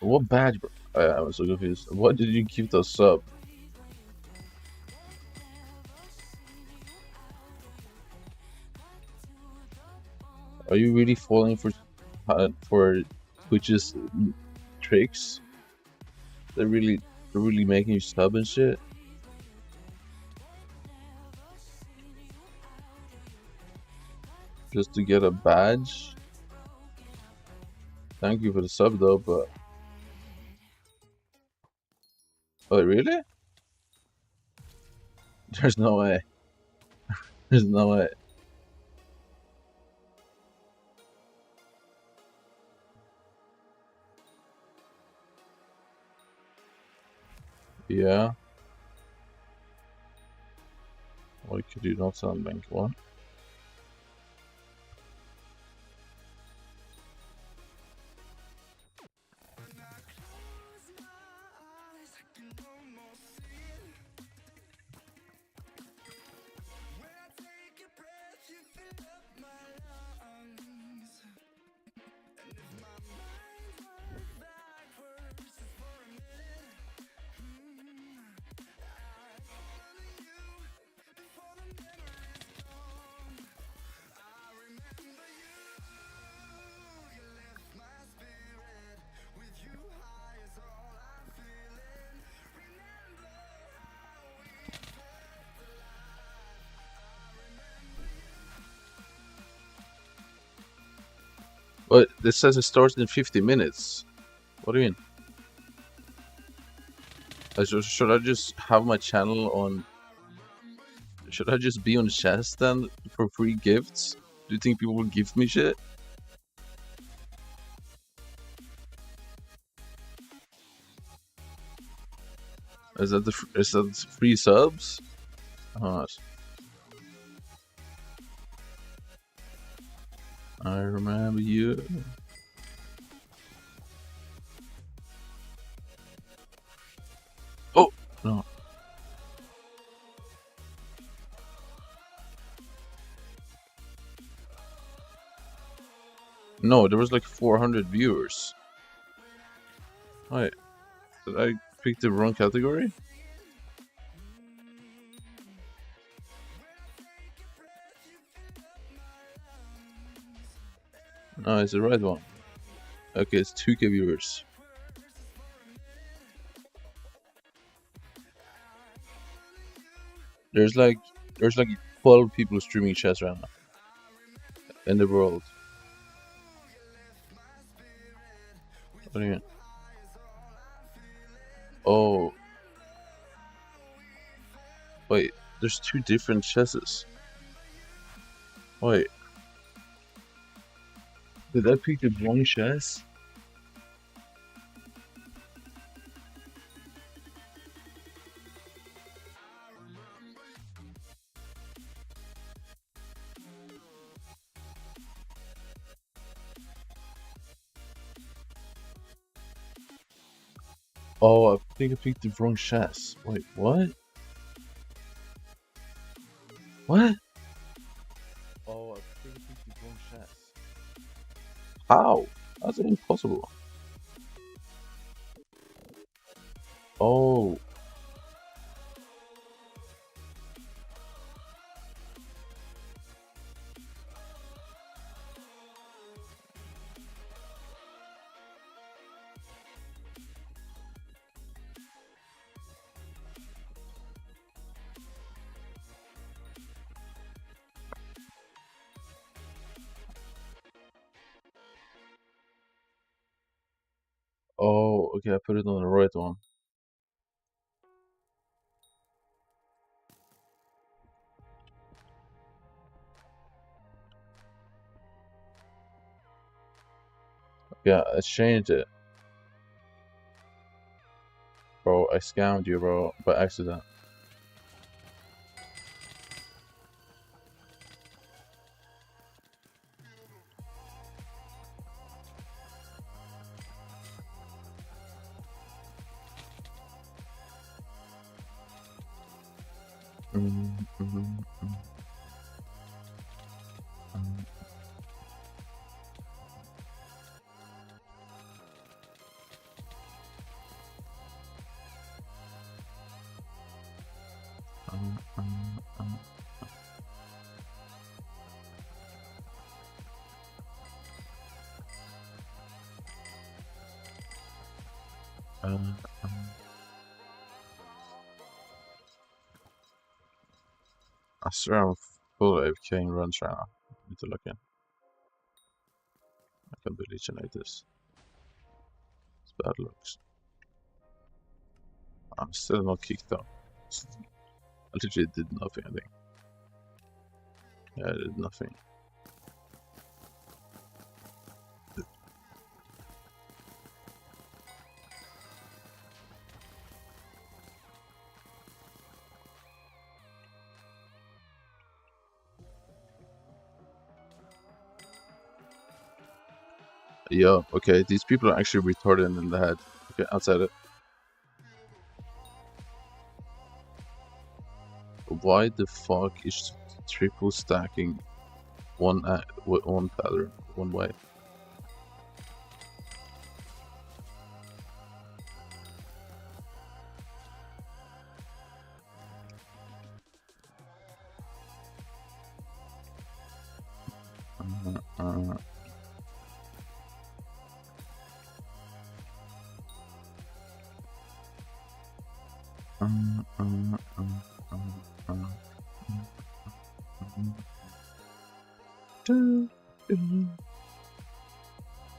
Speaker 2: What badge? I was so confused. What did you keep the sub? Are you really falling for Twitch's tricks? They're really making you sub and shit. Just to get a badge. Thank you for the sub though, but oh really? There's no way. There's no way. Yeah. Why could you not sell bank one? But this says it starts in 50 minutes. What do you mean? Should I just have my channel on? Should I just be on chess then for free gifts? Do you think people will give me shit? Is that free subs? How much? I remember you. Oh no. No, there was like 400 viewers. Wait, did I pick the wrong category? No, it's the right one. Okay, it's 2K viewers. There's like 12 people streaming chess right now in the world. What do you mean? Oh, wait, there's 2 different chesses. Wait, did I pick the wrong chess? Oh, I think I picked the wrong chess. Wait, what? What? Oh, I think I picked the wrong chess. How? That's impossible. Oh. Oh, okay, I put it on the right one. Yeah, I changed it. Bro, I scammed you, bro, by accident. I swear I'm full AFK in runs right now. I need to look in. I can delete you like this. It's bad looks. I'm still not kicked out. I literally did nothing, I think. Yeah, I did nothing. Yo, okay, these people are actually retarded in the head. Okay, outside it. Why the fuck is triple stacking one pattern one way?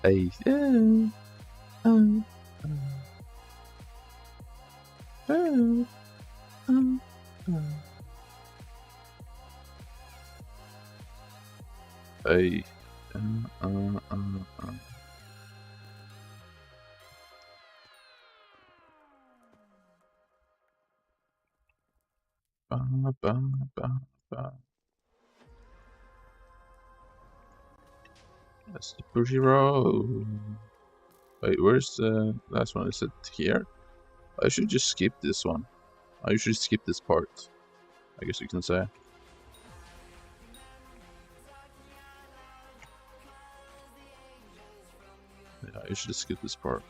Speaker 2: Hey, hey, Superhero. Wait, where's the last one? Is it here? I should just skip this one. I usually skip this part, I guess you can say. Yeah, I should skip this part.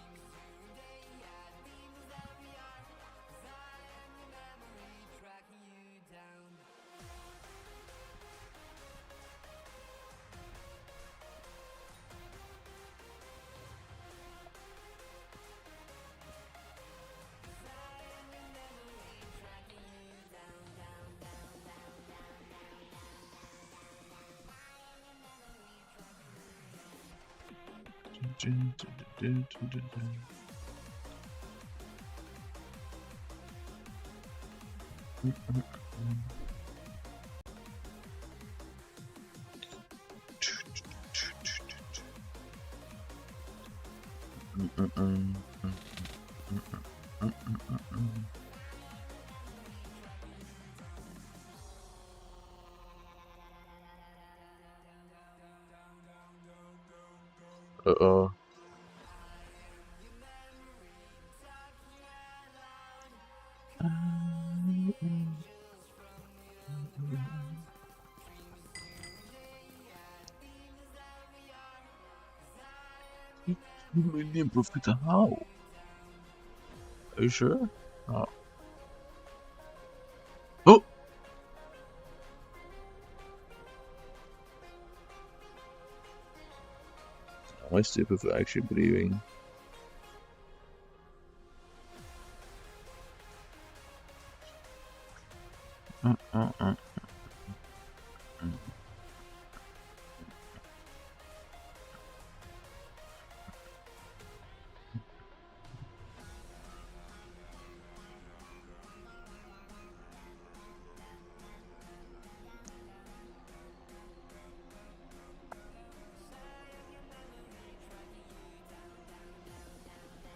Speaker 2: Uh-oh. Million profit, how? Are you sure? Oh. Oh! I stupid for actually believing.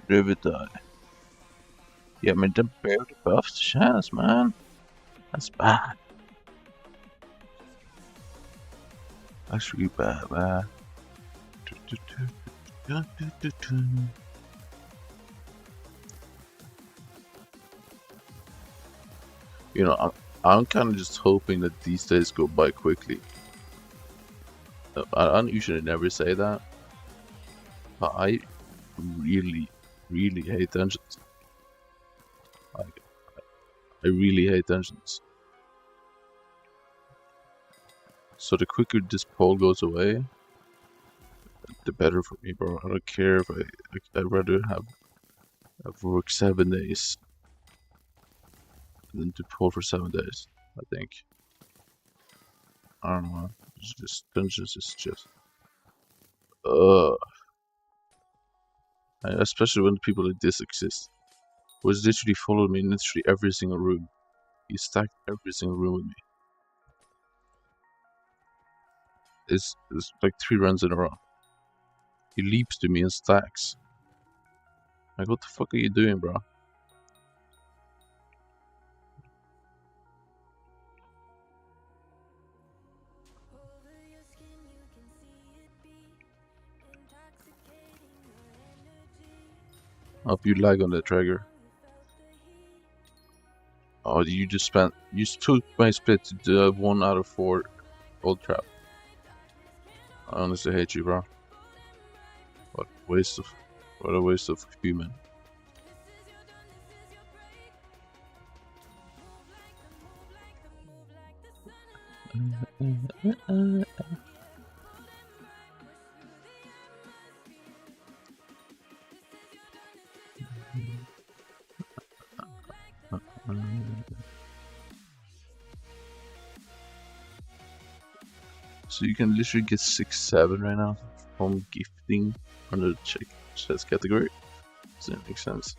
Speaker 2: Rivetai. Yeah, man, the barely buffed chance, man. That's bad. That's really bad, man. You know, I'm kind of just hoping that these days go by quickly. I usually never say that, but I really, really hate dungeons. Like, I really hate dungeons. So the quicker this poll goes away, the better for me, bro. I don't care if I'd rather have work 7 days than to poll for 7 days, I think. I don't know. It's just dungeons is just especially when people like this exist. Was literally followed me in literally every single room. He stacked every single room with me. It's like 3 runs in a row. He leaps to me and stacks. Like, what the fuck are you doing, bro? Hope you lag on the trigger. Oh, you took my split to do 1 out of 4 old trap. I honestly hate you, bro. What a waste of human. So you can literally get 6-7 right now from gifting under the chest category. Does that make sense?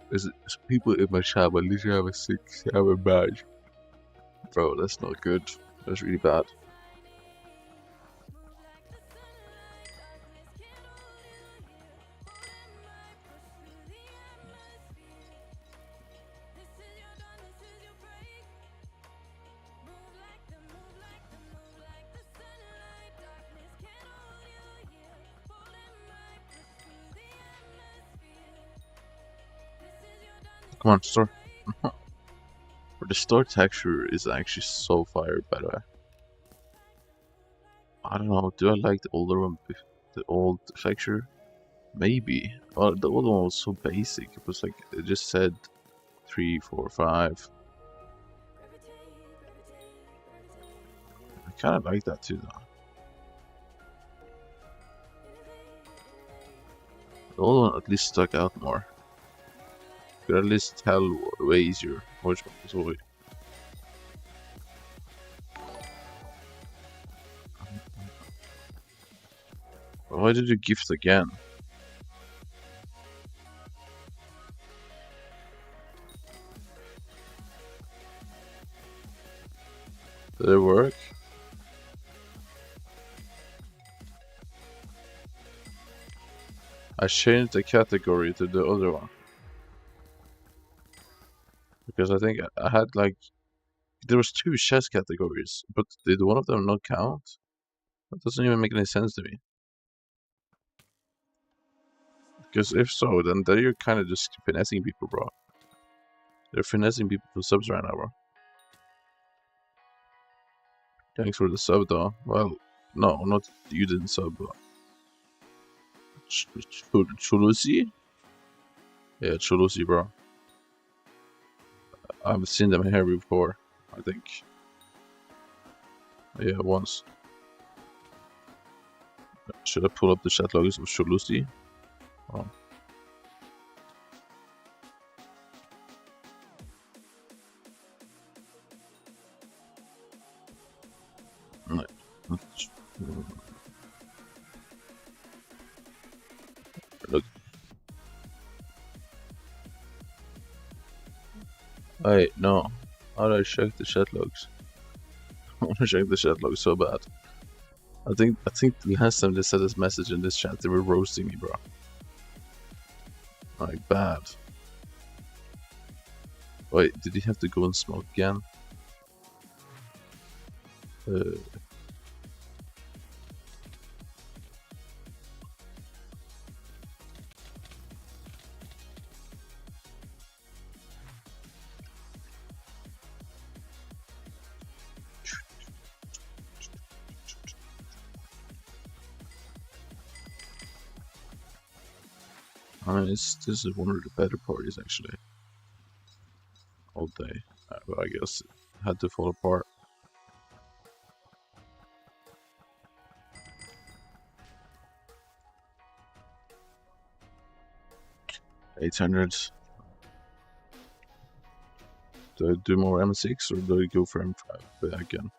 Speaker 2: There's people in my chat, but literally have a 6-7 badge. Bro, that's not good. That's really bad. Come on, store. The store texture is actually so fire, by the way. I don't know, do I like the older one, the old texture? Maybe. Well, the old one was so basic. It was like, it just said 3, 4, 5. I kind of like that too, though. The old one at least stuck out more. You could at least tell way easier which one was which. Why did you gift again? Did it work? I changed the category to the other one. Because I think I had like... There was 2 chess categories, but did one of them not count? That doesn't even make any sense to me. Because if so, then you're kind of just finessing people, bro. They're finessing people for subs right now, bro. Thanks for the sub, though. Well, no, not you didn't sub, but... Chulusi? Yeah, Chulusi, bro. I've seen them here before, I think. Yeah, once. Should I pull up the chat logs of Chulusi? Oh. No. Look. Wait, no. How do I check the chat logs? I want to check the chat logs so bad. I think the last time they said this message in this chat, they were roasting me, bro. Like, bad. Wait, did he have to go and smoke again? I mean, this is one of the better parties, actually. All day. But I guess it had to fall apart. 800. Do I do more M6 or do I go for M5 again?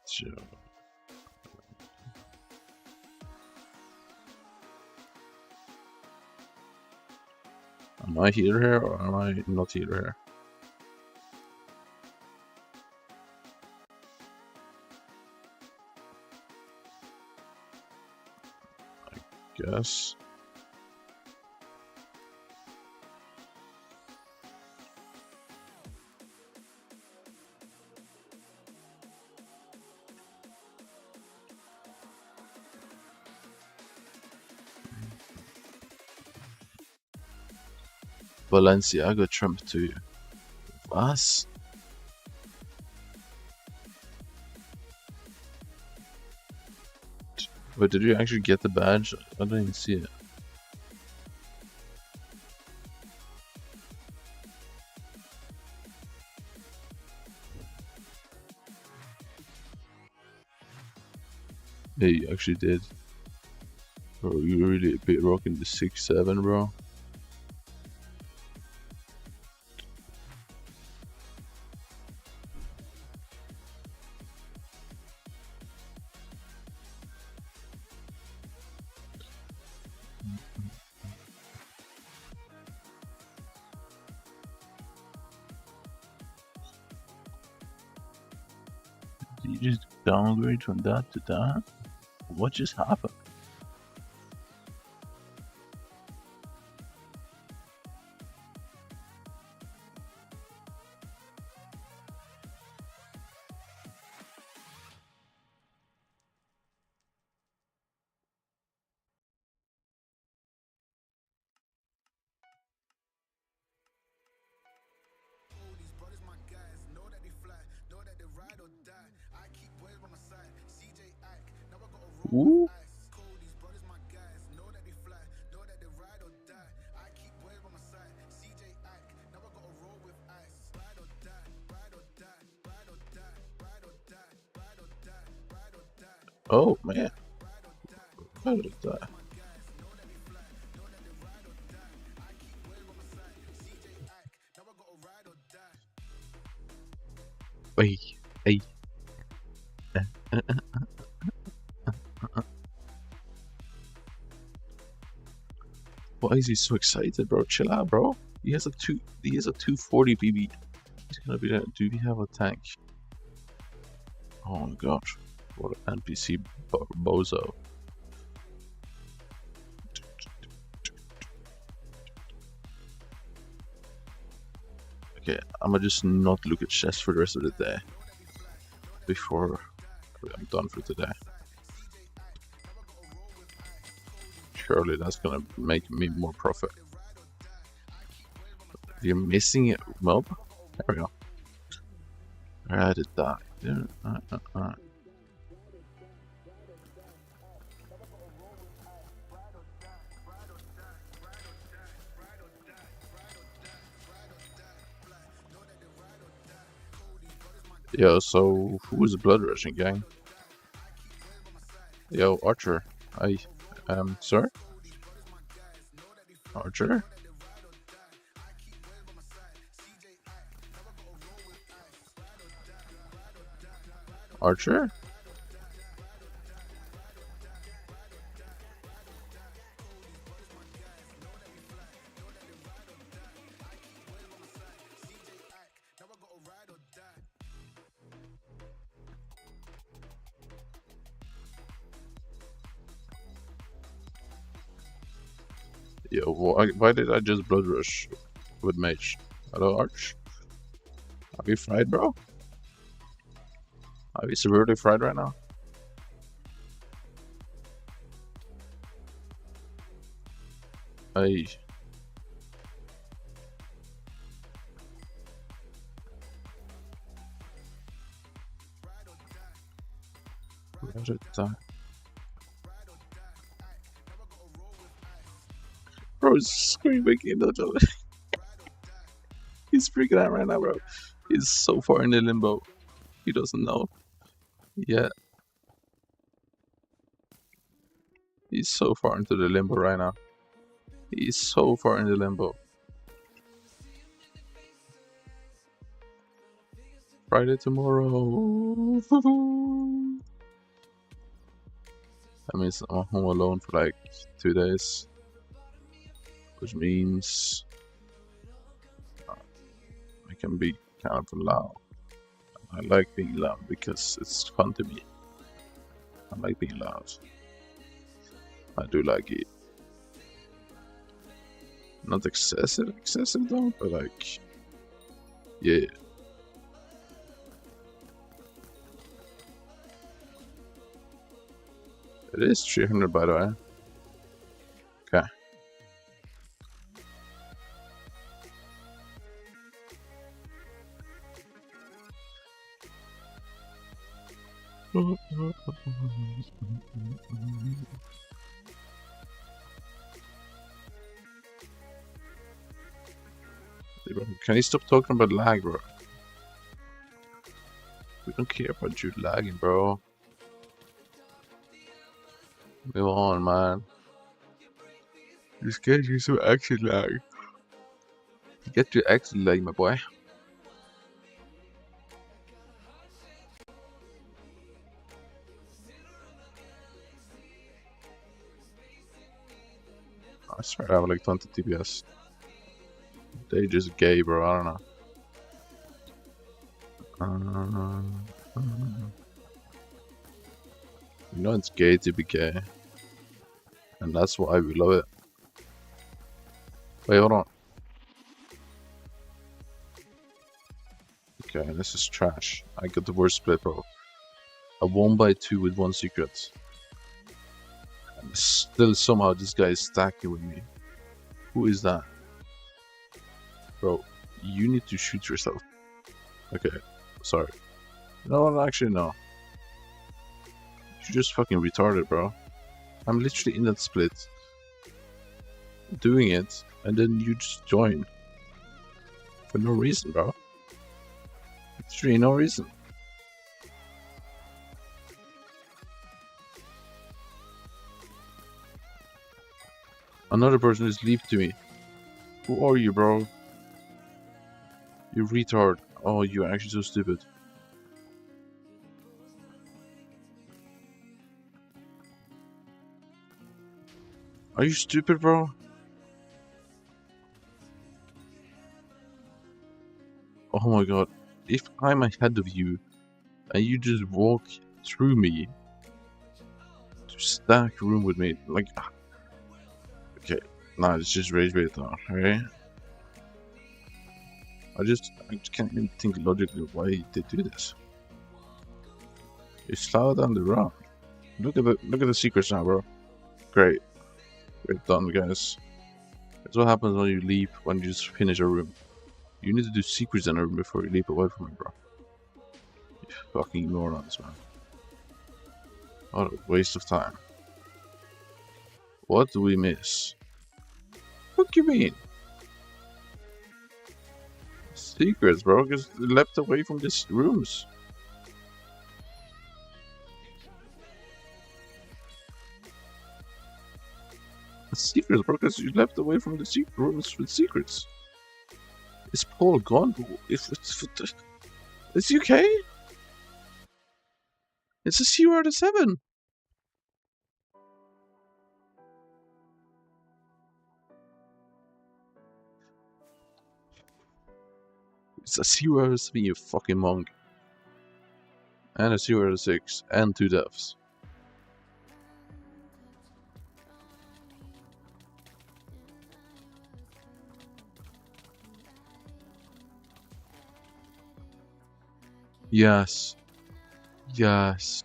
Speaker 2: Sure. Am I healer here or am I not healer here? I guess. Balenciaga Trump 2. Was? Wait, did you actually get the badge? I didn't even see it. Yeah, you actually did. Bro, you really a bit rocking the 6-7, bro. you just downgrade from that to that? What just happened?
Speaker 4: These brothers my guys, know that they fly, know that they ride or die. I keep boys by my side, CJ Ike, now I gotta roll
Speaker 2: Ooh.
Speaker 4: with ice. Cold, these brothers my guys, know that they fly, know that they ride or die. I keep boys by my side, CJ Ike, now I gotta roll with ice. Ride or die, ride or die, ride or die, ride or die, ride or die, ride or die.
Speaker 2: Oh man.
Speaker 4: Ride or die.
Speaker 2: What is that?
Speaker 4: My guys, know that they fly, know that they ride or die. I keep boys by my side, CJ Ike, now I gotta ride or die.
Speaker 2: Hey, hey. Why is he so excited, bro? Chill out, bro. He has a 240 BB. He's gonna be there. Do we have a tank? Oh my gosh. What an NPC bozo. Okay, I'ma just not look at chess for the rest of the day. Before I'm done for today. Surely that's gonna make me more profit. You're missing a mob? There we go. I did that. Yeah, Yo, so who is the blood rushing gang? Yo, Archer. Sir? Archer? Archer? Yo, why did I just blood rush with mage? Hello, Arch? Are we fried, bro? Are we severely fried right now? Hey. Where's it? Bro, he's screaming in the He's freaking out right now, bro. He's so far in the limbo. He doesn't know. Yeah. He's so far into the limbo right now. He's so far in the limbo. Friday tomorrow. That means I'm home alone for like 2 days. Which means I can be kind of loud. I like being loud because it's fun to me. I like being loud. I do like it. Not excessive though, but like, yeah. It is 300 by the way. Okay. Can you stop talking about lag, bro? We don't care about you lagging, bro. Move on, man. Just get you some action lag. Get your action lag, my boy. I swear I have like 20 TPS. They just gay, bro. I don't know. You know it's gay to be gay. And that's why we love it. Wait, hold on. Okay, this is trash. I got the worst split, bro. A 1x2 with 1 secret. And still somehow this guy is stacking with me. Who is that? Bro, you need to shoot yourself. Okay, sorry. No, actually no. You're just fucking retarded, bro. I'm literally in that split. Doing it, and then you just join. For no reason, bro. Literally no reason. Another person is leaped to me. Who are you, bro? You retard. Oh, you're actually so stupid. Are you stupid, bro? Oh my god. If I'm ahead of you, and you just walk through me to stack room with me, like... Okay, nah, it's just rage bait now, okay? I just can't even think logically why they do this. You slow down the run. Look at the secrets now, bro. Great. Great done, guys. That's what happens when you leap, when you just finish a room. You need to do secrets in a room before you leap away from it, bro. You fucking morons, man. What a waste of time. What do we miss? What do you mean? Secrets, bro, because they leapt away from these rooms. Secrets, bro, because you leapt away from the rooms with secrets. Is Paul gone? Is he okay? It's a 0 out of 7. It's a 0 out of 7, you fucking monk. And a 0 out of 6. And 2 deaths. Yes. Yes.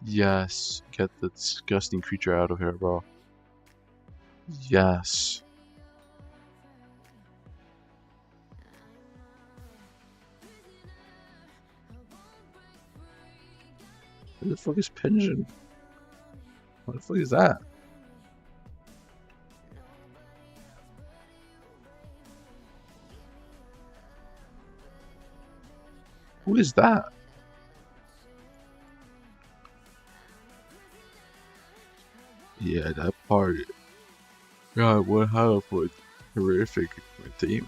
Speaker 2: Yes. Get that disgusting creature out of here, bro. Yes. Where the fuck is Pension? What the fuck is that? Who is that? Yeah, that part. God, what hell for a horrific team.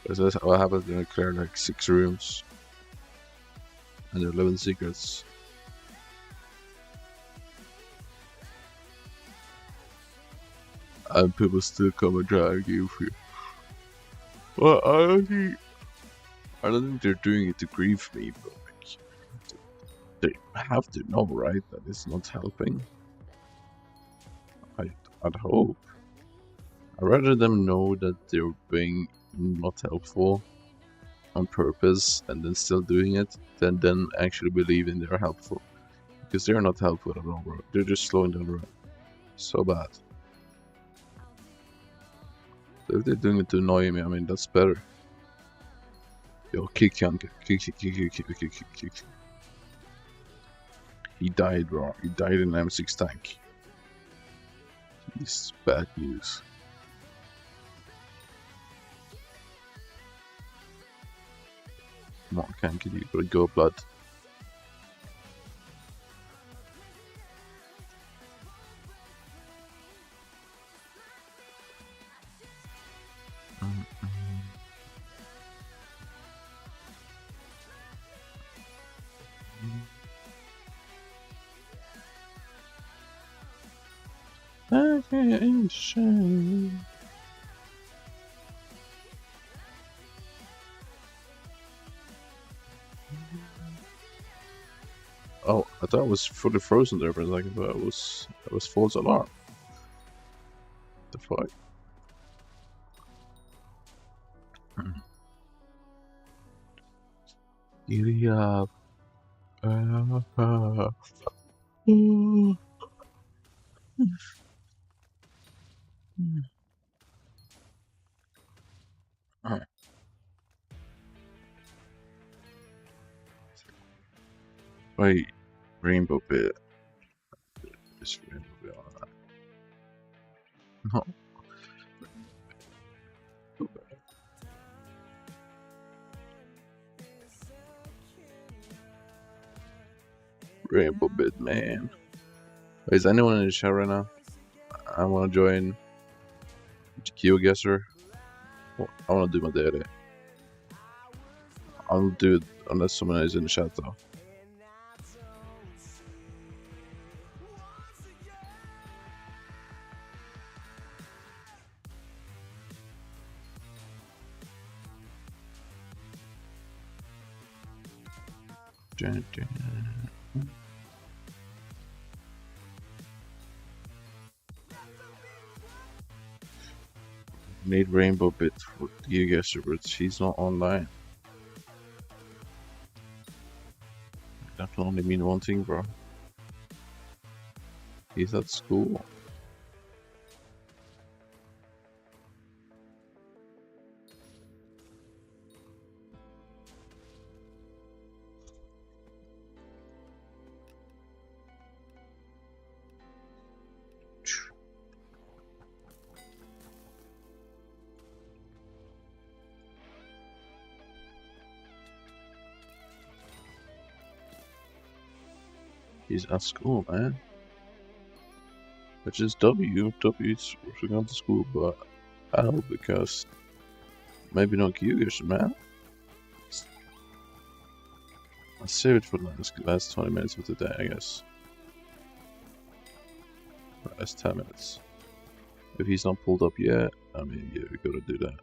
Speaker 2: Because that's what happens when I clear like 6 rooms. And 11 secrets. And people still come and try and give you. Well, I don't think they're doing it to grieve me, but like, they have to know, right, that it's not helping. I'd hope. I'd rather them know that they're being not helpful on purpose and then still doing it than then actually believing they're helpful. Because they're not helpful at all, bro. They're just slowing down the run. So bad. So if they're doing it to annoy me, I mean, that's better. Yo, kick him. Kick. He died, bro. He died in an M6 tank. This is bad news. Come on, can't get you, but go blood. Oh, I thought it was fully frozen there, but like it was false alarm. The fuck? Giddy up. Wait, rainbow bit. This rainbow bit on that. No. Rainbow bit, man. Wait, is anyone in the chat right now? I want to join. GeoGuessr. Well, I want to do my daily. I'll do it unless someone is in the chat though. Dun, dun. Need rainbow bit for GeoGuessr, but she's not online. That can only mean one thing, bro. He's at school. He's at school, man. Which is W. W's gone to school, but L because maybe not GeoGuessr, man. I'll save it for the last 20 minutes of the day, I guess. Last 10 minutes. If he's not pulled up yet, I mean, yeah, we gotta do that.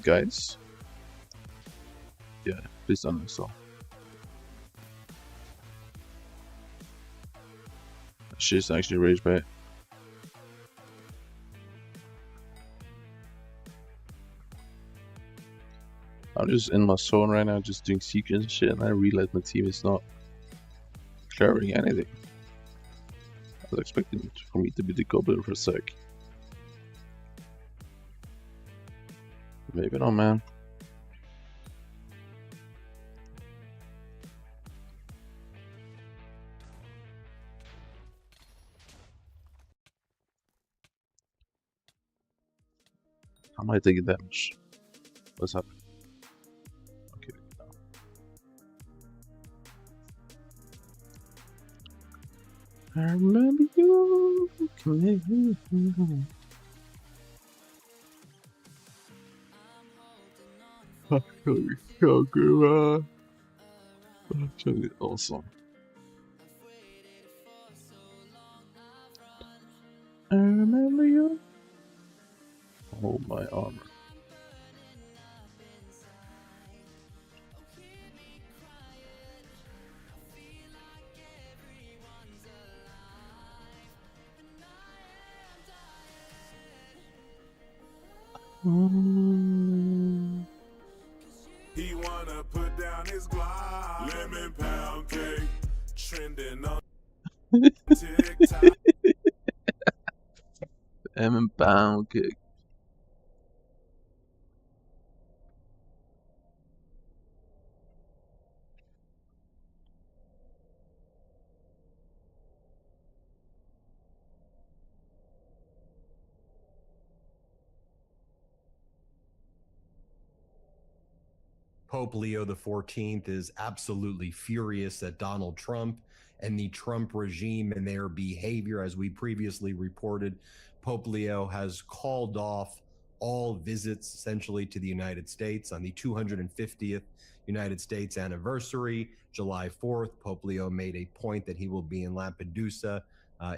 Speaker 2: Guys? Yeah, please uninstall. She's actually rage bait. I'm just in my zone right now, just doing secrets and shit, and I realize my team is not clearing anything. I was expecting for me to be the goblin for a sec. Maybe not, man. How am I taking damage? What's happening? Okay. I remember you. Actually, awesome. I remember you. Oh, my armor.
Speaker 4: He wanna put down his Glock. Lemon pound cake, trending on TikTok.
Speaker 2: And pound kick.
Speaker 6: Pope Leo XIV is absolutely furious at Donald Trump and the Trump regime and their behavior. As we previously reported, Pope Leo has called off all visits essentially to the United States on the 250th United States anniversary. July 4th, Pope Leo made a point that he will be in Lampedusa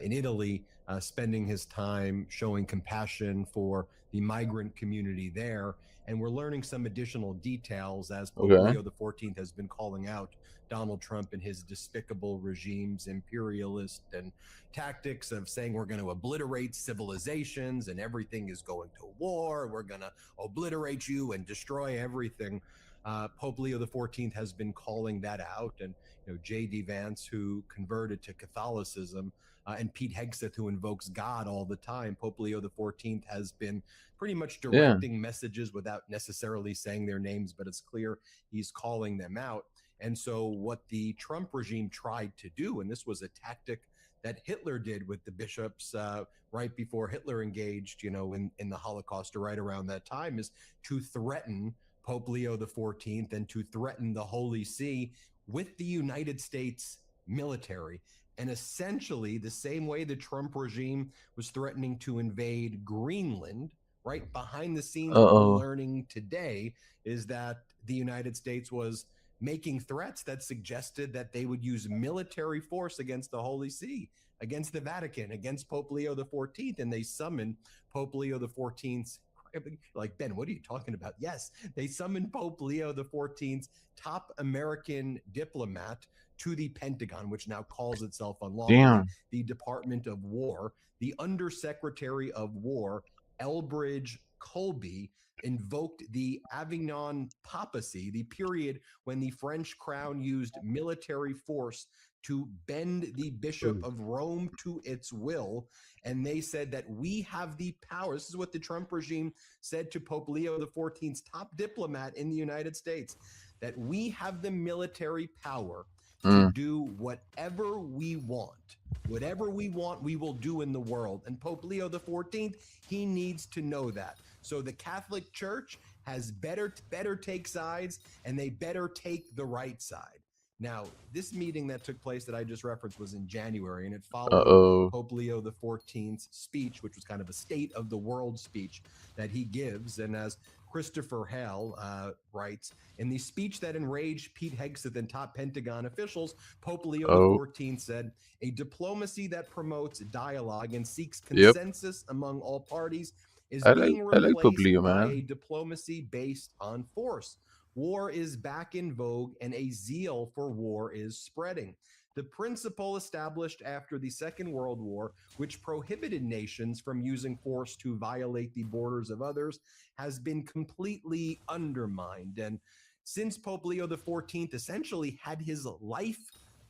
Speaker 6: in Italy, spending his time showing compassion for the migrant community there. And we're learning some additional details as Pope
Speaker 2: Okay.
Speaker 6: Leo XIV has been calling out Donald Trump and his despicable regime's imperialist and tactics of saying we're going to obliterate civilizations and everything is going to war. We're going to obliterate you and destroy everything. Pope Leo XIV has been calling that out. And J.D. Vance, who converted to Catholicism, and Pete Hegseth, who invokes God all the time, Pope Leo XIV has been pretty much directing messages without necessarily saying their names, but it's clear he's calling them out. And so what the Trump regime tried to do, and this was a tactic that Hitler did with the bishops right before Hitler engaged, in the Holocaust or right around that time, is to threaten Pope Leo XIV and to threaten the Holy See with the United States military. And essentially the same way the Trump regime was threatening to invade Greenland, right behind the scenes, what we're learning today is that the United States was making threats that suggested that they would use military force against the Holy See, against the Vatican, against Pope Leo XIV. And they summoned Pope Leo XIV's, like, Ben, what are you talking about? Yes, they summoned Pope Leo XIV's top American diplomat to the Pentagon, which now calls itself unlawfully the Department of War. The Undersecretary of War, Elbridge Colby, invoked the Avignon papacy, the period when the French crown used military force to bend the Bishop of Rome to its will. And they said that we have the power. This is what the Trump regime said to Pope Leo XIV's top diplomat in the United States, that we have the military power to do whatever we want. Whatever we want, we will do in the world. And Pope Leo XIV, he needs to know that. So the Catholic Church has better take sides, and they better take the right side. Now, this meeting that took place that I just referenced was in January, and it followed Pope Leo XIV's speech, which was kind of a state of the world speech that he gives. And as Christopher Hale writes, in the speech that enraged Pete Hegseth and top Pentagon officials, Pope Leo XIV said, a diplomacy that promotes dialogue and seeks consensus among all parties is being replaced by a diplomacy based on force. War is back in vogue and a zeal for war is spreading. The principle established after the Second World War, which prohibited nations from using force to violate the borders of others, has been completely undermined. And since Pope Leo XIV essentially had his life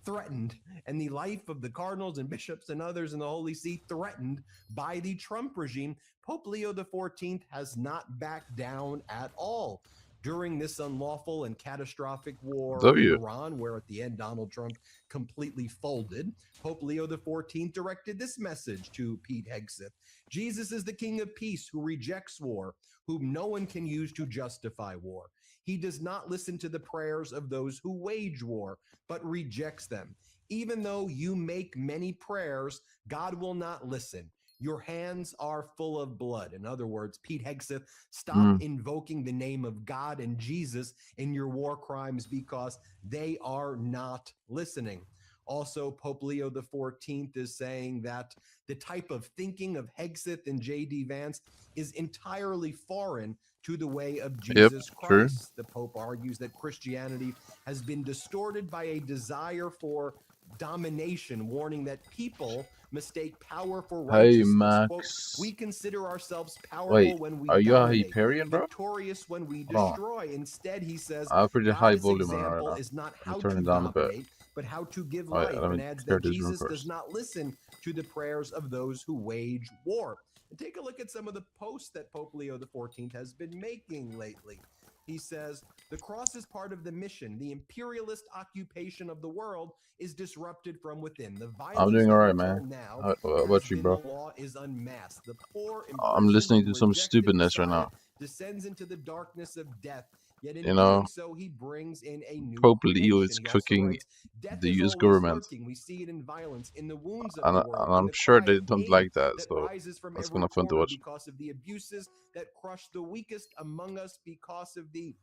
Speaker 6: threatened and the life of the cardinals and bishops and others in the Holy See threatened by the Trump regime, Pope Leo XIV has not backed down at all. During this unlawful and catastrophic war in Iran, where at the end Donald Trump completely folded, Pope Leo XIV directed this message to Pete Hegseth. Jesus is the King of Peace who rejects war, whom no one can use to justify war. He does not listen to the prayers of those who wage war, but rejects them. Even though you make many prayers, God will not listen. Your hands are full of blood. In other words, Pete Hegseth, stop invoking the name of God and Jesus in your war crimes because they are not listening. Also, Pope Leo XIV is saying that the type of thinking of Hegseth and J.D. Vance is entirely foreign to the way of Jesus Christ. The Pope argues that Christianity has been distorted by a desire for domination, warning that people mistake power for righteousness. Quote, we consider ourselves powerful when we dominate, victorious when we destroy. Instead, he says, God's example is not how to dominate, but how to give life, and adds that Jesus does not listen to the prayers of those who wage war. And take a look at some of the posts that Pope Leo XIV has been making lately. He says, the cross is part of the mission. The imperialist occupation of the world is disrupted from within. The violence
Speaker 2: I'm doing alright, man.
Speaker 6: Now,
Speaker 2: how about you, bro?
Speaker 6: the law is unmasked. The poor,
Speaker 2: I'm listening to some stupidness right now.
Speaker 6: descends into the darkness of death Yet in
Speaker 2: you
Speaker 6: doing
Speaker 2: know,
Speaker 6: so, he brings in a new
Speaker 2: Pope Leo
Speaker 6: creation.
Speaker 2: is
Speaker 6: He also
Speaker 2: cooking
Speaker 6: writes, "Death
Speaker 2: the
Speaker 6: is
Speaker 2: US
Speaker 6: always
Speaker 2: government,
Speaker 6: lurking. We see it in violence, in the wounds of
Speaker 2: and,
Speaker 6: the
Speaker 2: and
Speaker 6: world, in
Speaker 2: I'm
Speaker 6: the
Speaker 2: sure
Speaker 6: cry
Speaker 2: they
Speaker 6: of
Speaker 2: don't
Speaker 6: pain
Speaker 2: like that,
Speaker 6: that
Speaker 2: so
Speaker 6: rises from
Speaker 2: that's
Speaker 6: every
Speaker 2: kind of fun to
Speaker 6: corner
Speaker 2: watch.
Speaker 6: because of the abuses that crush the weakest among us, because of the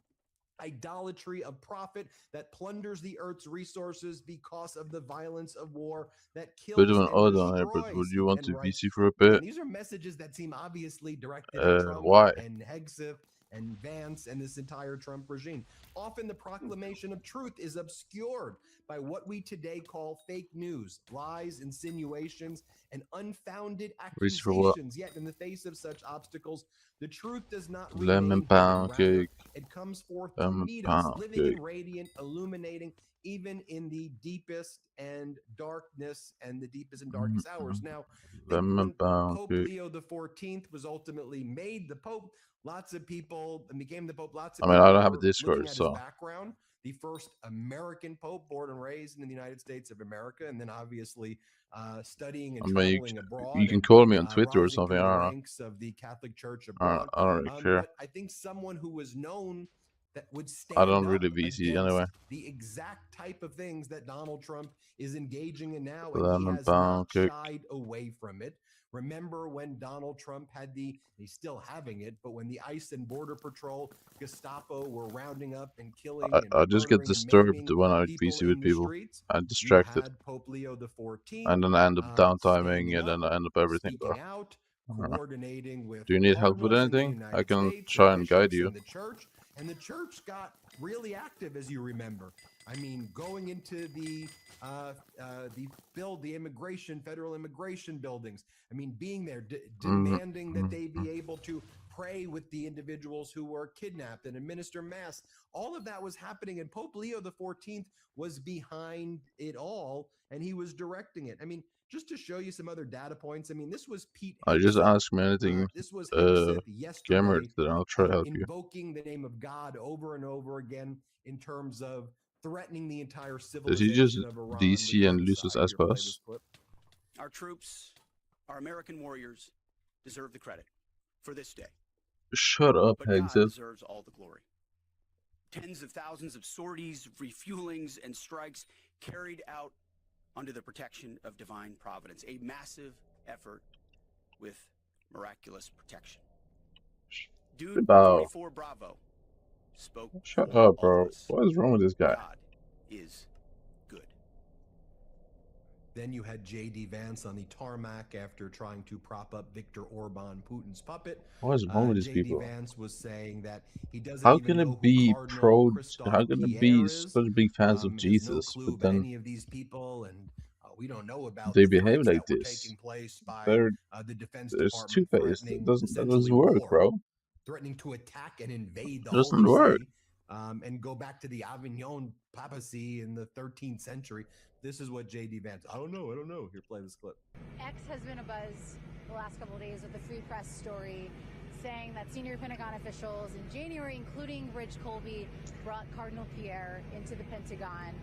Speaker 6: idolatry of profit that plunders the earth's resources, because of the violence of war that
Speaker 2: Bit of
Speaker 6: kills
Speaker 2: an
Speaker 6: and
Speaker 2: odd on here, but would
Speaker 6: destroys." He
Speaker 2: you want
Speaker 6: then
Speaker 2: to
Speaker 6: writes,
Speaker 2: VC for a
Speaker 6: again,
Speaker 2: bit?
Speaker 6: these are messages that seem obviously directed at Trump
Speaker 2: Why?
Speaker 6: and Hegseth and Vance and this entire Trump regime. Often the proclamation of truth is obscured by what we today call fake news, lies, insinuations, and unfounded
Speaker 2: VC for what?
Speaker 6: accusations. Yet in the face of such obstacles, the truth does not
Speaker 2: Lemon
Speaker 6: remain hidden.
Speaker 2: pound
Speaker 6: Rather,
Speaker 2: cake.
Speaker 6: it comes forth to
Speaker 2: Lemon
Speaker 6: meet us,
Speaker 2: pound
Speaker 6: living
Speaker 2: cake.
Speaker 6: and radiant, illuminating even in the deepest and darkness and the deepest and darkest hours. Now, I think
Speaker 2: Lemon
Speaker 6: when
Speaker 2: pound
Speaker 6: Pope
Speaker 2: cake.
Speaker 6: Leo the 14th was ultimately made the Pope, lots of people and became the Pope. Lots of
Speaker 2: I mean,
Speaker 6: people
Speaker 2: I don't have a
Speaker 6: were looking
Speaker 2: Discord,
Speaker 6: at his
Speaker 2: so
Speaker 6: background. The first American Pope, born and raised in the United States of America, and then obviously studying and
Speaker 2: I mean,
Speaker 6: traveling abroad
Speaker 2: you can
Speaker 6: and
Speaker 2: call me on Twitter or
Speaker 6: rising
Speaker 2: something.
Speaker 6: through the
Speaker 2: I don't know.
Speaker 6: ranks of the Catholic Church abroad.
Speaker 2: I don't really care.
Speaker 6: But I think someone who was known that would
Speaker 2: I
Speaker 6: stand
Speaker 2: don't
Speaker 6: up
Speaker 2: really VC
Speaker 6: against
Speaker 2: anyway.
Speaker 6: the exact type of things that Donald Trump is engaging in now, and he
Speaker 2: Lemon
Speaker 6: has
Speaker 2: pound
Speaker 6: not
Speaker 2: cake.
Speaker 6: shied away from it. Remember when Donald Trump had he's still having it, but when the ICE and Border Patrol, Gestapo were rounding up and killing and
Speaker 2: I just get
Speaker 6: murdering and
Speaker 2: disturbed
Speaker 6: maiming
Speaker 2: when I
Speaker 6: people
Speaker 2: VC
Speaker 6: in
Speaker 2: with
Speaker 6: the
Speaker 2: people.
Speaker 6: streets?
Speaker 2: I'm
Speaker 6: You
Speaker 2: distracted,
Speaker 6: had Pope Leo the 14th
Speaker 2: and then I end up downtiming,
Speaker 6: standing
Speaker 2: and then
Speaker 6: up,
Speaker 2: I end up everything, bro.
Speaker 6: speaking out,
Speaker 2: I don't know.
Speaker 6: coordinating with
Speaker 2: Do you need help with
Speaker 6: cardinals in the
Speaker 2: anything? I
Speaker 6: United
Speaker 2: can
Speaker 6: States
Speaker 2: try
Speaker 6: and
Speaker 2: and guide
Speaker 6: bishops
Speaker 2: you.
Speaker 6: in the church, and the church got really active, as you remember. I mean, going into the federal immigration buildings. I mean, being there, demanding that they be able to pray with the individuals who were kidnapped and administer mass. All of that was happening, and Pope Leo the 14th was behind it all, and he was directing it. I mean, just to show you some other data points, I mean, this was Pete
Speaker 2: I just
Speaker 6: Hegseth.
Speaker 2: ask me anything,
Speaker 6: This was Hegseth
Speaker 2: scammer,
Speaker 6: yesterday,
Speaker 2: then I'll try to help you.
Speaker 6: invoking the name of God over and over again in terms of threatening the entire
Speaker 2: Did he just
Speaker 6: civilization of Iran with
Speaker 2: DC and lose his
Speaker 6: genocide. Here, play
Speaker 2: S-Pass?
Speaker 6: this clip.
Speaker 7: Our troops, our American warriors, deserve the credit for this day.
Speaker 2: Shut up,
Speaker 7: But God
Speaker 2: Hegseth.
Speaker 7: deserves all the glory. Tens of thousands of sorties, refuelings, and strikes carried out under the protection of divine providence. A massive effort with miraculous protection. Dude
Speaker 2: Bow.
Speaker 7: 44 Bravo spoke
Speaker 2: Shut
Speaker 7: for
Speaker 2: up,
Speaker 7: all
Speaker 2: bro.
Speaker 7: of us.
Speaker 2: What is wrong with this guy?
Speaker 7: God is good.
Speaker 6: Then you had J.D. Vance on the tarmac after trying to prop up Viktor Orban, Putin's puppet.
Speaker 2: What is wrong with these
Speaker 6: J.D.
Speaker 2: people?
Speaker 6: Vance was saying that he doesn't
Speaker 2: How
Speaker 6: even
Speaker 2: can
Speaker 6: know
Speaker 2: it
Speaker 6: who
Speaker 2: be
Speaker 6: Cardinal Christoph
Speaker 2: how can it
Speaker 6: Pierre
Speaker 2: be
Speaker 6: is.
Speaker 2: such big fans of
Speaker 6: Has no
Speaker 2: Jesus,
Speaker 6: clue
Speaker 2: but
Speaker 6: about
Speaker 2: then
Speaker 6: any of these people, and we don't know about
Speaker 2: they
Speaker 6: the
Speaker 2: behave
Speaker 6: threats
Speaker 2: like
Speaker 6: that were
Speaker 2: this?
Speaker 6: taking place by
Speaker 2: They're
Speaker 6: the Defense
Speaker 2: It's
Speaker 6: Department
Speaker 2: two-faced. That
Speaker 6: threatening
Speaker 2: doesn't
Speaker 6: essentially
Speaker 2: work,
Speaker 6: war,
Speaker 2: bro.
Speaker 6: threatening to attack and invade the
Speaker 2: It doesn't
Speaker 6: Holy
Speaker 2: work.
Speaker 6: See, and go back to the Avignon papacy in the 13th century. This is what J.D. Vance. I don't know. Here, play this clip.
Speaker 8: X has been abuzz the last couple of days with the Free Press story saying that senior Pentagon officials in January, including Rich Colby, brought Cardinal Pierre into the Pentagon.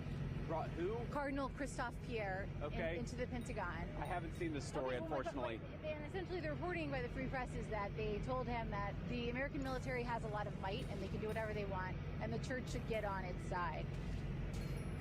Speaker 9: Brought who?
Speaker 8: Cardinal Christophe Pierre into the Pentagon.
Speaker 9: I haven't seen this story, unfortunately.
Speaker 8: And essentially the reporting by the Free Press is that they told him that the American military has a lot of might and they can do whatever they want, and the church should get on its side.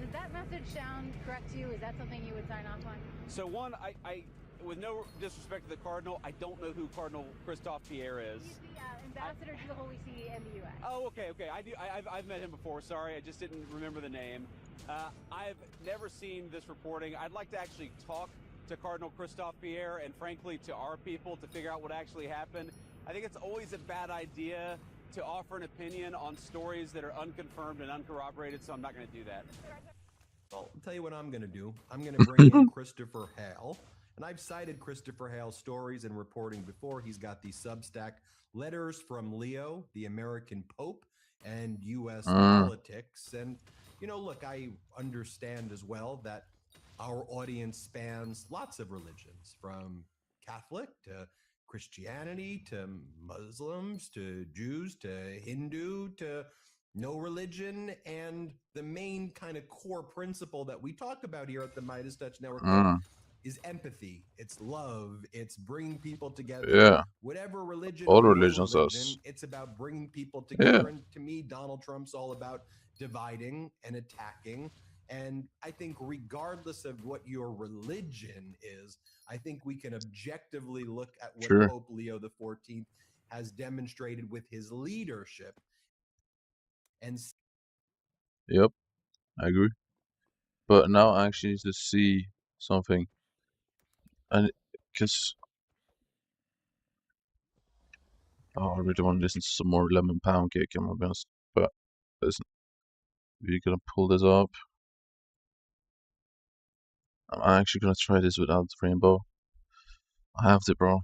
Speaker 8: Does that message sound correct to you? Is that something you would sign off on?
Speaker 9: So one, I with no disrespect to the Cardinal, I don't know who Cardinal Christophe Pierre is.
Speaker 8: He's the ambassador to the Holy See and the U.S.
Speaker 9: Oh, okay. I've met him before. Sorry, I just didn't remember the name. I've never seen this reporting. I'd like to actually talk to Cardinal Christophe Pierre and, frankly, to our people to figure out what actually happened. I think it's always a bad idea to offer an opinion on stories that are unconfirmed and uncorroborated, so I'm not going to do that.
Speaker 6: Well, I'll tell you what I'm going to do. I'm going to bring in Christopher Hale. And I've cited Christopher Hale's stories and reporting before. He's got the Substack Letters from Leo, the American Pope, and U.S. politics. And, you know, look, I understand as well that our audience spans lots of religions, from Catholic to Christianity to Muslims to Jews to Hindu to no religion. And the main kind of core principle that we talk about here at the Midas Touch Network is empathy, it's love, it's bringing people together.
Speaker 2: Yeah.
Speaker 6: Whatever religion
Speaker 2: All
Speaker 6: or your
Speaker 2: religions
Speaker 6: religion,
Speaker 2: does.
Speaker 6: it's about bringing people together.
Speaker 2: Yeah.
Speaker 6: And to me, Donald Trump's all about dividing and attacking. And I think regardless of what your religion is, I think we can objectively look at what
Speaker 2: Sure.
Speaker 6: Pope Leo XIV has demonstrated with his leadership. And
Speaker 2: Yep, I agree. But now I actually need to see something. And because I really want to listen to some more Lemon Pound Cake, I'm gonna be honest. But listen, we're gonna pull this up. I'm actually gonna try this without the rainbow. I have to, bro.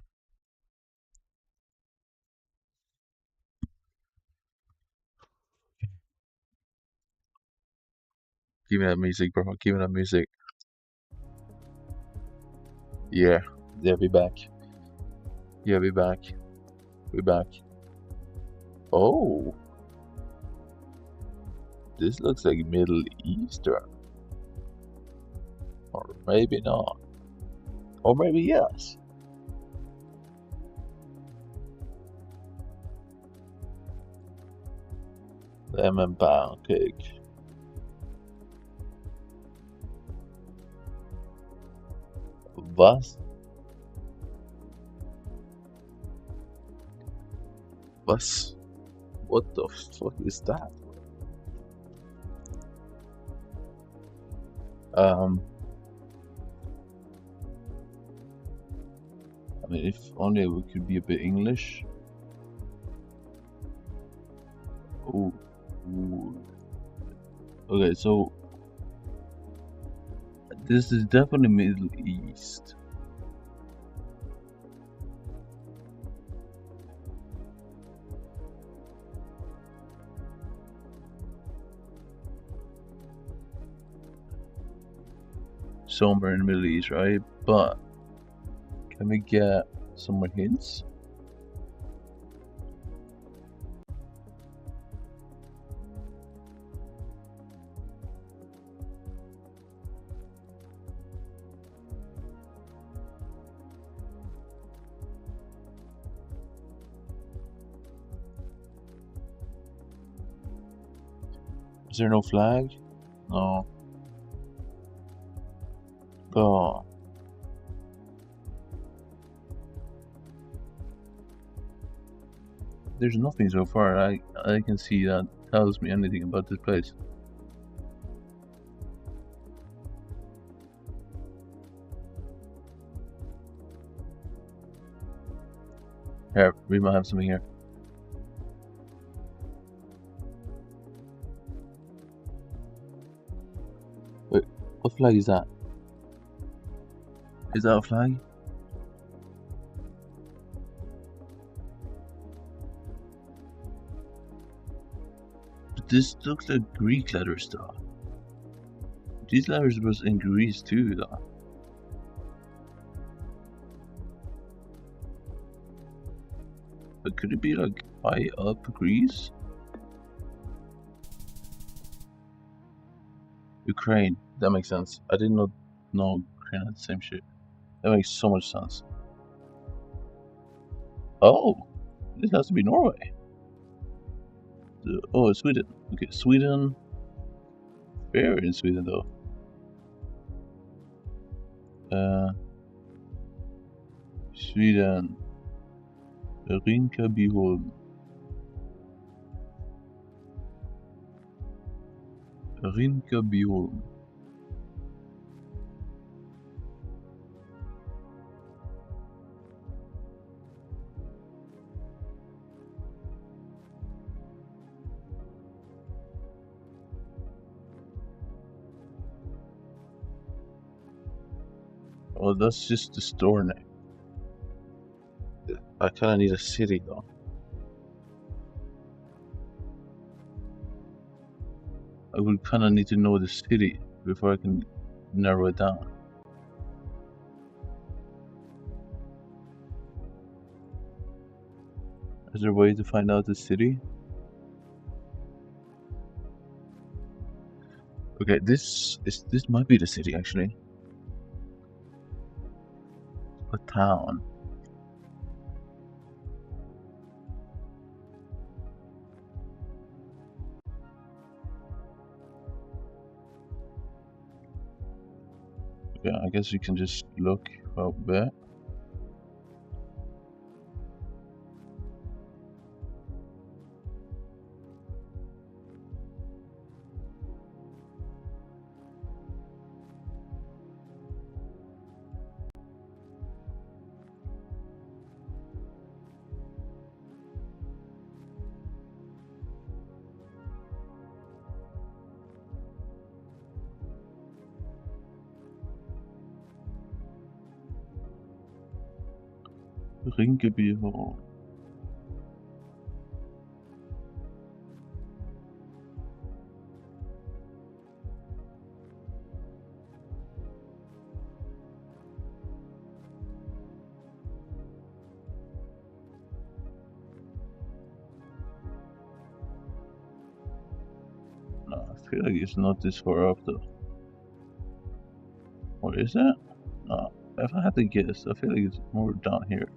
Speaker 2: Give me that music, bro. Give me that music. Yeah, we back. Yeah, we back. We back. Oh, this looks like Middle Eastern. Or maybe not. Or maybe yes. Lemon Pound Cake. Was? Was? What the fuck is that? I mean, if only we could be a bit English. Oh, okay, so this is definitely Middle East. Somewhere in the Middle East, right? But can we get some more hints? Is there no flag? No. Oh. There's nothing so far I can see that tells me anything about this place. Here, we might have something here. Wait, what flag is that? Is that a flag? But this looks like Greek letters though. These letters was in Greece too though. But could it be like high up Greece? Ukraine. That makes sense. I didn't know Ukraine had the same shit. That makes so much sense. Oh, this has to be Norway. Oh, it's Sweden. Okay, Sweden. Where in Sweden though? Sweden. Rinkabyholm. Rinkabyholm. Oh, that's just the store name. I kinda need a city though. I would kinda need to know the city before I can narrow it down. Is there a way to find out the city? Okay, this might be the city actually. town. Yeah, I guess you can just look a bit. Ringgebirge. No, I feel like it's not this far up though. Or is it? No. If I had to guess, I feel like it's more down here.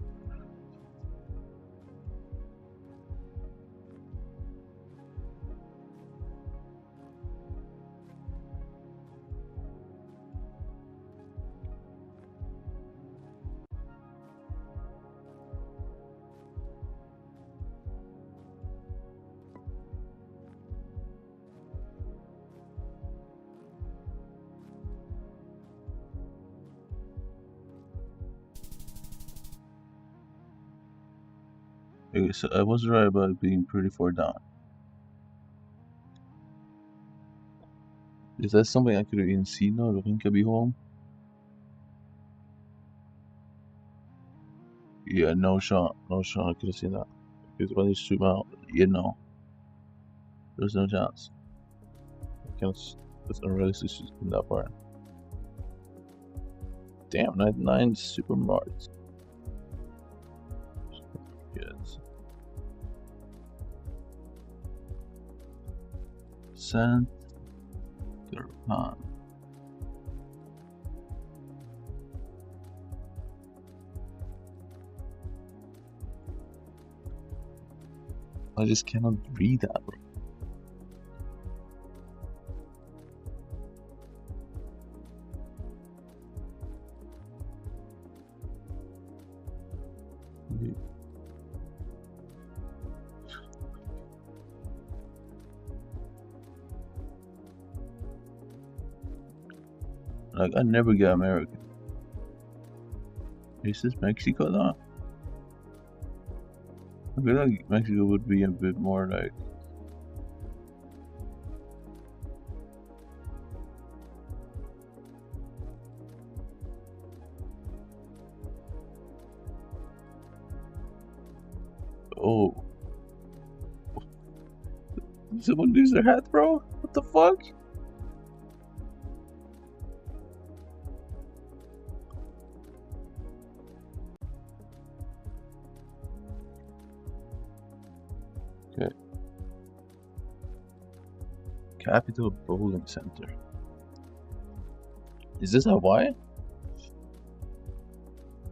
Speaker 2: Okay, so I was right about it being pretty far down. Is that something I could have even seen now, the Ringgebirge? Yeah, no shot. No shot I could have seen that. Because when you zoom out, you know. There's no chance. It's unrealistic to zoom that far. Damn, 99 supermarkets. Yes. Saint Germain. I just cannot read that, bro. Like, I never get American. Is this Mexico though? I feel like Mexico would be a bit more like... Oh. Did someone lose their hat, bro? What the fuck? Okay. Capital Bowling Center. Is this Hawaii?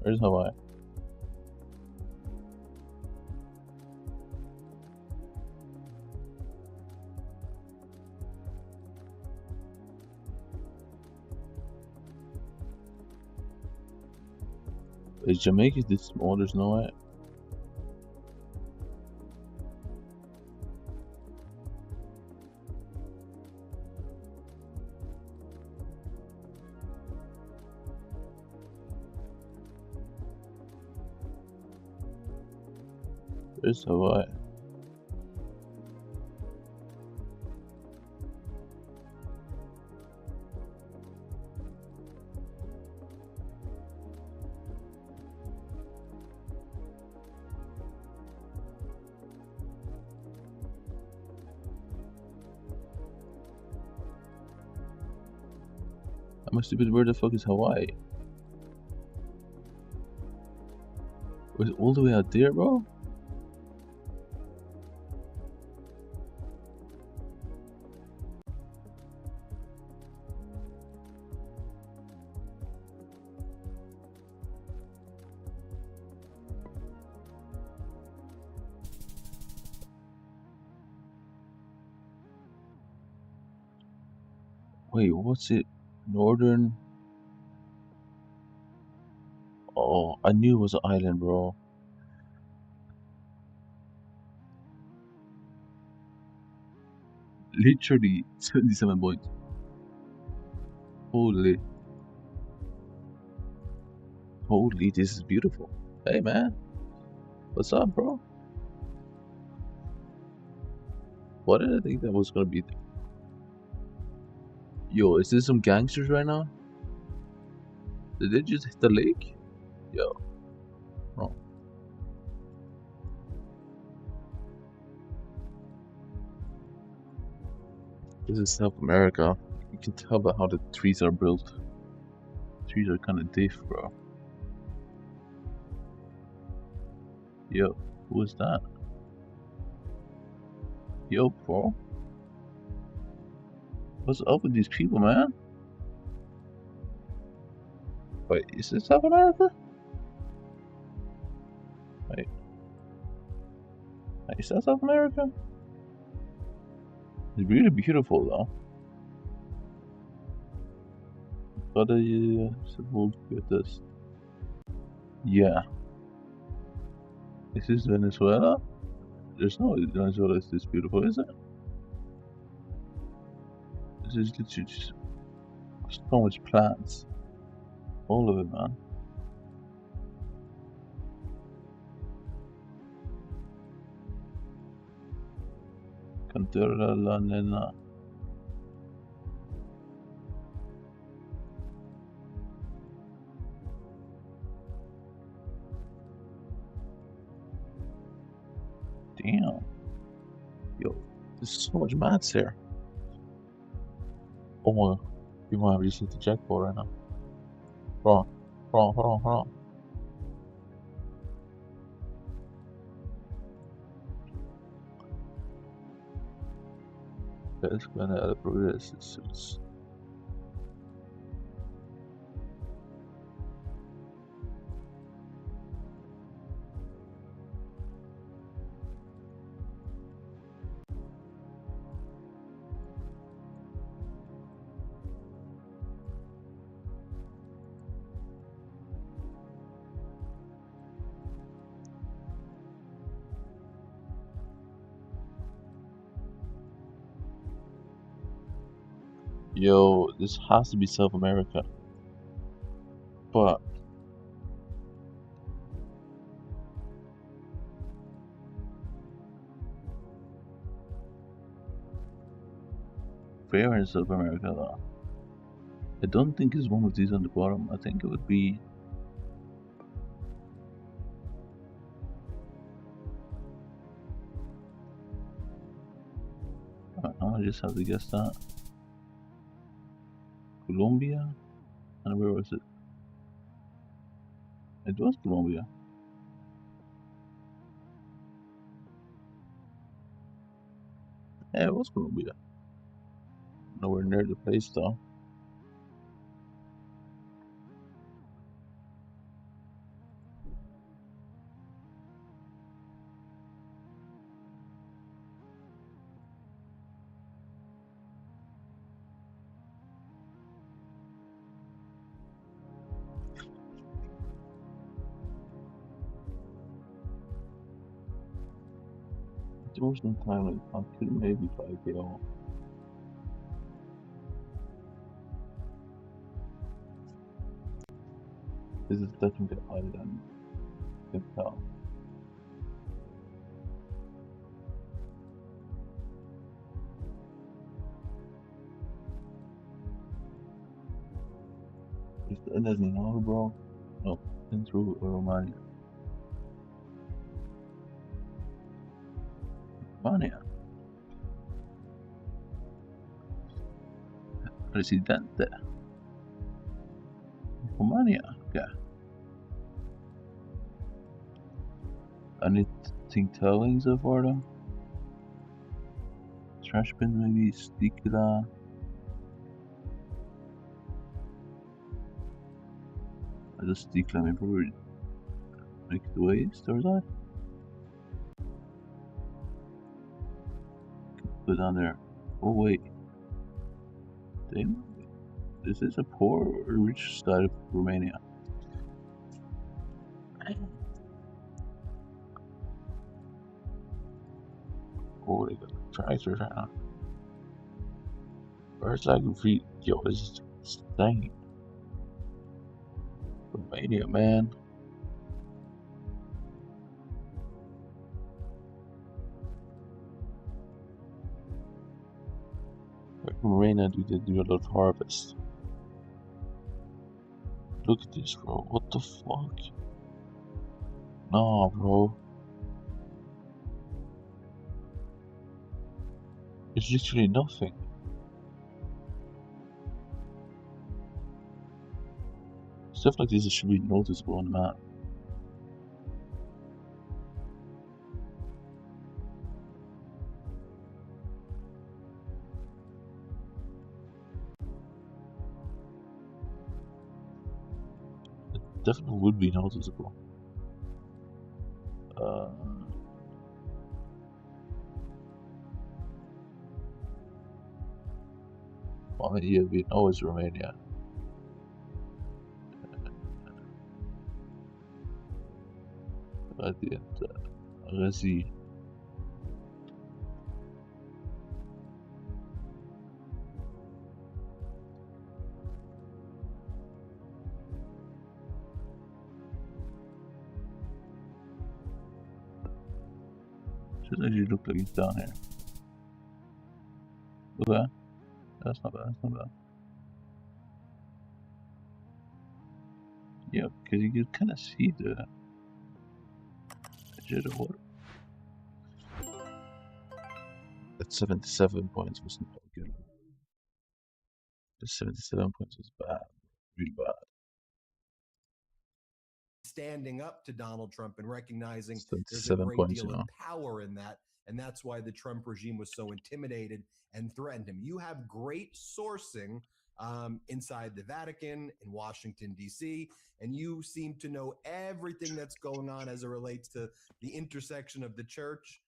Speaker 2: Where's Hawaii? Is Jamaica this small? There's no way. Where's Hawaii? I'm stupid, where the fuck is Hawaii? Was it all the way out there, bro? Wait, what's it? Northern. Oh, I knew it was an island, bro. Literally 77 points. Holy. Holy, this is beautiful. Hey, man. What's up, bro? What did I think that was gonna be? Yo, is this some gangsters right now? Did they just hit the lake? Yo. Bro. This is South America. You can tell by how the trees are built. Trees are kind of diff, bro. Yo, who is that? Yo, bro. What's up with these people, man? Wait, is this South America? Wait. Is that South America? It's really beautiful, though. Gotta we'll get this. Yeah. Is this Venezuela? There's no Venezuela is this beautiful, is it? This is literally just so much plants. All of it, man. Cantera la nena. Damn. Yo, there's so much mats here. Oh my, you might have just hit the jackpot right now. Hold on. Let's go and progress. Yo, this has to be South America. But where in South America though? I don't think it's one of these on the bottom. I think it would be I just have to guess that. Colombia? And where was it? It was Colombia. Yeah, it was Colombia. Nowhere near the place though. There was no time like I could maybe 5 KO. This is definitely higher than you can tell. It doesn't know, bro. No, been through Romania. Romania. Presidente. Romania. Okay. Anything telling so far though? Trash bin maybe, Stikla. I just Stikla maybe probably make the way, stars eye. Put down there. Oh wait. This is a poor or rich side of Romania. Oh, they got tractors right now. Where's like yo, this is insane. Romania, man. Romania they do a lot of harvest. Look at this, bro. What the fuck? Nah, bro. It's literally nothing. Stuff like this should be noticeable on the map. It definitely would be noticeable. Well, yeah, we know it's Romania. At the end, let's see. Doesn't actually look like it's down here. Okay, that's not bad. That's not bad. Yeah, because you can kind of see the edge of the water. That 77 points was not good. The 77 points was bad, really bad.
Speaker 6: Standing up to Donald Trump and recognizing there's a
Speaker 2: 77
Speaker 6: great
Speaker 2: points,
Speaker 6: deal
Speaker 2: you know.
Speaker 6: of power in that. And that's why the Trump regime was so intimidated and threatened him. You have great sourcing inside the Vatican, in Washington, D.C., and you seem to know everything that's going on as it relates to the intersection of the church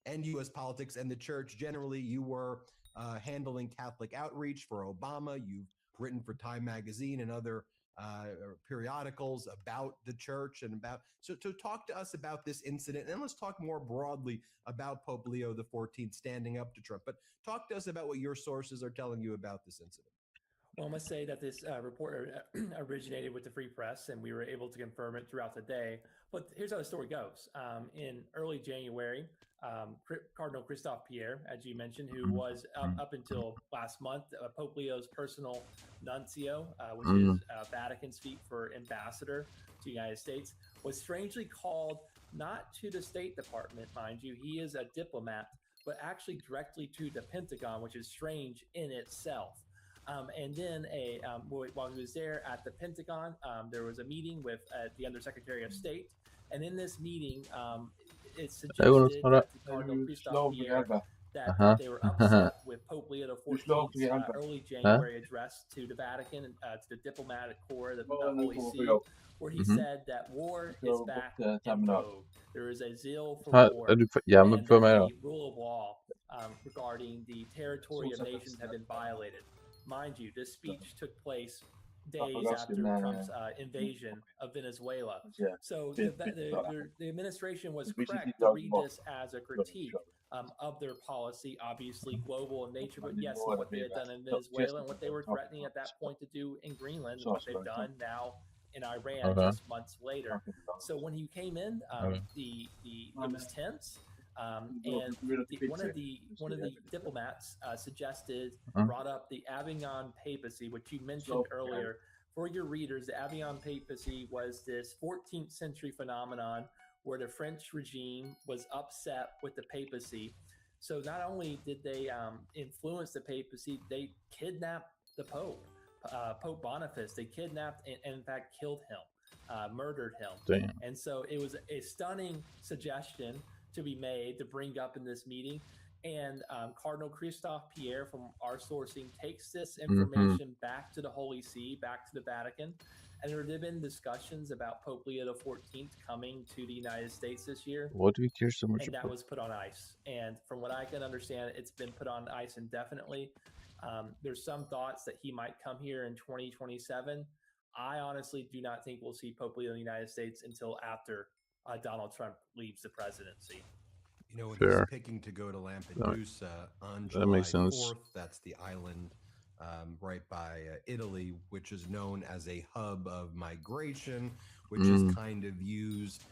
Speaker 6: and U.S. politics and the church generally. You were handling Catholic outreach for Obama. You've written for Time Magazine and other periodicals about the church and about. So talk to us about this incident, and let's talk more broadly about Pope Leo XIV standing up to Trump. But talk to us about what your sources are telling you about this incident.
Speaker 10: Well, I must say that this report originated with the Free Press, and we were able to confirm it throughout the day. But here's how the story goes. In early January, Cardinal Christophe Pierre, as you mentioned, who was up until last month Pope Leo's personal nuncio, which is Vatican speak for ambassador to the United States, was strangely called not to the State Department, mind you. He is a diplomat, but actually directly to the Pentagon, which is strange in itself. And then while he was there at the Pentagon, there was a meeting with the Undersecretary of State. And in this meeting, it suggested that Cardinal Christophe Pierre that they were upset with Pope Leo XIV's early January address to the Vatican and to the diplomatic corps of the Holy See, where he said that war is back in vogue. There is a zeal for war, and that the rule of law regarding the territory of nations have been violated. Mind you, this speech took place days after Trump's invasion of Venezuela. So the administration was correct to read this as a critique of their policy, obviously global in nature, but yes, what they had done in Venezuela and what they were threatening at that point to do in Greenland, and what they've done now in Iran just months later. So when he came in, it was tense. And one of the diplomats brought up the Avignon Papacy, which you mentioned earlier. For your readers, the Avignon Papacy was this 14th century phenomenon where the French regime was upset with the papacy. So not only did they influence the papacy, they kidnapped the Pope, Pope Boniface. They kidnapped and in fact killed him, murdered him.
Speaker 2: Damn.
Speaker 10: And so it was a stunning suggestion to be made to bring up in this meeting. And Cardinal Christophe Pierre from our sourcing takes this information back to the Holy See, back to the Vatican. And there have been discussions about Pope Leo XIV coming to the United States this year.
Speaker 2: What do we care so much
Speaker 10: and
Speaker 2: about?
Speaker 10: That was put on ice. And from what I can understand, it's been put on ice indefinitely. There's some thoughts that he might come here in 2027. I honestly do not think we'll see Pope Leo in the United States until after Donald Trump leaves the presidency.
Speaker 6: You know, and he's
Speaker 2: Fair.
Speaker 6: picking to go to Lampedusa on
Speaker 2: That
Speaker 6: July
Speaker 2: makes sense.
Speaker 6: 4th. That's the island right by Italy, which is known as a hub of migration, which is kind of used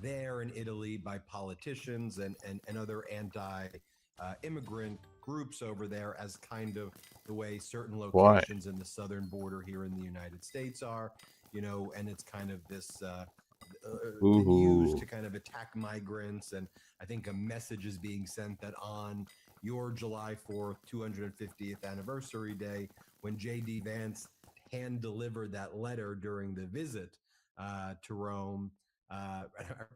Speaker 6: there in Italy by politicians and other anti-immigrant groups over there as kind of the way certain locations in the southern border here in the United States are, you know, and it's kind of this been used to kind of attack migrants. And I think a message is being sent that on your July 4th, 250th anniversary day, when J.D. Vance hand delivered that letter during the visit to Rome. I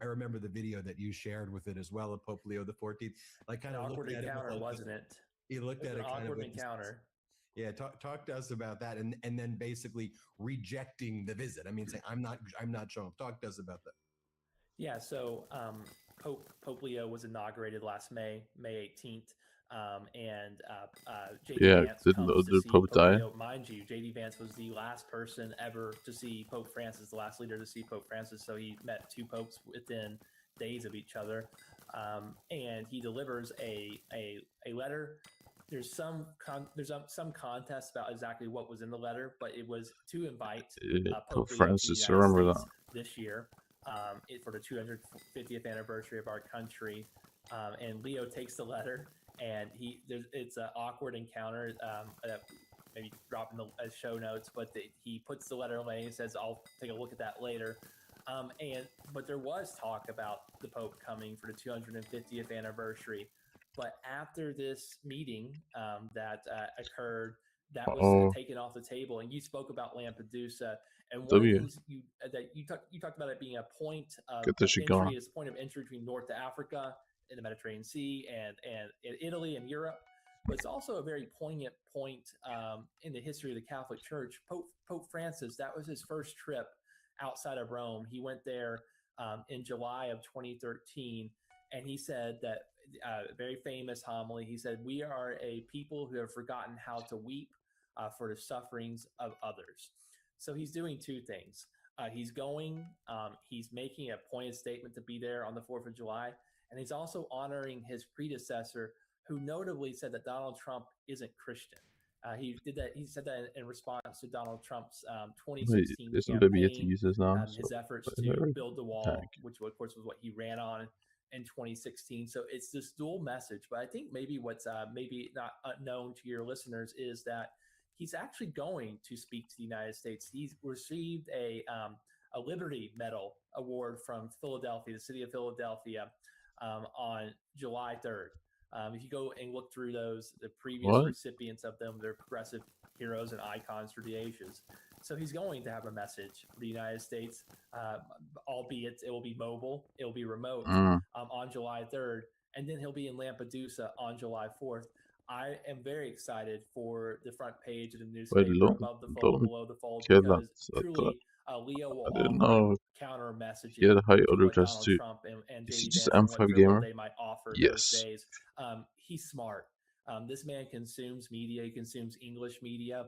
Speaker 6: remember the video that you shared with it as well of Pope Leo XIV. Like kind
Speaker 10: An
Speaker 6: of
Speaker 10: awkward
Speaker 6: looked at
Speaker 10: encounter,
Speaker 6: it, like,
Speaker 10: wasn't it?
Speaker 6: he looked
Speaker 10: It was
Speaker 6: at
Speaker 10: an
Speaker 6: it kind of
Speaker 10: awkward
Speaker 6: with
Speaker 10: encounter.
Speaker 6: Yeah, talk to us about that, and then basically rejecting the visit. I mean, saying I'm not showing up. Talk to us about that.
Speaker 10: Yeah, so Pope Leo was inaugurated last May 18th, and J.D. Vance comes to
Speaker 2: did
Speaker 10: see
Speaker 2: Pope
Speaker 10: Pope
Speaker 2: die?
Speaker 10: Leo. Mind you, J.D. Vance was the last person ever to see Pope Francis, the last leader to see Pope Francis. So he met two popes within days of each other, and he delivers a letter. There's some contest about exactly what was in the letter, but it was to invite
Speaker 2: Pope
Speaker 10: Pope Leo to the
Speaker 2: Francis, I
Speaker 10: United
Speaker 2: remember
Speaker 10: States
Speaker 2: that.
Speaker 10: this year for the 250th anniversary of our country. And Leo takes the letter, and it's an awkward encounter that maybe drop in the show notes, but he puts the letter away and says, "I'll take a look at that later." But there was talk about the Pope coming for the 250th anniversary. But after this meeting that occurred, that was taken off the table. And you spoke about Lampedusa, and one of the things you talked about it being a point of entry, is a point of entry between North Africa and the Mediterranean Sea and Italy and Europe. But it's also a very poignant point in the history of the Catholic Church. Pope Francis, that was his first trip outside of Rome. He went there in July of 2013, and he said that very famous homily. He said, "We are a people who have forgotten how to weep for the sufferings of others." So he's doing two things. He's making a pointed statement to be there on the 4th of July, and he's also honoring his predecessor, who notably said that Donald Trump isn't Christian. He said that in response to Donald Trump's 2016 campaign, his efforts to build the wall, which of course was what he ran on in 2016. So it's this dual message. But I think maybe what's maybe not known to your listeners is that he's actually going to speak to the United States. He's received a Liberty Medal award from Philadelphia, the city of Philadelphia, on July 3rd. If you go and look through the previous recipients of them, they're progressive heroes and icons for the ages. So he's going to have a message for the United States, albeit it will be mobile, it will be remote on July 3rd, and then he'll be in Lampedusa on July 4th. I am very excited for the front page of the newspaper, above the fold, below the fold, because truly Leo will offer counter messaging to what Donald Trump and J.D. Vance and what dribble they might offer those days. He's smart. This man consumes media. He consumes English media.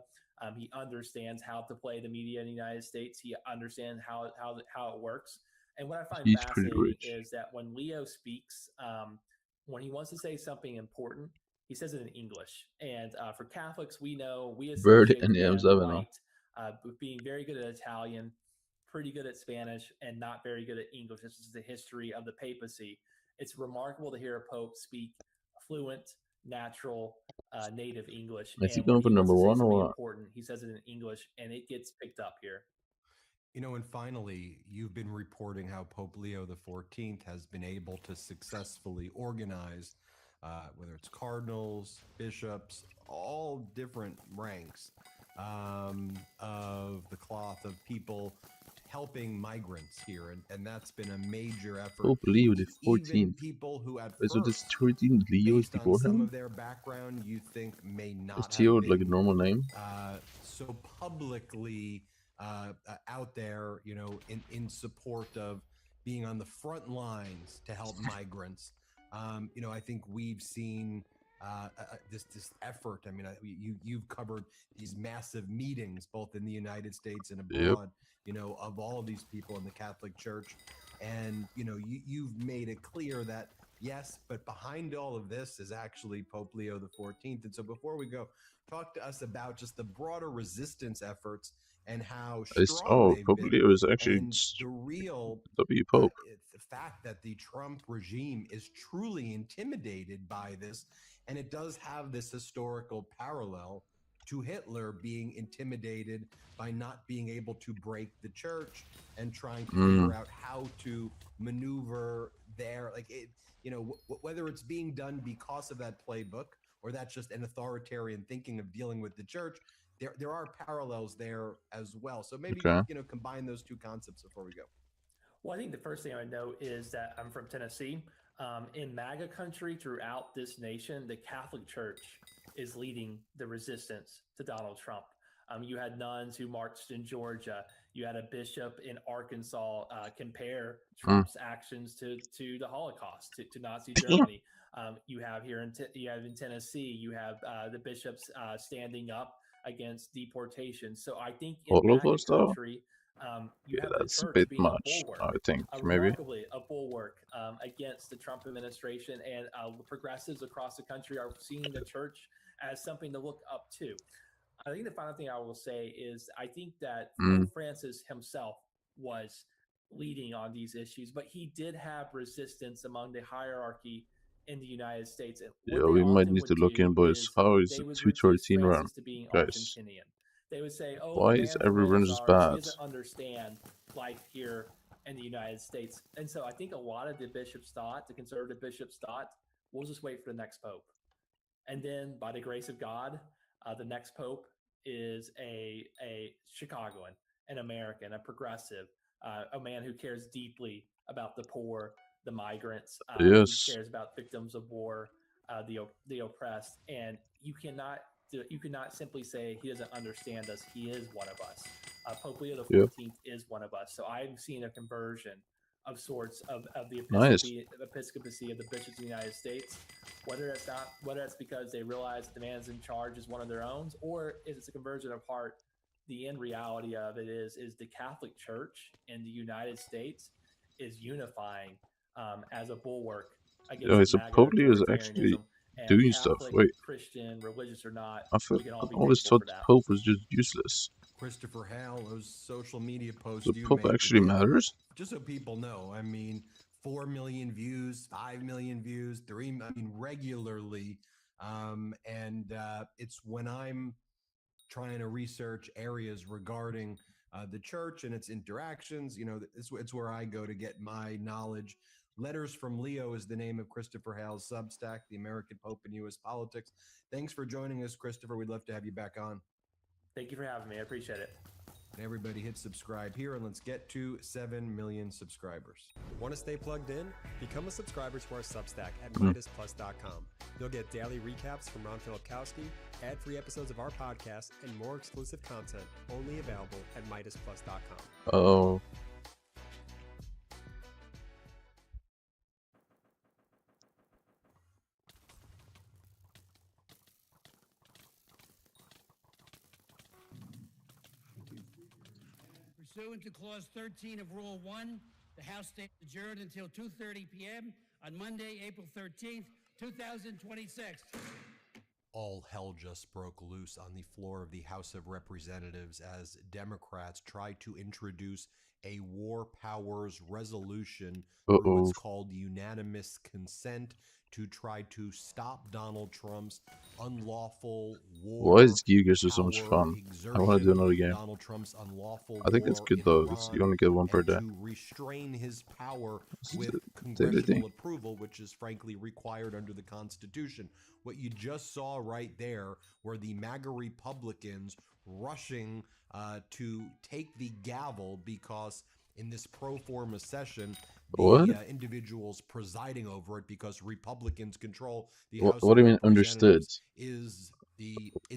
Speaker 10: He understands how to play the media in the United States. He understands how it works. And what I find fascinating is that when Leo speaks, when he wants to say something important, he says it in English. And for Catholics, we associate the man White with being very good at Italian, pretty good at Spanish, and not very good at English. This is the history of the papacy. It's remarkable to hear a pope speak fluent, natural, native English.
Speaker 2: Is he
Speaker 10: And
Speaker 2: going
Speaker 10: when
Speaker 2: for
Speaker 10: he wants
Speaker 2: number
Speaker 10: to say
Speaker 2: one
Speaker 10: something
Speaker 2: or?
Speaker 10: important, he says it in English, and it gets picked up here.
Speaker 6: You know, and finally, you've been reporting how Pope Leo XIV has been able to successfully organize, whether it's cardinals, bishops, all different ranks of the cloth of people helping migrants here, and that's been a major effort.
Speaker 2: Pope Leo
Speaker 6: even
Speaker 2: XIV.
Speaker 6: people who at
Speaker 2: So this
Speaker 6: first,
Speaker 2: 13 Leos
Speaker 6: based on
Speaker 2: before
Speaker 6: some
Speaker 2: him?
Speaker 6: of their background, you think may
Speaker 2: Is
Speaker 6: not
Speaker 2: Theo
Speaker 6: have
Speaker 2: like a
Speaker 6: been
Speaker 2: normal name?
Speaker 6: so publicly out there, you know, in support of being on the front lines to help migrants. You know, I think we've seen this effort. I mean, you've covered these massive meetings both in the United States and abroad. You know, of all of these people in the Catholic Church, and you know, you've made it clear that yes, but behind all of this is actually Pope Leo the 14th. And so, before we go, talk to us about just the broader resistance efforts and how strong they've
Speaker 2: Pope
Speaker 6: been,
Speaker 2: Leo is actually
Speaker 6: and the real
Speaker 2: W Pope.
Speaker 6: the fact that the Trump regime is truly intimidated by this, and it does have this historical parallel to Hitler being intimidated by not being able to break the church and trying to figure out how to maneuver there. Like it, you know, whether it's being done because of that playbook or that's just an authoritarian thinking of dealing with the church, there are parallels there as well. So maybe you know, combine those two concepts before we go.
Speaker 10: Well, I think the first thing I would note is that I'm from Tennessee. In MAGA country, throughout this nation, the Catholic Church is leading the resistance to Donald Trump. You had nuns who marched in Georgia. You had a bishop in Arkansas compare Trump's actions to the Holocaust, to Nazi Germany. You have here in Tennessee, you have the bishops standing up against deportation. So I think in MAGA country, you have the church being a bulwark,
Speaker 2: I think
Speaker 10: remarkably a bulwark against the Trump administration, and progressives across the country are seeing the church as something to look up to. I think the final thing I will say is I think that Pope Francis himself was leading on these issues, but he did have resistance among the hierarchy in the United States. And
Speaker 2: yeah, we might need to look in, boys. How is the 213 run, guys?
Speaker 10: They would say, "Oh,
Speaker 2: why is everyone just
Speaker 10: he
Speaker 2: bad?
Speaker 10: doesn't understand life here in the United States." And so I think a lot of the bishops thought, the conservative bishops thought, we'll just wait for the next pope. And then, by the grace of God, the next pope is a Chicagoan, an American, a progressive, a man who cares deeply about the poor, the migrants, who cares about victims of war, the oppressed. And you cannot simply say he doesn't understand us. He is one of us. Pope Leo the 14th is one of us. So I've seen a conversion of sorts of the episcopacy of the bishops of the United States. Whether it's because they realize the man's in charge is one of their own, or if it's a conversion of heart, the end reality of it is the Catholic Church in the United States is unifying as a bulwark against
Speaker 2: Pope Leo is actually doing stuff. Wait,
Speaker 10: Christian, religious or not,
Speaker 2: I always thought the Pope was just useless.
Speaker 6: Christopher Hale, those social media posts
Speaker 2: the Pope actually matters.
Speaker 6: Just so people know, I mean, 4 million views, 5 million views, 3 million regularly. It's when I'm trying to research areas regarding the church and its interactions, you know, it's where I go to get my knowledge. Letters from Leo is the name of Christopher Hale's Substack, The American Pope in U.S. Politics. Thanks for joining us, Christopher. We'd love to have you back on.
Speaker 10: Thank you for having me. I appreciate it.
Speaker 6: And everybody hit subscribe here, and let's get to 7 million subscribers.
Speaker 11: Want to stay plugged in? Become a subscriber to our Substack at MidasPlus.com. You'll get daily recaps from Ron Filipkowski, ad-free episodes of our podcast, and more exclusive content only available at MidasPlus.com.
Speaker 2: Oh.
Speaker 12: Pursuant to Clause 13 of Rule 1, the House stays adjourned until 2:30 p.m. on Monday, April 13th, 2026.
Speaker 6: All hell just broke loose on the floor of the House of Representatives as Democrats tried to introduce a war powers resolution through what's called unanimous consent to try to stop Donald Trump's unlawful war.
Speaker 2: Why is Gigas so much fun? I want to do another game.
Speaker 6: Donald Trump's unlawful
Speaker 2: I think it's good though. You only get one per day.
Speaker 6: To restrain his power with congressional approval, which is frankly required under the Constitution. What you just saw right there were the MAGA Republicans rushing to take the gavel because in this pro forma session, the individuals presiding over it, because Republicans control the House.
Speaker 2: What do you mean understood?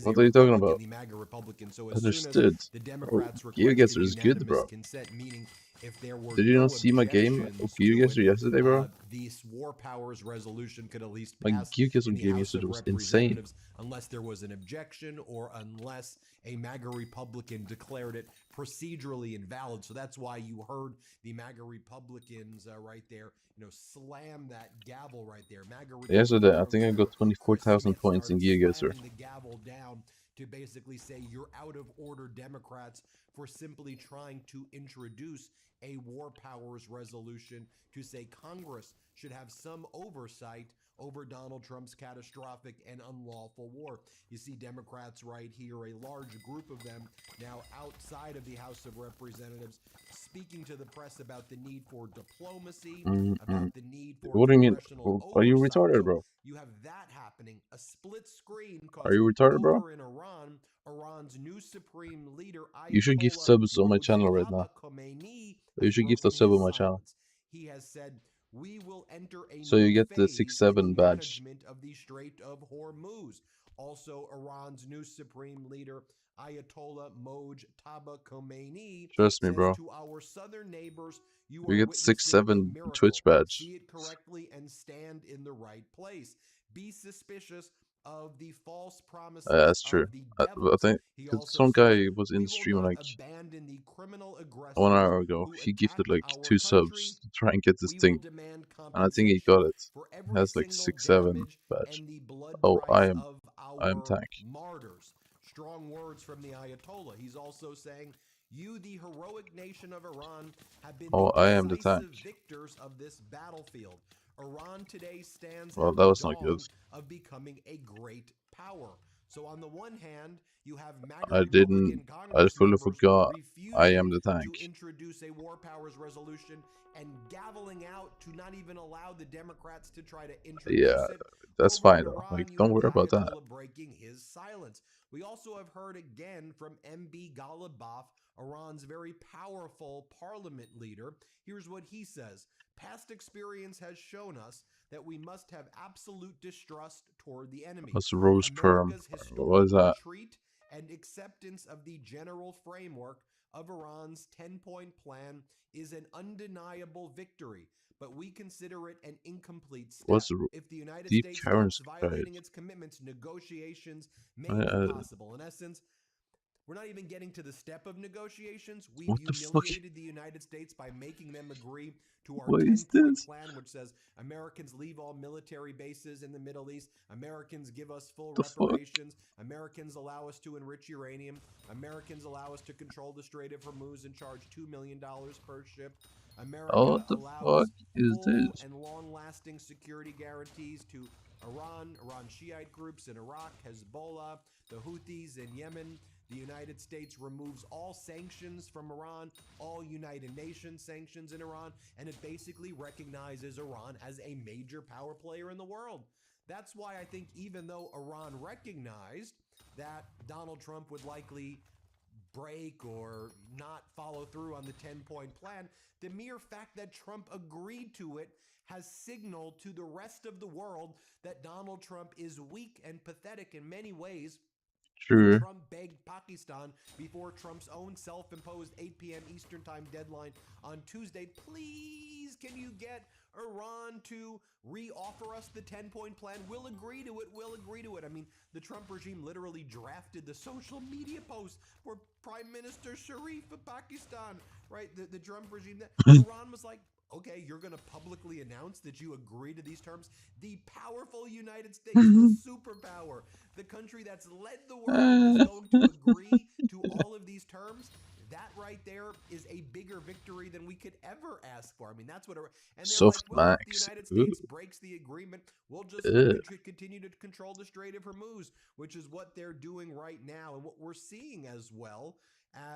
Speaker 2: What are you talking about?
Speaker 6: The MAGA Republican. So
Speaker 2: understood.
Speaker 6: The Democrats
Speaker 2: Gigas is good, bro.
Speaker 6: consent, meaning If there were
Speaker 2: Did you
Speaker 6: no
Speaker 2: not see my game of
Speaker 6: objections
Speaker 2: Geargazer
Speaker 6: to it,
Speaker 2: yesterday, bro?
Speaker 6: this War Powers resolution could at least
Speaker 2: My
Speaker 6: pass
Speaker 2: Geargazer
Speaker 6: in the
Speaker 2: game
Speaker 6: House
Speaker 2: yesterday
Speaker 6: of
Speaker 2: was insane.
Speaker 6: Representatives unless there was an objection or unless a MAGA Republican declared it procedurally invalid. So that's why you heard the MAGA Republicans right there, slam that gavel right there. MAGA
Speaker 2: Yesterday, I
Speaker 6: Republican
Speaker 2: think I
Speaker 6: leader
Speaker 2: got 24,000 points in Geargazer.
Speaker 6: slamming the gavel down to basically say you're out of order, Democrats, for simply trying to introduce a War Powers resolution to say Congress should have some oversight over Donald Trump's catastrophic and unlawful war. You see Democrats right here, a large group of them now outside of the House of Representatives, speaking to the press about the need for diplomacy, about the need for
Speaker 2: What do you mean?
Speaker 6: congressional
Speaker 2: Are you
Speaker 6: oversight.
Speaker 2: retarded,
Speaker 6: So
Speaker 2: bro?
Speaker 6: you have that happening, a split screen,
Speaker 2: Are you retarded, bro?
Speaker 6: over in Iran, Iran's new supreme leader,
Speaker 2: You should gift
Speaker 6: Ayatollah
Speaker 2: subs on my channel right
Speaker 6: Mojtaba
Speaker 2: now.
Speaker 6: Khomeini,
Speaker 2: You
Speaker 6: has
Speaker 2: should gift a
Speaker 6: broken
Speaker 2: sub
Speaker 6: his
Speaker 2: on my channel.
Speaker 6: silence. He has said, we will enter a
Speaker 2: So you
Speaker 6: new
Speaker 2: get the
Speaker 6: phase
Speaker 2: 6-7
Speaker 6: in the
Speaker 2: badge.
Speaker 6: management of the Strait of Hormuz. Also, Iran's new supreme leader, Ayatollah Mojtaba Khomeini,
Speaker 2: Trust me,
Speaker 6: says
Speaker 2: bro.
Speaker 6: to our southern neighbors, you
Speaker 2: You
Speaker 6: are
Speaker 2: get
Speaker 6: witnessing a
Speaker 2: 6-7
Speaker 6: miracle.
Speaker 2: Twitch badge.
Speaker 6: See it correctly and stand in the right place. Be suspicious of the false promises
Speaker 2: That's true.
Speaker 6: of the
Speaker 2: I
Speaker 6: devils.
Speaker 2: think
Speaker 6: He
Speaker 2: 'cause
Speaker 6: also
Speaker 2: some
Speaker 6: says,
Speaker 2: guy was in
Speaker 6: we
Speaker 2: the
Speaker 6: will
Speaker 2: stream
Speaker 6: not
Speaker 2: like
Speaker 6: abandon the criminal aggressors
Speaker 2: 1 hour ago.
Speaker 6: who
Speaker 2: He gifted
Speaker 6: attacked
Speaker 2: like
Speaker 6: our
Speaker 2: 2
Speaker 6: country.
Speaker 2: subs to try and get this
Speaker 6: We will
Speaker 2: thing.
Speaker 6: demand
Speaker 2: And I think he
Speaker 6: compensation
Speaker 2: got it.
Speaker 6: for
Speaker 2: He
Speaker 6: every
Speaker 2: has like
Speaker 6: single
Speaker 2: 6-7
Speaker 6: damage
Speaker 2: badge.
Speaker 6: and the blood
Speaker 2: Oh,
Speaker 6: price of
Speaker 2: I am
Speaker 6: our
Speaker 2: tank.
Speaker 6: martyrs. Strong words from the Ayatollah. He's also saying, you, the heroic nation of Iran, have been
Speaker 2: Oh,
Speaker 6: the
Speaker 2: I am the
Speaker 6: decisive
Speaker 2: tank.
Speaker 6: victors of this battlefield. Iran today stands
Speaker 2: Well,
Speaker 6: at
Speaker 2: that
Speaker 6: the
Speaker 2: was not good.
Speaker 6: dawn of becoming a great power. So on the one hand, you have MAGA
Speaker 2: I
Speaker 6: Republican
Speaker 2: fully
Speaker 6: Congress
Speaker 2: forgot I am
Speaker 6: refusing
Speaker 2: the tank.
Speaker 6: to introduce a War Powers resolution and gaveling out to not even allow the Democrats to try to introduce
Speaker 2: Yeah,
Speaker 6: it.
Speaker 2: that's
Speaker 6: Over
Speaker 2: fine
Speaker 6: in
Speaker 2: though.
Speaker 6: Iran,
Speaker 2: Like,
Speaker 6: you
Speaker 2: don't
Speaker 6: have
Speaker 2: worry
Speaker 6: the
Speaker 2: about that.
Speaker 6: Ayatollah breaking his silence. We also have heard again from MB Ghalibaf, Iran's very powerful parliament leader. Here's what he says. Past experience has shown us that we must have absolute distrust toward the enemy.
Speaker 2: That's rose perm.
Speaker 6: America's
Speaker 2: What
Speaker 6: historic
Speaker 2: is that?
Speaker 6: retreat and acceptance of the general framework of Iran's 10-point plan is an undeniable victory, but we consider it an incomplete step.
Speaker 2: What's the
Speaker 6: If the United
Speaker 2: deep
Speaker 6: States
Speaker 2: currency
Speaker 6: keeps
Speaker 2: guide?
Speaker 6: violating its commitments, negotiations may be possible. In essence, we're not even getting to the step of negotiations. We've
Speaker 2: What the fuck?
Speaker 6: humiliated the United States by making them agree to our
Speaker 2: What is
Speaker 6: 10-point
Speaker 2: this?
Speaker 6: plan, which says Americans leave all military bases in the Middle East. Americans give us full
Speaker 2: The fuck?
Speaker 6: reparations. Americans allow us to enrich uranium. Americans allow us to control the Strait of Hormuz and charge $2 million per ship. America
Speaker 2: What the
Speaker 6: allows
Speaker 2: fuck is
Speaker 6: full
Speaker 2: this?
Speaker 6: and long-lasting security guarantees to Iran Shiite groups in Iraq, Hezbollah, the Houthis in Yemen. The United States removes all sanctions from Iran, all United Nations sanctions in Iran, and it basically recognizes Iran as a major power player in the world. That's why I think even though Iran recognized that Donald Trump would likely break or not follow through on the 10-point plan, the mere fact that Trump agreed to it has signaled to the rest of the world that Donald Trump is weak and pathetic in many ways.
Speaker 2: True.
Speaker 6: Trump begged Pakistan before Trump's own self-imposed 8 p.m. Eastern Time deadline on Tuesday, please, can you get Iran to re-offer us the 10-point plan? We'll agree to it. We'll agree to it. I mean, the Trump regime literally drafted the social media post for Prime Minister Sharif of Pakistan, right? The Trump regime. Iran was like, okay, you're going to publicly announce that you agree to these terms? The powerful United States, the superpower, the country that's led the world is going to agree to all of these terms? That right there is a bigger victory than we could ever ask for. I mean, that's what. And they're
Speaker 2: Soft
Speaker 6: like, well, if the
Speaker 2: max.
Speaker 6: United States breaks the agreement, we'll just continue to control the Strait of Hormuz, which is what they're doing right now. And what we're seeing as well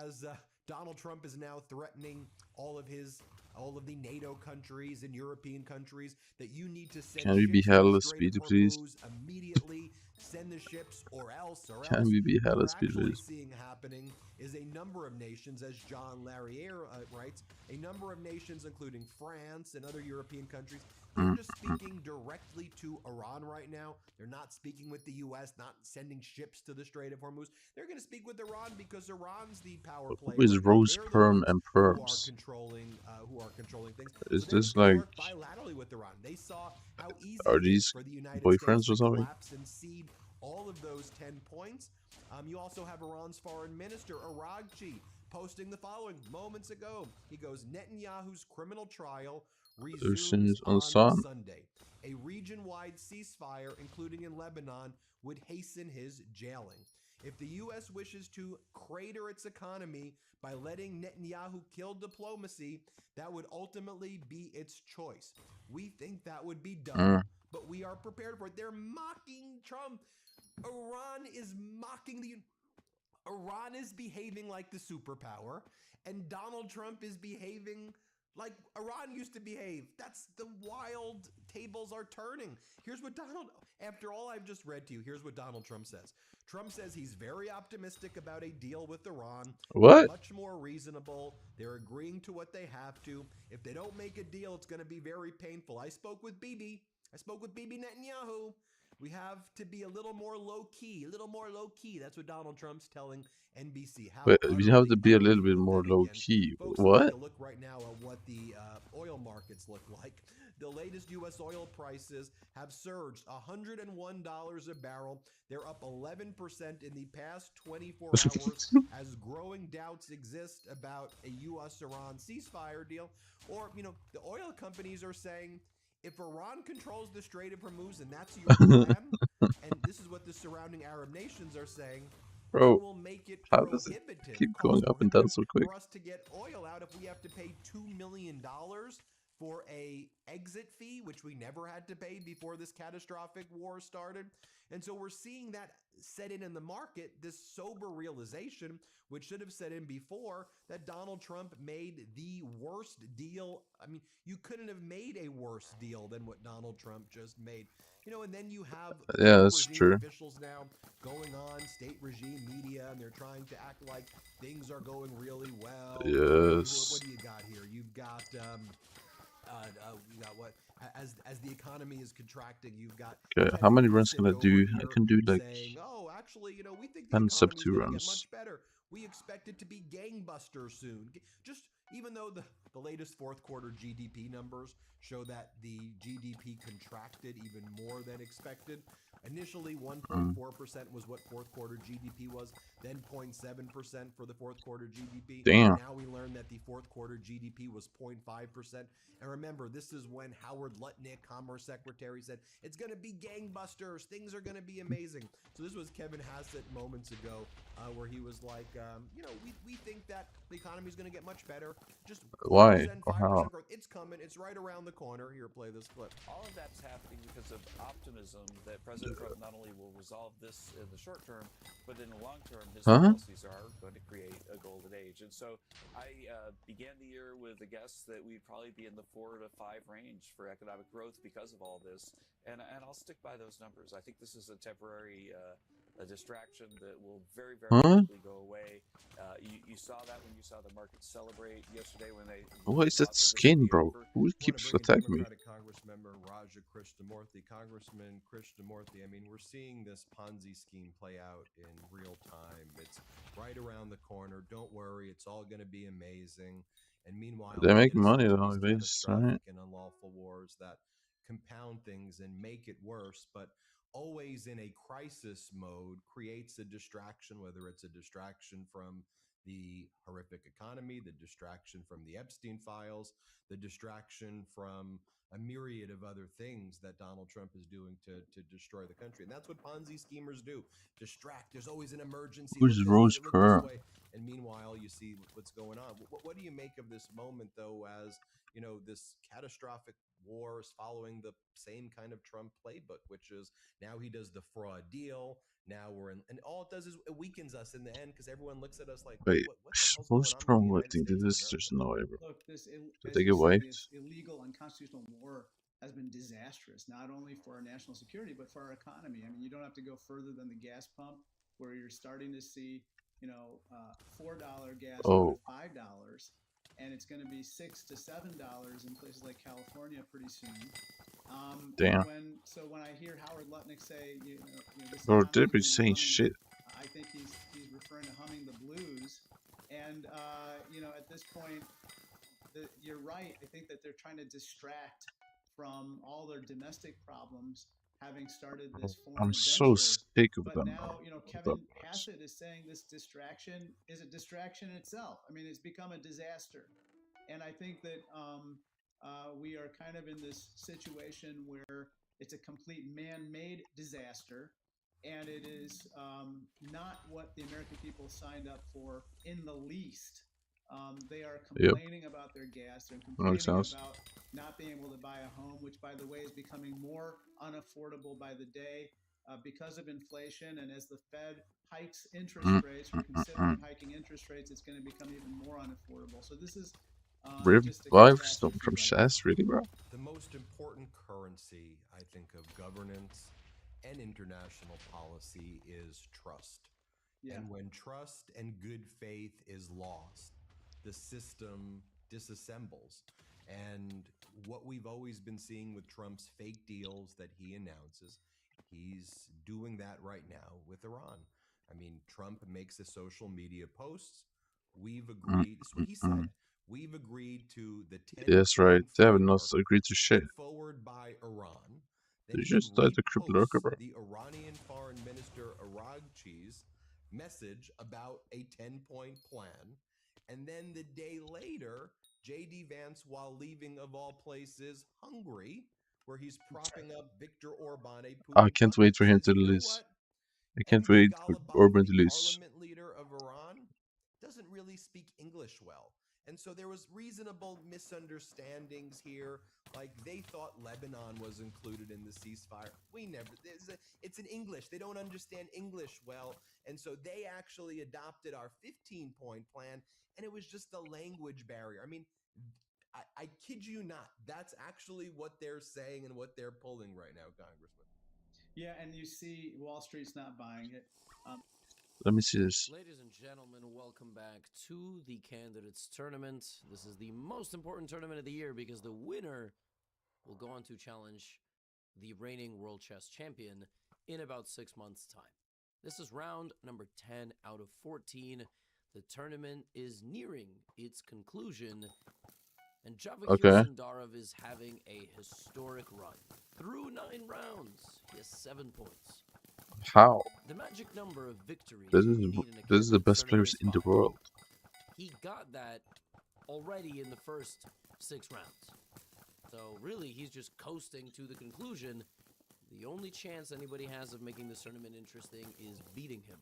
Speaker 6: as Donald Trump is now threatening all of the NATO countries and European countries that you need to send
Speaker 2: Can we be
Speaker 6: ships to
Speaker 2: hella
Speaker 6: the Strait of
Speaker 2: speedy, please?
Speaker 6: Hormuz immediately. Send the ships or else.
Speaker 2: Can we be
Speaker 6: What
Speaker 2: hella
Speaker 6: we're
Speaker 2: speedy,
Speaker 6: actually
Speaker 2: please?
Speaker 6: seeing happening is a number of nations, as John Larriere writes, a number of nations, including France and other European countries, they're just speaking directly to Iran right now. They're not speaking with the U.S., not sending ships to the Strait of Hormuz. They're going to speak with Iran because Iran's the power player
Speaker 2: Who is
Speaker 6: right now.
Speaker 2: Rose
Speaker 6: They're the
Speaker 2: Perm
Speaker 6: ones
Speaker 2: and
Speaker 6: who are
Speaker 2: Perms?
Speaker 6: controlling things.
Speaker 2: Is
Speaker 6: So they're
Speaker 2: this
Speaker 6: just going to
Speaker 2: like,
Speaker 6: work bilaterally with Iran. They saw how easy
Speaker 2: are
Speaker 6: it is
Speaker 2: these
Speaker 6: for the United
Speaker 2: boyfriends
Speaker 6: States
Speaker 2: or
Speaker 6: to
Speaker 2: something?
Speaker 6: collapse and cede all of those 10 points. You also have Iran's foreign minister, Araghchi, posting the following moments ago. He goes, Netanyahu's criminal trial resumes on
Speaker 2: Sun.
Speaker 6: Sunday. A region-wide ceasefire, including in Lebanon, would hasten his jailing. If the U.S. wishes to crater its economy by letting Netanyahu kill diplomacy, that would ultimately be its choice. We think that would be dumb, but we are prepared for it. They're mocking Trump. Iran is mocking the... Iran is behaving like the superpower, and Donald Trump is behaving like Iran used to behave. That's the wild tables are turning. Here's what after all I've just read to you, here's what Donald Trump says. Trump says he's very optimistic about a deal with Iran.
Speaker 2: What?
Speaker 6: Much more reasonable. They're agreeing to what they have to. If they don't make a deal, it's going to be very painful. I spoke with Bibi Netanyahu. We have to be a little more low-key, That's what Donald Trump's telling NBC. How
Speaker 2: But we have to be a little bit more low key.
Speaker 6: Folks,
Speaker 2: What?
Speaker 6: take a look right now at what the oil markets look like. The latest U.S. oil prices have surged $101 a barrel. They're up 11% in the past 24 hours as growing doubts exist about a U.S.-Iran ceasefire deal. Or, the oil companies are saying, if Iran controls the Strait of Hormuz and that's your plan, and this is what the surrounding Arab nations are saying,
Speaker 2: Bro,
Speaker 6: it will make it
Speaker 2: how does it
Speaker 6: prohibitive,
Speaker 2: keep going up and down so quick?
Speaker 6: for us to get oil out if we have to pay $2 million for a exit fee, which we never had to pay before this catastrophic war started. And so we're seeing that set in the market, this sober realization, which should have set in before, that Donald Trump made the worst deal. I mean, you couldn't have made a worse deal than what Donald Trump just made. And then you have
Speaker 2: that's
Speaker 6: regime
Speaker 2: true.
Speaker 6: officials now going on state regime media, and they're trying to act like things are going really well.
Speaker 2: Yes.
Speaker 6: What do you got here? You've got what? As the economy is contracting, you've got
Speaker 2: Okay, how many runs can I do? I can do like
Speaker 6: saying, "Oh, actually, we think the
Speaker 2: 10 sub
Speaker 6: economy's
Speaker 2: 2
Speaker 6: going to get
Speaker 2: runs.
Speaker 6: much better. We expect it to be gangbusters soon." Just even though the latest fourth quarter GDP numbers show that the GDP contracted even more than expected. Initially, 1.4% was what fourth quarter GDP was, then 0.7% for the fourth quarter GDP.
Speaker 2: Damn.
Speaker 6: Now we learned that the fourth quarter GDP was 0.5%. And remember, this is when Howard Lutnick, Commerce Secretary, said, it's going to be gangbusters. Things are going to be amazing. So this was Kevin Hassett moments ago, where he was like, we think that the economy is going to get much better. Just 4%,
Speaker 2: Why? Or
Speaker 6: 5%
Speaker 2: how?
Speaker 6: growth. It's coming. It's right around the corner. Here, play this clip.
Speaker 13: All of that's happening because of optimism that President Trump not only will resolve this in the short term, but in the long term, his policies are going to create a golden age. And so I began the year with a guess that we'd probably be in the 4 to 5 range for economic growth because of all this. And I'll stick by those numbers. I think this is a temporary a distraction that will very, very quickly go away. You saw that when you saw the market celebrate yesterday when they...
Speaker 2: What is that skin, bro? Who keeps attacking me?
Speaker 6: Democratic Congress member Raja Krishnamurthy. Congressman Krishnamurthy, I mean, we're seeing this Ponzi scheme play out in real time. It's right around the corner. Don't worry, it's all going to be amazing. And meanwhile,
Speaker 2: They make
Speaker 6: we get
Speaker 2: money
Speaker 6: into
Speaker 2: though,
Speaker 6: these
Speaker 2: this, right?
Speaker 6: catastrophic and unlawful wars that compound things and make it worse, but always in a crisis mode creates a distraction, whether it's a distraction from the horrific economy, the distraction from the Epstein files, the distraction from a myriad of other things that Donald Trump is doing to destroy the country. And that's what Ponzi schemers do. Distract. There's always an emergency.
Speaker 2: Who's Rose Perm?
Speaker 6: And meanwhile, you see what's going on. What do you make of this moment, though, as, this catastrophic war is following the same kind of Trump playbook, which is now he does the fraud deal. Now we're in, and all it does is it weakens us in the end because everyone looks at us like,
Speaker 2: Wait,
Speaker 6: what the hell's
Speaker 2: Rose
Speaker 6: going on
Speaker 2: Perm,
Speaker 6: with
Speaker 2: what
Speaker 6: the
Speaker 2: thing
Speaker 6: United
Speaker 2: did
Speaker 6: States
Speaker 2: this?
Speaker 6: of
Speaker 2: There's
Speaker 6: America?
Speaker 2: no way, bro.
Speaker 14: Look, this,
Speaker 2: Did
Speaker 14: as
Speaker 2: they
Speaker 14: you
Speaker 2: get
Speaker 14: say,
Speaker 2: wiped?
Speaker 14: this illegal, unconstitutional war has been disastrous, not only for our national security, but for our economy. I mean, you don't have to go further than the gas pump, where you're starting to see, $4 gas go to $5, and it's going to be $6 to $7 in places like California pretty soon.
Speaker 2: Damn.
Speaker 14: When I hear Howard Lutnick say, this is
Speaker 2: Bro,
Speaker 14: not
Speaker 2: they
Speaker 14: only
Speaker 2: be
Speaker 14: him
Speaker 2: saying
Speaker 14: humming,
Speaker 2: shit.
Speaker 14: I think he's referring to humming the blues. And at this point, you're right. I think that they're trying to distract from all their domestic problems, having started this
Speaker 2: I'm
Speaker 14: foreign
Speaker 2: so
Speaker 14: venture.
Speaker 2: sick of
Speaker 14: But
Speaker 2: them,
Speaker 14: now,
Speaker 2: bro.
Speaker 14: Kevin Hassett is saying this distraction is a distraction itself. I mean, it's become a disaster. And I think that we are kind of in this situation where it's a complete man-made disaster, and it is not what the American people signed up for in the least. They are
Speaker 2: Yep.
Speaker 14: complaining about their gas. They're
Speaker 2: Makes
Speaker 14: complaining
Speaker 2: sense.
Speaker 14: about not being able to buy a home, which, by the way, is becoming more unaffordable by the day because of inflation. And as the Fed hikes interest rates, or considering hiking interest rates, it's going to become even more unaffordable. So this is just a
Speaker 2: Revive
Speaker 14: catastrophe
Speaker 2: from
Speaker 14: right
Speaker 2: chess, really, bro?
Speaker 6: The most important currency, I think, of governance and international policy is trust.
Speaker 14: Yeah.
Speaker 6: And when trust and good faith is lost, the system disassembles. And what we've always been seeing with Trump's fake deals that he announces, he's doing that right now with Iran. I mean, Trump makes the social media posts. We've agreed, this is what he said. We've agreed to the 10
Speaker 2: Yes, right. They have not agreed to shit.
Speaker 6: put forward by Iran. Then
Speaker 2: They
Speaker 6: he
Speaker 2: just died to Crip Lurker,
Speaker 6: reposts
Speaker 2: bro.
Speaker 6: the Iranian Foreign Minister Araghchi's message about a 10-point plan. And then the day later, J.D. Vance, while leaving, of all places, Hungary, where he's propping up Viktor Orban, a Putin
Speaker 2: I can't
Speaker 6: puppet,
Speaker 2: wait for him
Speaker 6: says,
Speaker 2: to
Speaker 6: you know
Speaker 2: lose.
Speaker 6: what?
Speaker 2: I can't
Speaker 6: MK
Speaker 2: wait for
Speaker 6: Ghalibaf,
Speaker 2: Orban to
Speaker 6: the
Speaker 2: lose.
Speaker 6: parliament leader of Iran, doesn't really speak English well. And so there was reasonable misunderstandings here. Like they thought Lebanon was included in the ceasefire. We never, it's in English. They don't understand English well. And so they actually adopted our 15-point plan. And it was just the language barrier. I mean, I kid you not. That's actually what they're saying and what they're pulling right now, Congressman.
Speaker 14: Yeah, and you see Wall Street's not buying it.
Speaker 2: Let me see this.
Speaker 15: Ladies and gentlemen, welcome back to the Candidates Tournament. This is the most important tournament of the year because the winner will go on to challenge the reigning World Chess Champion in about 6 months' time. This is round number 10 out of 14. The tournament is nearing its conclusion, and Javikir Sandarov is having a historic run. Through 9 rounds, he has 7 points.
Speaker 2: How?
Speaker 15: The magic number of victories
Speaker 2: This is the best players in the world.
Speaker 15: He got that already in the first 6 rounds. So really, he's just coasting to the conclusion. The only chance anybody has of making this tournament interesting is beating him.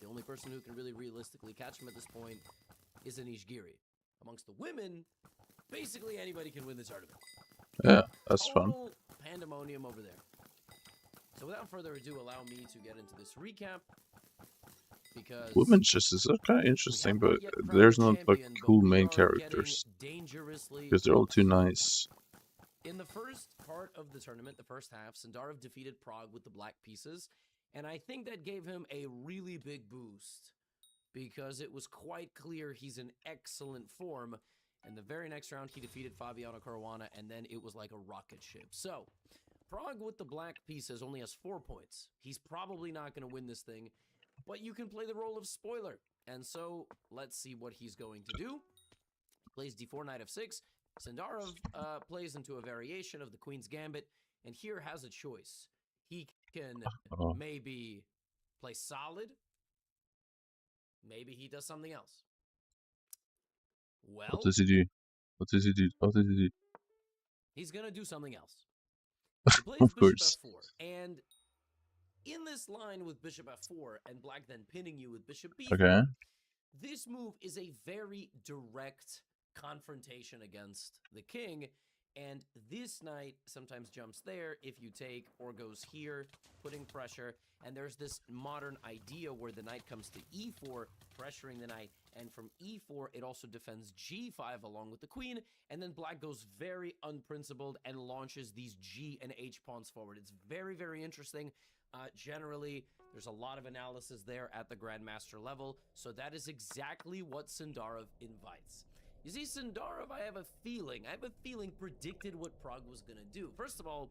Speaker 15: The only person who can really realistically catch him at this point is Anish Giri. Amongst the women, basically anybody can win the tournament.
Speaker 2: Yeah, that's fun.
Speaker 15: Total pandemonium over there. So without further ado, allow me to get into this recap. Because
Speaker 2: Women's chess is kind of interesting, but there's not like cool main characters because they're all too nice.
Speaker 15: In the first part of the tournament, the first half, Sandarov defeated Prague with the black pieces, and I think that gave him a really big boost because it was quite clear he's in excellent form. And the very next round, he defeated Fabiano Caruana, and then it was like a rocket ship. So Prague with the black pieces only has 4 points. He's probably not going to win this thing, but you can play the role of spoiler. And so let's see what he's going to do. He plays d4, knight f6. Sandarov plays into a variation of the Queen's Gambit, and here has a choice. He can maybe play solid. Maybe he does something else. Well,
Speaker 2: what does he do? What does he do? What does he do?
Speaker 15: He's going to do something else. He plays bishop f4, and in this line with bishop f4 and black then pinning you with bishop b4, this move is a very direct confrontation against the king, and this knight sometimes jumps there if you take or goes here, putting pressure, and there's this modern idea where the knight comes to e4, pressuring the knight, and from e4 it also defends g5 along with the queen, and then black goes very unprincipled and launches these g and h pawns forward. It's very, very interesting. Generally, there's a lot of analysis there at the grandmaster level, so that is exactly what Sandarov invites. You see, Sindarov, I have a feeling predicted what Prague was going to do. First of all,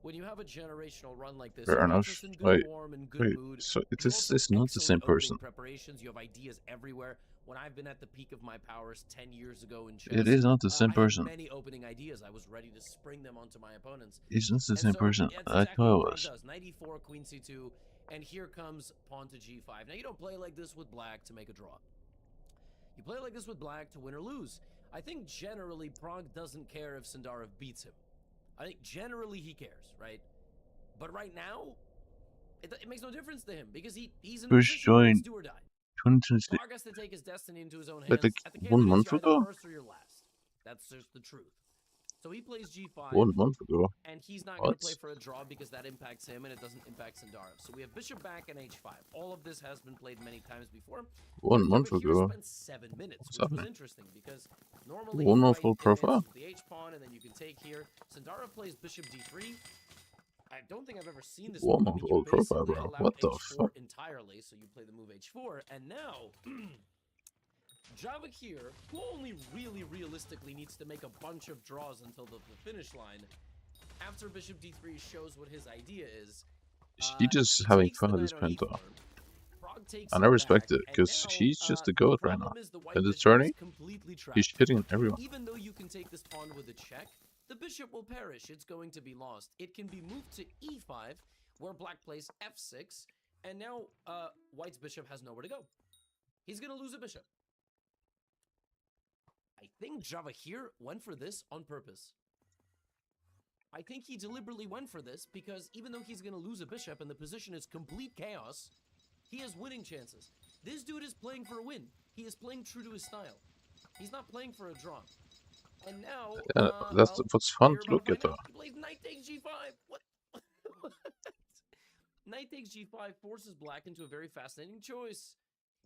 Speaker 15: when you have a generational run like this,
Speaker 2: Fair
Speaker 15: you're not
Speaker 2: enough.
Speaker 15: just in good
Speaker 2: Wait,
Speaker 15: form and good
Speaker 2: wait.
Speaker 15: mood.
Speaker 2: So
Speaker 15: You
Speaker 2: this
Speaker 15: also
Speaker 2: is
Speaker 15: have
Speaker 2: not the same
Speaker 15: excellent opening
Speaker 2: person.
Speaker 15: preparations. You have ideas everywhere. When I've been at the peak of my powers 10 years ago in chess,
Speaker 2: It is not the same
Speaker 15: I had
Speaker 2: person.
Speaker 15: many opening ideas. I was ready to spring them onto my opponents.
Speaker 2: It's not the
Speaker 15: And
Speaker 2: same
Speaker 15: so
Speaker 2: person.
Speaker 15: that's
Speaker 2: I
Speaker 15: exactly
Speaker 2: thought
Speaker 15: what
Speaker 2: it
Speaker 15: Prague
Speaker 2: was.
Speaker 15: does. Knight e4, queen c2, and here comes pawn to g5. Now, you don't play like this with black to make a draw. You play like this with black to win or lose. I think generally Prague doesn't care if Sindarov beats him. I think generally he cares, right? But right now, it makes no difference to him because he's in a
Speaker 2: First
Speaker 15: position where it's
Speaker 2: joined
Speaker 15: do or die.
Speaker 2: 2026,
Speaker 15: Prague has to take his destiny into his own
Speaker 2: like
Speaker 15: hands. At the
Speaker 2: 1
Speaker 15: candidates,
Speaker 2: month
Speaker 15: you're either
Speaker 2: ago.
Speaker 15: first or you're last. That's just the truth. So he plays g5.
Speaker 2: 1 month ago.
Speaker 15: And he's not going
Speaker 2: What?
Speaker 15: to play for a draw because that impacts him and it doesn't impact Sindarov. So we have bishop back and h5. All of this has been played many times before.
Speaker 2: 1 month
Speaker 15: But here
Speaker 2: ago.
Speaker 15: spent 7 minutes,
Speaker 2: What's
Speaker 15: which was
Speaker 2: happening?
Speaker 15: interesting because normally
Speaker 2: 1 month
Speaker 15: white
Speaker 2: full
Speaker 15: advances
Speaker 2: profile.
Speaker 15: with the h pawn and then you can take here. Sindarov plays bishop d3. I don't think I've ever seen this
Speaker 2: 1
Speaker 15: move. I
Speaker 2: month
Speaker 15: mean,
Speaker 2: full
Speaker 15: you
Speaker 2: profile,
Speaker 15: basically
Speaker 2: bro.
Speaker 15: allow
Speaker 2: What the
Speaker 15: h4
Speaker 2: fuck?
Speaker 15: entirely, so you play the move h4, and now Java here, who only really realistically needs to make a bunch of draws until the finish line, after bishop d3 shows what his idea is.
Speaker 2: She just
Speaker 15: He
Speaker 2: having
Speaker 15: takes
Speaker 2: fun
Speaker 15: the
Speaker 2: with this
Speaker 15: knight on
Speaker 2: printer.
Speaker 15: e4. Prague takes
Speaker 2: And I
Speaker 15: it
Speaker 2: respect
Speaker 15: back,
Speaker 2: it,
Speaker 15: and
Speaker 2: because
Speaker 15: now,
Speaker 2: she's just the
Speaker 15: the
Speaker 2: goat right now.
Speaker 15: problem is the white
Speaker 2: In this
Speaker 15: bishop is
Speaker 2: tourney,
Speaker 15: completely trapped.
Speaker 2: he's hitting everyone.
Speaker 15: Even though you can take this pawn with a check, the bishop will perish. It's going to be lost. It can be moved to e5, where black plays f6, and now white's bishop has nowhere to go. He's going to lose a bishop. I think Java here went for this on purpose. I think he deliberately went for this because even though he's going to lose a bishop and the position is complete chaos, he has winning chances. This dude is playing for a win. He is playing true to his style. He's not playing for a draw. And now,
Speaker 2: Yeah, that's
Speaker 15: well,
Speaker 2: what's fun
Speaker 15: you're
Speaker 2: to
Speaker 15: about
Speaker 2: look
Speaker 15: to
Speaker 2: at
Speaker 15: find
Speaker 2: though.
Speaker 15: out. He plays knight takes g5. What? Knight takes g5 forces black into a very fascinating choice.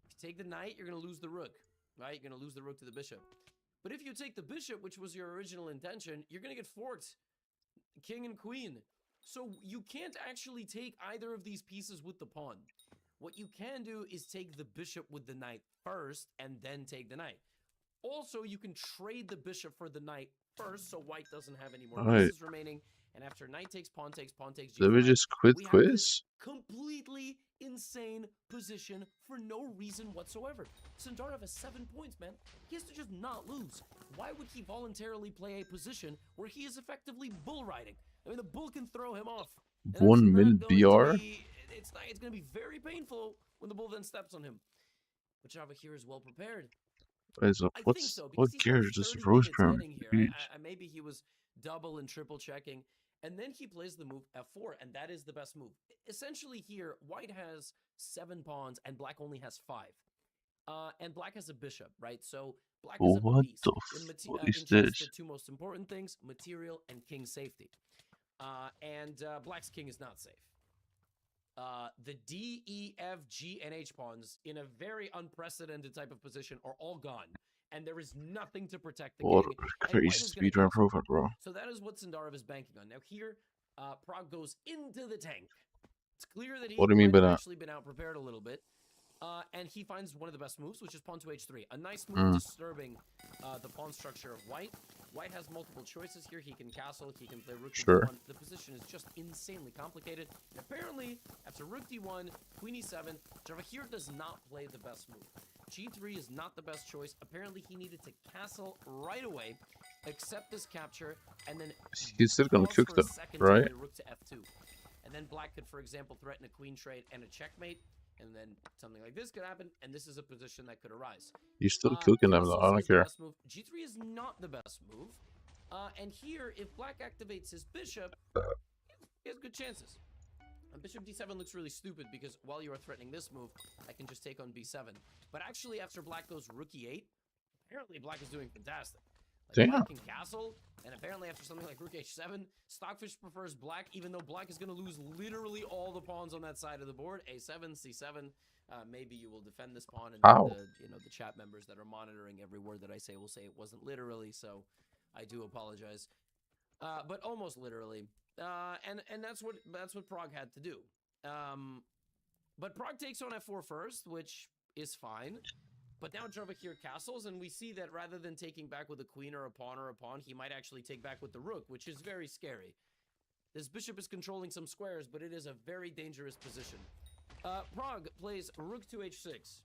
Speaker 15: If you take the knight, you're going to lose the rook, right? You're going to lose the rook to the bishop. But if you take the bishop, which was your original intention, you're going to get forked. King and queen. So you can't actually take either of these pieces with the pawn. What you can do is take the bishop with the knight first and then take the knight. Also, you can trade the bishop for the knight first so white doesn't have any more
Speaker 2: Alright.
Speaker 15: pieces remaining. And after knight takes pawn takes g5,
Speaker 2: Did we just quit
Speaker 15: we have
Speaker 2: quiz?
Speaker 15: this completely insane position for no reason whatsoever. Sindarov has 7 points, man. He has to just not lose. Why would he voluntarily play a position where he is effectively bull riding? I mean, the bull can throw him off. And that's
Speaker 2: 1
Speaker 15: not
Speaker 2: minute
Speaker 15: going to
Speaker 2: BR?
Speaker 15: be- It's going to be very painful when the bull then steps on him. But Java here is well prepared.
Speaker 2: Wait, so
Speaker 15: I think
Speaker 2: what's
Speaker 15: so, because
Speaker 2: what
Speaker 15: he
Speaker 2: gear
Speaker 15: spent
Speaker 2: is this
Speaker 15: 30
Speaker 2: rose
Speaker 15: minutes
Speaker 2: pyramid?
Speaker 15: getting here.
Speaker 2: Huge.
Speaker 15: Maybe he was double and triple checking. And then he plays the move f4, and that is the best move. Essentially here, white has 7 pawns, and black only has 5. And black has a bishop, right? So black is up a
Speaker 2: What
Speaker 15: piece.
Speaker 2: the
Speaker 15: In,
Speaker 2: fuck is
Speaker 15: in chess,
Speaker 2: this?
Speaker 15: the 2 most important things, material and king safety. Black's king is not safe. The D, E, F, G, and H pawns in a very unprecedented type of position are all gone. And there is nothing to protect the
Speaker 2: What
Speaker 15: king.
Speaker 2: a
Speaker 15: and
Speaker 2: crazy
Speaker 15: white is gonna
Speaker 2: speedrun
Speaker 15: castle.
Speaker 2: profile, bro.
Speaker 15: So that is what Sindarov is banking on. Now here, Prague goes into the tank. It's clear that he
Speaker 2: What do you mean
Speaker 15: might
Speaker 2: by
Speaker 15: have
Speaker 2: that?
Speaker 15: actually been out prepared a little bit. And he finds one of the best moves, which is pawn to h3. A nice move disturbing the pawn structure of white. White has multiple choices here. He can castle, he can play rook
Speaker 2: Sure.
Speaker 15: d1. The position is just insanely complicated. And apparently, after rook d1, queen e7, Java here does not play the best move. g3 is not the best choice. Apparently, he needed to castle right away, accept this capture, and then
Speaker 2: He's still gonna
Speaker 15: pause
Speaker 2: cook
Speaker 15: for a
Speaker 2: though,
Speaker 15: second to
Speaker 2: right?
Speaker 15: play rook to f2. And then black could, for example, threaten a queen trade and a checkmate. And then something like this could happen, and this is a position that could arise.
Speaker 2: He's still cooking them though. I don't care.
Speaker 15: Move. G3 is not the best move. And here, if black activates his bishop, he has good chances. And bishop d7 looks really stupid because while you are threatening this move, I can just take on b7. But actually, after black goes rook e8, apparently black is doing fantastic. Like, black can castle, and apparently after something like rook h7, Stockfish prefers black, even though black is going to lose literally all the pawns on that side of the board. a7, c7. Maybe you will defend this pawn, and
Speaker 2: How?
Speaker 15: the chat members that are monitoring every word that I say will say it wasn't literally, so I do apologize. But almost literally. And that's what Prague had to do. But Prague takes on f4 first, which is fine. But now Java here castles, and we see that rather than taking back with a queen or a pawn, he might actually take back with the rook, which is very scary. This bishop is controlling some squares, but it is a very dangerous position. Prague plays rook to h6.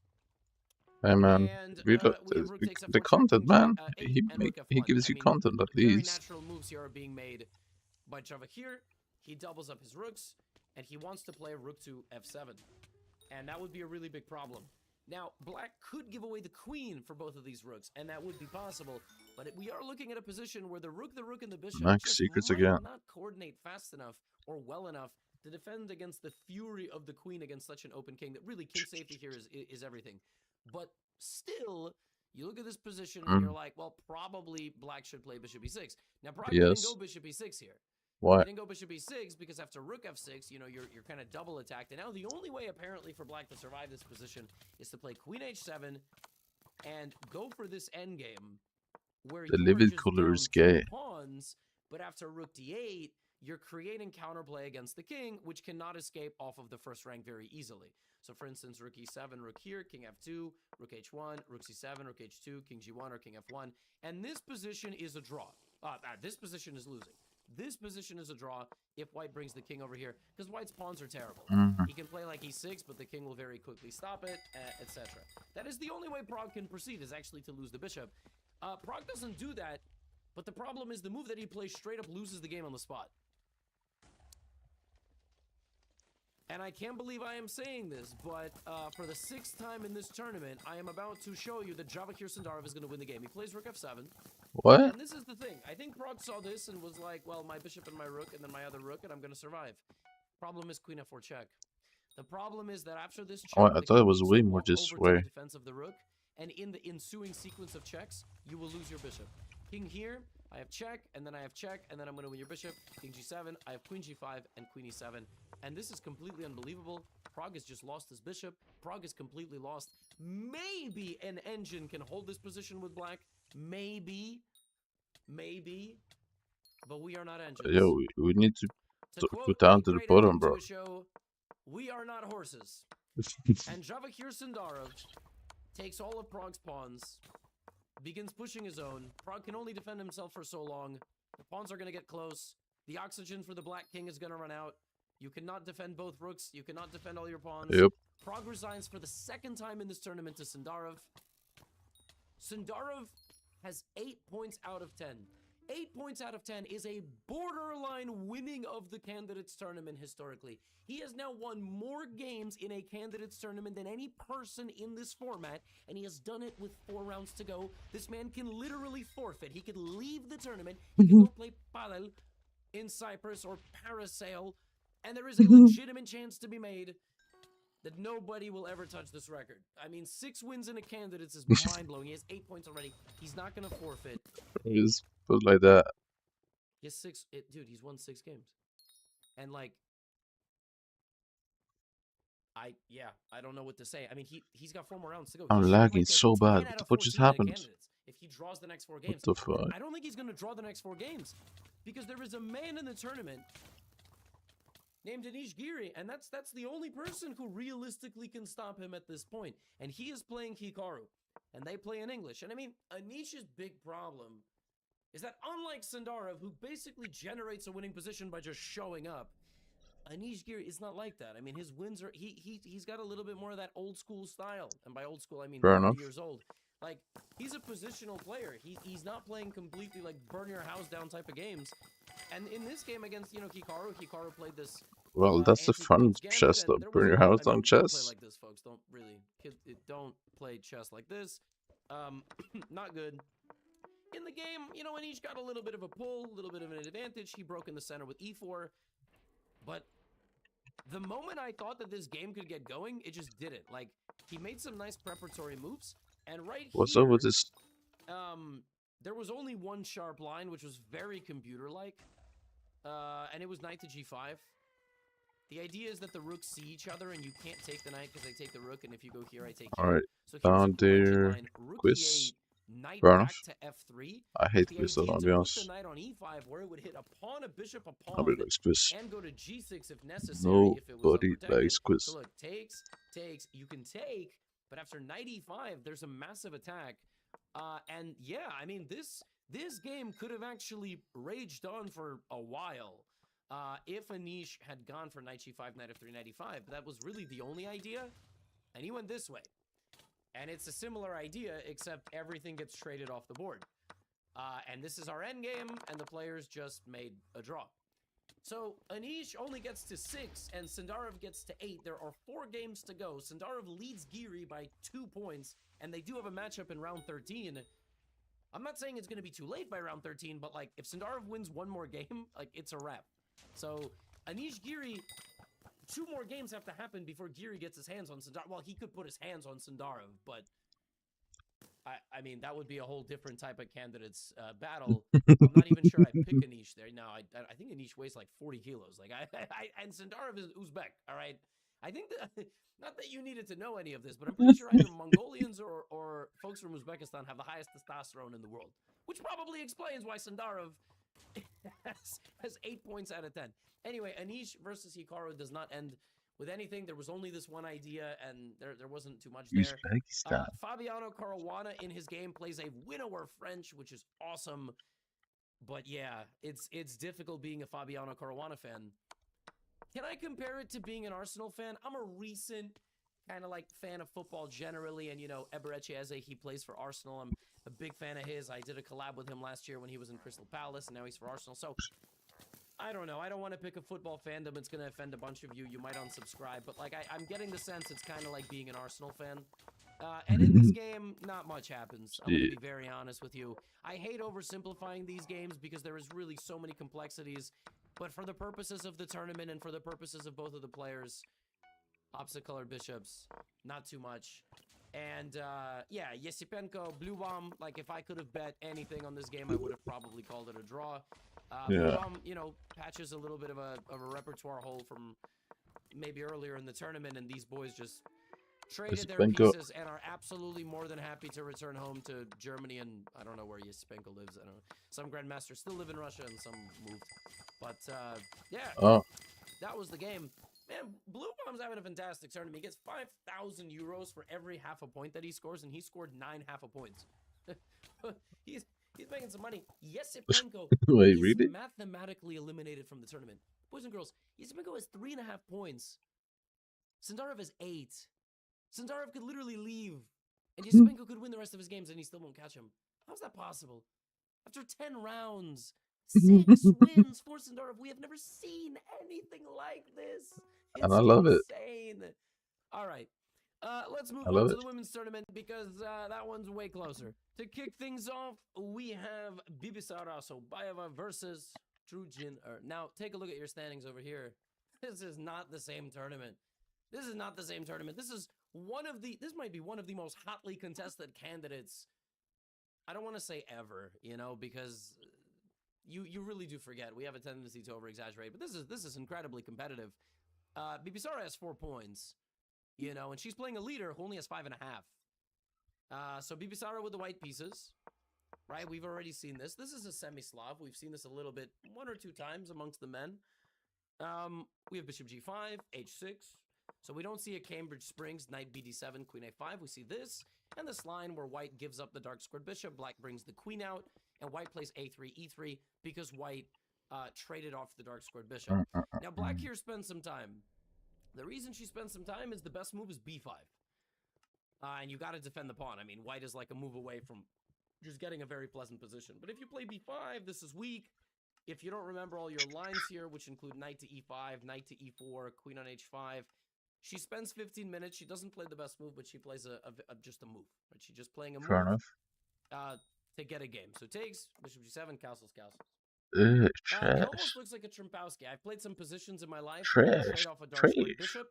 Speaker 2: Hey man,
Speaker 15: And
Speaker 2: read the content, man. He gives you content at
Speaker 15: very
Speaker 2: least.
Speaker 15: natural moves here are being made by Java here. He doubles up his rooks, and he wants to play rook to f7. And that would be a really big problem. Now, black could give away the queen for both of these rooks, and that would be possible. But we are looking at a position where the rook, and the bishop
Speaker 2: Max
Speaker 15: just
Speaker 2: secrets
Speaker 15: might
Speaker 2: again.
Speaker 15: not coordinate fast enough or well enough to defend against the fury of the queen against such an open king that really king safety here is everything. But still, you look at this position and you're like, well, probably black should play bishop e6. Now, Prague didn't go bishop e6 here.
Speaker 2: Why?
Speaker 15: He didn't go bishop e6 because after rook f6, you know, you're kind of double attacked. And now the only way apparently for black to survive this position is to play queen h7 and go for this endgame where
Speaker 2: The
Speaker 15: you're
Speaker 2: livid
Speaker 15: just
Speaker 2: color
Speaker 15: down
Speaker 2: is
Speaker 15: 2
Speaker 2: gay.
Speaker 15: pawns, but after rook d8, you're creating counterplay against the king, which cannot escape off of the first rank very easily. So for instance, rook e7, rook here, king f2, rook h1, rook c7, rook h2, king g1, or king f1. And this position is a draw. This position is losing. This position is a draw if white brings the king over here, because white's pawns are terrible. He can play like e6, but the king will very quickly stop it, etc. That is the only way Prague can proceed, is actually to lose the bishop. Prague doesn't do that, but the problem is the move that he plays straight up loses the game on the spot. And I can't believe I am saying this, but for the 6th time in this tournament, I am about to show you that Javakir Sandarov is going to win the game. He plays rook f7.
Speaker 2: What?
Speaker 15: And this is the thing. I think Prague saw this and was like, well, my bishop and my rook, and then my other rook, and I'm going to survive. Problem is queen f4 check. The problem is that after this check,
Speaker 2: I thought it was way more this way.
Speaker 15: the defense of the rook, and in the ensuing sequence of checks, you will lose your bishop. King here, I have check, and then I have check, and then I'm going to win your bishop. King g7, I have queen g5, and queen e7. And this is completely unbelievable. Prague has just lost his bishop. Prague is completely lost. Maybe an engine can hold this position with black. Maybe. But we are not engines.
Speaker 2: Yo, we need to
Speaker 15: quote
Speaker 2: go down
Speaker 15: a
Speaker 2: to the
Speaker 15: great
Speaker 2: bottom,
Speaker 15: ending
Speaker 2: bro.
Speaker 15: to a show, we are not horses. And Javakir Sandarov takes all of Prague's pawns, begins pushing his own. Prague can only defend himself for so long. The pawns are going to get close. The oxygen for the black king is going to run out. You cannot defend both rooks. You cannot defend all your pawns.
Speaker 2: Yep.
Speaker 15: Prague resigns for the 2nd time in this tournament to Sandarov. Sandarov has 8 points out of 10. 8 points out of 10 is a borderline winning of the candidates tournament historically. He has now won more games in a candidates tournament than any person in this format, and he has done it with 4 rounds to go. This man can literally forfeit. He could leave the tournament. He can go play padel in Cyprus or parasail, and there is a legitimate chance to be made that nobody will ever touch this record. I mean, 6 wins in a candidates is mind-blowing. He has 8 points already. He's not going to forfeit.
Speaker 2: Just put like that.
Speaker 15: He has 6... dude, he's won 6 games. And, like... I don't know what to say. I mean, he's got 4 more rounds to go.
Speaker 2: I'm
Speaker 15: He's
Speaker 2: lagging
Speaker 15: like
Speaker 2: so
Speaker 15: 10
Speaker 2: bad.
Speaker 15: out of
Speaker 2: What just
Speaker 15: 14 in a
Speaker 2: happened?
Speaker 15: candidates. If he draws the next 4 games...
Speaker 2: What the fuck?
Speaker 15: I don't think he's going to draw the next 4 games. Because there is a man in the tournament named Anish Giri, and that's the only person who realistically can stop him at this point. And he is playing Hikaru, and they play in English. And I mean, Anish's big problem is that unlike Sandarov, who basically generates a winning position by just showing up, Anish Giri is not like that. I mean, his wins are... He's got a little bit more of that old school style. And by old school, I mean 30 years old. Like, he's a positional player. He's not playing completely, like, burn your house down type of games. And in this game against, Hikaru played this...
Speaker 2: Well, that's the fun chess, though. Burn your house down
Speaker 15: Don't
Speaker 2: chess.
Speaker 15: play like this, folks. Don't really... Don't play chess like this. Not good. In the game, and each got a little bit of a pull, a little bit of an advantage. He broke in the center with e4. But the moment I thought that this game could get going, it just didn't. Like, he made some nice preparatory moves. And right
Speaker 2: What's
Speaker 15: here,
Speaker 2: up with this?
Speaker 15: there was only one sharp line, which was very computer-like, and it was knight to g5. The idea is that the rooks see each other, and you can't take the knight because they take the rook, and if you go here, I take here.
Speaker 2: Alright,
Speaker 15: So here's a
Speaker 2: down there.
Speaker 15: line, rook
Speaker 2: Quiz.
Speaker 15: e8, knight
Speaker 2: Burn
Speaker 15: back
Speaker 2: off.
Speaker 15: to f3.
Speaker 2: I hate
Speaker 15: The
Speaker 2: quiz,
Speaker 15: idea
Speaker 2: I'll
Speaker 15: to
Speaker 2: be
Speaker 15: put
Speaker 2: honest.
Speaker 15: the knight on e5, where it would hit a pawn, a bishop, a pawn,
Speaker 2: Nobody likes quiz.
Speaker 15: and go to g6 if necessary. If it was
Speaker 2: Nobody
Speaker 15: unprotected.
Speaker 2: likes quiz.
Speaker 15: So look, takes. You can take, But after 95, there's a massive attack. And yeah, I mean, this game could have actually raged on for a while if Anish had gone for knight g5, knight f3, knight e5. But that was really the only idea, and he went this way. And it's a similar idea, except everything gets traded off the board. And this is our endgame, and the players just made a draw. So Anish only gets to 6, and Sindarov gets to 8. There are 4 games to go. Sindarov leads Giri by 2 points, and they do have a matchup in round 13. I'm not saying it's going to be too late by round 13, but like if Sindarov wins one more game, like it's a wrap. So Anish Giri, 2 more games have to happen before Giri gets his hands on Sindarov. Well, he could put his hands on Sindarov, but I mean, that would be a whole different type of candidates battle. I'm not even sure I'd pick Anish there. No, I think Anish weighs like 40 kilos. Like and Sindarov is Uzbek, all right? I think that, not that you needed to know any of this, but I'm pretty sure either Mongolians or folks from Uzbekistan have the highest testosterone in the world, which probably explains why Sindarov has 8 points out of 10. Anyway, Anish versus Hikaru does not end with anything. There was only this one idea, and there wasn't too much there.
Speaker 2: Uzbekistan.
Speaker 15: Fabiano Caruana in his game plays a winnower French, which is awesome. But yeah, it's difficult being a Fabiano Caruana fan. Can I compare it to being an Arsenal fan? I'm a recent kind of like fan of football generally, and you know, Eberechi Eze, he plays for Arsenal. I'm a big fan of his. I did a collab with him last year when he was in Crystal Palace, and now he's for Arsenal. So I don't know. I don't want to pick a football fandom. It's going to offend a bunch of you. You might unsubscribe. But, like, I'm getting the sense it's kind of like being an Arsenal fan. And in this game, not much happens. I'm going to be very honest with you. I hate oversimplifying these games because there is really so many complexities. But for the purposes of the tournament and for the purposes of both of the players, opposite-colored bishops, not too much. And, yeah, Yesipenko, Blue Bomb, like, if I could have bet anything on this game, I would have probably called it a draw. Blue Bomb, you know, patches a little bit of a repertoire hole from maybe earlier in the tournament, and these boys just traded their pieces and are absolutely more than happy to return home to Germany, and I don't know where Yesipenko lives. I don't know. Some grandmasters still live in Russia, and some moved. But, yeah, that was the game. Man, Blue Bomb's having a fantastic tournament. He gets 5,000 euros for every half a point that he scores, and he scored 9 half a points. He's making some money. Yesipenko is mathematically eliminated from the tournament. Boys and girls, Yesipenko has 3.5 points. Sindarov has 8. Sindarov could literally leave, and Yesipenko could win the rest of his games, and he still won't catch him. How's that possible? After 10 rounds, 6 wins for Sindarov. We have never seen anything like this. It's
Speaker 2: and I love
Speaker 15: insane. All right. Let's move on to the women's tournament because that one's way closer. To kick things off, we have Bibisara Sobaeva versus Trujin. Now, take a look at your standings over here. This is not the same tournament. This is not the same tournament. This might be one of the most hotly contested candidates. I don't want to say ever, you know, because you really do forget. We have a tendency to over-exaggerate, but this is incredibly competitive. Bibisara has 4 points. You know, and she's playing a leader who only has 5.5. So Bibisara with the white pieces, right? We've already seen this. This is a semi-Slav. We've seen this a little bit, 1 or 2 times amongst the men. We have bishop g5, h6. So we don't see a Cambridge Springs, knight bd7, queen a5. We see this, and this line where white gives up the dark squared bishop, black brings the queen out, and white plays a3, e3, because white traded off the dark squared bishop. Now, black here spends some time. The reason she spends some time is the best move is b5. And you got to defend the pawn. I mean, white is like a move away from just getting a very pleasant position. But if you play b5, this is weak. If you don't remember all your lines here, which include knight to e5, knight to e4, queen on h5, she spends 15 minutes. She doesn't play the best move, but she plays just a move. Right? She's just playing a move.
Speaker 2: Fair enough.
Speaker 15: To get a game. So takes, bishop g7, castles, castles. It almost looks like a Trumpowski. I've played some positions in my life where you trade off a dark square bishop,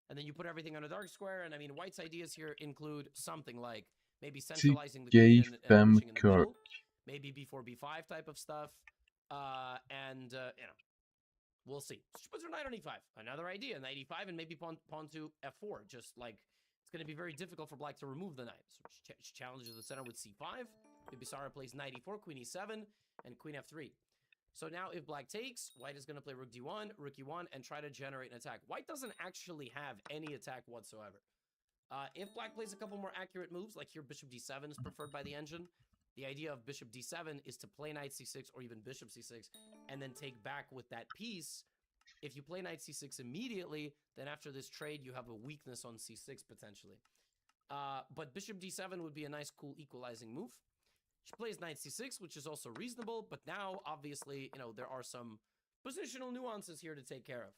Speaker 15: and then you put everything on a dark square. And I mean, white's ideas here include something like maybe centralizing the queen and pushing in the middle, maybe b4, b5 type of stuff. And you know, we'll see. She puts her knight on e5. Another idea, knight e5, and maybe pawn to f4. Just like it's going to be very difficult for black to remove the knight. So she challenges the center with c5. Bibisara plays knight e4, queen e7, and queen f3. So now if black takes, white is going to play rook d1, rook e1, and try to generate an attack. White doesn't actually have any attack whatsoever. If black plays a couple more accurate moves, like here bishop d7 is preferred by the engine, the idea of bishop d7 is to play knight c6 or even bishop c6 and then take back with that piece. If you play knight c6 immediately, then after this trade, you have a weakness on c6 potentially. But bishop d7 would be a nice, cool equalizing move. She plays knight c6, which is also reasonable, but now, obviously, you know, there are some positional nuances here to take care of.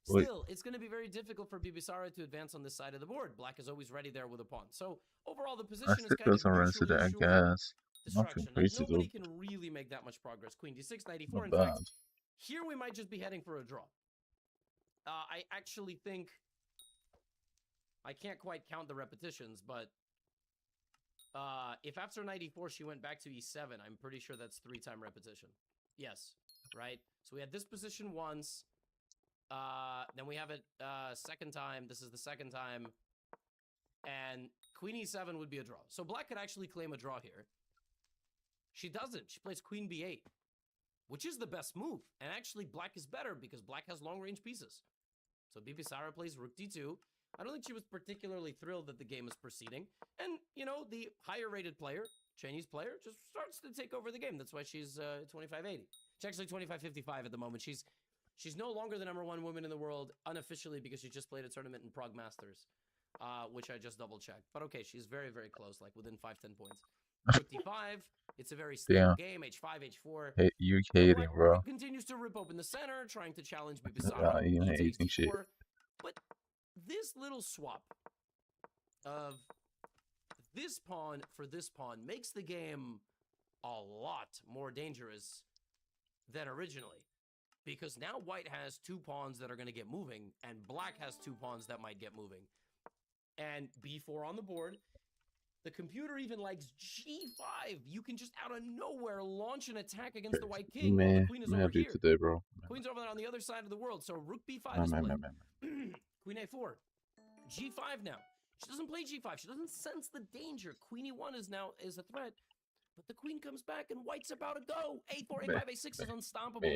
Speaker 15: Still, it's going to be very difficult for Bibisara to advance on this side of the board. Black is always ready there with a pawn. So, overall, the position is kind of mutually assured destruction. Like, nobody can really make that much progress. Queen d6, knight e4. In fact, here we might just be heading for a draw. I actually think... I can't quite count the repetitions, but if after knight e4 she went back to e7, I'm pretty sure that's 3-time repetition. Yes, right? So we had this position once, then we have it second time, this is the second time, and queen e7 would be a draw. So black could actually claim a draw here. She doesn't. She plays queen b8, which is the best move, and actually black is better because black has long-range pieces. So Bibisara plays rook d2. I don't think she was particularly thrilled that the game is proceeding. And, you know, the higher-rated player, Chinese player, just starts to take over the game. That's why she's 2580. She's actually 2555 at the moment. She's no longer the #1 woman in the world unofficially because she just played a tournament in Prague Masters, which I just double-checked. But okay, she's very, very close, like within 5-10 points. Rook d5. It's a very stable game. H5, H4.
Speaker 2: Hey, you hating, bro.
Speaker 15: Continues to rip open the center, trying to challenge Bibisara.
Speaker 2: You hating shit.
Speaker 15: But this little swap of this pawn for this pawn makes the game a lot more dangerous than originally. Because now white has 2 pawns that are going to get moving, and black has 2 pawns that might get moving. And b4 on the board. The computer even likes g5. You can just out of nowhere launch an attack against the white king. Well, the queen is over here.
Speaker 2: Today, bro.
Speaker 15: Queen's over there on the other side of the world. So rook b5 is played. Queen a4. G5 now. She doesn't play g5. She doesn't sense the danger. Queen e1 is a threat. But the queen comes back and white's about to go. a4, a5, a6 is unstoppable.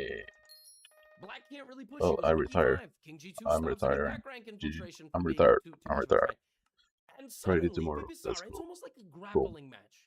Speaker 15: Black can't really push.
Speaker 2: Oh, I retired.
Speaker 15: King g2
Speaker 2: I'm retiring.
Speaker 15: back rank infiltration
Speaker 2: I'm retired. I'm retired.
Speaker 15: And
Speaker 2: Friday
Speaker 15: suddenly,
Speaker 2: tomorrow.
Speaker 15: Bibisara,
Speaker 2: That's
Speaker 15: it's
Speaker 2: cool.
Speaker 15: almost like a grappling match.